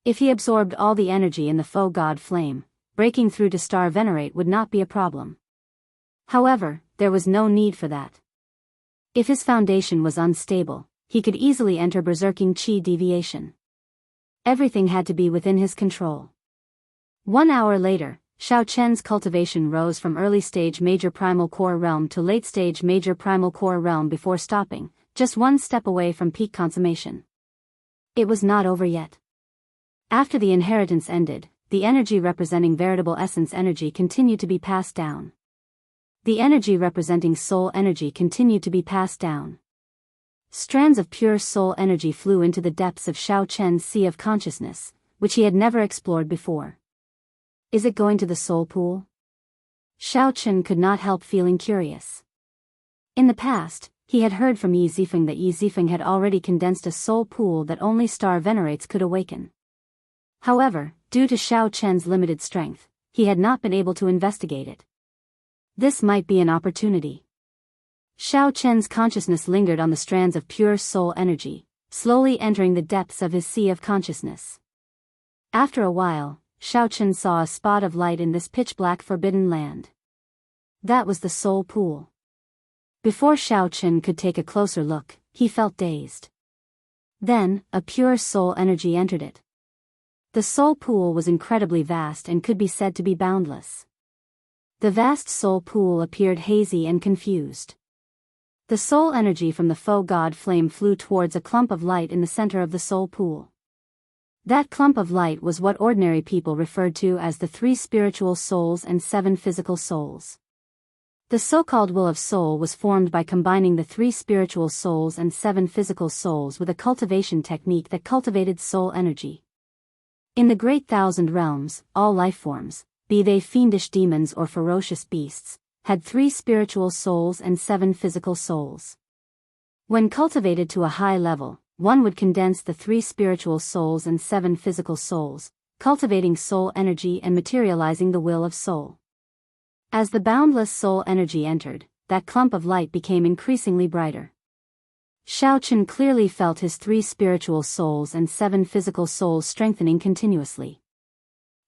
If he absorbed all the energy in the foe god flame, breaking through to Star Venerate would not be a problem. However, there was no need for that. If his foundation was unstable, he could easily enter berserking qi deviation. Everything had to be within his control. 1 hour later, Xiao Chen's cultivation rose from early-stage major primal core realm to late-stage major primal core realm before stopping, just one step away from peak consummation. It was not over yet. After the inheritance ended, the energy representing veritable essence energy continued to be passed down. The energy representing soul energy continued to be passed down. Strands of pure soul energy flew into the depths of Xiao Chen's sea of consciousness, which he had never explored before. Is it going to the soul pool? Xiao Chen could not help feeling curious. In the past, he had heard from Yi Zifeng that Yi Zifeng had already condensed a soul pool that only star venerates could awaken. However, due to Xiao Chen's limited strength, he had not been able to investigate it. This might be an opportunity. Xiao Chen's consciousness lingered on the strands of pure soul energy, slowly entering the depths of his sea of consciousness. After a while, Xiao Chen saw a spot of light in this pitch-black forbidden land. That was the soul pool. Before Xiao Chen could take a closer look, he felt dazed. Then, a pure soul energy entered it. The soul pool was incredibly vast and could be said to be boundless. The vast soul pool appeared hazy and confused. The soul energy from the foe god flame flew towards a clump of light in the center of the soul pool. That clump of light was what ordinary people referred to as the 3 spiritual souls and 7 physical souls. The so-called will of soul was formed by combining the 3 spiritual souls and 7 physical souls with a cultivation technique that cultivated soul energy. In the Great Thousand Realms, all lifeforms, be they fiendish demons or ferocious beasts, had 3 spiritual souls and 7 physical souls. When cultivated to a high level, one would condense the 3 spiritual souls and 7 physical souls, cultivating soul energy and materializing the will of soul. As the boundless soul energy entered, that clump of light became increasingly brighter. Xiaochen clearly felt his 3 spiritual souls and 7 physical souls strengthening continuously.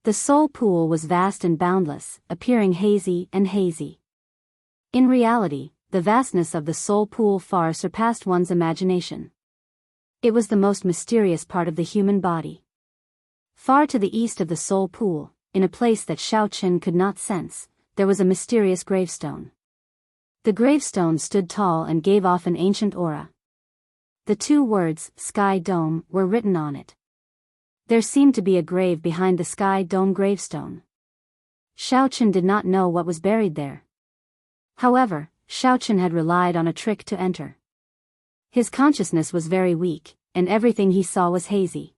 The soul pool was vast and boundless, appearing hazy and hazy. In reality, the vastness of the soul pool far surpassed one's imagination. It was the most mysterious part of the human body. Far to the east of the soul pool, in a place that Xiaochen could not sense, there was a mysterious gravestone. The gravestone stood tall and gave off an ancient aura. The 2 words, Sky Dome, were written on it. There seemed to be a grave behind the Sky Dome gravestone. Xiaochen did not know what was buried there. However, Xiaochen had relied on a trick to enter. His consciousness was very weak, and everything he saw was hazy.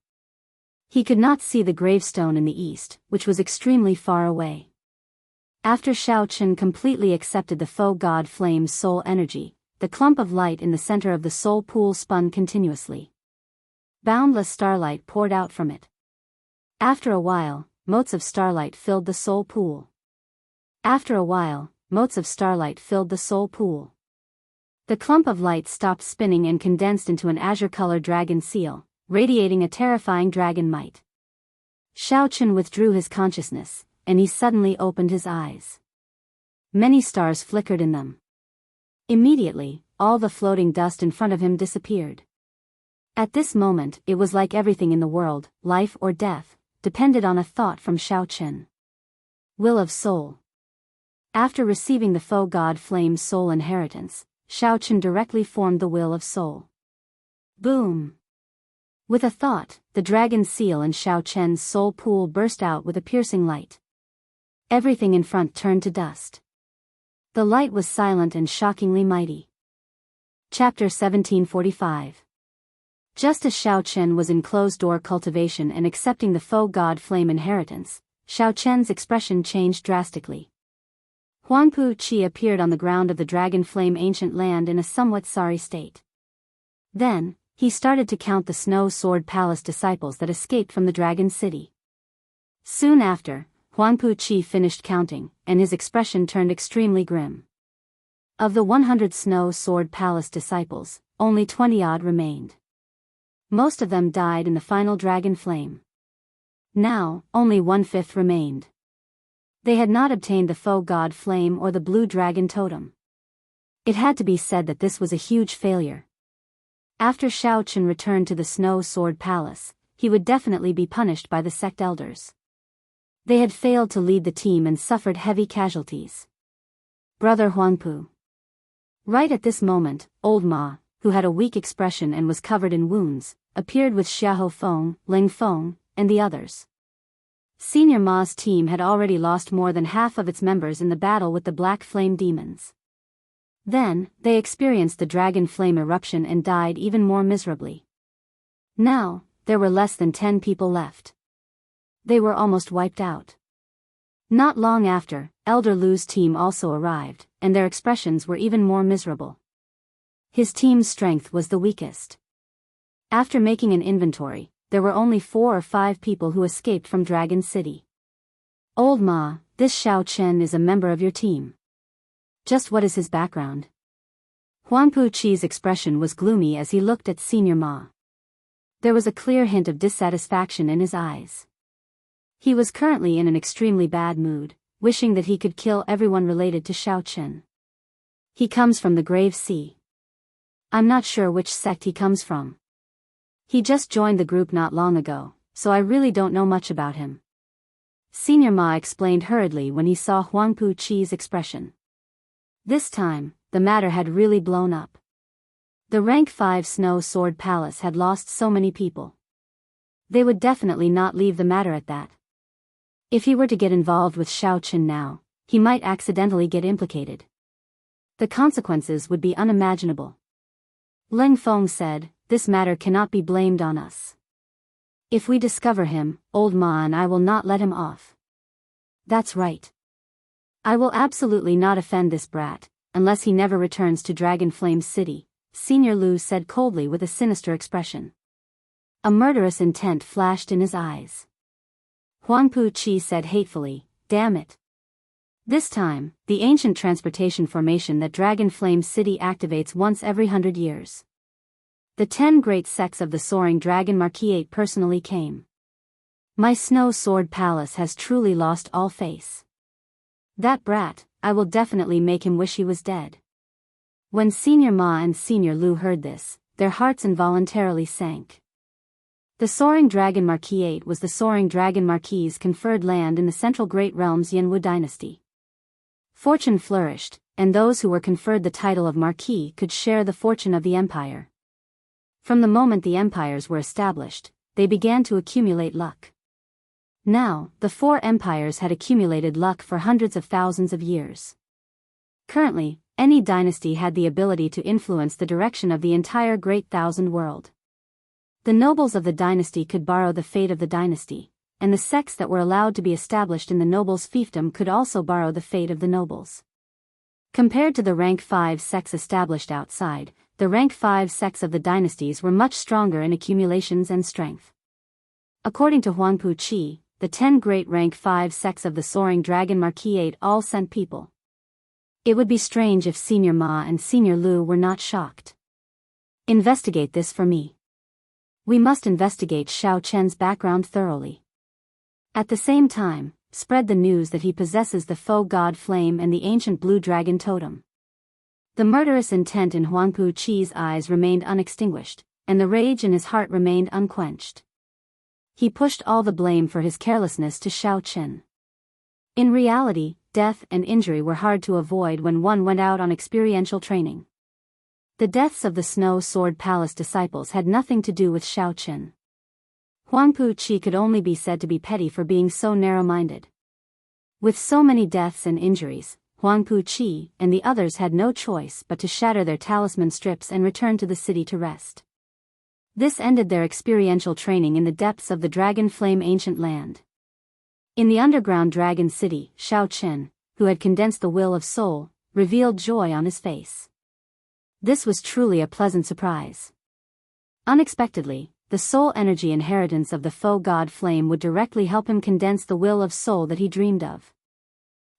He could not see the gravestone in the east, which was extremely far away. After Xiaochen completely accepted the faux god flame's soul energy, the clump of light in the center of the soul pool spun continuously. Boundless starlight poured out from it. After a while, motes of starlight filled the soul pool. After a while, motes of starlight filled the soul pool. The clump of light stopped spinning and condensed into an azure-colored dragon seal, radiating a terrifying dragon might. Xiaochen withdrew his consciousness, and he suddenly opened his eyes. Many stars flickered in them. Immediately, all the floating dust in front of him disappeared. At this moment, it was like everything in the world, life or death, depended on a thought from Xiaochen. Will of soul. After receiving the faux god flame's soul inheritance, Xiaochen directly formed the will of soul. Boom! With a thought, the dragon seal in Xiaochen's soul pool burst out with a piercing light. Everything in front turned to dust. The light was silent and shockingly mighty. Chapter 1745. Just as Xiaochen was in closed-door cultivation and accepting the faux god flame inheritance, Xiaochen's expression changed drastically. Huangpu Qi appeared on the ground of the dragon flame ancient land in a somewhat sorry state. Then, he started to count the Snow Sword Palace disciples that escaped from the Dragon City. Soon after, Huangpu Qi finished counting, and his expression turned extremely grim. Of the 100 Snow Sword Palace disciples, only 20-odd remained. Most of them died in the final dragon flame. Now, only 1/5 remained. They had not obtained the faux god flame or the blue dragon totem. It had to be said that this was a huge failure. After Xiaochen returned to the Snow Sword Palace, he would definitely be punished by the sect elders. They had failed to lead the team and suffered heavy casualties. Brother Huangpu. Right at this moment, old Ma, who had a weak expression and was covered in wounds, appeared with Xiahou Feng, Ling Feng, and the others. Senior Ma's team had already lost more than half of its members in the battle with the Black Flame Demons. Then, they experienced the dragon flame eruption and died even more miserably. Now, there were less than 10 people left. They were almost wiped out. Not long after, Elder Lu's team also arrived, and their expressions were even more miserable. His team's strength was the weakest. After making an inventory, there were only 4 or 5 people who escaped from Dragon City. Old Ma, this Xiaochen is a member of your team. Just what is his background? Huangpu Qi's expression was gloomy as he looked at Senior Ma. There was a clear hint of dissatisfaction in his eyes. He was currently in an extremely bad mood, wishing that he could kill everyone related to Xiaochen. He comes from the Grave Sea. I'm not sure which sect he comes from. He just joined the group not long ago, so I really don't know much about him. Senior Ma explained hurriedly when he saw Huangpu Qi's expression. This time, the matter had really blown up. The Rank 5 Snow Sword Palace had lost so many people. They would definitely not leave the matter at that. If he were to get involved with Xiaochen now, he might accidentally get implicated. The consequences would be unimaginable. Ling Feng said, "This matter cannot be blamed on us. If we discover him, old Ma and I will not let him off." That's right. I will absolutely not offend this brat, unless he never returns to Dragon Flame City, Senior Lu said coldly with a sinister expression. A murderous intent flashed in his eyes. Huangpu Qi said hatefully, "Damn it. This time, the ancient transportation formation that Dragon Flame City activates once every 100 years. The 10 great sects of the Soaring Dragon Marquisate personally came. My Snow Sword Palace has truly lost all face. That brat, I will definitely make him wish he was dead. When Senior Ma and Senior Lu heard this, their hearts involuntarily sank. The Soaring Dragon Marquisate was the Soaring Dragon Marquis' conferred land in the Central Great Realm's Yanwu dynasty. Fortune flourished, and those who were conferred the title of Marquis could share the fortune of the empire. From the moment the empires were established, they began to accumulate luck. Now, the 4 empires had accumulated luck for hundreds of thousands of years. Currently, any dynasty had the ability to influence the direction of the entire Great Thousand World. The nobles of the dynasty could borrow the fate of the dynasty, and the sects that were allowed to be established in the nobles' fiefdom could also borrow the fate of the nobles. Compared to the rank 5 sects established outside, the rank 5 sects of the dynasties were much stronger in accumulations and strength. According to Huangpu Qi, the 10 great rank 5 sects of the Soaring Dragon Marquisate all sent people. It would be strange if Senior Ma and Senior Lu were not shocked. Investigate this for me. We must investigate Xiao Chen's background thoroughly. At the same time, spread the news that he possesses the faux god flame and the ancient blue dragon totem. The murderous intent in Huangpu Qi's eyes remained unextinguished, and the rage in his heart remained unquenched. He pushed all the blame for his carelessness to Xiao Chen. In reality, death and injury were hard to avoid when one went out on experiential training. The deaths of the Snow Sword Palace disciples had nothing to do with Xiao Chen. Huangpu Qi could only be said to be petty for being so narrow-minded. With so many deaths and injuries, Huangpu Qi and the others had no choice but to shatter their talisman strips and return to the city to rest. This ended their experiential training in the depths of the Dragon Flame ancient land. In the underground dragon city, Xiao Chen, who had condensed the will of soul, revealed joy on his face. This was truly a pleasant surprise. Unexpectedly, the soul energy inheritance of the faux god flame would directly help him condense the will of soul that he dreamed of.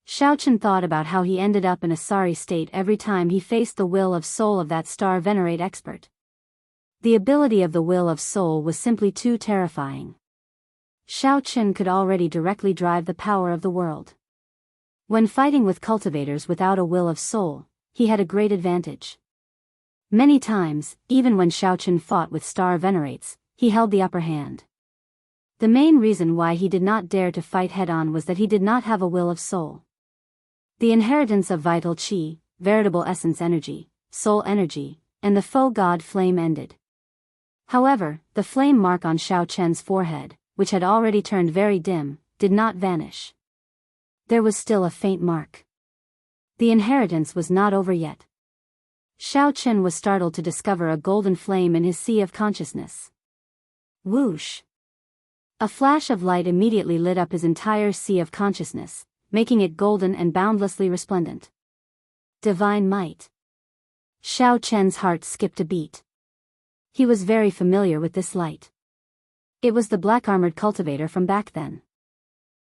Xiao Chen thought about how he ended up in a sorry state every time he faced the will of soul of that star venerate expert. The ability of the will of soul was simply too terrifying. Xiao Chen could already directly drive the power of the world. When fighting with cultivators without a will of soul, he had a great advantage. Many times, even when Xiao Chen fought with star venerates, he held the upper hand. The main reason why he did not dare to fight head-on was that he did not have a will of soul. The inheritance of vital qi, veritable essence energy, soul energy, and the faux god flame ended. However, the flame mark on Xiao Chen's forehead, which had already turned very dim, did not vanish. There was still a faint mark. The inheritance was not over yet. Xiao Chen was startled to discover a golden flame in his sea of consciousness. Whoosh! A flash of light immediately lit up his entire sea of consciousness, making it golden and boundlessly resplendent. Divine might. Xiao Chen's heart skipped a beat. He was very familiar with this light. It was the black-armored cultivator from back then.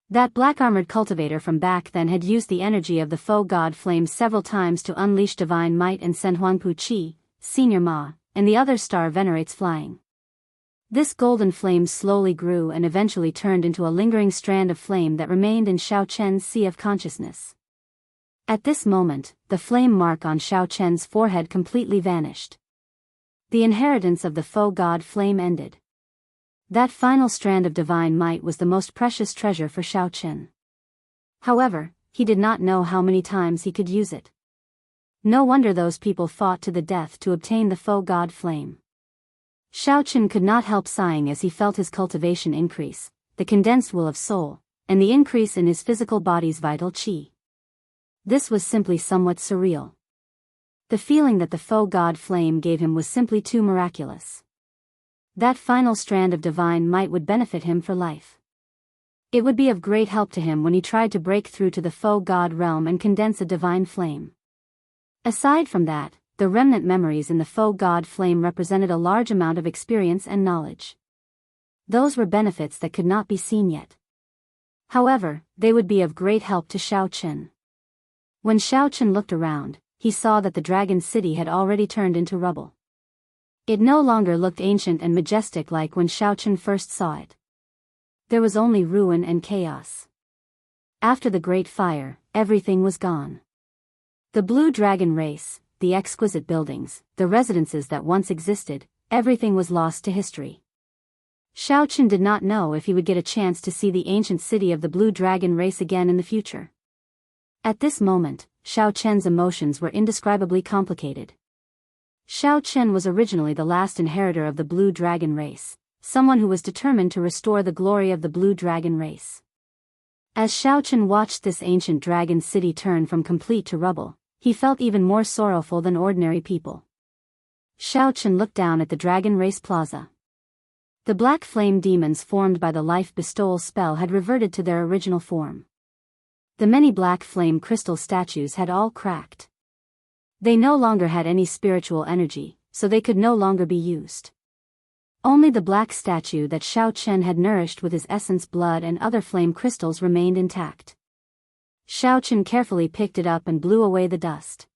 That black-armored cultivator from back then had used the energy of the faux god flame several times to unleash divine might and send Huangpu Qi, Senior Ma, and the other star venerates flying. This golden flame slowly grew and eventually turned into a lingering strand of flame that remained in Xiao Chen's sea of consciousness. At this moment, the flame mark on Xiao Chen's forehead completely vanished. The inheritance of the faux god flame ended. That final strand of divine might was the most precious treasure for Xiao Chen. However, he did not know how many times he could use it. No wonder those people fought to the death to obtain the faux god flame. Xiao Chen could not help sighing as he felt his cultivation increase, the condensed will of soul, and the increase in his physical body's vital qi. This was simply somewhat surreal. The feeling that the faux god flame gave him was simply too miraculous. That final strand of divine might would benefit him for life. It would be of great help to him when he tried to break through to the faux god realm and condense a divine flame. Aside from that, the remnant memories in the faux god flame represented a large amount of experience and knowledge. Those were benefits that could not be seen yet. However, they would be of great help to Xiao Chen. When Xiaochen looked around, he saw that the dragon city had already turned into rubble. It no longer looked ancient and majestic like when Xiaochen first saw it. There was only ruin and chaos. After the Great Fire, everything was gone. The blue dragon race, the exquisite buildings, the residences that once existed, everything was lost to history. Xiaochen did not know if he would get a chance to see the ancient city of the blue dragon race again in the future. At this moment, Xiaochen's emotions were indescribably complicated. Xiaochen was originally the last inheritor of the blue dragon race, someone who was determined to restore the glory of the blue dragon race. As Xiaochen watched this ancient dragon city turn from complete to rubble, he felt even more sorrowful than ordinary people. Xiaochen looked down at the dragon race plaza. The black flame demons formed by the life bestowal spell had reverted to their original form. The many black flame crystal statues had all cracked. They no longer had any spiritual energy, so they could no longer be used. Only the black statue that Xiaochen had nourished with his essence blood and other flame crystals remained intact. Xiaochen carefully picked it up and blew away the dust.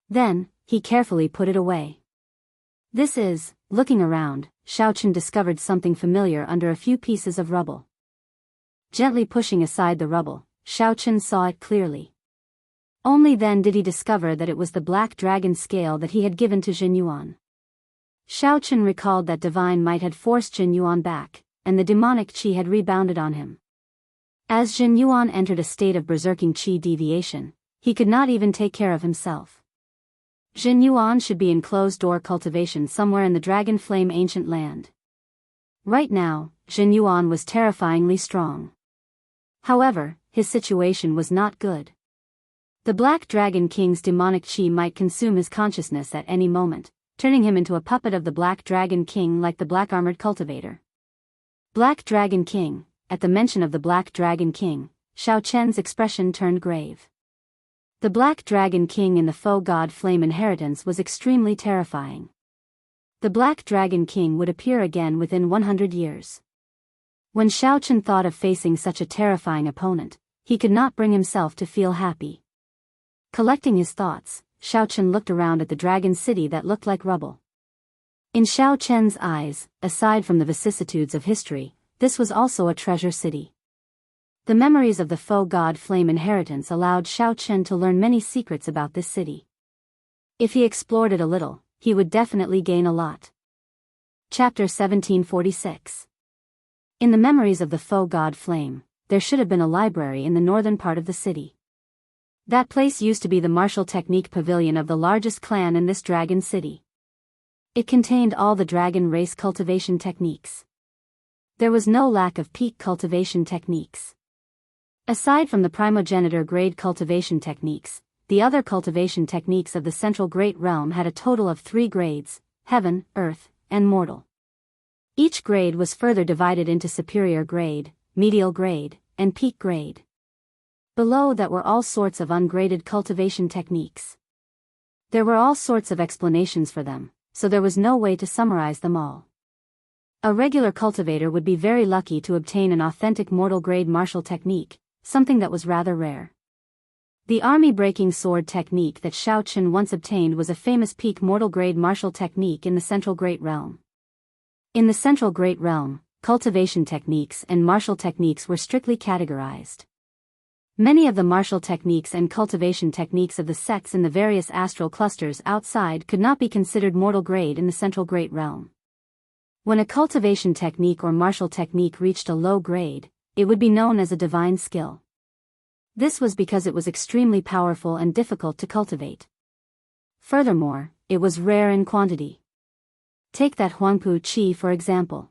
Then, he carefully put it away. Looking around, Xiaochen discovered something familiar under a few pieces of rubble. Gently pushing aside the rubble, Xiaochen saw it clearly. Only then did he discover that it was the black dragon scale that he had given to Jin Yuan. Xiaochen recalled that divine might had forced Jin Yuan back, and the demonic qi had rebounded on him. As Jin Yuan entered a state of berserking qi deviation, he could not even take care of himself. Jin Yuan should be in closed-door cultivation somewhere in the Dragon Flame ancient land. Right now, Jin Yuan was terrifyingly strong. However, his situation was not good. The Black Dragon King's demonic qi might consume his consciousness at any moment, turning him into a puppet of the Black Dragon King like the Black Armored Cultivator. Black Dragon King. At the mention of the Black Dragon King, Xiaochen's expression turned grave. The Black Dragon King in the Faux God Flame inheritance was extremely terrifying. The Black Dragon King would appear again within 100 years. When Xiaochen thought of facing such a terrifying opponent, he could not bring himself to feel happy. Collecting his thoughts, Xiaochen looked around at the dragon city that looked like rubble. In Xiaochen's eyes, aside from the vicissitudes of history, this was also a treasure city. The memories of the Faux God Flame inheritance allowed Xiaochen to learn many secrets about this city. If he explored it a little, he would definitely gain a lot. Chapter 1746. In the memories of the Faux God Flame, there should have been a library in the northern part of the city. That place used to be the martial technique pavilion of the largest clan in this dragon city. It contained all the dragon race cultivation techniques. There was no lack of peak cultivation techniques. Aside from the primogenitor grade cultivation techniques, the other cultivation techniques of the Central Great Realm had a total of 3 grades: Heaven, Earth, and Mortal. Each grade was further divided into Superior Grade, Medial Grade, and Peak Grade. Below that were all sorts of ungraded cultivation techniques. There were all sorts of explanations for them, so there was no way to summarize them all. A regular cultivator would be very lucky to obtain an authentic mortal grade martial technique, something that was rather rare. The army-breaking sword technique that Xiaochen once obtained was a famous peak mortal grade martial technique in the Central Great Realm. In the Central Great Realm, cultivation techniques and martial techniques were strictly categorized. Many of the martial techniques and cultivation techniques of the sects in the various astral clusters outside could not be considered mortal grade in the Central Great Realm. When a cultivation technique or martial technique reached a low grade, it would be known as a divine skill. This was because it was extremely powerful and difficult to cultivate. Furthermore, it was rare in quantity. Take that Huangpu Qi for example.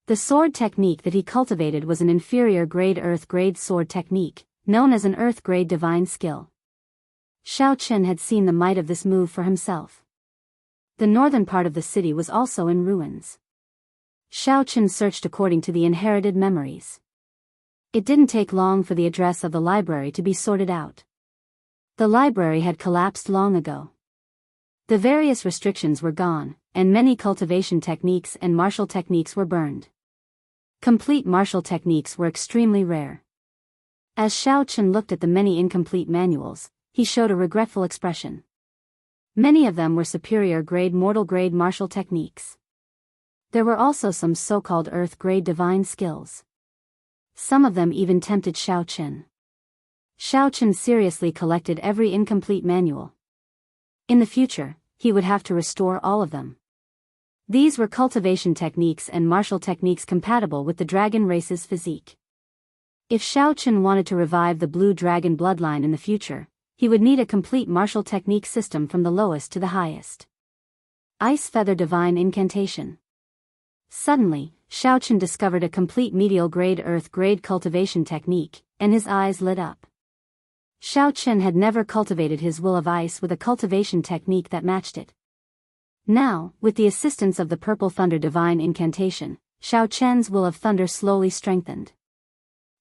The sword technique that he cultivated was an inferior grade earth grade sword technique, known as an earth grade divine skill. Xiaochen had seen the might of this move for himself. The northern part of the city was also in ruins. Xiaochen searched according to the inherited memories. It didn't take long for the address of the library to be sorted out. The library had collapsed long ago. The various restrictions were gone, and many cultivation techniques and martial techniques were burned. Complete martial techniques were extremely rare. As Xiao Chen looked at the many incomplete manuals, he showed a regretful expression. Many of them were superior-grade mortal-grade martial techniques. There were also some so-called earth-grade divine skills. Some of them even tempted Xiao Chen. Xiao Chen seriously collected every incomplete manual. In the future, he would have to restore all of them. These were cultivation techniques and martial techniques compatible with the dragon race's physique. If Xiao Chen wanted to revive the blue dragon bloodline in the future, he would need a complete martial technique system from the lowest to the highest. Ice Feather Divine Incantation. Suddenly, Xiao Chen discovered a complete medial-grade earth-grade cultivation technique, and his eyes lit up. Xiao Chen had never cultivated his will of ice with a cultivation technique that matched it. Now, with the assistance of the Purple Thunder Divine Incantation, Xiao Chen's will of thunder slowly strengthened.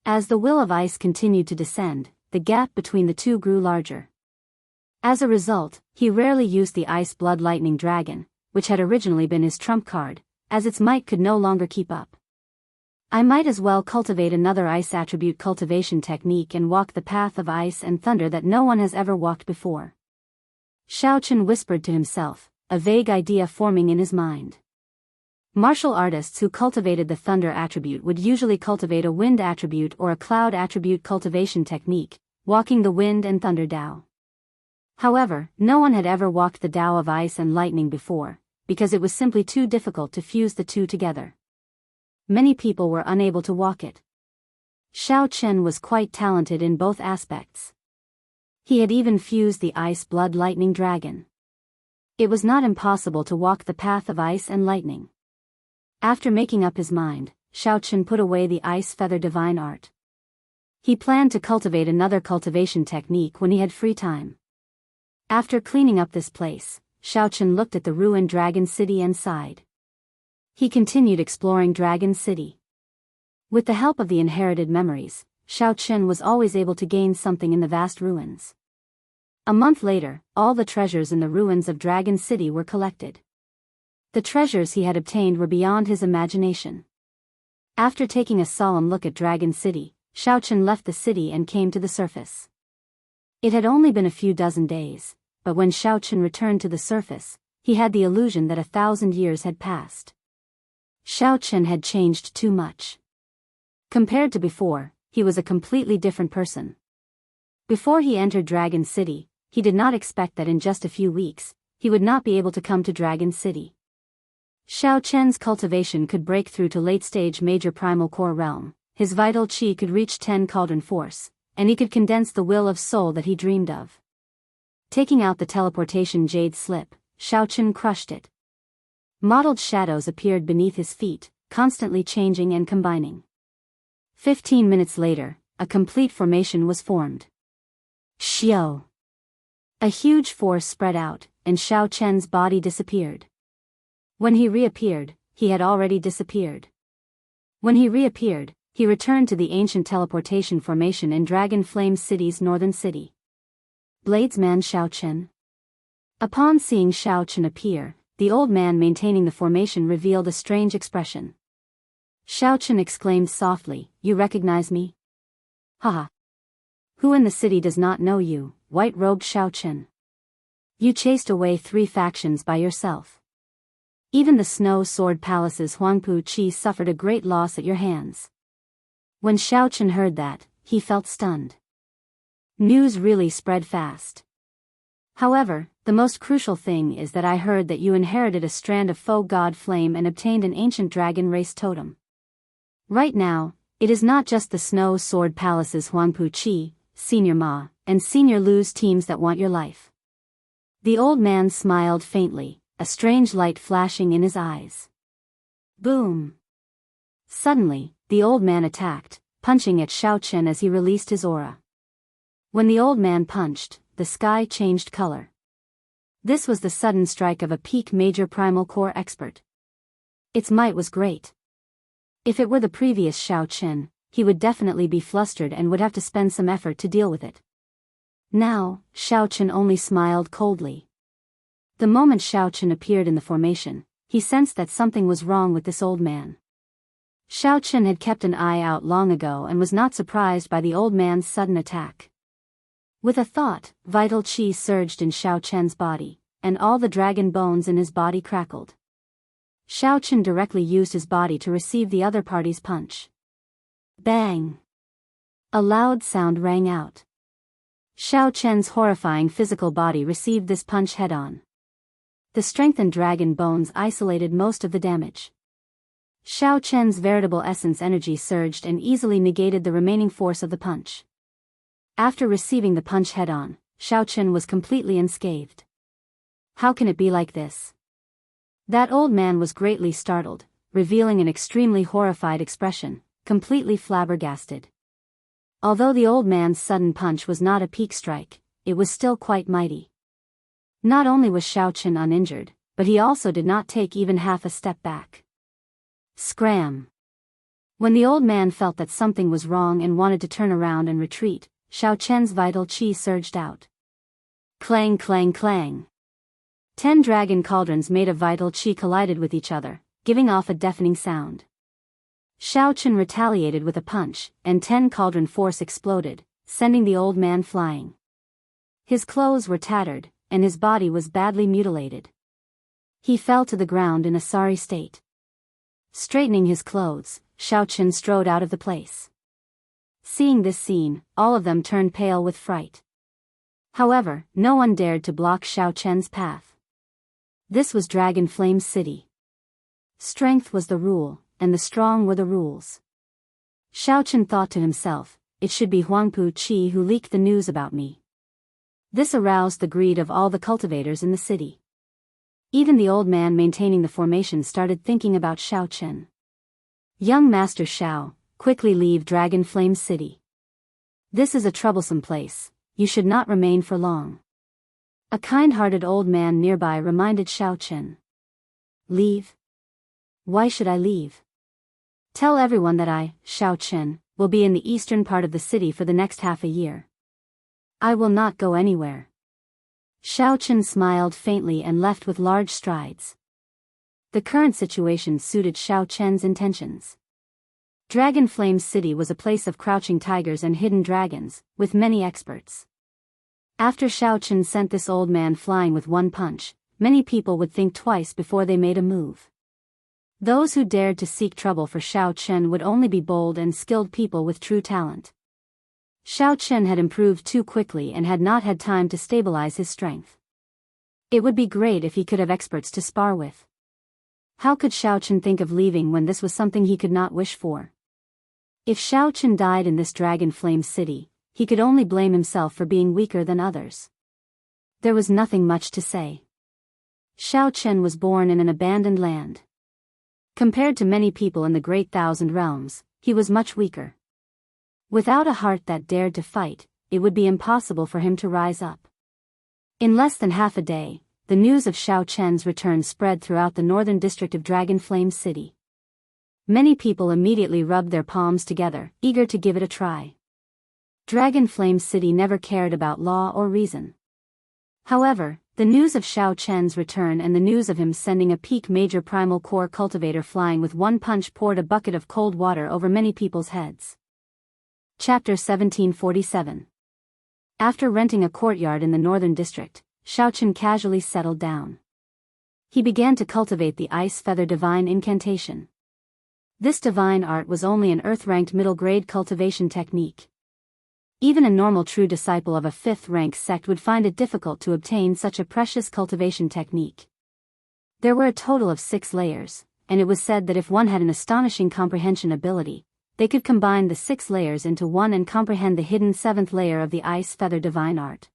As the will of ice continued to descend, the gap between the two grew larger. As a result, he rarely used the Ice Blood Lightning Dragon, which had originally been his trump card, as its might could no longer keep up. I might as well cultivate another ice attribute cultivation technique and walk the path of ice and thunder that no one has ever walked before. Xiao Chen whispered to himself, a vague idea forming in his mind. Martial artists who cultivated the thunder attribute would usually cultivate a wind attribute or a cloud attribute cultivation technique, walking the wind and thunder Dao. However, no one had ever walked the Dao of ice and lightning before, because it was simply too difficult to fuse the two together. Many people were unable to walk it. Xiao Chen was quite talented in both aspects. He had even fused the Ice Blood Lightning Dragon. It was not impossible to walk the path of ice and lightning. After making up his mind, Xiao Chen put away the Ice Feather Divine Art. He planned to cultivate another cultivation technique when he had free time. After cleaning up this place, Xiao Chen looked at the ruined Dragon City and sighed. He continued exploring Dragon City. With the help of the inherited memories, Xiao Chen was always able to gain something in the vast ruins. A month later, all the treasures in the ruins of Dragon City were collected. The treasures he had obtained were beyond his imagination. After taking a solemn look at Dragon City, Xiao Chen left the city and came to the surface. It had only been a few dozen days, but when Xiao Chen returned to the surface, he had the illusion that 1,000 years had passed. Xiao Chen had changed too much. Compared to before, he was a completely different person. Before he entered Dragon City, he did not expect that in just a few weeks, he would not be able to come to Dragon City. Xiao Chen's cultivation could break through to late-stage major primal core realm, his vital qi could reach 10 cauldron force, and he could condense the will of soul that he dreamed of. Taking out the teleportation jade slip, Xiao Chen crushed it. Mottled shadows appeared beneath his feet, constantly changing and combining. 15 minutes later, a complete formation was formed. Xiao! A huge force spread out, and Xiao Chen's body disappeared. When he reappeared, he had already disappeared. When he reappeared, he returned to the ancient teleportation formation in Dragon Flame City's northern city. Bladesman Xiao Chen. Upon seeing Xiao Chen appear, the old man maintaining the formation revealed a strange expression. Xiao Chen exclaimed softly, "You recognize me?" "Haha. Who in the city does not know you, white-robed Xiao Chen? You chased away 3 factions by yourself. Even the Snow Sword Palace's Huangpu Qi suffered a great loss at your hands." When Xiao Chen heard that, he felt stunned. News really spread fast. "However, the most crucial thing is that I heard that you inherited a strand of faux god flame and obtained an ancient dragon race totem. Right now, it is not just the Snow Sword Palace's Huangpu Qi, Senior Ma, and Senior Lu's teams that want your life." The old man smiled faintly, a strange light flashing in his eyes. Boom! Suddenly, the old man attacked, punching at Xiao Chen as he released his aura. When the old man punched, the sky changed color. This was the sudden strike of a peak major primal core expert. Its might was great. If it were the previous Xiao Chen, he would definitely be flustered and would have to spend some effort to deal with it. Now, Xiao Chen only smiled coldly. The moment Xiao Chen appeared in the formation, he sensed that something was wrong with this old man. Xiao Chen had kept an eye out long ago and was not surprised by the old man's sudden attack. With a thought, vital qi surged in Xiao Chen's body, and all the dragon bones in his body crackled. Xiao Chen directly used his body to receive the other party's punch. Bang! A loud sound rang out. Xiao Chen's horrifying physical body received this punch head-on. The strengthened dragon bones isolated most of the damage. Xiao Chen's veritable essence energy surged and easily negated the remaining force of the punch. After receiving the punch head-on, Xiao Chen was completely unscathed. How can it be like this? That old man was greatly startled, revealing an extremely horrified expression, completely flabbergasted. Although the old man's sudden punch was not a peak strike, it was still quite mighty. Not only was Xiao Chen uninjured, but he also did not take even half a step back. Scram! When the old man felt that something was wrong and wanted to turn around and retreat, Xiao Chen's vital qi surged out. Clang clang clang! 10 dragon cauldrons made of vital qi collided with each other, giving off a deafening sound. Xiao Chen retaliated with a punch, and 10 cauldron force exploded, sending the old man flying. His clothes were tattered, and his body was badly mutilated. He fell to the ground in a sorry state. Straightening his clothes, Xiao Chen strode out of the place. Seeing this scene, all of them turned pale with fright. However, no one dared to block Xiao Chen's path. This was Dragon Flame City. Strength was the rule, and the strong were the rules. Xiao Chen thought to himself, it should be Huangpu Qi who leaked the news about me. This aroused the greed of all the cultivators in the city. Even the old man maintaining the formation started thinking about Xiao Chen. Young Master Xiao, quickly leave Dragon Flame City. This is a troublesome place, you should not remain for long. A kind-hearted old man nearby reminded Xiao Chen. Leave? Why should I leave? Tell everyone that I, Xiao Chen, will be in the eastern part of the city for the next half a year. I will not go anywhere. Xiao Chen smiled faintly and left with large strides. The current situation suited Xiao Chen's intentions. Dragon Flame City was a place of crouching tigers and hidden dragons, with many experts. After Xiao Chen sent this old man flying with one punch, many people would think twice before they made a move. Those who dared to seek trouble for Xiao Chen would only be bold and skilled people with true talent. Xiao Chen had improved too quickly and had not had time to stabilize his strength. It would be great if he could have experts to spar with. How could Xiao Chen think of leaving when this was something he could not wish for? If Xiao Chen died in this Dragon Flame City, he could only blame himself for being weaker than others. There was nothing much to say. Xiao Chen was born in an abandoned land. Compared to many people in the Great Thousand Realms, he was much weaker. Without a heart that dared to fight, it would be impossible for him to rise up. In less than half a day, the news of Xiao Chen's return spread throughout the northern district of Dragon Flame City. Many people immediately rubbed their palms together, eager to give it a try. Dragon Flame City never cared about law or reason. However, the news of Xiao Chen's return and the news of him sending a peak major primal core cultivator flying with one punch poured a bucket of cold water over many people's heads. Chapter 1747. After renting a courtyard in the northern district, Xiao Chen casually settled down. He began to cultivate the Ice Feather Divine Incantation. This divine art was only an earth-ranked middle-grade cultivation technique. Even a normal true disciple of a 5th-rank sect would find it difficult to obtain such a precious cultivation technique. There were a total of 6 layers, and it was said that if one had an astonishing comprehension ability, they could combine the 6 layers into one and comprehend the hidden 7th layer of the Ice Feather Divine Art.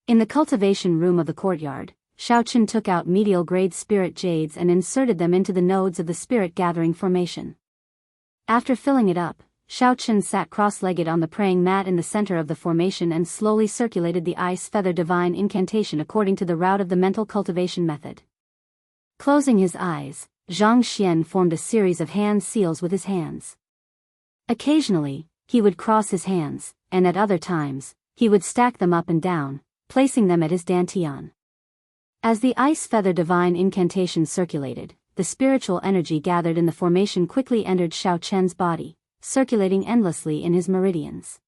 In the cultivation room of the courtyard, Xiao Chen took out medial-grade spirit jades and inserted them into the nodes of the spirit-gathering formation. After filling it up, Xiao Chen sat cross-legged on the praying mat in the center of the formation and slowly circulated the Ice Feather Divine Incantation according to the route of the mental cultivation method. Closing his eyes, Zhang Xian formed a series of hand seals with his hands. Occasionally, he would cross his hands, and at other times, he would stack them up and down, placing them at his dantian. As the Ice Feather Divine Incantation circulated, the spiritual energy gathered in the formation quickly entered Xiao Chen's body, circulating endlessly in his meridians.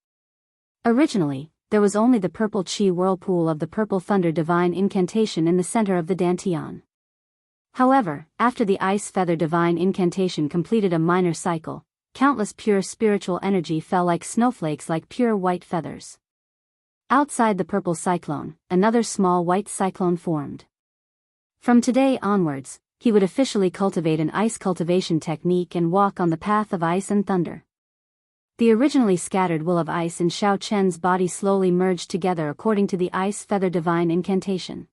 Originally, there was only the purple qi whirlpool of the purple thunder divine incantation in the center of the dantian. However, after the ice feather divine incantation completed a minor cycle, countless pure spiritual energy fell like snowflakes like pure white feathers. Outside the purple cyclone, another small white cyclone formed. From today onwards, he would officially cultivate an ice cultivation technique and walk on the path of ice and thunder. The originally scattered will of ice in Xiao Chen's body slowly merged together according to the ice feather divine incantation.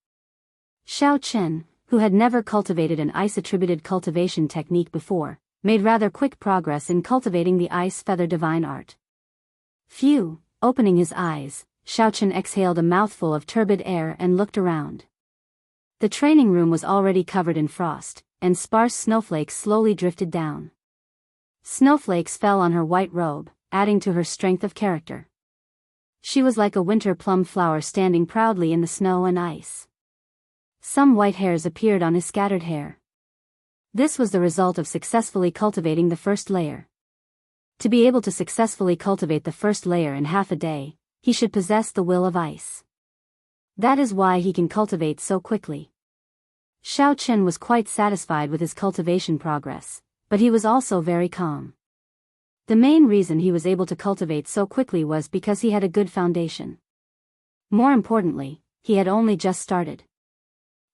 Xiao Chen, who had never cultivated an ice-attributed cultivation technique before, made rather quick progress in cultivating the ice feather divine art. Phew, opening his eyes, Xiao Chen exhaled a mouthful of turbid air and looked around. The training room was already covered in frost, and sparse snowflakes slowly drifted down. Snowflakes fell on her white robe, adding to her strength of character. She was like a winter plum flower standing proudly in the snow and ice. Some white hairs appeared on his scattered hair. This was the result of successfully cultivating the first layer. To be able to successfully cultivate the first layer in half a day, he should possess the will of ice. That is why he can cultivate so quickly. Xiao Chen was quite satisfied with his cultivation progress, but he was also very calm. The main reason he was able to cultivate so quickly was because he had a good foundation. More importantly, he had only just started.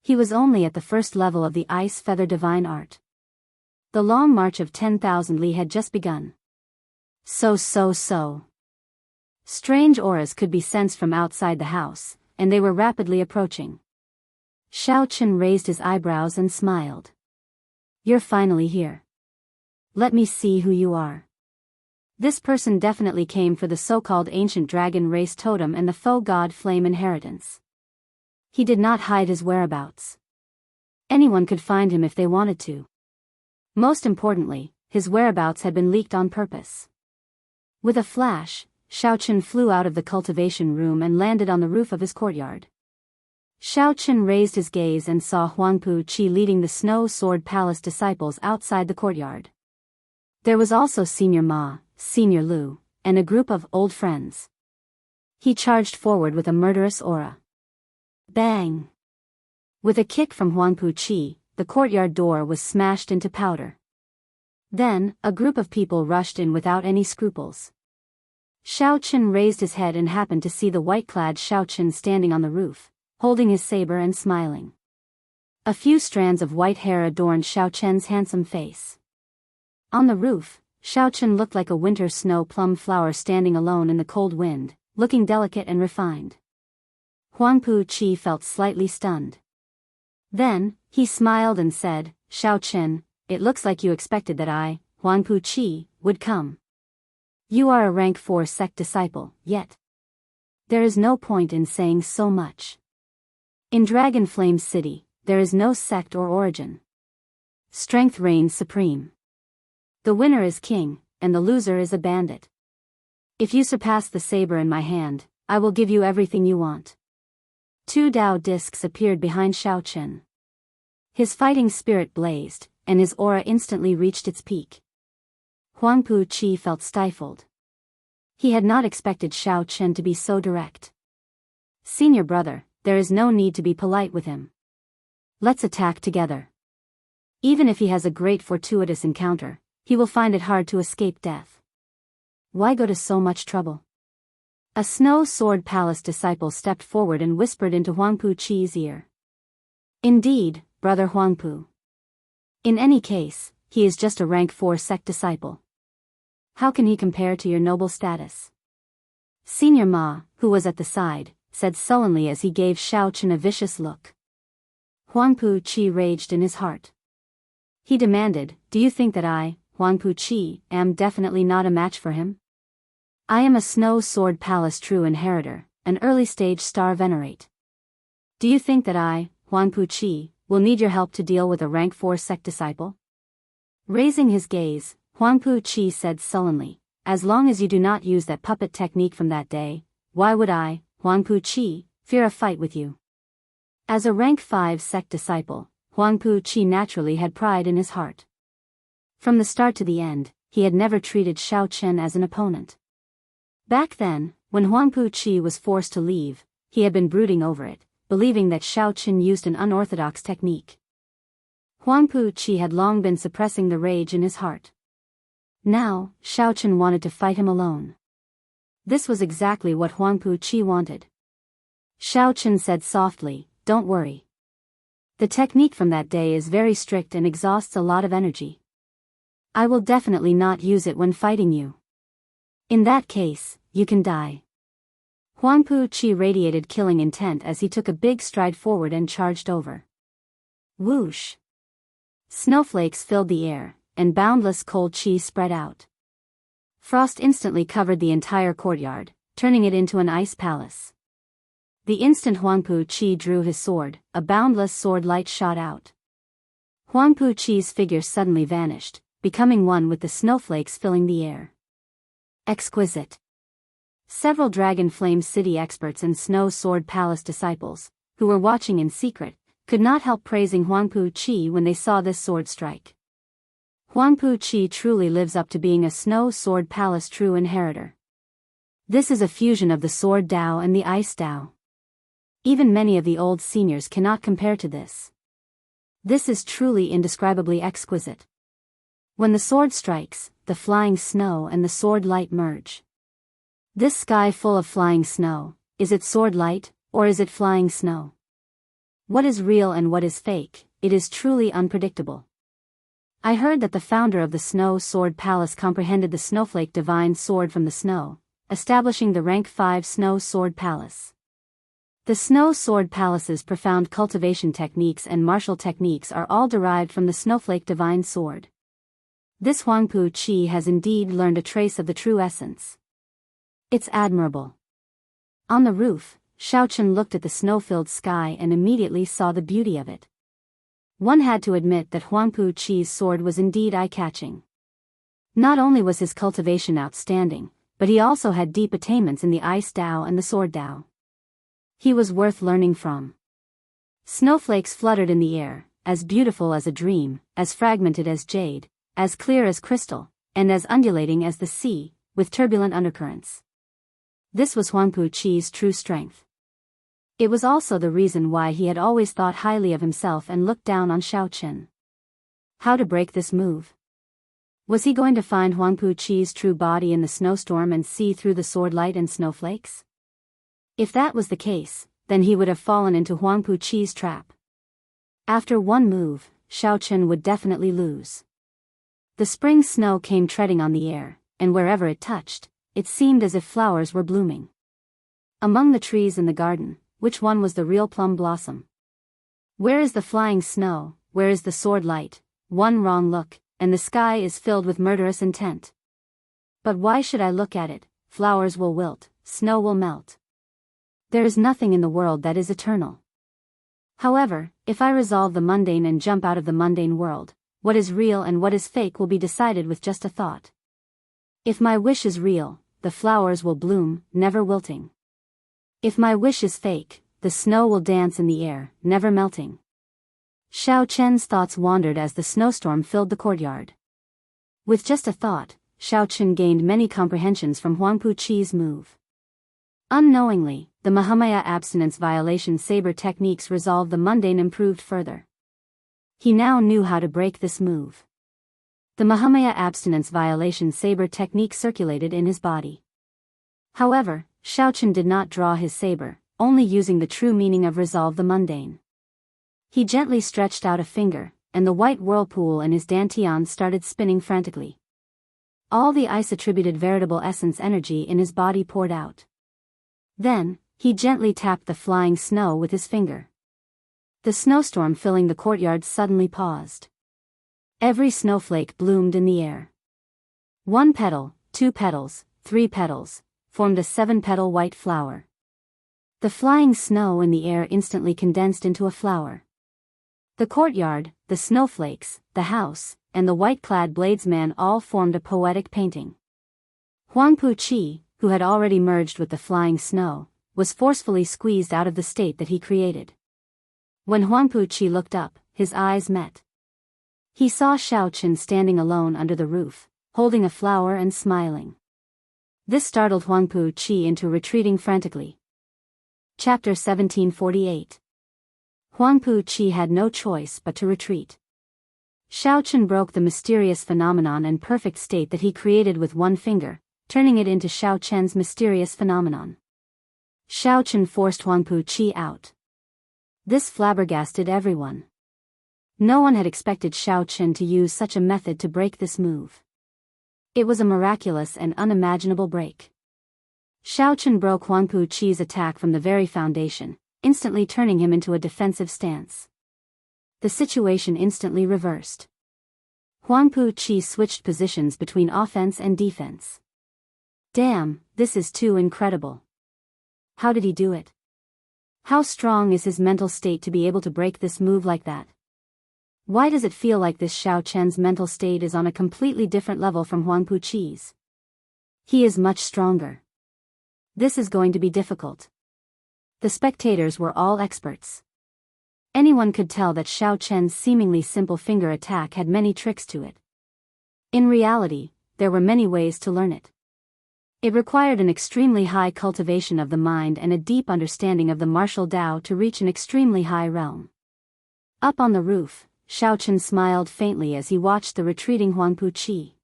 He was only at the first level of the ice feather divine art. The long march of 10,000 li had just begun. So. Strange auras could be sensed from outside the house, and they were rapidly approaching. Xiao Chen raised his eyebrows and smiled. You're finally here. Let me see who you are. This person definitely came for the so-called ancient dragon race totem and the faux god flame inheritance. He did not hide his whereabouts. Anyone could find him if they wanted to. Most importantly, his whereabouts had been leaked on purpose. With a flash, Xiao Chen flew out of the cultivation room and landed on the roof of his courtyard. Xiao Chen raised his gaze and saw Huangpu Qi leading the Snow Sword Palace disciples outside the courtyard. There was also Senior Ma, Senior Lu, and a group of old friends. He charged forward with a murderous aura. Bang! With a kick from Huangpu Qi, the courtyard door was smashed into powder. Then, a group of people rushed in without any scruples. Xiao Chen raised his head and happened to see the white-clad Xiao Chen standing on the roof, holding his saber and smiling. A few strands of white hair adorned Xiao Chen's handsome face. On the roof, Xiao Chen looked like a winter snow plum flower standing alone in the cold wind, looking delicate and refined. Huangpu Qi felt slightly stunned. Then, he smiled and said, Xiao Chen, it looks like you expected that I, Huangpu Qi, would come. You are a rank 4 sect disciple, yet there is no point in saying so much. In Dragon Flame City, there is no sect or origin. Strength reigns supreme. The winner is king, and the loser is a bandit. If you surpass the saber in my hand, I will give you everything you want. 2 Dao discs appeared behind Xiao Chen. His fighting spirit blazed, and his aura instantly reached its peak. Huangpu Qi felt stifled. He had not expected Xiao Chen to be so direct. Senior brother, there is no need to be polite with him. Let's attack together. Even if he has a great fortuitous encounter, he will find it hard to escape death. Why go to so much trouble? A Snow Sword Palace disciple stepped forward and whispered into Huangpu Qi's ear. Indeed, brother Huangpu. In any case, he is just a rank 4 sect disciple. How can he compare to your noble status? Senior Ma, who was at the side, said sullenly as he gave Xiao Chen a vicious look. Huangpu Qi raged in his heart. He demanded, do you think that I, Huangpu Qi, am definitely not a match for him? I am a Snow Sword Palace true inheritor, an early-stage star venerate. Do you think that I, Huangpu Qi, will need your help to deal with a rank 4 sect disciple? Raising his gaze, Huangpu Qi said sullenly, as long as you do not use that puppet technique from that day, why would I, Huangpu Qi, fear a fight with you? As a rank 5 sect disciple, Huangpu Qi naturally had pride in his heart. From the start to the end, he had never treated Xiaochen as an opponent. Back then, when Huangpu Qi was forced to leave, he had been brooding over it, believing that Xiaochen used an unorthodox technique. Huangpu Qi had long been suppressing the rage in his heart. Now, Xiaochen wanted to fight him alone. This was exactly what Huangpu Qi wanted. Xiaochen said softly, "Don't worry. The technique from that day is very strict and exhausts a lot of energy. I will definitely not use it when fighting you. In that case, you can die." Huangpu Qi radiated killing intent as he took a big stride forward and charged over. Whoosh! Snowflakes filled the air, and boundless cold qi spread out. Frost instantly covered the entire courtyard, turning it into an ice palace. The instant Huangpu Qi drew his sword, a boundless sword light shot out. Huangpu Qi's figure suddenly vanished, becoming one with the snowflakes filling the air. Exquisite. Several Dragon Flame City experts and Snow Sword Palace disciples, who were watching in secret, could not help praising Huangpu Qi when they saw this sword strike. Huangpu Qi truly lives up to being a Snow Sword Palace true inheritor. This is a fusion of the Sword Dao and the Ice Dao. Even many of the old seniors cannot compare to this. This is truly indescribably exquisite. When the sword strikes, the flying snow and the sword light merge. This sky full of flying snow, is it sword light, or is it flying snow? What is real and what is fake? It is truly unpredictable. I heard that the founder of the Snow Sword Palace comprehended the Snowflake Divine Sword from the snow, establishing the rank 5 Snow Sword Palace. The Snow Sword Palace's profound cultivation techniques and martial techniques are all derived from the Snowflake Divine Sword. This Huangpu Qi has indeed learned a trace of the true essence. It's admirable. On the roof, Xiaochen looked at the snow-filled sky and immediately saw the beauty of it. One had to admit that Huangpu Qi's sword was indeed eye-catching. Not only was his cultivation outstanding, but he also had deep attainments in the Ice Dao and the Sword Dao. He was worth learning from. Snowflakes fluttered in the air, as beautiful as a dream, as fragmented as jade, as clear as crystal, and as undulating as the sea, with turbulent undercurrents. This was Huangpu Qi's true strength. It was also the reason why he had always thought highly of himself and looked down on Xiaochen. How to break this move? Was he going to find Huangpu Qi's true body in the snowstorm and see through the sword light and snowflakes? If that was the case, then he would have fallen into Huangpu Qi's trap. After one move, Xiaochen would definitely lose. The spring snow came treading on the air, and wherever it touched, it seemed as if flowers were blooming. Among the trees in the garden, which one was the real plum blossom? Where is the flying snow, where is the sword light? One wrong look, and the sky is filled with murderous intent. But why should I look at it? Flowers will wilt, snow will melt. There is nothing in the world that is eternal. However, if I resolve the mundane and jump out of the mundane world, what is real and what is fake will be decided with just a thought. If my wish is real, the flowers will bloom, never wilting. If my wish is fake, the snow will dance in the air, never melting. Xiaochen's thoughts wandered as the snowstorm filled the courtyard. With just a thought, Xiaochen gained many comprehensions from Huangpu Qi's move. Unknowingly, the Mahamaya abstinence violation saber techniques resolved the mundane improved further. He now knew how to break this move. The Mahamaya abstinence violation saber technique circulated in his body. However, Xiaochen did not draw his saber, only using the true meaning of resolve the mundane. He gently stretched out a finger, and the white whirlpool in his dantian started spinning frantically. All the ice-attributed veritable essence energy in his body poured out. Then, he gently tapped the flying snow with his finger. The snowstorm filling the courtyard suddenly paused. Every snowflake bloomed in the air. 1 petal, 2 petals, 3 petals, formed a 7-petal white flower. The flying snow in the air instantly condensed into a flower. The courtyard, the snowflakes, the house, and the white-clad bladesman all formed a poetic painting. Huangpu Qi, who had already merged with the flying snow, was forcefully squeezed out of the state that he created. When Huangpu Qi looked up, his eyes met. He saw Xiaochen standing alone under the roof, holding a flower and smiling. This startled Huangpu Qi into retreating frantically. Chapter 1748. Huangpu Qi had no choice but to retreat. Xiaochen broke the mysterious phenomenon and perfect state that he created with one finger, turning it into Xiaochen's mysterious phenomenon. Xiaochen forced Huangpu Qi out. This flabbergasted everyone. No one had expected Xiaochen to use such a method to break this move. It was a miraculous and unimaginable break. Xiaochen broke Huangpu Qi's attack from the very foundation, instantly turning him into a defensive stance. The situation instantly reversed. Huangpu Qi switched positions between offense and defense. Damn, this is too incredible. How did he do it? How strong is his mental state to be able to break this move like that? Why does it feel like this Xiaochen's mental state is on a completely different level from Huangpu Qi's? He is much stronger. This is going to be difficult. The spectators were all experts. Anyone could tell that Xiaochen's seemingly simple finger attack had many tricks to it. In reality, there were many ways to learn it. It required an extremely high cultivation of the mind and a deep understanding of the martial Tao to reach an extremely high realm. Up on the roof, Xiaochen smiled faintly as he watched the retreating Huangpu Qi.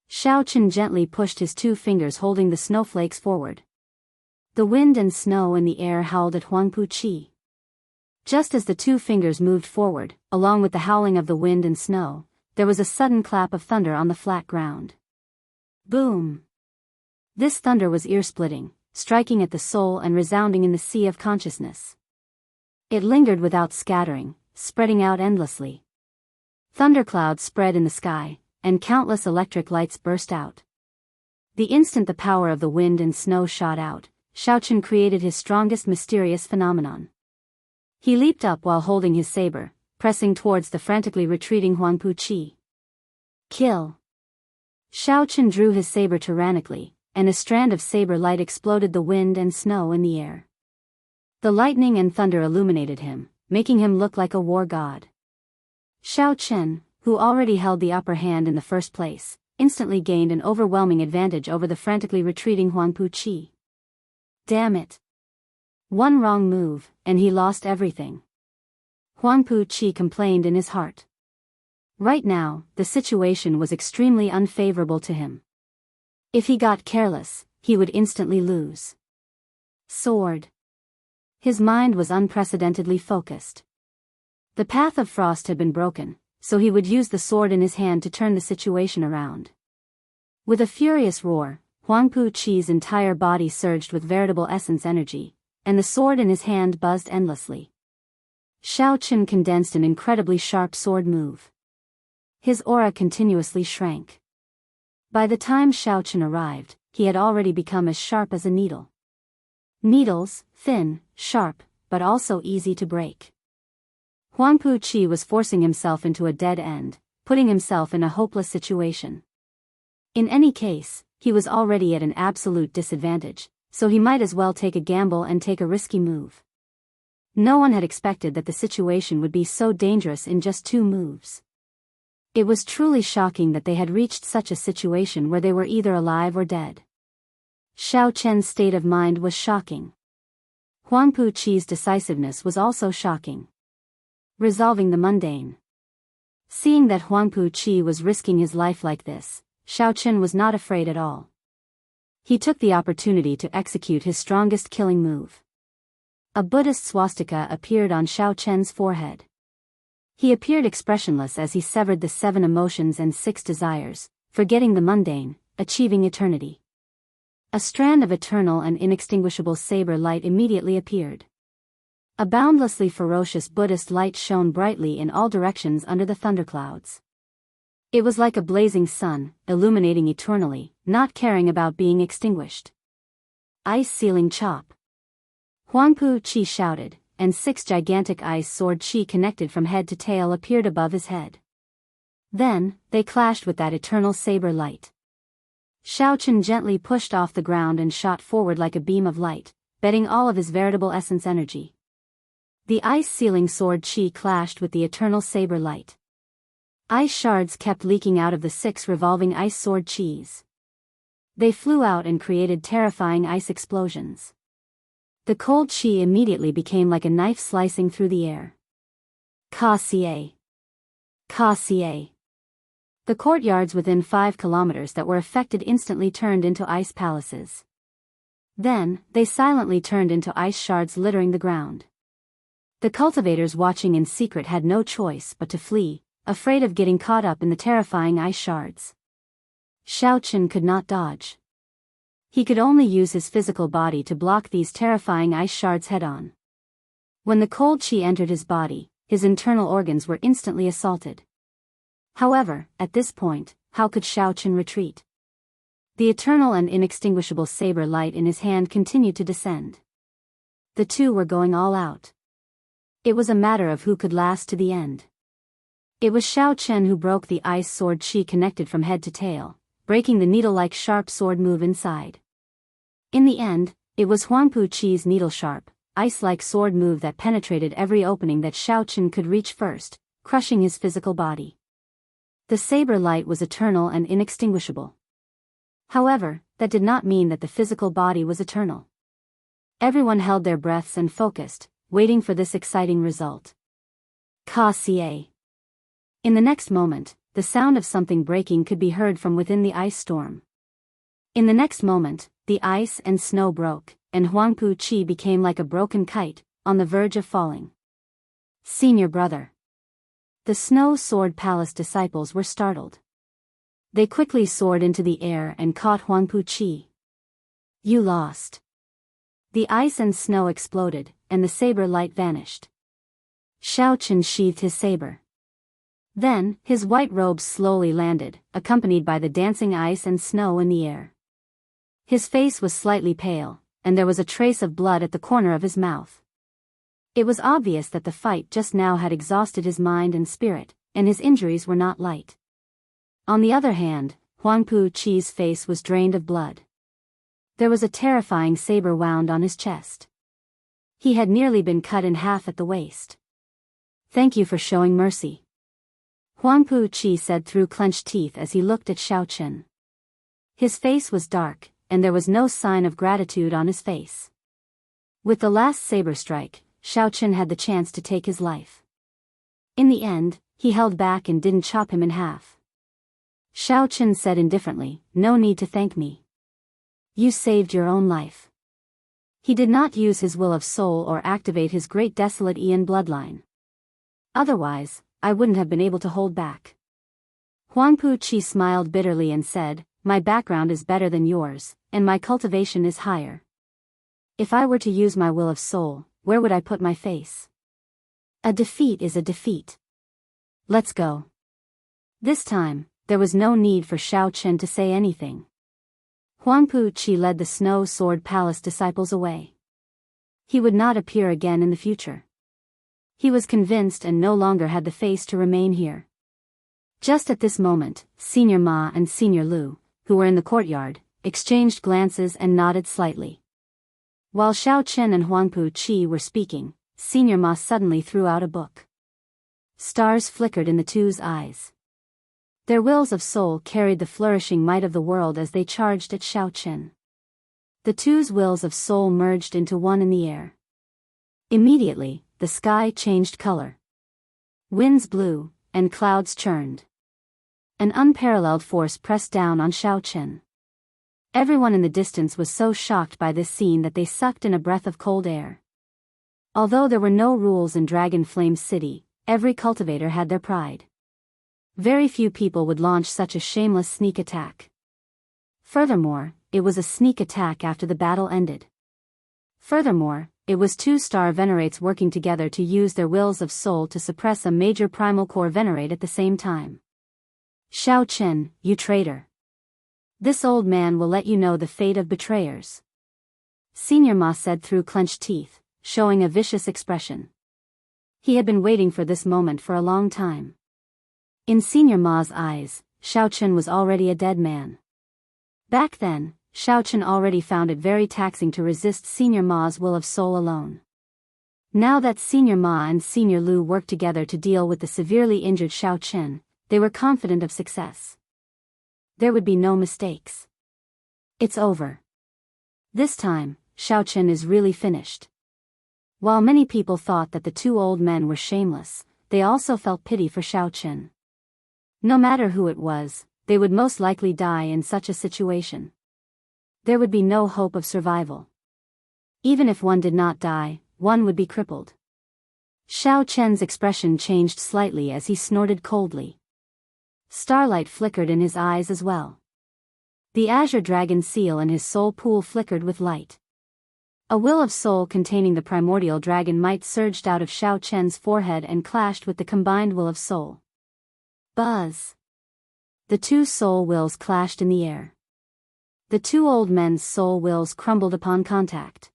Xiaochen gently pushed his two fingers holding the snowflakes forward. The wind and snow in the air howled at Huangpu Qi. Just as the two fingers moved forward, along with the howling of the wind and snow, there was a sudden clap of thunder on the flat ground. Boom! This thunder was ear-splitting, striking at the soul and resounding in the sea of consciousness. It lingered without scattering, spreading out endlessly. Thunderclouds spread in the sky, and countless electric lights burst out. The instant the power of the wind and snow shot out, Xiaochen created his strongest mysterious phenomenon. He leaped up while holding his saber, pressing towards the frantically retreating Huangpu Qi. Kill! Xiaochen drew his saber tyrannically, and a strand of saber light exploded the wind and snow in the air. The lightning and thunder illuminated him, making him look like a war god. Xiaochen, who already held the upper hand in the first place, instantly gained an overwhelming advantage over the frantically retreating Huangpu Qi. Damn it! One wrong move, and he lost everything. Huangpu Qi complained in his heart. Right now, the situation was extremely unfavorable to him. If he got careless, he would instantly lose. Sword. His mind was unprecedentedly focused. The path of frost had been broken, so he would use the sword in his hand to turn the situation around. With a furious roar, Huangpu Qi's entire body surged with veritable essence energy, and the sword in his hand buzzed endlessly. Xiaochen condensed an incredibly sharp sword move. His aura continuously shrank. By the time Xiaochen arrived, he had already become as sharp as a needle. Needles, thin, sharp, but also easy to break. Huangpu Qi was forcing himself into a dead end, putting himself in a hopeless situation. In any case, he was already at an absolute disadvantage, so he might as well take a gamble and take a risky move. No one had expected that the situation would be so dangerous in just 2 moves. It was truly shocking that they had reached such a situation where they were either alive or dead. Xiaochen's state of mind was shocking. Huangpu Qi's decisiveness was also shocking. Resolving the mundane. Seeing that Huangpu Qi was risking his life like this, Xiaochen was not afraid at all. He took the opportunity to execute his strongest killing move. A Buddhist swastika appeared on Xiaochen's forehead. He appeared expressionless as he severed the 7 emotions and 6 desires, forgetting the mundane, achieving eternity. A strand of eternal and inextinguishable saber light immediately appeared. A boundlessly ferocious Buddhist light shone brightly in all directions under the thunderclouds. It was like a blazing sun, illuminating eternally, not caring about being extinguished. Ice Sealing Chop. Huangpu Qi shouted, and 6 gigantic ice sword qi connected from head to tail appeared above his head. Then, they clashed with that eternal saber light. Xiaochen gently pushed off the ground and shot forward like a beam of light, betting all of his veritable essence energy. The ice-sealing sword chi clashed with the eternal saber light. Ice shards kept leaking out of the 6 revolving ice sword chis. They flew out and created terrifying ice explosions. The cold chi immediately became like a knife slicing through the air. Ka-cie. Ka-cie. The courtyards within 5 kilometers that were affected instantly turned into ice palaces. Then, they silently turned into ice shards littering the ground. The cultivators watching in secret had no choice but to flee, afraid of getting caught up in the terrifying ice shards. Xiaochen could not dodge. He could only use his physical body to block these terrifying ice shards head-on. When the cold chi entered his body, his internal organs were instantly assaulted. However, at this point, how could Xiaochen retreat? The eternal and inextinguishable saber light in his hand continued to descend. The two were going all out. It was a matter of who could last to the end. It was Xiaochen who broke the ice sword chi connected from head to tail, breaking the needle-like sharp sword move inside. In the end, it was Huangpu Chi's needle-sharp, ice-like sword move that penetrated every opening that Xiaochen could reach first, crushing his physical body. The saber light was eternal and inextinguishable. However, that did not mean that the physical body was eternal. Everyone held their breaths and focused, waiting for this exciting result. Ka-cie. In the next moment, the sound of something breaking could be heard from within the ice storm. In the next moment, the ice and snow broke, and Huangpu Chi became like a broken kite, on the verge of falling. Senior brother. The Snow Sword Palace disciples were startled. They quickly soared into the air and caught Huangpu Chi. You lost. The ice and snow exploded, and the saber light vanished. Xiaochen sheathed his saber. Then, his white robes slowly landed, accompanied by the dancing ice and snow in the air. His face was slightly pale, and there was a trace of blood at the corner of his mouth. It was obvious that the fight just now had exhausted his mind and spirit, and his injuries were not light. On the other hand, Huangpu Chi's face was drained of blood. There was a terrifying saber wound on his chest. He had nearly been cut in half at the waist. Thank you for showing mercy, Huangpu Chi said through clenched teeth as he looked at Xiaochen. His face was dark, and there was no sign of gratitude on his face. With the last saber strike, Xiaochen had the chance to take his life. In the end, he held back and didn't chop him in half. Xiaochen said indifferently, "No need to thank me. You saved your own life." He did not use his will of soul or activate his great desolate Ian bloodline. Otherwise, I wouldn't have been able to hold back. Huangpu Chi smiled bitterly and said, "My background is better than yours, and my cultivation is higher. If I were to use my will of soul, where would I put my face? A defeat is a defeat. Let's go." This time, there was no need for Xiaochen to say anything. Huangpu Chi led the Snow Sword Palace disciples away. He would not appear again in the future. He was convinced and no longer had the face to remain here. Just at this moment, Senior Ma and Senior Lu, who were in the courtyard, exchanged glances and nodded slightly. While Xiaochen and Huangpu Chi were speaking, Senior Ma suddenly threw out a book. Stars flickered in the two's eyes. Their wills of soul carried the flourishing might of the world as they charged at Xiaochen. The two's wills of soul merged into one in the air. Immediately, the sky changed color. Winds blew, and clouds churned. An unparalleled force pressed down on Xiaochen. Everyone in the distance was so shocked by this scene that they sucked in a breath of cold air. Although there were no rules in Dragon Flame City, every cultivator had their pride. Very few people would launch such a shameless sneak attack. Furthermore, it was a sneak attack after the battle ended. Furthermore, it was two star venerates working together to use their wills of soul to suppress a major primal core venerate at the same time. Xiaochen, you traitor. This old man will let you know the fate of betrayers. Senior Ma said through clenched teeth, showing a vicious expression. He had been waiting for this moment for a long time. In Senior Ma's eyes, Xiaochen was already a dead man. Back then, Xiaochen already found it very taxing to resist Senior Ma's will of soul alone. Now that Senior Ma and Senior Lu worked together to deal with the severely injured Xiaochen, they were confident of success. There would be no mistakes. It's over. This time, Xiaochen is really finished. While many people thought that the two old men were shameless, they also felt pity for Xiaochen. No matter who it was, they would most likely die in such a situation. There would be no hope of survival. Even if one did not die, one would be crippled. Xiaochen's expression changed slightly as he snorted coldly. Starlight flickered in his eyes as well. The azure dragon seal in his soul pool flickered with light. A will of soul containing the primordial dragon might surged out of Xiaochen's forehead and clashed with the combined will of soul. Buzz! The two soul wills clashed in the air. The two old men's soul wills crumbled upon contact.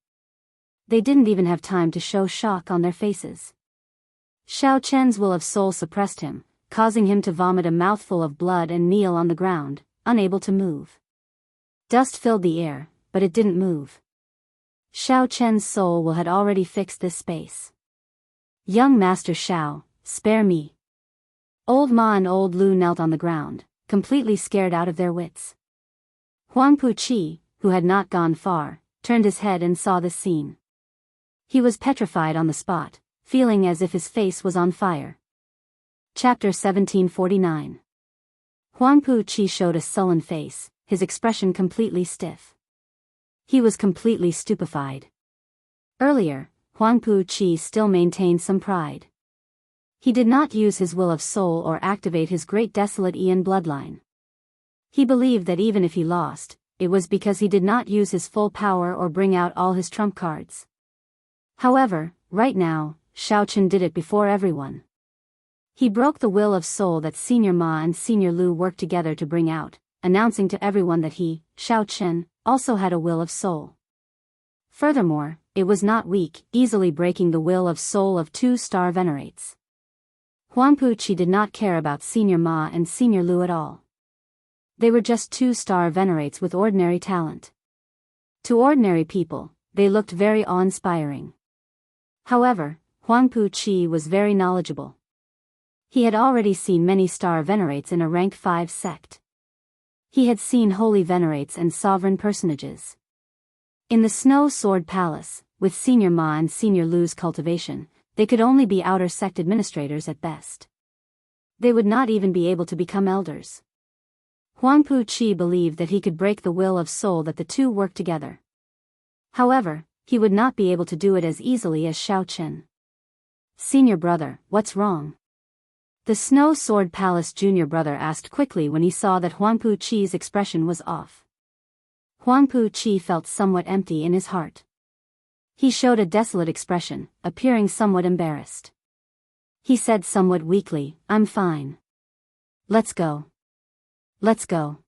They didn't even have time to show shock on their faces. Xiaochen's will of soul suppressed him, causing him to vomit a mouthful of blood and kneel on the ground, unable to move. Dust filled the air, but it didn't move. Xiaochen's soul will had already fixed this space. Young Master Xiao, spare me. Old Ma and Old Lu knelt on the ground, completely scared out of their wits. Huangpu Qi, who had not gone far, turned his head and saw this scene. He was petrified on the spot, feeling as if his face was on fire. Chapter 1749. Huangpu Qi showed a sullen face, his expression completely stiff. He was completely stupefied. Earlier, Huangpu Qi still maintained some pride. He did not use his will of soul or activate his great desolate Ian bloodline. He believed that even if he lost, it was because he did not use his full power or bring out all his trump cards. However, right now, Xiaochen did it before everyone. He broke the will of soul that Senior Ma and Senior Lu worked together to bring out, announcing to everyone that he, Xiaochen, also had a will of soul. Furthermore, it was not weak, easily breaking the will of soul of two star venerates. Huangpu Qi did not care about Senior Ma and Senior Lu at all. They were just two star venerates with ordinary talent. To ordinary people, they looked very awe-inspiring. However, Huangpu Qi was very knowledgeable. He had already seen many star venerates in a rank 5 sect. He had seen holy venerates and sovereign personages. In the Snow Sword Palace, with Senior Ma and Senior Lu's cultivation, they could only be outer sect administrators at best. They would not even be able to become elders. Huangpu Qi believed that he could break the will of soul that the two worked together. However, he would not be able to do it as easily as Xiaochen. Senior brother, what's wrong? The Snow Sword Palace junior brother asked quickly when he saw that Huangpu Qi's expression was off. Huangpu Qi felt somewhat empty in his heart. He showed a desolate expression, appearing somewhat embarrassed. He said somewhat weakly, "I'm fine. Let's go. Let's go."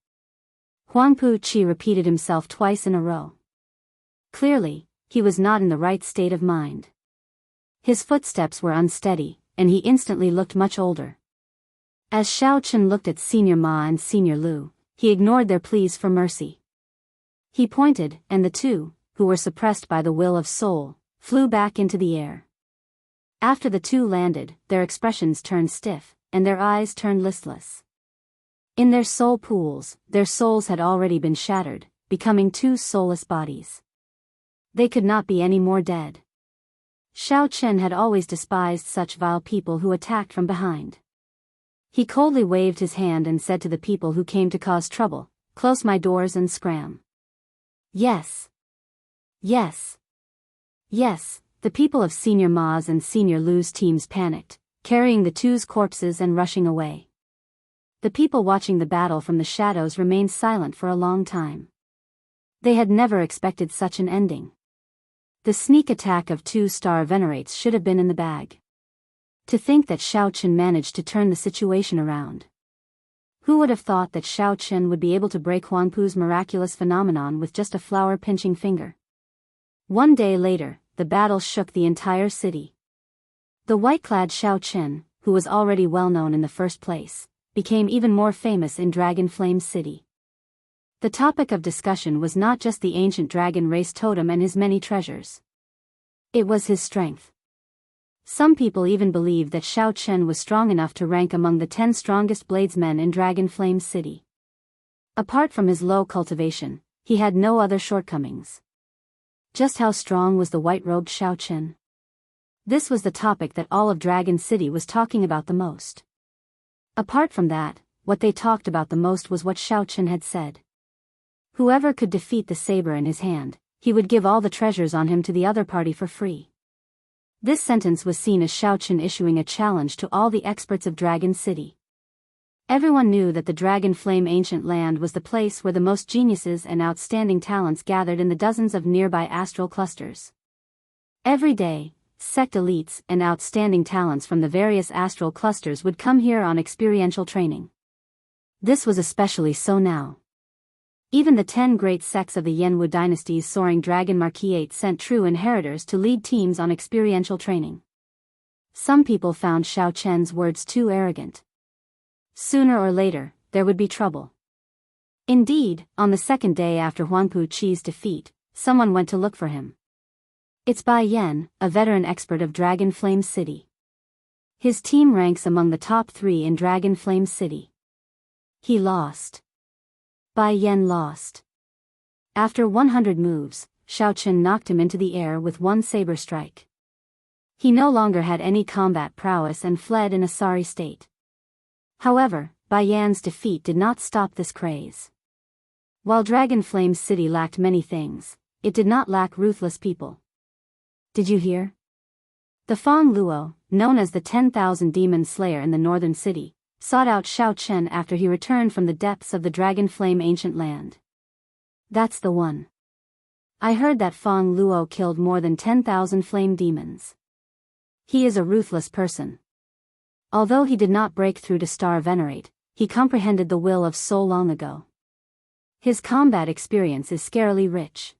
Huangpu Qi repeated himself twice in a row. Clearly, he was not in the right state of mind. His footsteps were unsteady, and he instantly looked much older. As Xiaochen looked at Senior Ma and Senior Lu, he ignored their pleas for mercy. He pointed, and the two, who were suppressed by the will of soul, flew back into the air. After the two landed, their expressions turned stiff, and their eyes turned listless. In their soul pools, their souls had already been shattered, becoming two soulless bodies. They could not be any more dead. Xiaochen had always despised such vile people who attacked from behind. He coldly waved his hand and said to the people who came to cause trouble, "Close my doors and scram." Yes. Yes. Yes, the people of Senior Ma's and Senior Lu's teams panicked, carrying the two's corpses and rushing away. The people watching the battle from the shadows remained silent for a long time. They had never expected such an ending. The sneak attack of two star venerates should have been in the bag. To think that Xiaochen managed to turn the situation around. Who would have thought that Xiaochen would be able to break Huangpu's miraculous phenomenon with just a flower-pinching finger? One day later, the battle shook the entire city. The white-clad Xiaochen, who was already well known in the first place, became even more famous in Dragon Flame City. The topic of discussion was not just the ancient dragon race totem and his many treasures. It was his strength. Some people even believed that Xiao Chen was strong enough to rank among the 10 strongest bladesmen in Dragon Flame City. Apart from his low cultivation, he had no other shortcomings. Just how strong was the white-robed Xiao Chen? This was the topic that all of Dragon City was talking about the most. Apart from that, what they talked about the most was what Xiao Chen had said. Whoever could defeat the saber in his hand, he would give all the treasures on him to the other party for free. This sentence was seen as Xiao Chen issuing a challenge to all the experts of Dragon City. Everyone knew that the Dragon Flame Ancient Land was the place where the most geniuses and outstanding talents gathered in the dozens of nearby astral clusters. Every day, sect elites and outstanding talents from the various astral clusters would come here on experiential training. This was especially so now. Even the 10 great sects of the Yanwu dynasty's soaring dragon marquisate sent true inheritors to lead teams on experiential training. Some people found Xiao Chen's words too arrogant. Sooner or later, there would be trouble. Indeed, on the second day after Huangpu Qi's defeat, someone went to look for him. It's Bai Yan, a veteran expert of Dragon Flame City. His team ranks among the top 3 in Dragon Flame City. He lost. Bai Yan lost. After 100 moves, Xiao Chen knocked him into the air with one saber strike. He no longer had any combat prowess and fled in a sorry state. However, Bai Yan's defeat did not stop this craze. While Dragon Flame City lacked many things, it did not lack ruthless people. Did you hear? The Fang Luo, known as the 10,000 Demon Slayer in the northern city, sought out Xiao Chen after he returned from the depths of the Dragon Flame Ancient Land. That's the one. I heard that Fang Luo killed more than 10,000 flame demons. He is a ruthless person. Although he did not break through to Star Venerate, he comprehended the will of soul long ago. His combat experience is scarily rich.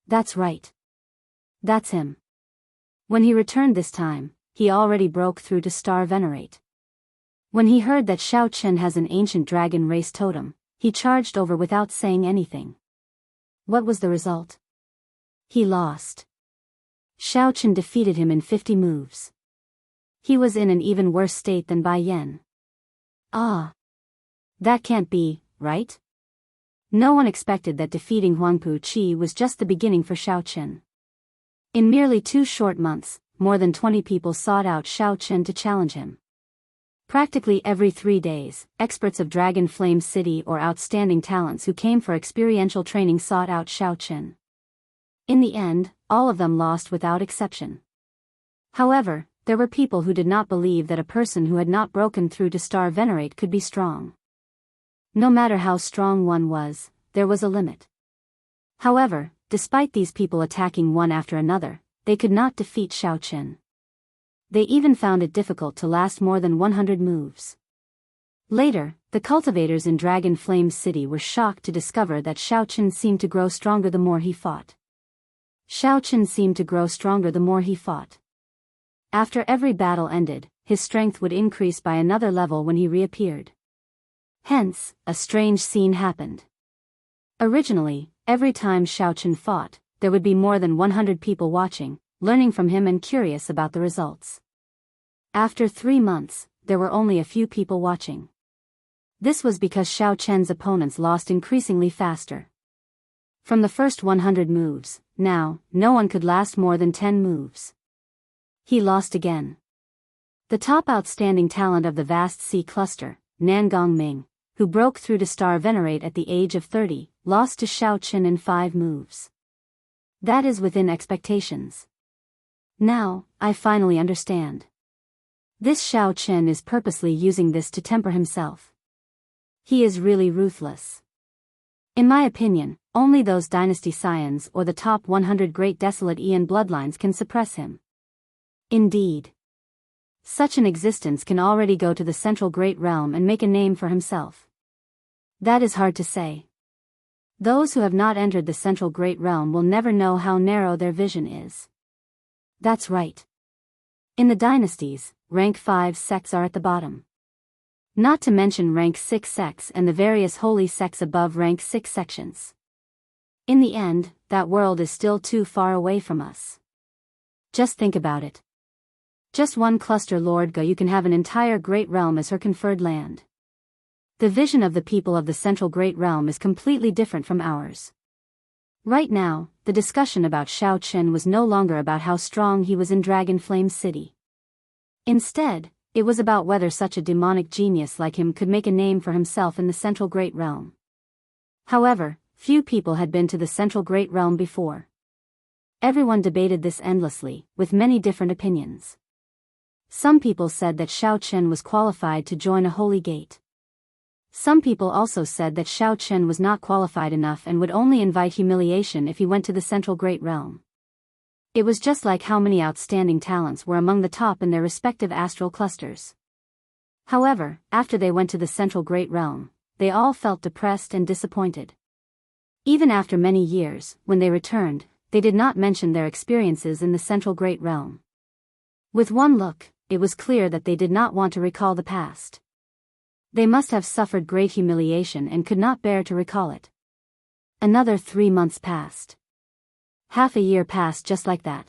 That's right. That's him. When he returned this time, he already broke through to Star Venerate. When he heard that Xiao Chen has an ancient dragon race totem, he charged over without saying anything. What was the result? He lost. Xiao Chen defeated him in 50 moves. He was in an even worse state than Bai Yan. Ah. That can't be, right? No one expected that defeating Huangpu Qi was just the beginning for Xiao Chen. In merely 2 short months, more than 20 people sought out Xiao Chen to challenge him. Practically every 3 days, experts of Dragon Flame City or outstanding talents who came for experiential training sought out Xiao Chen. In the end, all of them lost without exception. However, there were people who did not believe that a person who had not broken through to Star Venerate could be strong. No matter how strong one was, there was a limit. However, despite these people attacking one after another, they could not defeat Xiao Chen. They even found it difficult to last more than 100 moves. Later, the cultivators in Dragon Flame City were shocked to discover that Xiao Chen seemed to grow stronger the more he fought. Xiao Chen seemed to grow stronger the more he fought. After every battle ended, his strength would increase by another level when he reappeared. Hence, a strange scene happened. Originally, every time Xiao Chen fought, there would be more than 100 people watching, learning from him and curious about the results. After 3 months, there were only a few people watching. This was because Xiao Chen's opponents lost increasingly faster. From the first 100 moves, now, no one could last more than 10 moves. He lost again. The top outstanding talent of the vast sea cluster, Nangong Ming, who broke through to Star Venerate at the age of 30, lost to Xiao Chen in 5 moves. That is within expectations. Now, I finally understand. This Xiao Chen is purposely using this to temper himself. He is really ruthless. In my opinion, only those dynasty scions or the top 100 great desolate Aeon bloodlines can suppress him. Indeed. Such an existence can already go to the central great realm and make a name for himself. That is hard to say. Those who have not entered the central great realm will never know how narrow their vision is. That's right. In the dynasties, rank 5 sects are at the bottom. Not to mention rank 6 sects and the various holy sects above rank 6 sections. In the end, that world is still too far away from us. Just think about it. Just one cluster Lord Ga, you can have an entire great realm as her conferred land. The vision of the people of the central great realm is completely different from ours. Right now, the discussion about Xiao Chen was no longer about how strong he was in Dragon Flame City. Instead, it was about whether such a demonic genius like him could make a name for himself in the central great realm. However, few people had been to the central great realm before. Everyone debated this endlessly, with many different opinions. Some people said that Xiao Chen was qualified to join a holy gate. Some people also said that Xiao Chen was not qualified enough and would only invite humiliation if he went to the central great realm. It was just like how many outstanding talents were among the top in their respective astral clusters. However, after they went to the central great realm, they all felt depressed and disappointed. Even after many years, when they returned, they did not mention their experiences in the central great realm. With one look, it was clear that they did not want to recall the past. They must have suffered great humiliation and could not bear to recall it. Another 3 months passed. Half a year passed just like that.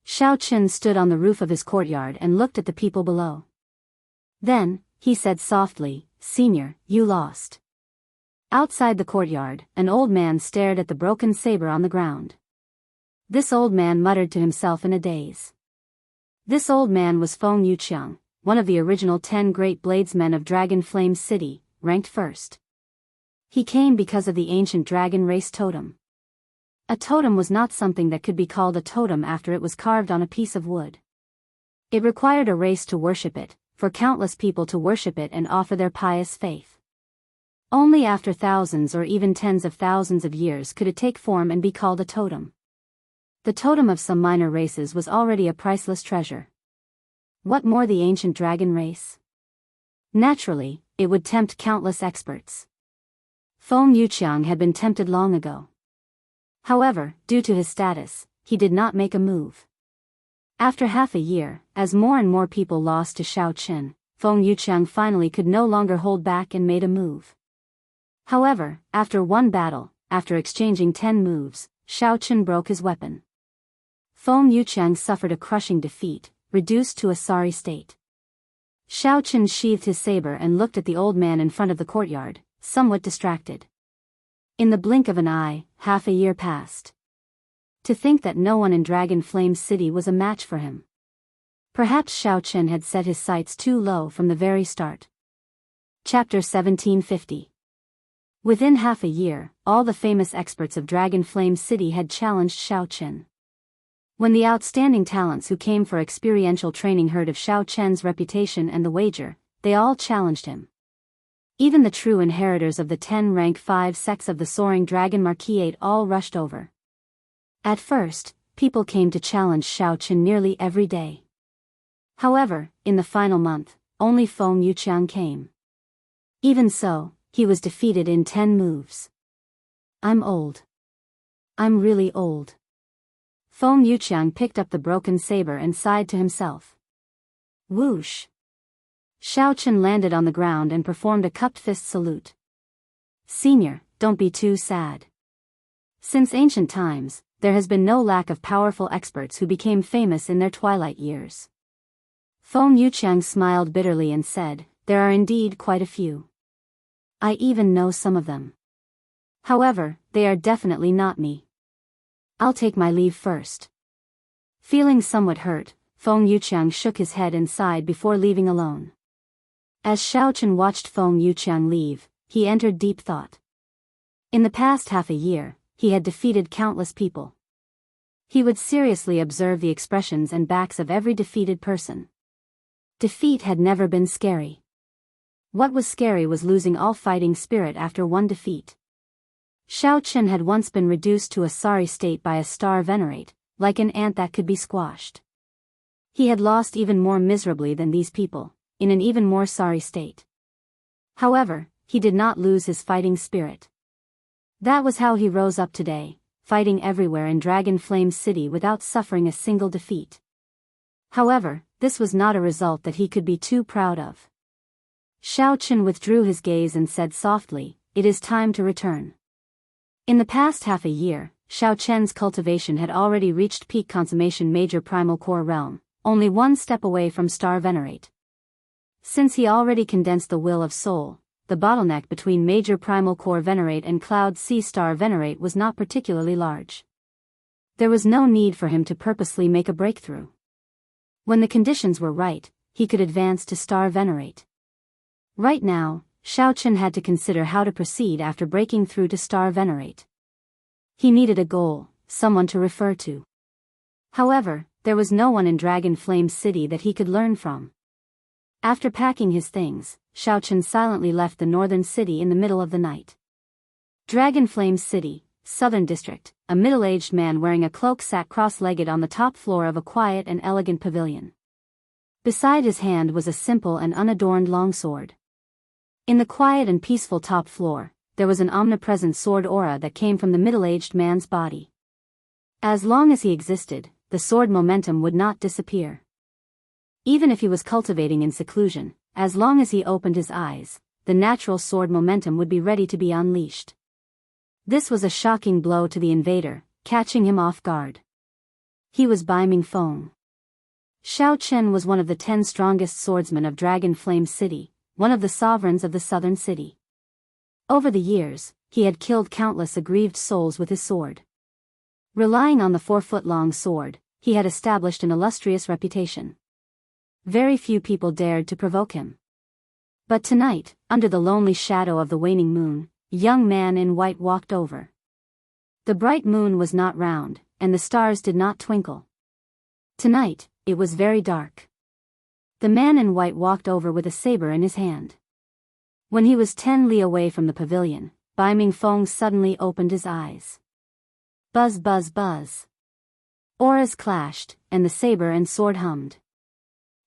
Xiao Chen stood on the roof of his courtyard and looked at the people below. Then, he said softly, "Senior, you lost." Outside the courtyard, an old man stared at the broken saber on the ground. This old man muttered to himself in a daze. This old man was Feng Yuqiang, one of the original 10 great bladesmen of Dragon Flame City, ranked first. He came because of the ancient dragon race totem. A totem was not something that could be called a totem after it was carved on a piece of wood. It required a race to worship it, for countless people to worship it and offer their pious faith. Only after thousands or even tens of thousands of years could it take form and be called a totem. The totem of some minor races was already a priceless treasure. What more the ancient dragon race? Naturally, it would tempt countless experts. Feng Yuqiang had been tempted long ago. However, due to his status, he did not make a move. After half a year, as more and more people lost to Xiao Chen, Feng Yuqiang finally could no longer hold back and made a move. However, after one battle, after exchanging 10 moves, Xiao Chen broke his weapon. Feng Yuqiang suffered a crushing defeat, reduced to a sorry state. Xiao Chen sheathed his saber and looked at the old man in front of the courtyard, somewhat distracted. In the blink of an eye, half a year passed. To think that no one in Dragon Flame City was a match for him. Perhaps Xiao Chen had set his sights too low from the very start. Chapter 1750. Within half a year, all the famous experts of Dragon Flame City had challenged Xiao Chen. When the outstanding talents who came for experiential training heard of Xiao Chen's reputation and the wager, they all challenged him. Even the true inheritors of the 10 rank 5 sects of the Soaring Dragon Marquisate all rushed over. At first, people came to challenge Xiao Chen nearly every day. However, in the final month, only Feng Yuqiang came. Even so, he was defeated in 10 moves. "I'm old. I'm really old." Feng Yuqiang picked up the broken saber and sighed to himself. Whoosh! Xiao Chen landed on the ground and performed a cupped fist salute. "Senior, don't be too sad. Since ancient times, there has been no lack of powerful experts who became famous in their twilight years." Feng Yuqiang smiled bitterly and said, "There are indeed quite a few. I even know some of them. However, they are definitely not me. I'll take my leave first." Feeling somewhat hurt, Feng Yuqiang shook his head and sighed before leaving alone. As Xiao Chen watched Feng Yuqiang leave, he entered deep thought. In the past half a year, he had defeated countless people. He would seriously observe the expressions and backs of every defeated person. Defeat had never been scary. What was scary was losing all fighting spirit after one defeat. Xiao Chen had once been reduced to a sorry state by a star venerate, like an ant that could be squashed. He had lost even more miserably than these people, in an even more sorry state. However, he did not lose his fighting spirit. That was how he rose up today, fighting everywhere in Dragon Flame City without suffering a single defeat. However, this was not a result that he could be too proud of. Xiao Chen withdrew his gaze and said softly, "It is time to return." In the past half a year, Xiao Chen's cultivation had already reached peak consummation major primal core realm, only one step away from Star Venerate. Since he already condensed the will of Soul, the bottleneck between Major Primal Core Venerate and Cloud Sea Star Venerate was not particularly large. There was no need for him to purposely make a breakthrough. When the conditions were right, he could advance to Star Venerate. Right now, Xiaochen had to consider how to proceed after breaking through to Star Venerate. He needed a goal, someone to refer to. However, there was no one in Dragon Flame City that he could learn from. After packing his things, Xiaochen silently left the northern city in the middle of the night. Dragon Flame City, Southern District, a middle-aged man wearing a cloak sat cross-legged on the top floor of a quiet and elegant pavilion. Beside his hand was a simple and unadorned longsword. In the quiet and peaceful top floor, there was an omnipresent sword aura that came from the middle-aged man's body. As long as he existed, the sword momentum would not disappear. Even if he was cultivating in seclusion, as long as he opened his eyes, the natural sword momentum would be ready to be unleashed. This was a shocking blow to the invader, catching him off guard. He was Baiming Feng. Xiao Chen was one of the 10 strongest swordsmen of Dragon Flame City, one of the sovereigns of the southern city. Over the years, he had killed countless aggrieved souls with his sword. Relying on the 4-foot-long sword, he had established an illustrious reputation. Very few people dared to provoke him. But tonight, under the lonely shadow of the waning moon, a young man in white walked over. The bright moon was not round, and the stars did not twinkle. Tonight, it was very dark. The man in white walked over with a saber in his hand. When he was 10 li away from the pavilion, Baiming Feng suddenly opened his eyes. Buzz buzz buzz. Auras clashed, and the saber and sword hummed.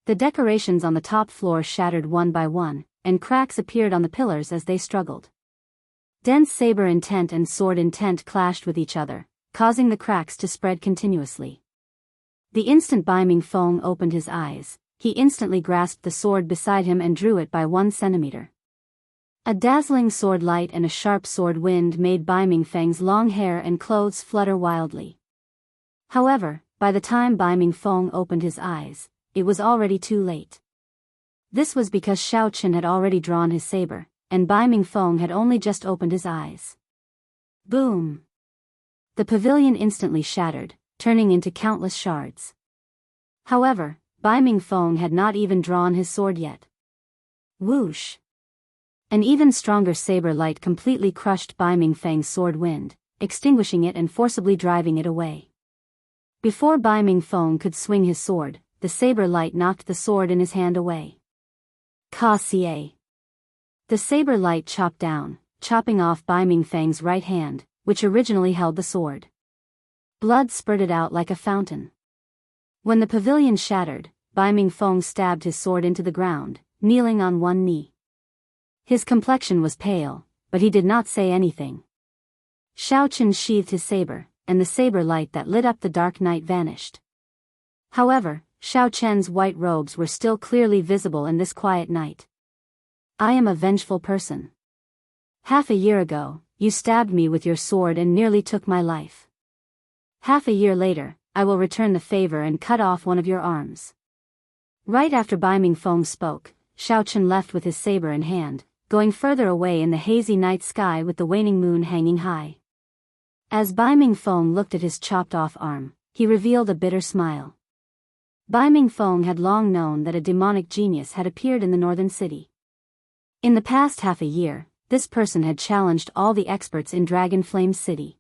The decorations on the top floor shattered one by one, and cracks appeared on the pillars as they struggled. Dense saber intent and sword intent clashed with each other, causing the cracks to spread continuously. The instant Baiming Feng opened his eyes, he instantly grasped the sword beside him and drew it by 1 centimeter. A dazzling sword light and a sharp sword wind made Baiming Feng's long hair and clothes flutter wildly. However, by the time Baiming Feng opened his eyes, it was already too late. This was because Xiao Chen had already drawn his saber, and Baiming Feng had only just opened his eyes. Boom! The pavilion instantly shattered, turning into countless shards. However, Baiming Feng had not even drawn his sword yet. Whoosh! An even stronger saber light completely crushed Baiming Feng's sword wind, extinguishing it and forcibly driving it away. Before Baiming Feng could swing his sword, the saber light knocked the sword in his hand away. Ka-sie. The saber light chopped down, chopping off Baiming Feng's right hand, which originally held the sword. Blood spurted out like a fountain. When the pavilion shattered, Baiming Feng stabbed his sword into the ground, kneeling on one knee. His complexion was pale, but he did not say anything. Xiao Chen sheathed his saber, and the saber light that lit up the dark night vanished. However, Xiao Chen's white robes were still clearly visible in this quiet night. I am a vengeful person. Half a year ago, you stabbed me with your sword and nearly took my life. Half a year later, I will return the favor and cut off one of your arms. Right after Baiming Feng spoke, Xiao Chen left with his saber in hand, going further away in the hazy night sky with the waning moon hanging high. As Baiming Feng looked at his chopped-off arm, he revealed a bitter smile. Baiming Feng had long known that a demonic genius had appeared in the northern city. In the past half a year, this person had challenged all the experts in Dragon Flame City.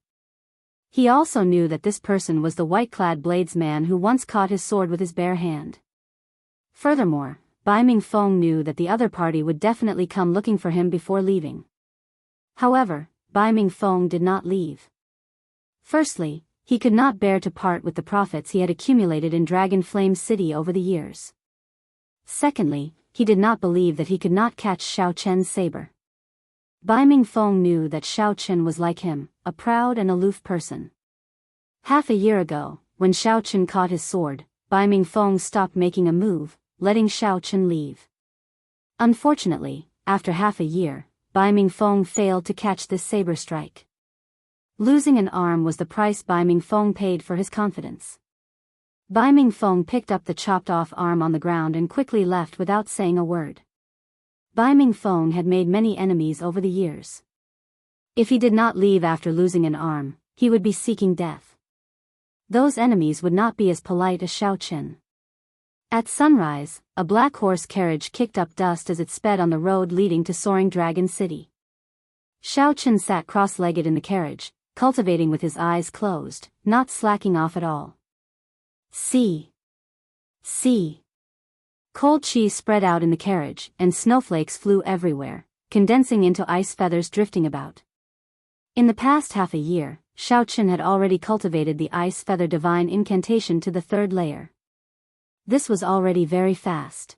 He also knew that this person was the white-clad bladesman who once caught his sword with his bare hand. Furthermore, Baiming Feng knew that the other party would definitely come looking for him before leaving. However, Baiming Feng did not leave. Firstly, he could not bear to part with the profits he had accumulated in Dragon Flame City over the years. Secondly, he did not believe that he could not catch Xiao Chen's saber. Baiming Feng knew that Xiao Chen was like him, a proud and aloof person. Half a year ago, when Xiao Chen caught his sword, Baiming Feng stopped making a move, letting Xiao Chen leave. Unfortunately, after half a year, Baiming Feng failed to catch this saber strike. Losing an arm was the price Baiming Feng paid for his confidence. Bai Mingfeng picked up the chopped-off arm on the ground and quickly left without saying a word. Bai Mingfeng had made many enemies over the years. If he did not leave after losing an arm, he would be seeking death. Those enemies would not be as polite as Xiaoqin. At sunrise, a black horse carriage kicked up dust as it sped on the road leading to Soaring Dragon City. Xiaoqin sat cross-legged in the carriage, cultivating with his eyes closed, not slacking off at all. See. Cold cheese spread out in the carriage, and snowflakes flew everywhere, condensing into ice feathers drifting about. In the past half a year, Xiaoqin had already cultivated the ice feather divine incantation to the 3rd layer. This was already very fast.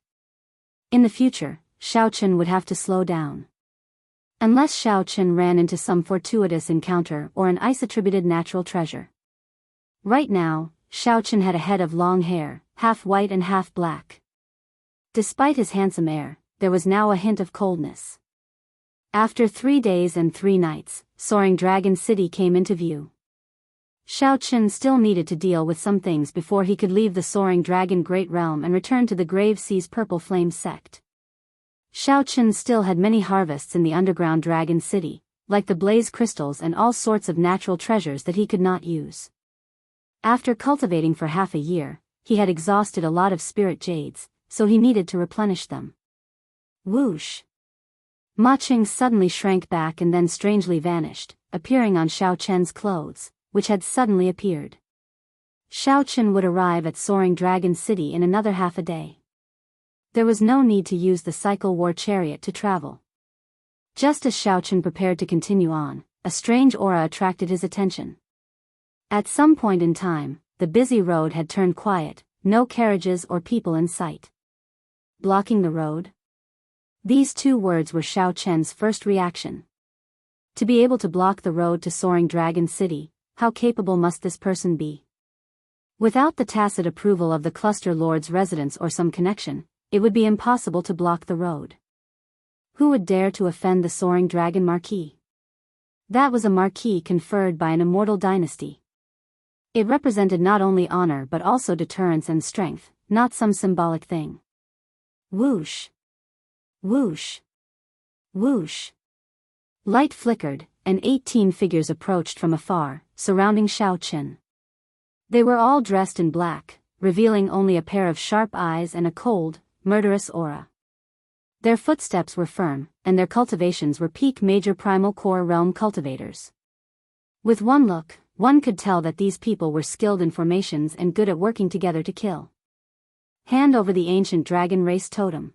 In the future, Xiaoqin would have to slow down. Unless Xiaoqin ran into some fortuitous encounter or an ice-attributed natural treasure. Right now, Xiaoqin had a head of long hair, half white and half black. Despite his handsome air, there was now a hint of coldness. After 3 days and 3 nights, Soaring Dragon City came into view. Xiaoqin still needed to deal with some things before he could leave the Soaring Dragon Great Realm and return to the Grave Sea's Purple Flame sect. Xiaoqin still had many harvests in the underground Dragon City, like the blaze crystals and all sorts of natural treasures that he could not use. After cultivating for half a year, he had exhausted a lot of spirit jades, so he needed to replenish them. Whoosh! Ma Qing suddenly shrank back and then strangely vanished, appearing on Xiaoqian's clothes, which had suddenly appeared. Xiaoqin would arrive at Soaring Dragon City in another half a day. There was no need to use the cycle war chariot to travel. Just as Xiaoqin prepared to continue on, a strange aura attracted his attention. At some point in time, the busy road had turned quiet, no carriages or people in sight. Blocking the road? These 2 words were Xiaoqian's first reaction. To be able to block the road to Soaring Dragon City, how capable must this person be? Without the tacit approval of the cluster lord's residence or some connection, it would be impossible to block the road. Who would dare to offend the Soaring Dragon Marquis? That was a marquis conferred by an immortal dynasty. It represented not only honor but also deterrence and strength, not some symbolic thing. Whoosh! Whoosh! Whoosh! Light flickered, and 18 figures approached from afar, surrounding Xiaoqin. They were all dressed in black, revealing only a pair of sharp eyes and a cold, murderous aura. Their footsteps were firm, and their cultivations were peak major primal core realm cultivators. With one look, one could tell that these people were skilled in formations and good at working together to kill. Hand over the ancient dragon race totem.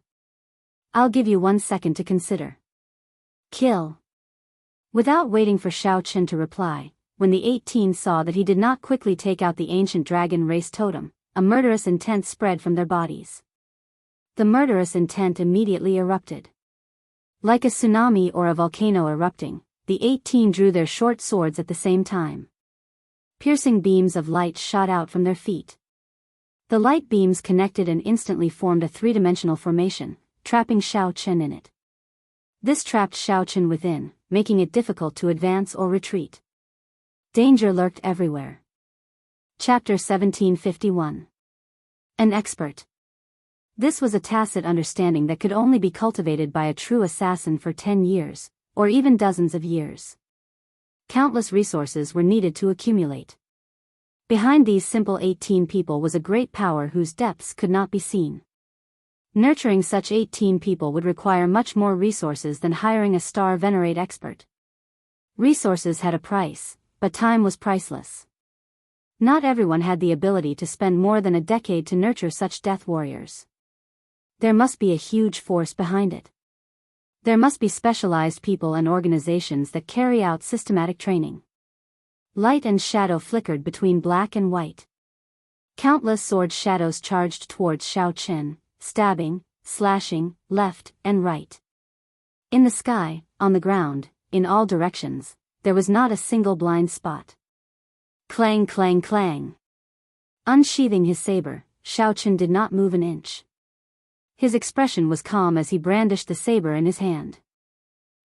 I'll give you 1 second to consider. Kill. Without waiting for Xiaoqin to reply, when the 18 saw that he did not quickly take out the ancient dragon race totem, a murderous intent spread from their bodies. The murderous intent immediately erupted. Like a tsunami or a volcano erupting, the 18 drew their short swords at the same time. Piercing beams of light shot out from their feet. The light beams connected and instantly formed a 3-dimensional formation, trapping Xiaoqin in it. This trapped Xiaoqin within, making it difficult to advance or retreat. Danger lurked everywhere. Chapter 1751. An expert. This was a tacit understanding that could only be cultivated by a true assassin for 10 years, or even dozens of years. Countless resources were needed to accumulate. Behind these simple 18 people was a great power whose depths could not be seen. Nurturing such 18 people would require much more resources than hiring a star venerate expert. Resources had a price, but time was priceless. Not everyone had the ability to spend more than a decade to nurture such death warriors. There must be a huge force behind it. There must be specialized people and organizations that carry out systematic training. Light and shadow flickered between black and white. Countless sword shadows charged towards Xiaoqin, stabbing, slashing, left and right. In the sky, on the ground, in all directions, there was not a single blind spot. Clang clang clang. Unsheathing his saber, Xiaoqin did not move an inch. His expression was calm as he brandished the saber in his hand.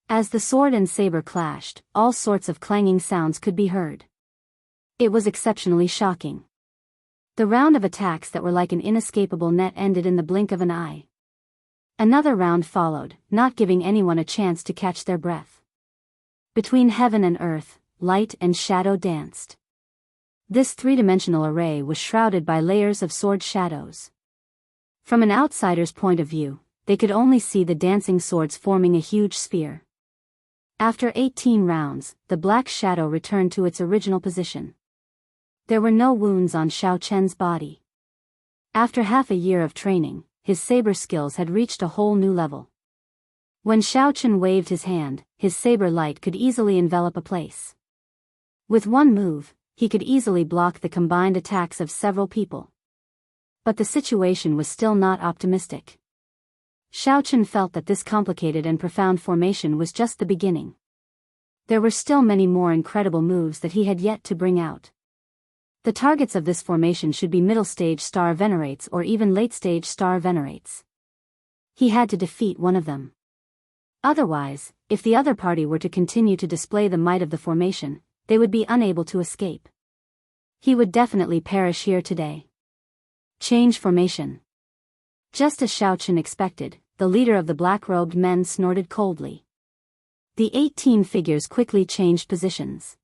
As the sword and saber clashed, all sorts of clanging sounds could be heard. It was exceptionally shocking. The round of attacks that were like an inescapable net ended in the blink of an eye. Another round followed, not giving anyone a chance to catch their breath. Between heaven and earth, light and shadow danced. This three-dimensional array was shrouded by layers of sword shadows. From an outsider's point of view, they could only see the dancing swords forming a huge sphere. After 18 rounds, the black shadow returned to its original position. There were no wounds on Xiaochen's body. After half a year of training, his saber skills had reached a whole new level. When Xiaochen waved his hand, his saber light could easily envelop a place. With one move, he could easily block the combined attacks of several people. But the situation was still not optimistic. Xiaochen felt that this complicated and profound formation was just the beginning. There were still many more incredible moves that he had yet to bring out. The targets of this formation should be middle-stage star venerates or even late-stage star venerates. He had to defeat one of them. Otherwise, if the other party were to continue to display the might of the formation, they would be unable to escape. He would definitely perish here today. Change formation. Just as Xiaochen expected, the leader of the black-robed men snorted coldly. The 18 figures quickly changed positions.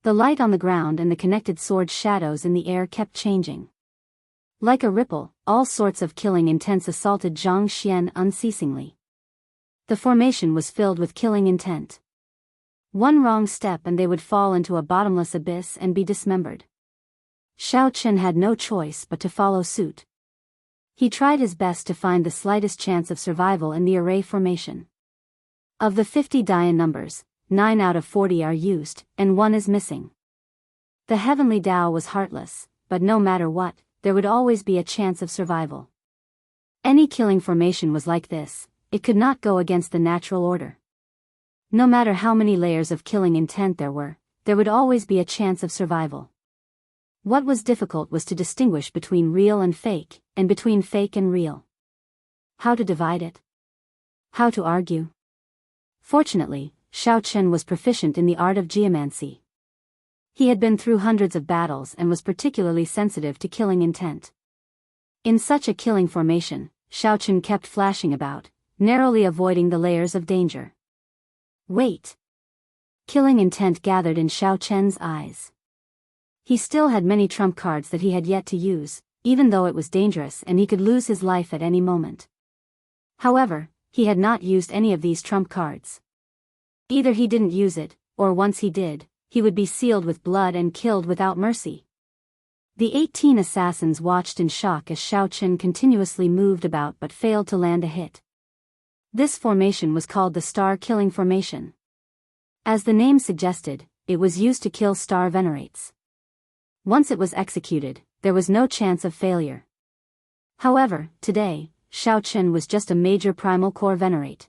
The light on the ground and the connected sword shadows in the air kept changing. Like a ripple, all sorts of killing intents assaulted Zhang Xian unceasingly. The formation was filled with killing intent. One wrong step and they would fall into a bottomless abyss and be dismembered. Xiaochen had no choice but to follow suit. He tried his best to find the slightest chance of survival in the array formation. Of the 50 Daoist numbers, 9 out of 40 are used, and 1 is missing. The heavenly Tao was heartless, but no matter what, there would always be a chance of survival. Any killing formation was like this, it could not go against the natural order. No matter how many layers of killing intent there would always be a chance of survival. What was difficult was to distinguish between real and fake, and between fake and real. How to divide it? How to argue? Fortunately, Xiaochen was proficient in the art of geomancy. He had been through hundreds of battles and was particularly sensitive to killing intent. In such a killing formation, Xiaochen kept flashing about, narrowly avoiding the layers of danger. Wait! Killing intent gathered in Xiaochen's eyes. He still had many trump cards that he had yet to use, even though it was dangerous and he could lose his life at any moment. However, he had not used any of these trump cards. Either he didn't use it, or once he did, he would be sealed with blood and killed without mercy. The 18 assassins watched in shock as Xiaochen continuously moved about but failed to land a hit. This formation was called the Star Killing Formation. As the name suggested, it was used to kill star venerates. Once it was executed, there was no chance of failure. However, today, Xiaochen was just a major primal core venerate.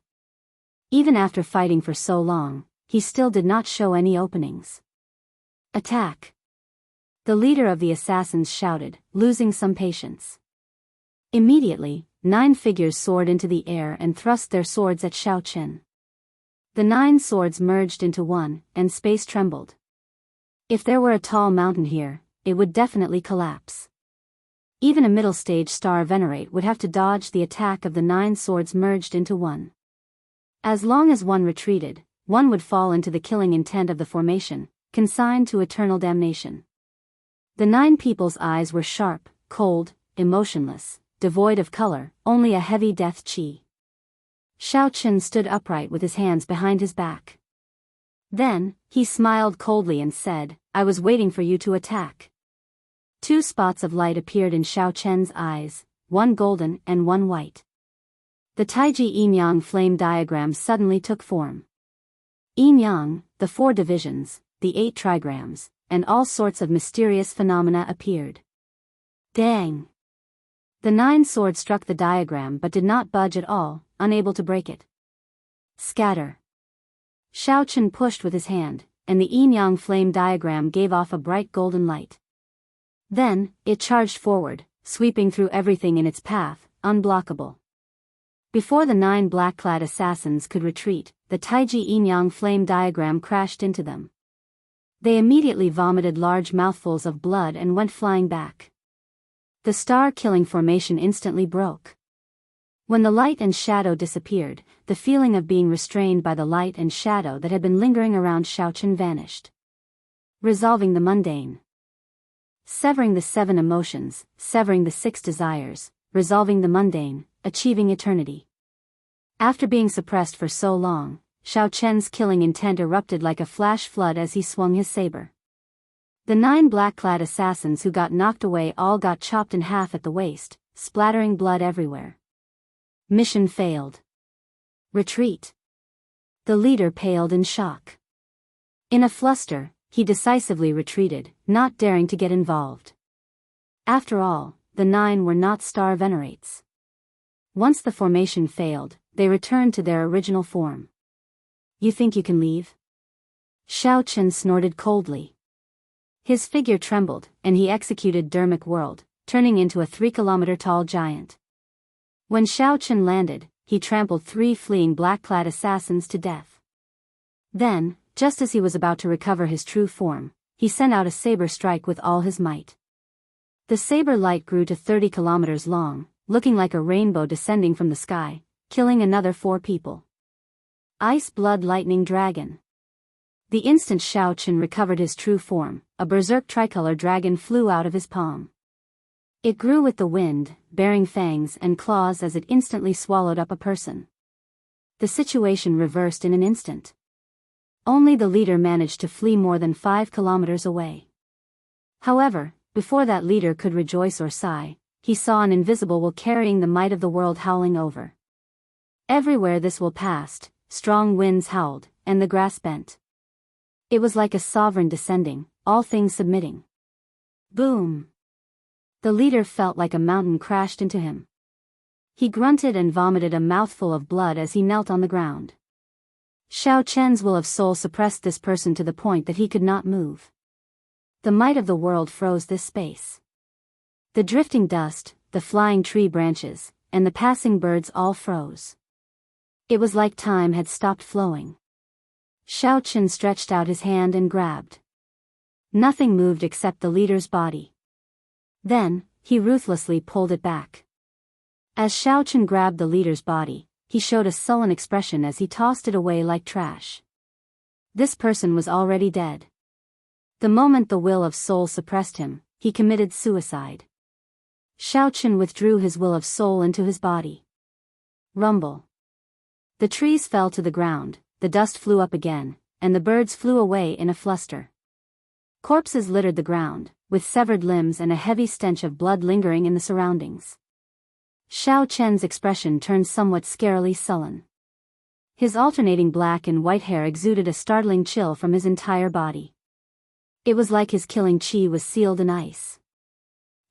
Even after fighting for so long, he still did not show any openings. Attack! The leader of the assassins shouted, losing some patience. Immediately, 9 figures soared into the air and thrust their swords at Xiaochen. The 9 swords merged into one, and space trembled. If there were a tall mountain here, it would definitely collapse. Even a middle-stage star venerate would have to dodge the attack of the 9 swords merged into one. As long as one retreated, one would fall into the killing intent of the formation, consigned to eternal damnation. The 9 people's eyes were sharp, cold, emotionless, devoid of color, only a heavy death chi. Xiaochen stood upright with his hands behind his back. Then, he smiled coldly and said, "I was waiting for you to attack." 2 spots of light appeared in Xiaochen's eyes, one golden and one white. The Taiji yin-yang flame diagram suddenly took form. Yin-yang, the 4 divisions, the 8 trigrams, and all sorts of mysterious phenomena appeared. Dang! The 9 swords struck the diagram but did not budge at all, unable to break it. Scatter! Xiaochen pushed with his hand, and the yin-yang flame diagram gave off a bright golden light. Then, it charged forward, sweeping through everything in its path, unblockable. Before the 9 black-clad assassins could retreat, the Taiji yin-yang flame diagram crashed into them. They immediately vomited large mouthfuls of blood and went flying back. The star-killing formation instantly broke. When the light and shadow disappeared, the feeling of being restrained by the light and shadow that had been lingering around Xiaochen vanished. Resolving the mundane. Severing the 7 emotions, severing the 6 desires, resolving the mundane, achieving eternity. After being suppressed for so long, Xiaochen's killing intent erupted like a flash flood as he swung his saber. The 9 black-clad assassins who got knocked away all got chopped in half at the waist, splattering blood everywhere. Mission failed. Retreat. The leader paled in shock. In a fluster, he decisively retreated, not daring to get involved. After all, the 9 were not star venerates. Once the formation failed, they returned to their original form. You think you can leave? Xiaochen snorted coldly. His figure trembled, and he executed Dermic Whirl, turning into a 3-kilometer-tall giant. When Xiaochen landed, he trampled 3 fleeing black-clad assassins to death. Then, just as he was about to recover his true form, he sent out a saber strike with all his might. The saber light grew to 30 kilometers long, looking like a rainbow descending from the sky, killing another 4 people. Ice Blood Lightning Dragon. The instant Xiaochen recovered his true form, a berserk tricolor dragon flew out of his palm. It grew with the wind, bearing fangs and claws as it instantly swallowed up a person. The situation reversed in an instant. Only the leader managed to flee more than 5 kilometers away. However, before that leader could rejoice or sigh, he saw an invisible will carrying the might of the world howling over. Everywhere this will passed, strong winds howled, and the grass bent. It was like a sovereign descending, all things submitting. Boom! The leader felt like a mountain crashed into him. He grunted and vomited a mouthful of blood as he knelt on the ground. Xiaochen's will of soul suppressed this person to the point that he could not move. The might of the world froze this space. The drifting dust, the flying tree branches, and the passing birds all froze. It was like time had stopped flowing. Xiaochen stretched out his hand and grabbed. Nothing moved except the leader's body. Then, he ruthlessly pulled it back. As Xiaochen grabbed the leader's body, he showed a sullen expression as he tossed it away like trash. This person was already dead. The moment the will of soul suppressed him, he committed suicide. Xiaochen withdrew his will of soul into his body. Rumble. The trees fell to the ground, the dust flew up again, and the birds flew away in a fluster. Corpses littered the ground, with severed limbs and a heavy stench of blood lingering in the surroundings. Xiaochen's expression turned somewhat scarily sullen. His alternating black and white hair exuded a startling chill from his entire body. It was like his killing chi was sealed in ice.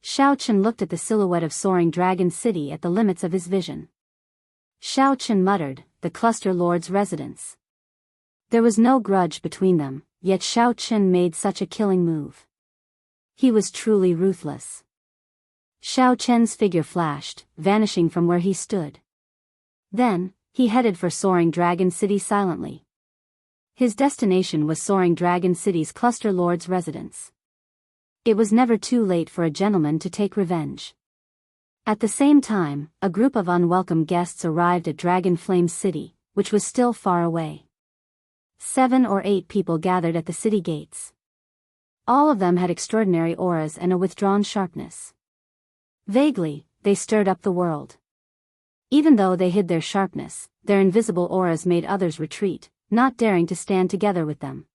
Xiaochen looked at the silhouette of soaring Dragon City at the limits of his vision. Xiaochen muttered, "The Cluster Lord's residence." There was no grudge between them, yet Xiaochen made such a killing move. He was truly ruthless. Xiaochen's figure flashed, vanishing from where he stood. Then, he headed for Soaring Dragon City silently. His destination was Soaring Dragon City's Cluster Lord's residence. It was never too late for a gentleman to take revenge. At the same time, a group of unwelcome guests arrived at Dragon Flame City, which was still far away. 7 or 8 people gathered at the city gates. All of them had extraordinary auras and a withdrawn sharpness. Vaguely, they stirred up the world. Even though they hid their sharpness, their invisible auras made others retreat, not daring to stand together with them.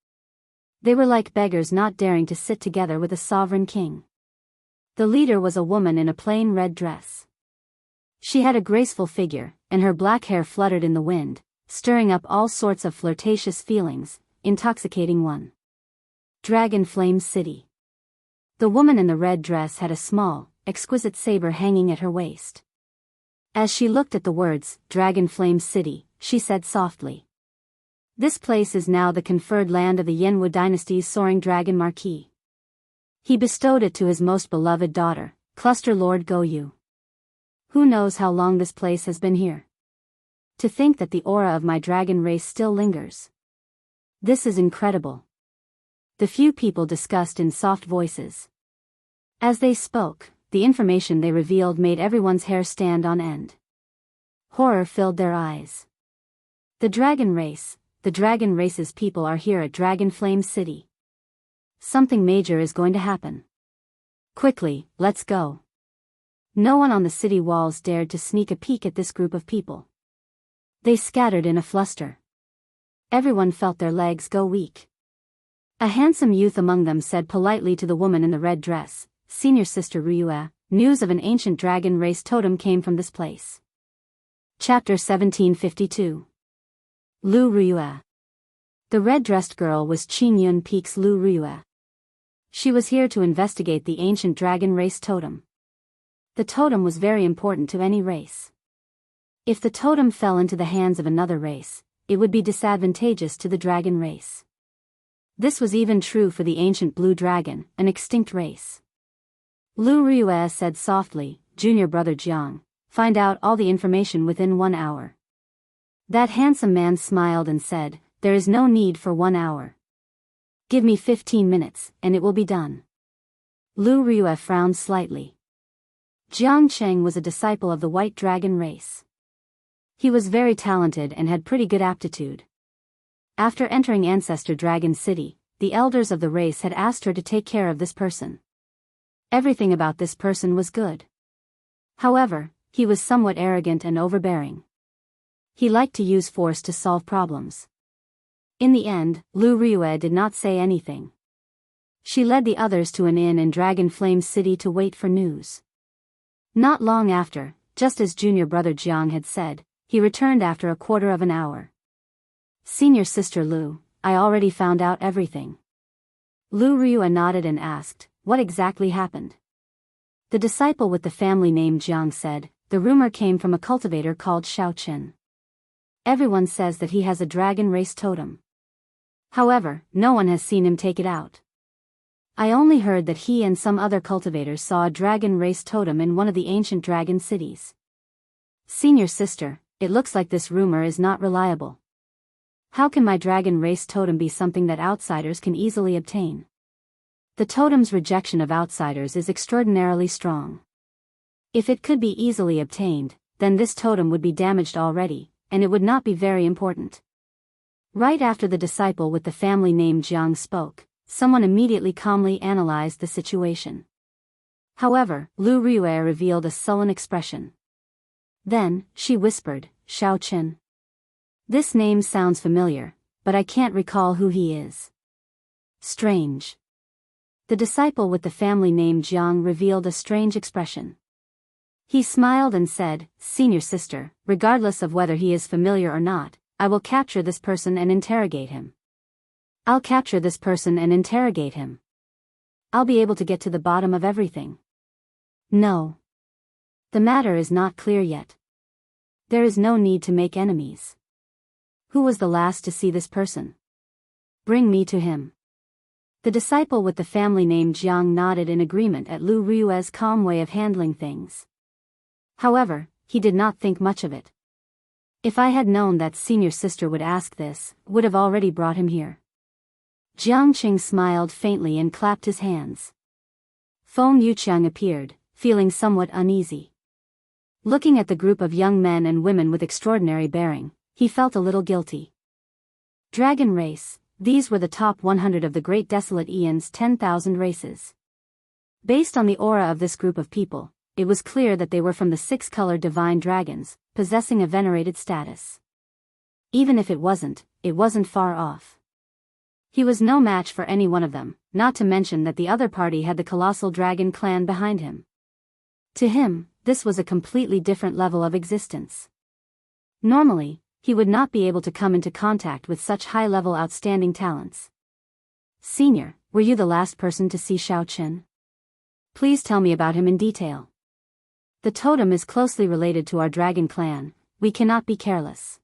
They were like beggars not daring to sit together with a sovereign king. The leader was a woman in a plain red dress. She had a graceful figure, and her black hair fluttered in the wind, stirring up all sorts of flirtatious feelings, intoxicating one. Dragon Flame City. The woman in the red dress had a small, exquisite saber hanging at her waist. As she looked at the words, Dragon Flame City, she said softly, "This place is now the conferred land of the Yanwu dynasty's soaring dragon marquis. He bestowed it to his most beloved daughter, Cluster Lord Goyu. Who knows how long this place has been here? To think that the aura of my dragon race still lingers. This is incredible." The few people discussed in soft voices. As they spoke, the information they revealed made everyone's hair stand on end. Horror filled their eyes. The dragon race's people are here at Dragon Flame City. Something major is going to happen. Quickly, let's go. No one on the city walls dared to sneak a peek at this group of people. They scattered in a fluster. Everyone felt their legs go weak. A handsome youth among them said politely to the woman in the red dress, "Senior Sister Ryue, news of an ancient dragon race totem came from this place." Chapter 1752. Lu Ryue. The red-dressed girl was Qingyun Peak's Lu Ryue. She was here to investigate the ancient dragon race totem. The totem was very important to any race. If the totem fell into the hands of another race, it would be disadvantageous to the dragon race. This was even true for the ancient blue dragon, an extinct race. Lu Ryue said softly, "Junior brother Jiang, find out all the information within 1 hour." That handsome man smiled and said, "There is no need for 1 hour. Give me 15 minutes, and it will be done." Lu Ryue frowned slightly. Jiang Cheng was a disciple of the white dragon race. He was very talented and had pretty good aptitude. After entering Ancestor Dragon City, the elders of the race had asked her to take care of this person. Everything about this person was good. However, he was somewhat arrogant and overbearing. He liked to use force to solve problems. In the end, Lu Ryue did not say anything. She led the others to an inn in Dragon Flame City to wait for news. Not long after, just as junior brother Jiang had said, he returned after a quarter of an hour. "Senior Sister Lu, I already found out everything." Lu Ryue nodded and asked, "What exactly happened?" The disciple with the family name Jiang said, "The rumor came from a cultivator called Xiaochen. Everyone says that he has a dragon race totem. However, no one has seen him take it out. I only heard that he and some other cultivators saw a dragon race totem in one of the ancient dragon cities. Senior sister, it looks like this rumor is not reliable. How can my dragon race totem be something that outsiders can easily obtain? The totem's rejection of outsiders is extraordinarily strong. If it could be easily obtained, then this totem would be damaged already, and it would not be very important." Right after the disciple with the family name Jiang spoke, someone immediately calmly analyzed the situation. However, Lu Ryue revealed a sullen expression. Then, she whispered, "Xiaochen. This name sounds familiar, but I can't recall who he is. Strange." The disciple with the family name Jiang revealed a strange expression. He smiled and said, "Senior sister, regardless of whether he is familiar or not, I will capture this person and interrogate him. I'll capture this person and interrogate him. I'll be able to get to the bottom of everything." No. The matter is not clear yet. There is no need to make enemies. Who was the last to see this person? Bring me to him. The disciple with the family name Jiang nodded in agreement at Lu Ryue's calm way of handling things. However, he did not think much of it. "If I had known that senior sister would ask this, would have already brought him here." Jiang Qing smiled faintly and clapped his hands. Feng Yuqiang appeared, feeling somewhat uneasy. Looking at the group of young men and women with extraordinary bearing, he felt a little guilty. Dragon race, these were the top 100 of the Great Desolate Aeon's 10,000 races. Based on the aura of this group of people, it was clear that they were from the 6-colored divine dragons, possessing a venerated status. Even if it wasn't far off. He was no match for any one of them, not to mention that the other party had the colossal dragon clan behind him. To him, this was a completely different level of existence. Normally, he would not be able to come into contact with such high-level outstanding talents. "Senior, were you the last person to see Xiaochen? Please tell me about him in detail. The totem is closely related to our dragon clan, we cannot be careless."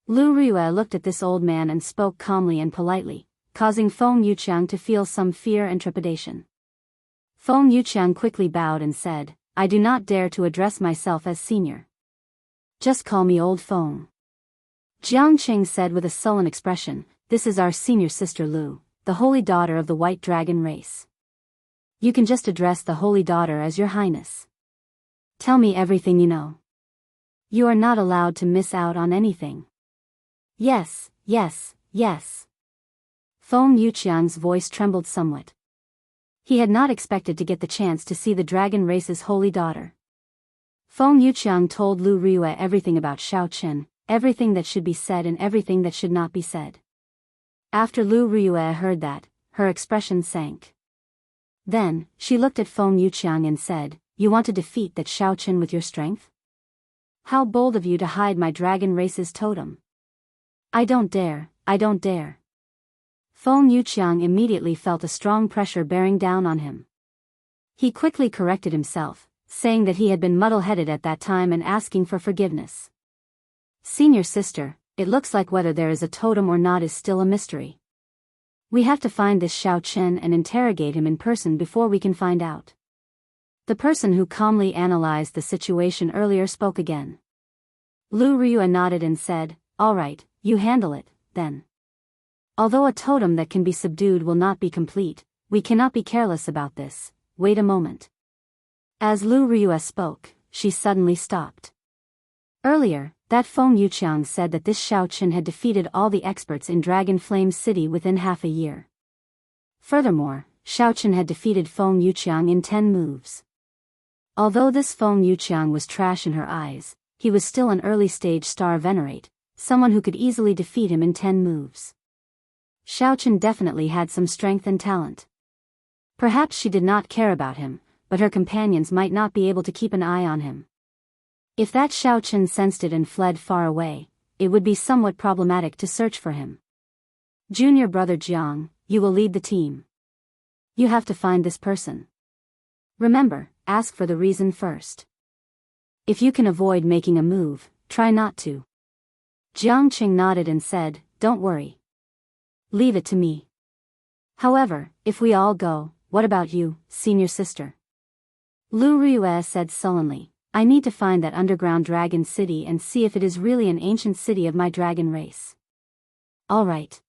Lu Ryue looked at this old man and spoke calmly and politely, causing Feng Yuqiang to feel some fear and trepidation. Feng Yuqiang quickly bowed and said, "I do not dare to address myself as senior. Just call me Old Feng." Jiang Qing said with a sullen expression, "This is our senior sister Lu, the holy daughter of the white dragon race. You can just address the Holy Daughter as Your Highness. Tell me everything you know. You are not allowed to miss out on anything. Yes, yes, yes. Feng Yuqiang's voice trembled somewhat. He had not expected to get the chance to see the dragon race's holy daughter. Feng Yuqiang told Lu Riyue everything about Xiao Chen, everything that should be said and everything that should not be said. After Lu Riyue heard that, her expression sank. Then, she looked at Feng Yuqiang and said, "You want to defeat that Xiao Chen with your strength? How bold of you to hide my dragon race's totem." I don't dare. Feng Yuqiang immediately felt a strong pressure bearing down on him. He quickly corrected himself, saying that he had been muddle-headed at that time and asking for forgiveness. Senior sister, it looks like whether there is a totem or not is still a mystery. We have to find this Xiao Chen and interrogate him in person before we can find out. The person who calmly analyzed the situation earlier spoke again. Lu Riyue nodded and said, "All right, you handle it, then. Although a totem that can be subdued will not be complete, we cannot be careless about this. Wait a moment." As Lu Riyue spoke, she suddenly stopped. Earlier, that Feng Yuqiang said that this Xiao Chen had defeated all the experts in Dragon Flame City within half a year. Furthermore, Xiao Chen had defeated Feng Yuqiang in 10 moves. Although this Feng Yuqiang was trash in her eyes, he was still an early-stage star venerate, someone who could easily defeat him in 10 moves. Xiao Chen definitely had some strength and talent. Perhaps she did not care about him, but her companions might not be able to keep an eye on him. If that Xiao Chen sensed it and fled far away, it would be somewhat problematic to search for him. Junior brother Jiang, you will lead the team. You have to find this person. Remember, ask for the reason first. If you can avoid making a move, try not to. Jiang Qing nodded and said, "Don't worry. Leave it to me. However, if we all go, what about you, senior sister?" Lu Riyue said sullenly, "I need to find that underground dragon city and see if it is really an ancient city of my dragon race." "All right.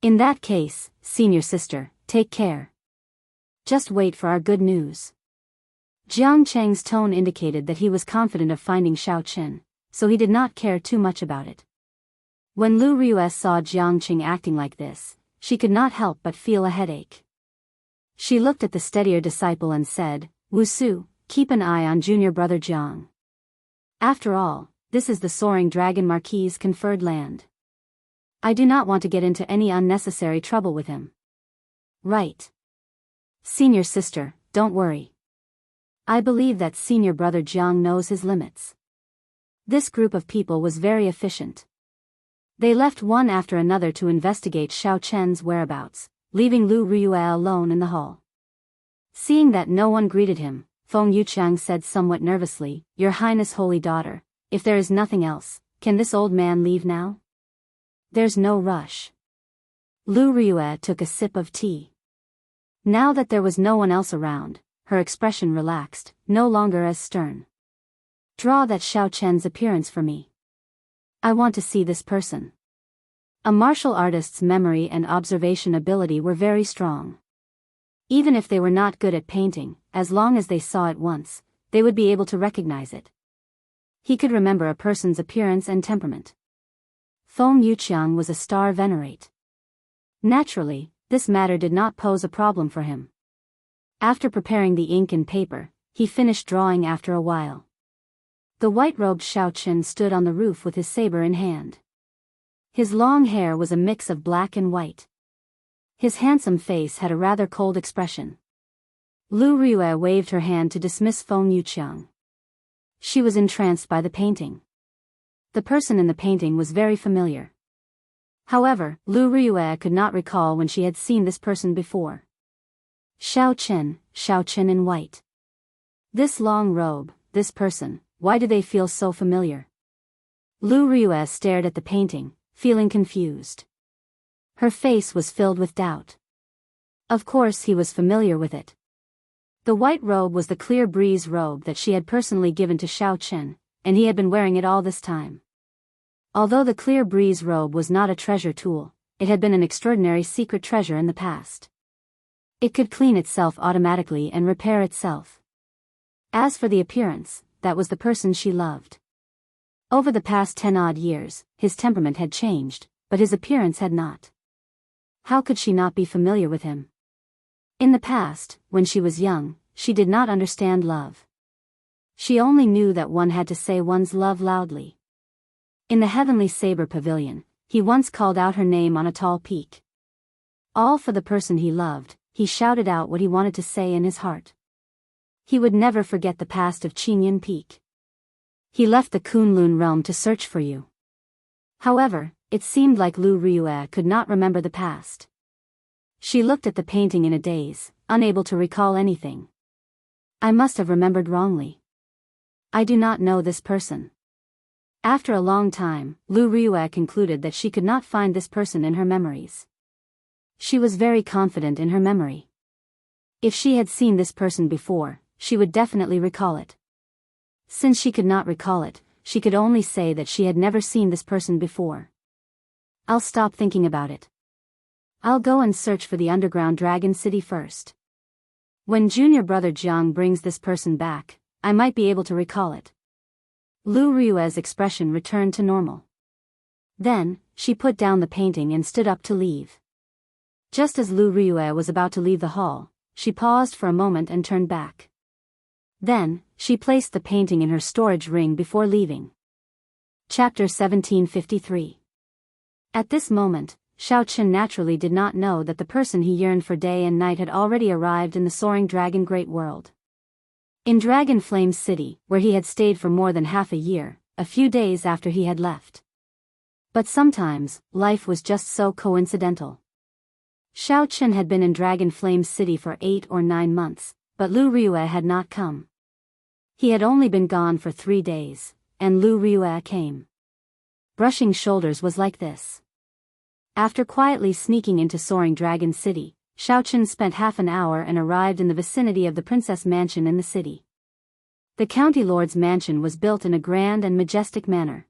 In that case, senior sister, take care. Just wait for our good news." Jiang Cheng's tone indicated that he was confident of finding Xiao Chen, so he did not care too much about it. When Lu Riyue saw Jiang Qing acting like this, she could not help but feel a headache. She looked at the steadier disciple and said, "Wusu, keep an eye on junior brother Jiang. After all, this is the Soaring Dragon Marquis's conferred land. I do not want to get into any unnecessary trouble with him." "Right. Senior sister, don't worry. I believe that senior brother Jiang knows his limits." This group of people was very efficient. They left one after another to investigate Xiao Chen's whereabouts, leaving Lu Riyue alone in the hall. Seeing that no one greeted him, Feng Yuqiang said somewhat nervously, "Your Highness Holy Daughter, if there is nothing else, can this old man leave now?" "There's no rush." Lu Riyue took a sip of tea. Now that there was no one else around, her expression relaxed, no longer as stern. "Draw that Xiao Chen's appearance for me. I want to see this person." A martial artist's memory and observation ability were very strong. Even if they were not good at painting, as long as they saw it once, they would be able to recognize it. He could remember a person's appearance and temperament. Feng Yuqiang was a star venerate. Naturally, this matter did not pose a problem for him. After preparing the ink and paper, he finished drawing after a while. The white-robed Xiao Chen stood on the roof with his saber in hand. His long hair was a mix of black and white. His handsome face had a rather cold expression. Lu Riyue waved her hand to dismiss Feng Yuqiang. She was entranced by the painting. The person in the painting was very familiar. However, Lu Riyue could not recall when she had seen this person before. Xiao Chen in white. This long robe, this person, why do they feel so familiar? Lu Riyue stared at the painting, feeling confused. Her face was filled with doubt. Of course he was familiar with it. The white robe was the clear breeze robe that she had personally given to Xiao Chen, and he had been wearing it all this time. Although the clear breeze robe was not a treasure tool, it had been an extraordinary secret treasure in the past. It could clean itself automatically and repair itself. As for the appearance, that was the person she loved. Over the past 10-odd years, his temperament had changed, but his appearance had not. How could she not be familiar with him? In the past, when she was young, she did not understand love. She only knew that one had to say one's love loudly. In the heavenly saber pavilion, he once called out her name on a tall peak. All for the person he loved, he shouted out what he wanted to say in his heart. He would never forget the past of Qingyun Peak. He left the Kunlun realm to search for you. However, it seemed like Lu Ryue could not remember the past. She looked at the painting in a daze, unable to recall anything. I must have remembered wrongly. I do not know this person. After a long time, Lu Ryue concluded that she could not find this person in her memories. She was very confident in her memory. If she had seen this person before, she would definitely recall it. Since she could not recall it, she could only say that she had never seen this person before. I'll stop thinking about it. I'll go and search for the underground dragon city first. When junior brother Jiang brings this person back, I might be able to recall it. Lu Ryue's expression returned to normal. Then, she put down the painting and stood up to leave. Just as Lu Ryue was about to leave the hall, she paused for a moment and turned back. Then, she placed the painting in her storage ring before leaving. Chapter 1753. At this moment, Xiaoqun naturally did not know that the person he yearned for day and night had already arrived in the soaring dragon great world. In Dragon Flame City, where he had stayed for more than half a year, a few days after he had left. But sometimes, life was just so coincidental. Xiaoqun had been in Dragon Flame City for 8 or 9 months, but Lu Ryue had not come. He had only been gone for 3 days, and Lu Ryue came. Brushing shoulders was like this. After quietly sneaking into Soaring Dragon City, Xiaoqun spent half an hour and arrived in the vicinity of the princess mansion in the city. The county lord's mansion was built in a grand and majestic manner.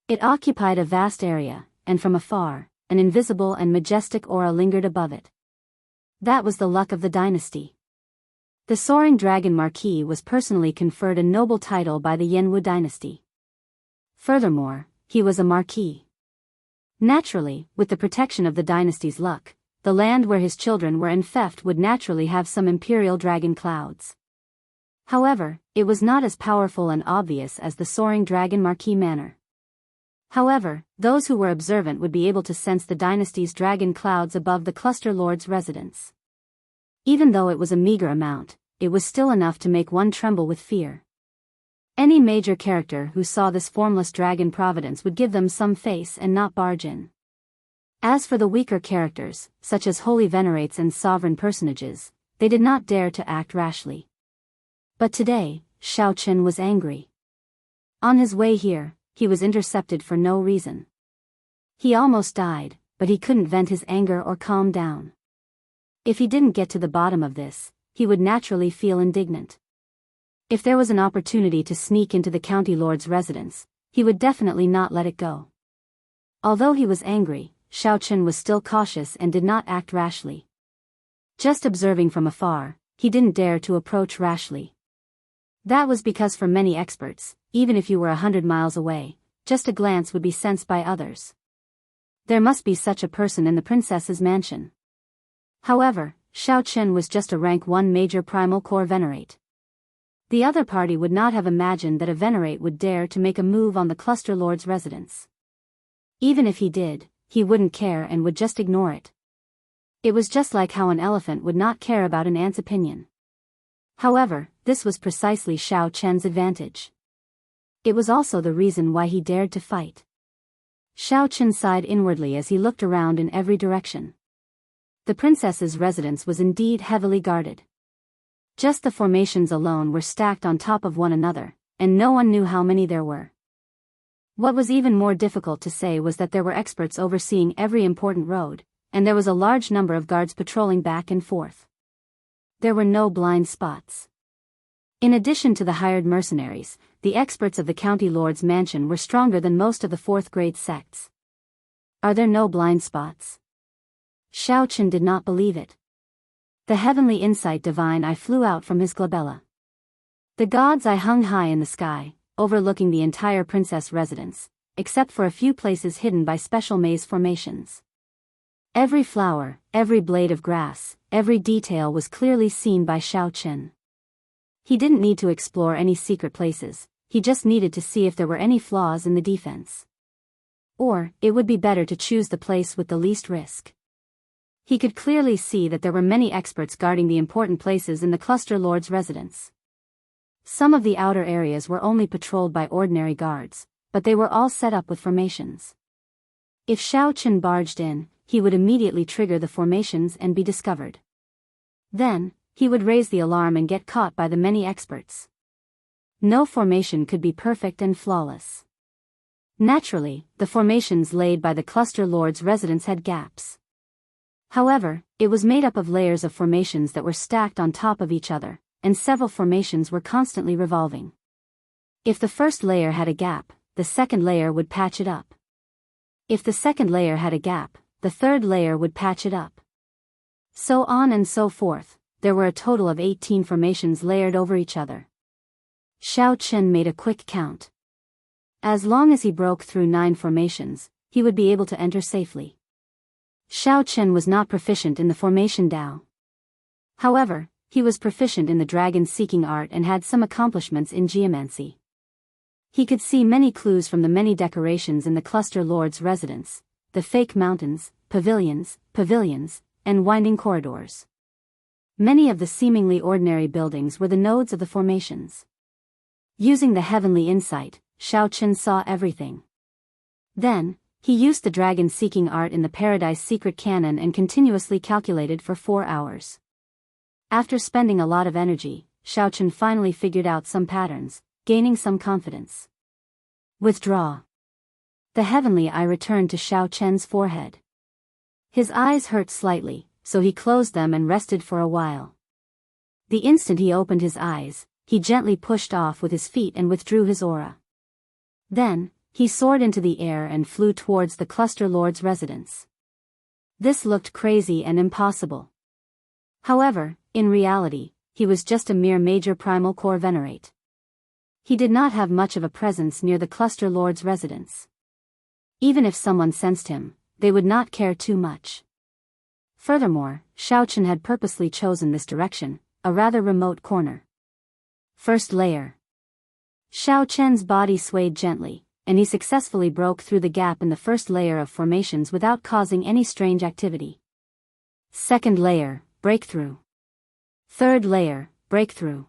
It occupied a vast area, and from afar, an invisible and majestic aura lingered above it. That was the luck of the dynasty. The Soaring Dragon Marquis was personally conferred a noble title by the Yanwu dynasty. Furthermore, he was a marquis. Naturally, with the protection of the dynasty's luck, the land where his children were enfeoffed would naturally have some imperial dragon clouds. However, it was not as powerful and obvious as the Soaring Dragon Marquis manor. However, those who were observant would be able to sense the dynasty's dragon clouds above the cluster lord's residence. Even though it was a meager amount, it was still enough to make one tremble with fear. Any major character who saw this formless dragon providence would give them some face and not barge in. As for the weaker characters, such as holy venerates and sovereign personages, they did not dare to act rashly. But today, Xiaoqun was angry. On his way here, he was intercepted for no reason. He almost died, but he couldn't vent his anger or calm down. If he didn't get to the bottom of this, he would naturally feel indignant. If there was an opportunity to sneak into the county lord's residence, he would definitely not let it go. Although he was angry, Xiaoqun was still cautious and did not act rashly. Just observing from afar, he didn't dare to approach rashly. That was because for many experts, even if you were 100 miles away, just a glance would be sensed by others. There must be such a person in the princess's mansion. However, Xiaoqun was just a rank 1 major primal core venerate. The other party would not have imagined that a venerate would dare to make a move on the cluster lord's residence. Even if he did, he wouldn't care and would just ignore it. It was just like how an elephant would not care about an ant's opinion. However, this was precisely Xiaoqun's advantage. It was also the reason why he dared to fight. Xiaoqun sighed inwardly as he looked around in every direction. The princess's residence was indeed heavily guarded. Just the formations alone were stacked on top of one another, and no one knew how many there were. What was even more difficult to say was that there were experts overseeing every important road, and there was a large number of guards patrolling back and forth. There were no blind spots. In addition to the hired mercenaries, the experts of the county lord's mansion were stronger than most of the 4th-grade sects. Are there no blind spots? Xiaoqun did not believe it. The heavenly insight divine I flew out from his glabella. The god's eye hung high in the sky, overlooking the entire princess residence, except for a few places hidden by special maze formations. Every flower, every blade of grass, every detail was clearly seen by Xiaochen. He didn't need to explore any secret places, he just needed to see if there were any flaws in the defense. Or, it would be better to choose the place with the least risk. He could clearly see that there were many experts guarding the important places in the cluster lord's residence. Some of the outer areas were only patrolled by ordinary guards, but they were all set up with formations. If Xiaochen barged in, he would immediately trigger the formations and be discovered. Then, he would raise the alarm and get caught by the many experts. No formation could be perfect and flawless. Naturally, the formations laid by the cluster lord's residence had gaps. However, it was made up of layers of formations that were stacked on top of each other, and several formations were constantly revolving. If the first layer had a gap, the second layer would patch it up. If the second layer had a gap, the third layer would patch it up. So on and so forth. There were a total of 18 formations layered over each other. Xiaochen made a quick count. As long as he broke through 9 formations, he would be able to enter safely. Xiaochen was not proficient in the formation Dao. However, he was proficient in the dragon-seeking art and had some accomplishments in geomancy. He could see many clues from the many decorations in the cluster lord's residence, the fake mountains, pavilions, and winding corridors. Many of the seemingly ordinary buildings were the nodes of the formations. Using the heavenly insight, Xiaochen saw everything. Then, he used the dragon-seeking art in the Paradise Secret Canon and continuously calculated for 4 hours. After spending a lot of energy, Xiaochen finally figured out some patterns, gaining some confidence. Withdraw. The heavenly eye returned to Xiaochen's forehead. His eyes hurt slightly, so he closed them and rested for a while. The instant he opened his eyes, he gently pushed off with his feet and withdrew his aura. Then, he soared into the air and flew towards the cluster lord's residence. This looked crazy and impossible. However, in reality, he was just a mere major primal core venerate. He did not have much of a presence near the cluster lord's residence. Even if someone sensed him, they would not care too much. Furthermore, Xiaochen had purposely chosen this direction, a rather remote corner. First layer. Xiaochen's body swayed gently, and he successfully broke through the gap in the first layer of formations without causing any strange activity. Second layer, breakthrough. Third layer, breakthrough.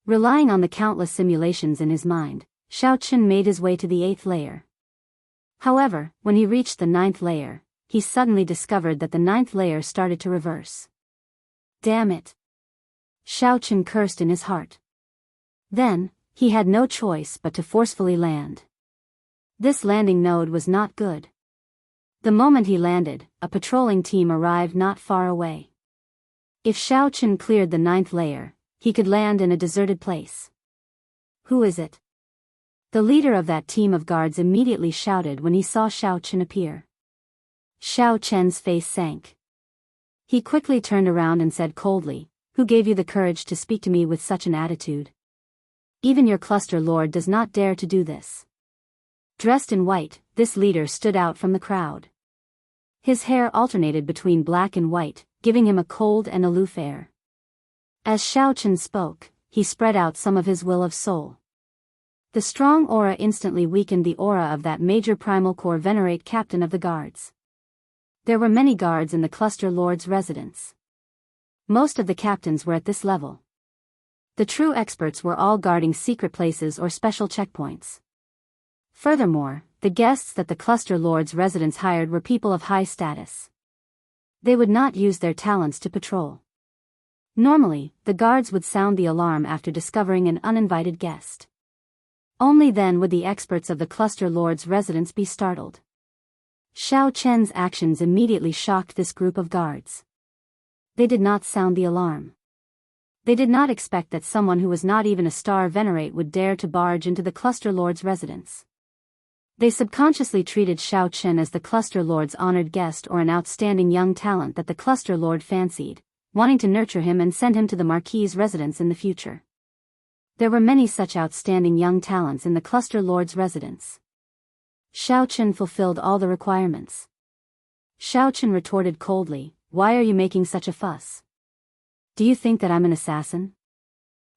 Relying on the countless simulations in his mind, Xiaochen made his way to the 8th layer. However, when he reached the 9th layer, he suddenly discovered that the 9th layer started to reverse. Damn it! Xiaochen cursed in his heart. Then, he had no choice but to forcefully land. This landing node was not good. The moment he landed, a patrolling team arrived not far away. If Xiaochen cleared the 9th layer, he could land in a deserted place. Who is it? The leader of that team of guards immediately shouted when he saw Xiaochen appear. Xiaochen's face sank. He quickly turned around and said coldly, "Who gave you the courage to speak to me with such an attitude? Even your cluster lord does not dare to do this." Dressed in white, this leader stood out from the crowd. His hair alternated between black and white, giving him a cold and aloof air. As Xiaochen spoke, he spread out some of his will of soul. The strong aura instantly weakened the aura of that major primal core venerate captain of the guards. There were many guards in the cluster lord's residence. Most of the captains were at this level. The true experts were all guarding secret places or special checkpoints. Furthermore, the guests that the cluster lord's residence hired were people of high status. They would not use their talents to patrol. Normally, the guards would sound the alarm after discovering an uninvited guest. Only then would the experts of the cluster lord's residence be startled. Xiaochen's actions immediately shocked this group of guards. They did not sound the alarm. They did not expect that someone who was not even a star venerate would dare to barge into the cluster lord's residence. They subconsciously treated Xiaochen as the cluster lord's honored guest or an outstanding young talent that the cluster lord fancied, wanting to nurture him and send him to the Marquis's residence in the future. There were many such outstanding young talents in the cluster lord's residence. Xiaochen fulfilled all the requirements. Xiaochen retorted coldly, "Why are you making such a fuss? Do you think that I'm an assassin?"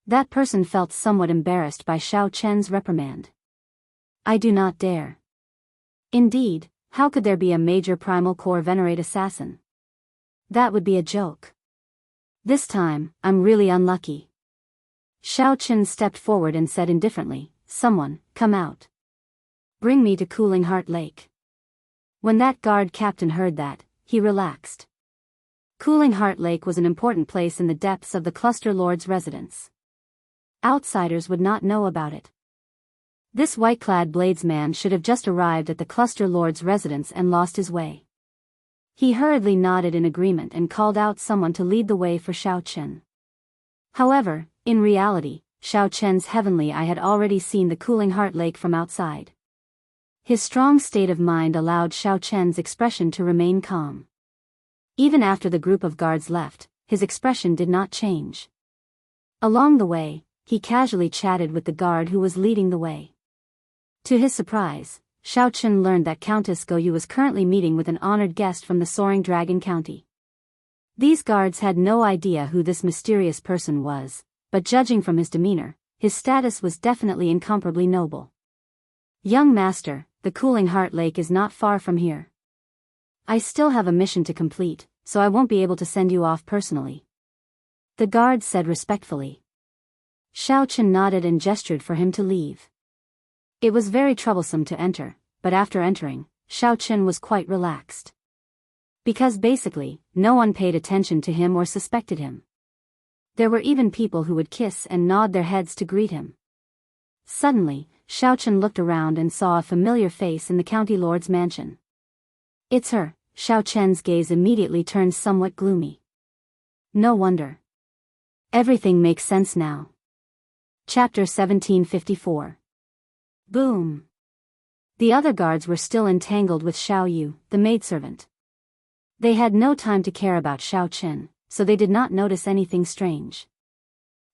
That person felt somewhat embarrassed by Xiaochen's reprimand. "I do not dare." Indeed, how could there be a major primal core venerate assassin? That would be a joke. This time, I'm really unlucky. Xiaochen stepped forward and said indifferently, "Someone, come out. Bring me to Cooling Heart Lake." When that guard captain heard that, he relaxed. Cooling Heart Lake was an important place in the depths of the cluster lord's residence. Outsiders would not know about it. This white-clad bladesman should have just arrived at the cluster lord's residence and lost his way. He hurriedly nodded in agreement and called out someone to lead the way for Xiaochen. However, in reality, Xiaochen's heavenly eye had already seen the Cooling Heart Lake from outside. His strong state of mind allowed Xiaochen's expression to remain calm. Even after the group of guards left, his expression did not change. Along the way, he casually chatted with the guard who was leading the way. To his surprise, Xiaochen learned that Countess Goyu was currently meeting with an honored guest from the Soaring Dragon County. These guards had no idea who this mysterious person was, but judging from his demeanor, his status was definitely incomparably noble. "Young master, the Cooling Heart Lake is not far from here. I still have a mission to complete, so I won't be able to send you off personally," the guard said respectfully. Xiaochen nodded and gestured for him to leave. It was very troublesome to enter, but after entering, Xiaochen was quite relaxed. Because basically, no one paid attention to him or suspected him. There were even people who would kiss and nod their heads to greet him. Suddenly, Xiaochen looked around and saw a familiar face in the county lord's mansion. "It's her." Xiaochen's gaze immediately turned somewhat gloomy. No wonder. Everything makes sense now. Chapter 1754. Boom. The other guards were still entangled with Xiao Yu, the maidservant. They had no time to care about Xiaochen, so they did not notice anything strange.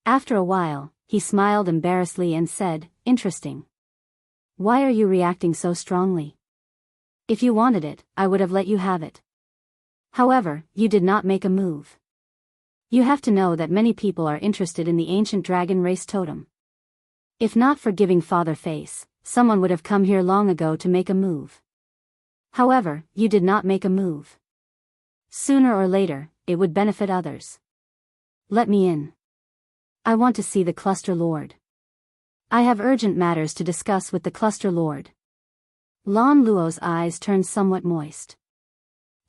After a while, he smiled embarrassedly and said, "Interesting. Why are you reacting so strongly? If you wanted it, I would have let you have it. However, you did not make a move. You have to know that many people are interested in the ancient dragon race totem. If not for giving father face, someone would have come here long ago to make a move. However, you did not make a move. Sooner or later, it would benefit others. Let me in. I want to see the cluster lord. I have urgent matters to discuss with the cluster lord." Lan Luo's eyes turned somewhat moist.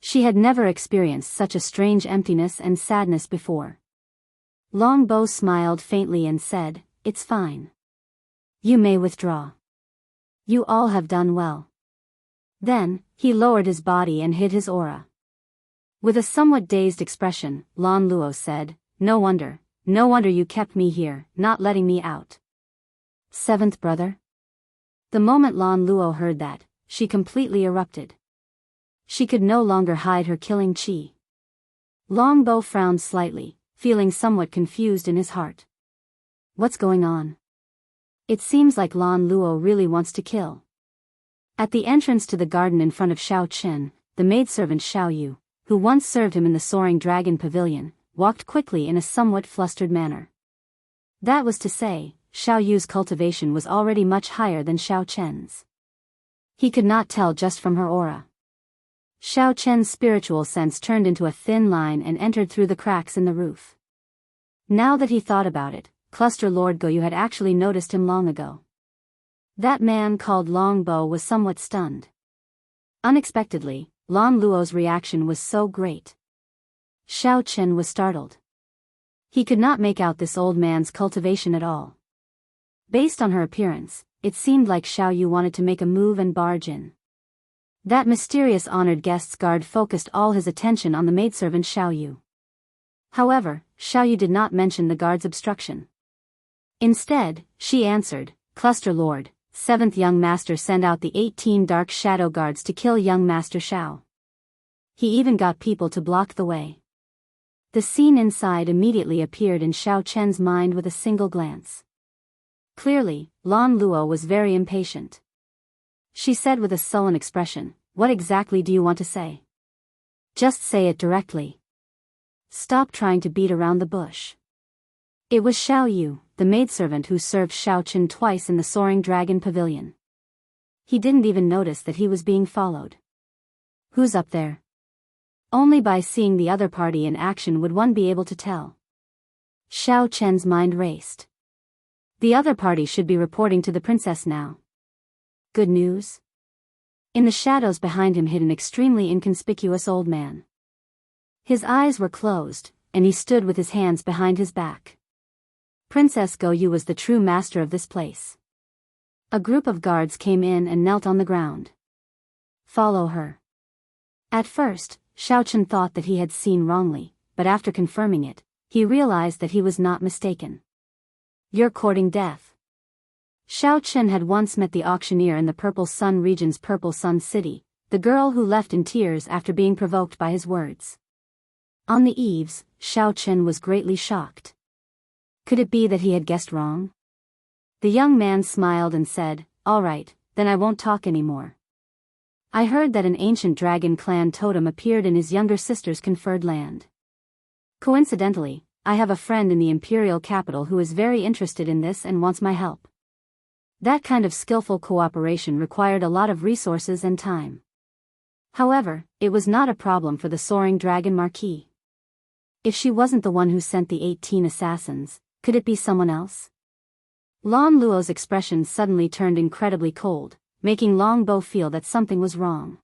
She had never experienced such a strange emptiness and sadness before. Long Bo smiled faintly and said, "It's fine. You may withdraw. You all have done well." Then, he lowered his body and hid his aura. With a somewhat dazed expression, Lan Luo said, no wonder you kept me here, not letting me out. Seventh brother?" The moment Lan Luo heard that, she completely erupted. She could no longer hide her killing chi. Long Bo frowned slightly, feeling somewhat confused in his heart. What's going on? It seems like Lan Luo really wants to kill. At the entrance to the garden in front of Xiaochen, the maidservant Xiao Yu, who once served him in the Soaring Dragon Pavilion, walked quickly in a somewhat flustered manner. That was to say, Xiao Yu's cultivation was already much higher than Xiaochen's. He could not tell just from her aura. Xiaochen's spiritual sense turned into a thin line and entered through the cracks in the roof. Now that he thought about it, Cluster Lord Goyu had actually noticed him long ago. That man called Long Bo was somewhat stunned. Unexpectedly, Lan Luo's reaction was so great. Xiaochen was startled. He could not make out this old man's cultivation at all. Based on her appearance, it seemed like Xiao Yu wanted to make a move and barge in. That mysterious honored guest's guard focused all his attention on the maidservant Xiao Yu. However, Xiao Yu did not mention the guard's obstruction. Instead, she answered, "Cluster Lord, 7th Young Master sent out the 18 Dark Shadow Guards to kill Young Master Xiao. He even got people to block the way." The scene inside immediately appeared in Xiao Chen's mind with a single glance. Clearly, Lan Luo was very impatient. She said with a sullen expression, "What exactly do you want to say? Just say it directly. Stop trying to beat around the bush." It was Xiao Yu, the maidservant who served Xiao Chen twice in the Soaring Dragon Pavilion. He didn't even notice that he was being followed. Who's up there? Only by seeing the other party in action would one be able to tell. Xiao Chen's mind raced. The other party should be reporting to the princess now. Good news? In the shadows behind him hid an extremely inconspicuous old man. His eyes were closed, and he stood with his hands behind his back. Princess Go Yu was the true master of this place. A group of guards came in and knelt on the ground. Follow her. At first, Xiao Chen thought that he had seen wrongly, but after confirming it, he realized that he was not mistaken. You're courting death. Xiao Chen had once met the auctioneer in the Purple Sun region's Purple Sun City, the girl who left in tears after being provoked by his words. On the eaves, Xiao Chen was greatly shocked. Could it be that he had guessed wrong? The young man smiled and said, "All right, then I won't talk anymore. I heard that an ancient dragon clan totem appeared in his younger sister's conferred land. Coincidentally, I have a friend in the imperial capital who is very interested in this and wants my help." That kind of skillful cooperation required a lot of resources and time. However, it was not a problem for the Soaring Dragon Marquis. If she wasn't the one who sent the 18 assassins, could it be someone else? Lan Luo's expression suddenly turned incredibly cold, making Long Bo feel that something was wrong.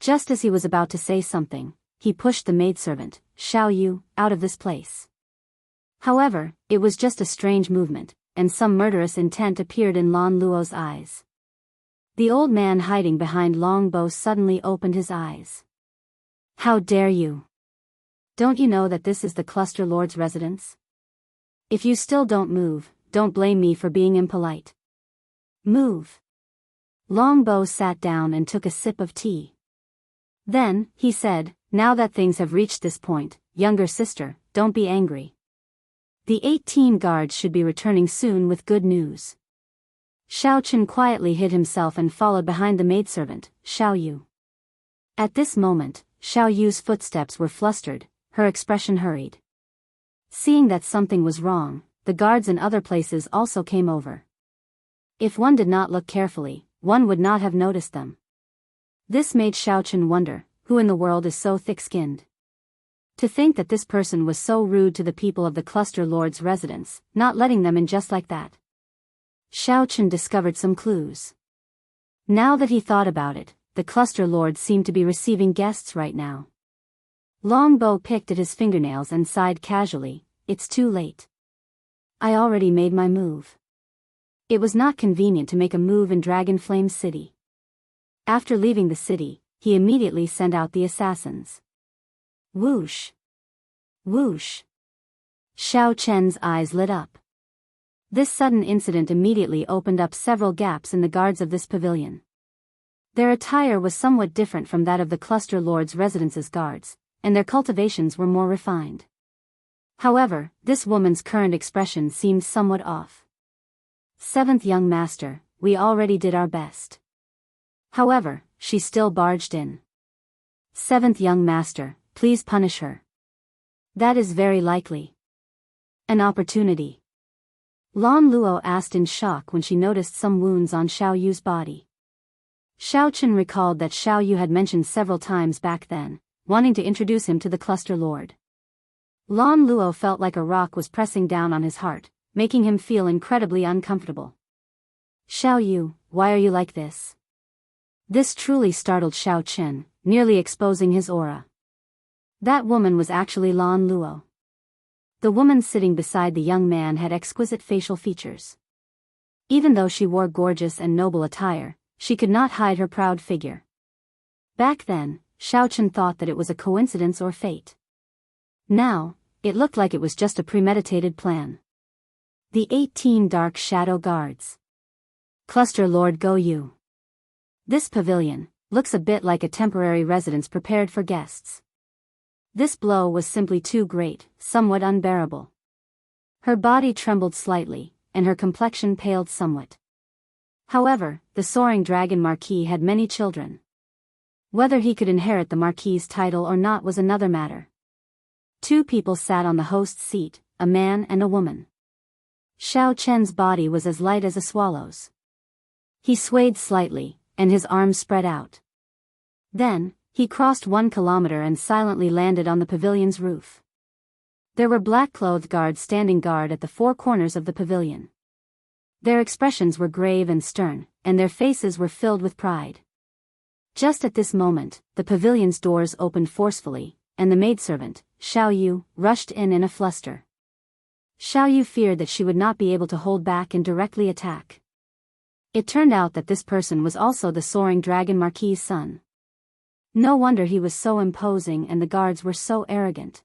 Just as he was about to say something, he pushed the maidservant, Xiao Yu, out of this place. However, it was just a strange movement, and some murderous intent appeared in Lan Luo's eyes. The old man hiding behind Long Bo suddenly opened his eyes. "How dare you? Don't you know that this is the Cluster Lord's residence? If you still don't move, don't blame me for being impolite. Move." Long Bo sat down and took a sip of tea. Then, he said, "Now that things have reached this point, younger sister, don't be angry. The 18 guards should be returning soon with good news." Xiao Chen quietly hid himself and followed behind the maidservant, Xiao Yu. At this moment, Xiao Yu's footsteps were flustered, her expression hurried. Seeing that something was wrong, the guards in other places also came over. If one did not look carefully, one would not have noticed them. This made Xiao Chen wonder, who in the world is so thick-skinned? To think that this person was so rude to the people of the Cluster Lord's residence, not letting them in just like that. Xiao Chen discovered some clues. Now that he thought about it, the Cluster Lord seemed to be receiving guests right now. Long Bo picked at his fingernails and sighed casually, "It's too late. I already made my move." It was not convenient to make a move in Dragon Flame City. After leaving the city, he immediately sent out the assassins. Whoosh! Whoosh! Xiao Chen's eyes lit up. This sudden incident immediately opened up several gaps in the guards of this pavilion. Their attire was somewhat different from that of the Cluster Lord's residence's guards, and their cultivations were more refined. However, this woman's current expression seemed somewhat off. "Seventh young master, we already did our best." However, she still barged in. "Seventh young master, please punish her." "That is very likely. An opportunity." Lan Luo asked in shock when she noticed some wounds on Xiao Yu's body. Xiao Chen recalled that Xiao Yu had mentioned several times back then, wanting to introduce him to the Cluster Lord. Lan Luo felt like a rock was pressing down on his heart, making him feel incredibly uncomfortable. "Xiao Yu, why are you like this?" This truly startled Xiao Chen, nearly exposing his aura. That woman was actually Lan Luo. The woman sitting beside the young man had exquisite facial features. Even though she wore gorgeous and noble attire, she could not hide her proud figure. Back then, Xiao Chen thought that it was a coincidence or fate. Now, it looked like it was just a premeditated plan. The 18 Dark Shadow Guards. Cluster Lord Go Yu. This pavilion looks a bit like a temporary residence prepared for guests. This blow was simply too great, somewhat unbearable. Her body trembled slightly, and her complexion paled somewhat. However, the soaring dragon marquis had many children. Whether he could inherit the marquis's title or not was another matter. Two people sat on the host's seat, a man and a woman. Xiao Chen's body was as light as a swallow's. He swayed slightly, and his arms spread out. Then, he crossed 1 kilometer and silently landed on the pavilion's roof. There were black-clothed guards standing guard at the 4 corners of the pavilion. Their expressions were grave and stern, and their faces were filled with pride. Just at this moment, the pavilion's doors opened forcefully, and the maidservant, Xiao Yu, rushed in a fluster. Xiao Yu feared that she would not be able to hold back and directly attack. It turned out that this person was also the soaring dragon marquis's son. No wonder he was so imposing and the guards were so arrogant.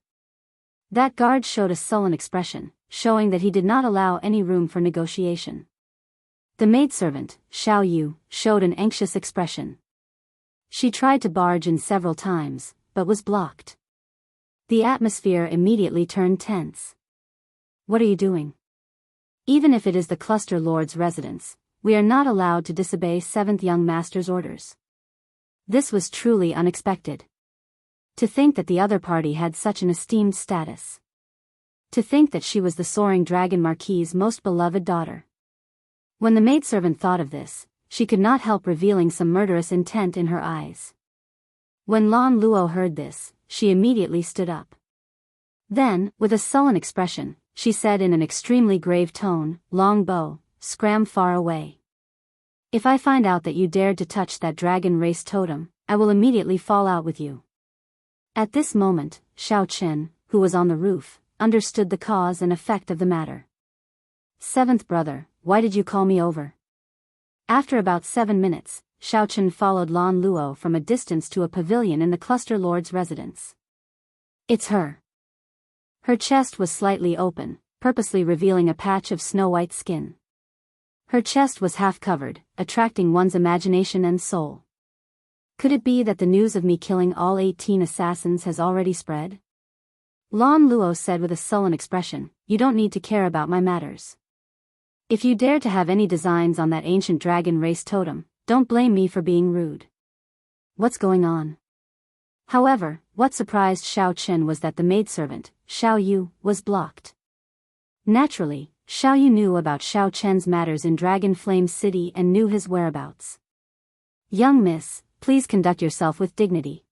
That guard showed a sullen expression, showing that he did not allow any room for negotiation. The maidservant, Xiao Yu, showed an anxious expression. She tried to barge in several times, but was blocked. The atmosphere immediately turned tense. What are you doing? Even if it is the cluster lord's residence, we are not allowed to disobey 7th young master's orders. This was truly unexpected. To think that the other party had such an esteemed status. To think that she was the soaring dragon marquis's most beloved daughter. When the maidservant thought of this, she could not help revealing some murderous intent in her eyes. When Lan Luo heard this, she immediately stood up. Then, with a sullen expression, she said in an extremely grave tone, "Long bow, scram far away. If I find out that you dared to touch that dragon race totem, I will immediately fall out with you." At this moment, Xiao Chen, who was on the roof, understood the cause and effect of the matter. "7th brother, why did you call me over?" After about 7 minutes, Xiao Chen followed Lan Luo from a distance to a pavilion in the cluster lord's residence. "It's her." Her chest was slightly open, purposely revealing a patch of snow-white skin. Her chest was half covered, attracting one's imagination and soul. Could it be that the news of me killing all 18 assassins has already spread? Lan Luo said with a sullen expression, "You don't need to care about my matters. If you dare to have any designs on that ancient dragon race totem, don't blame me for being rude." What's going on? However, what surprised Xiao Chen was that the maidservant, Xiao Yu, was blocked. Naturally, Xiao Yu knew about Xiao Chen's matters in Dragon Flame City and knew his whereabouts. "Young miss, please conduct yourself with dignity.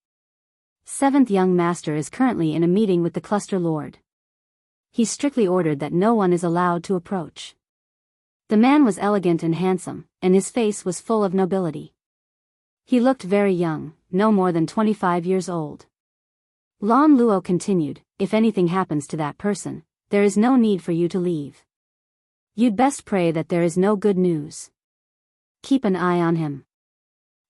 7th young master is currently in a meeting with the cluster lord. He strictly ordered that no one is allowed to approach." The man was elegant and handsome, and his face was full of nobility. He looked very young, no more than 25 years old. Lan Luo continued, "If anything happens to that person, there is no need for you to leave. You'd best pray that there is no good news. Keep an eye on him.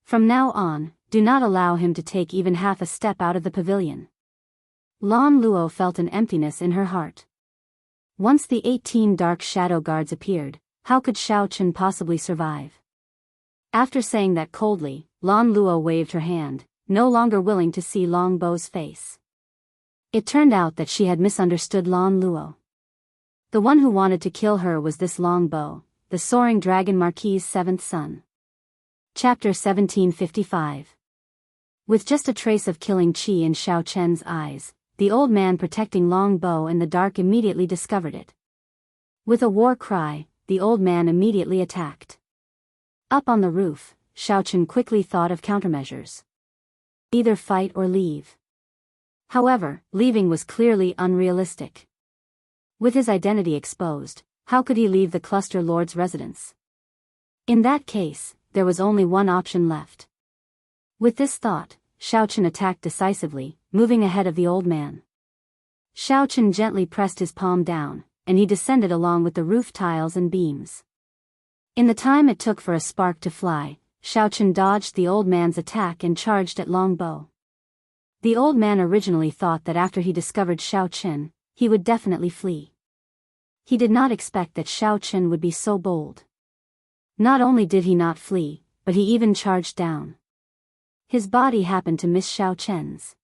From now on, do not allow him to take even half a step out of the pavilion." Lan Luo felt an emptiness in her heart. Once the 18 dark shadow guards appeared, how could Xiao Chen possibly survive? After saying that coldly, Lan Luo waved her hand, no longer willing to see Long Bow's face. It turned out that she had misunderstood Lan Luo. The one who wanted to kill her was this Long Bow, the soaring dragon marquis's 7th son. Chapter 1755. With just a trace of killing chi in Xiao Chen's eyes, the old man protecting Long Bow in the dark immediately discovered it. With a war cry, the old man immediately attacked. Up on the roof, Xiao Chen quickly thought of countermeasures. Either fight or leave. However, leaving was clearly unrealistic. With his identity exposed, how could he leave the cluster lord's residence? In that case, there was only one option left. With this thought, Xiao Chen attacked decisively, moving ahead of the old man. Xiao Chen gently pressed his palm down, and he descended along with the roof tiles and beams. In the time it took for a spark to fly, Xiao Chen dodged the old man's attack and charged at Long Bow. The old man originally thought that after he discovered Xiao Chen, he would definitely flee. He did not expect that Xiao Chen would be so bold. Not only did he not flee, but he even charged down. His body happened to miss Xiao Chen's.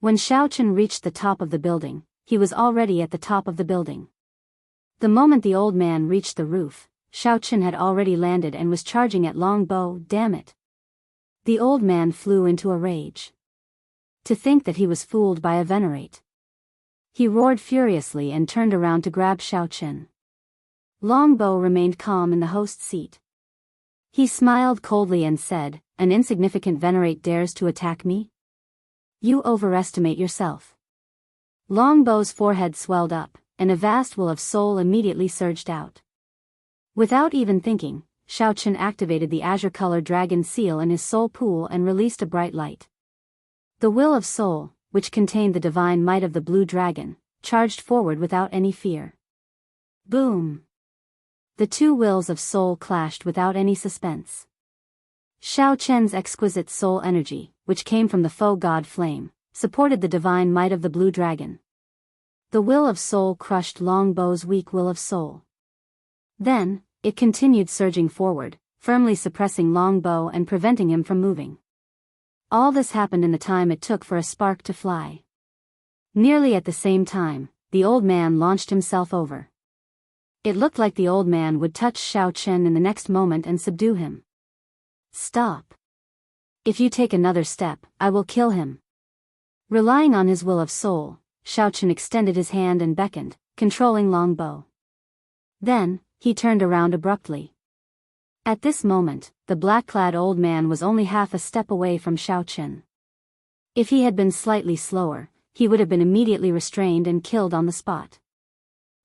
When Xiaochen reached the top of the building, he was already at the top of the building. The moment the old man reached the roof, Xiaochen had already landed and was charging at Longbow. Damn it. The old man flew into a rage. To think that he was fooled by a venerate. He roared furiously and turned around to grab Xiaochen. Longbow remained calm in the host's seat. He smiled coldly and said, "An insignificant venerate dares to attack me? You overestimate yourself." Longbow's forehead swelled up, and a vast will of soul immediately surged out. Without even thinking, Xiaochen activated the azure-colored dragon seal in his soul pool and released a bright light. The will of soul, which contained the divine might of the blue dragon, charged forward without any fear. Boom! The two wills of soul clashed without any suspense. Xiaochen's exquisite soul energy, which came from the foe god flame, supported the divine might of the blue dragon. The will of soul crushed Longbow's weak will of soul. Then, it continued surging forward, firmly suppressing Longbow and preventing him from moving. All this happened in the time it took for a spark to fly. Nearly at the same time, the old man launched himself over. It looked like the old man would touch Xiaochen in the next moment and subdue him. "Stop. If you take another step, I will kill him." Relying on his will of soul, Xiaochen extended his hand and beckoned, controlling Longbow. Then, he turned around abruptly. At this moment, the black-clad old man was only half a step away from Xiaochen. If he had been slightly slower, he would have been immediately restrained and killed on the spot.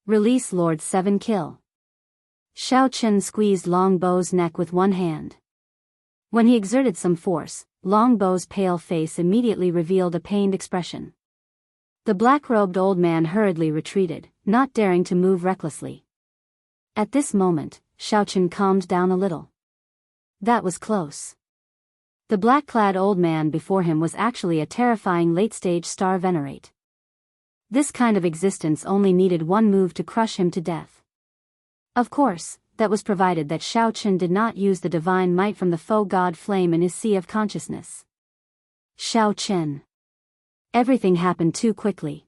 "Release Lord 7 Kill." Xiaochen squeezed Longbow's neck with one hand. When he exerted some force, Longbow's pale face immediately revealed a pained expression. The black-robed old man hurriedly retreated, not daring to move recklessly. At this moment, Xiaochen calmed down a little. That was close. The black-clad old man before him was actually a terrifying late-stage star venerate. This kind of existence only needed one move to crush him to death. Of course, that was provided that Xiaochen did not use the divine might from the foe god flame in his sea of consciousness. Xiaochen. Everything happened too quickly.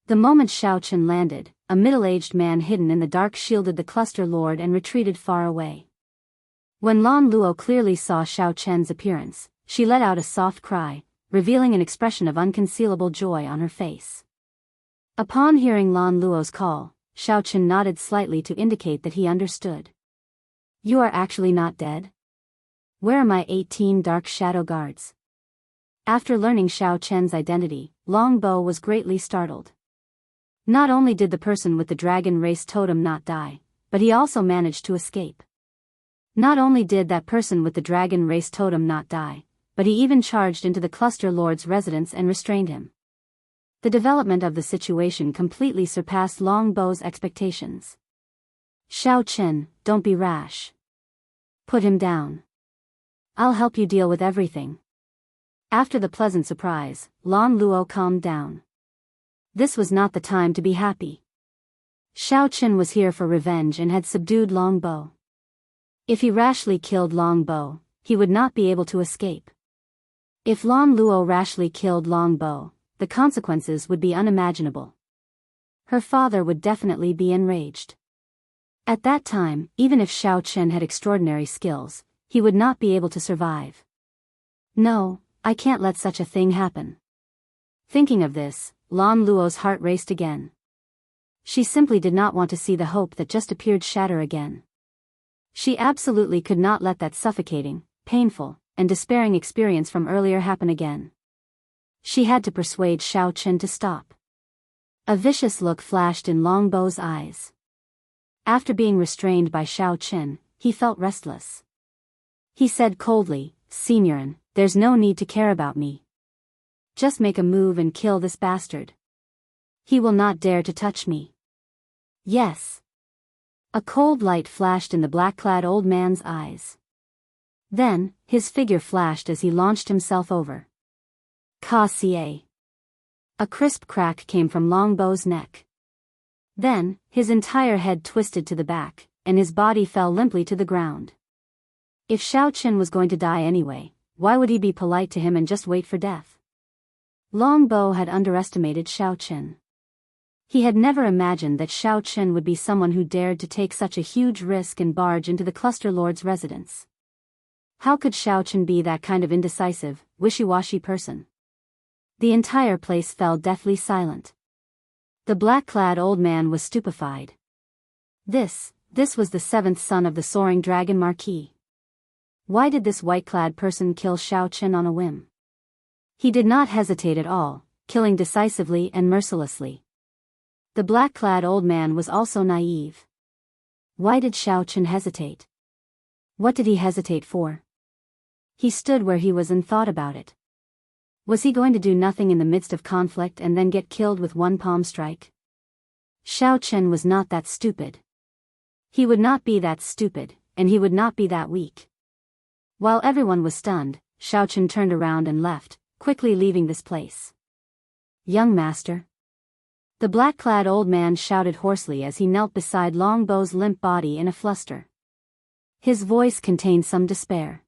The moment Xiaochen landed, a middle-aged man hidden in the dark shielded the cluster lord and retreated far away. When Lan Luo clearly saw Xiaochen's appearance, she let out a soft cry, revealing an expression of unconcealable joy on her face. Upon hearing Lan Luo's call, Xiaochen nodded slightly to indicate that he understood. "You are actually not dead? Where are my 18 dark shadow guards?" After learning Xiaochen's identity, Longbow was greatly startled. Not only did the person with the dragon race totem not die, but he also managed to escape. Not only did that person with the dragon race totem not die, but he even charged into the cluster lord's residence and restrained him. The development of the situation completely surpassed Longbow's expectations. "Xiaochen, don't be rash. Put him down. I'll help you deal with everything." After the pleasant surprise, Lan Luo calmed down. This was not the time to be happy. Xiaochen was here for revenge and had subdued Longbow. If he rashly killed Longbow, he would not be able to escape. If Lan Luo rashly killed Longbow, the consequences would be unimaginable. Her father would definitely be enraged. At that time, even if Xiaochen had extraordinary skills, he would not be able to survive. "No, I can't let such a thing happen." Thinking of this, Lan Luo's heart raced again. She simply did not want to see the hope that just appeared shatter again. She absolutely could not let that suffocating, painful, and despairing experience from earlier happen again. She had to persuade Xiaochen to stop. A vicious look flashed in Longbow's eyes. After being restrained by Xiaochen, he felt restless. He said coldly, "Seniorin, there's no need to care about me. Just make a move and kill this bastard. He will not dare to touch me." "Yes." A cold light flashed in the black-clad old man's eyes. Then, his figure flashed as he launched himself over. "Ka-sie." A crisp crack came from Longbow's neck. Then, his entire head twisted to the back, and his body fell limply to the ground. If Xiaochen was going to die anyway, why would he be polite to him and just wait for death? Longbow had underestimated Xiaochen. He had never imagined that Xiaochen would be someone who dared to take such a huge risk and barge into the cluster lord's residence. How could Xiaochen be that kind of indecisive, wishy-washy person? The entire place fell deathly silent. The black-clad old man was stupefied. This was the seventh son of the soaring dragon marquis. Why did this white-clad person kill Xiaochen on a whim? He did not hesitate at all, killing decisively and mercilessly. The black-clad old man was also naive. Why did Xiaochen hesitate? What did he hesitate for? He stood where he was and thought about it. Was he going to do nothing in the midst of conflict and then get killed with one palm strike? Xiaochen was not that stupid. He would not be that stupid, and he would not be that weak. While everyone was stunned, Xiaochen turned around and left, quickly leaving this place. Young master. The black-clad old man shouted hoarsely as he knelt beside Longbow's limp body in a fluster. His voice contained some despair.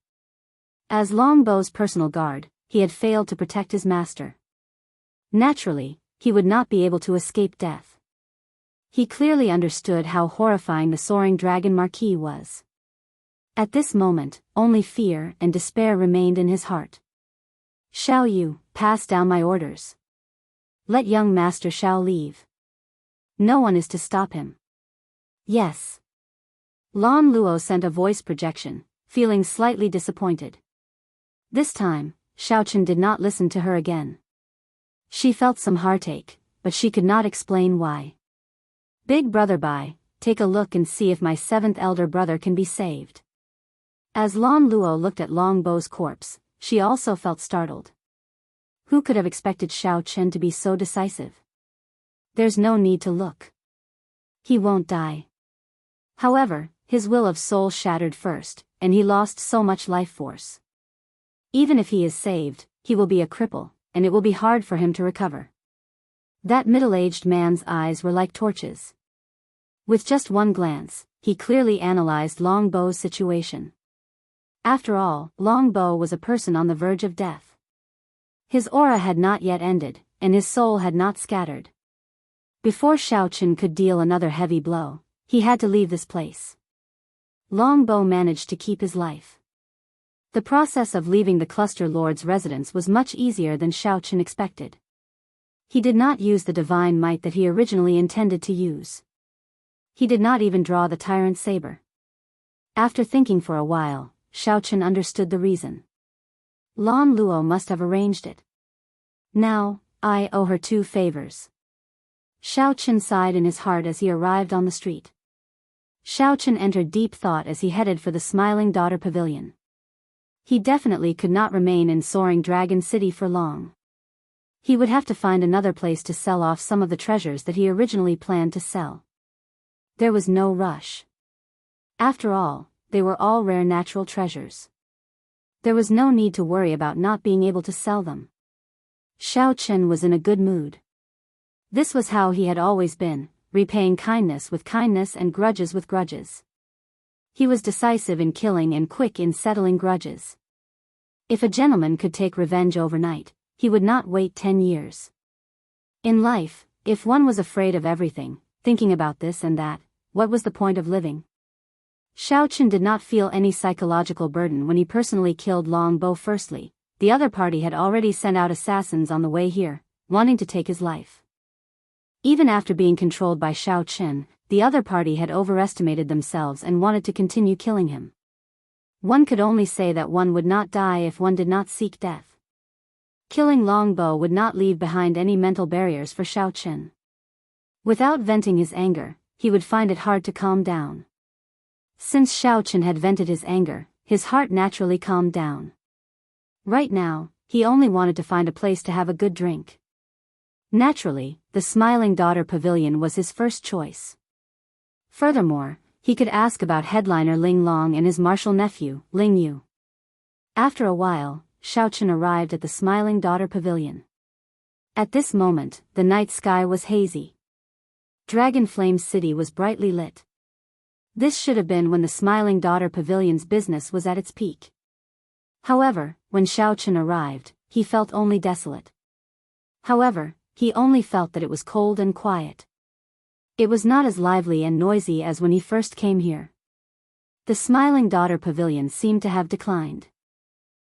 As Longbow's personal guard, he had failed to protect his master. Naturally, he would not be able to escape death. He clearly understood how horrifying the soaring dragon marquis was. At this moment, only fear and despair remained in his heart. Shall you pass down my orders? Let young master Shao leave. No one is to stop him. Yes. Lan Luo sent a voice projection, feeling slightly disappointed. This time, Xiaochen did not listen to her again. She felt some heartache, but she could not explain why. Big brother Bai, take a look and see if my seventh elder brother can be saved. As Lan Luo looked at Longbow's corpse, she also felt startled. Who could have expected Xiaochen to be so decisive? There's no need to look. He won't die. However, his will of soul shattered first, and he lost so much life force. Even if he is saved, he will be a cripple, and it will be hard for him to recover. That middle-aged man's eyes were like torches. With just one glance, he clearly analyzed Longbow's situation. After all, Longbow was a person on the verge of death. His aura had not yet ended, and his soul had not scattered. Before Xiaochen could deal another heavy blow, he had to leave this place. Longbow managed to keep his life. The process of leaving the cluster lord's residence was much easier than Xiaochen expected. He did not use the divine might that he originally intended to use. He did not even draw the tyrant saber. After thinking for a while, Xiaochen understood the reason. Lan Luo must have arranged it. Now, I owe her 2 favors. Xiaochen sighed in his heart as he arrived on the street. Xiaochen entered deep thought as he headed for the Smiling Daughter Pavilion. He definitely could not remain in Soaring Dragon City for long. He would have to find another place to sell off some of the treasures that he originally planned to sell. There was no rush. After all, they were all rare natural treasures. There was no need to worry about not being able to sell them. Xiaochen was in a good mood. This was how he had always been, repaying kindness with kindness and grudges with grudges. He was decisive in killing and quick in settling grudges. If a gentleman could take revenge overnight, he would not wait 10 years. In life, if one was afraid of everything, thinking about this and that, what was the point of living? Xiaochen did not feel any psychological burden when he personally killed Longbow. Firstly, the other party had already sent out assassins on the way here, wanting to take his life. Even after being controlled by Xiaochen, the other party had overestimated themselves and wanted to continue killing him. One could only say that one would not die if one did not seek death. Killing Longbow would not leave behind any mental barriers for Xiaochen. Without venting his anger, he would find it hard to calm down. Since Xiaochen had vented his anger, his heart naturally calmed down. Right now, he only wanted to find a place to have a good drink. Naturally, the Smiling Daughter Pavilion was his first choice. Furthermore, he could ask about headliner Ling Long and his martial nephew, Ling Yu. After a while, Xiaochen arrived at the Smiling Daughter Pavilion. At this moment, the night sky was hazy. Dragon Flame City was brightly lit. This should have been when the Smiling Daughter Pavilion's business was at its peak. However, when Xiaochen arrived, he felt only desolate. However, he only felt that it was cold and quiet. It was not as lively and noisy as when he first came here. The Smiling Daughter Pavilion seemed to have declined.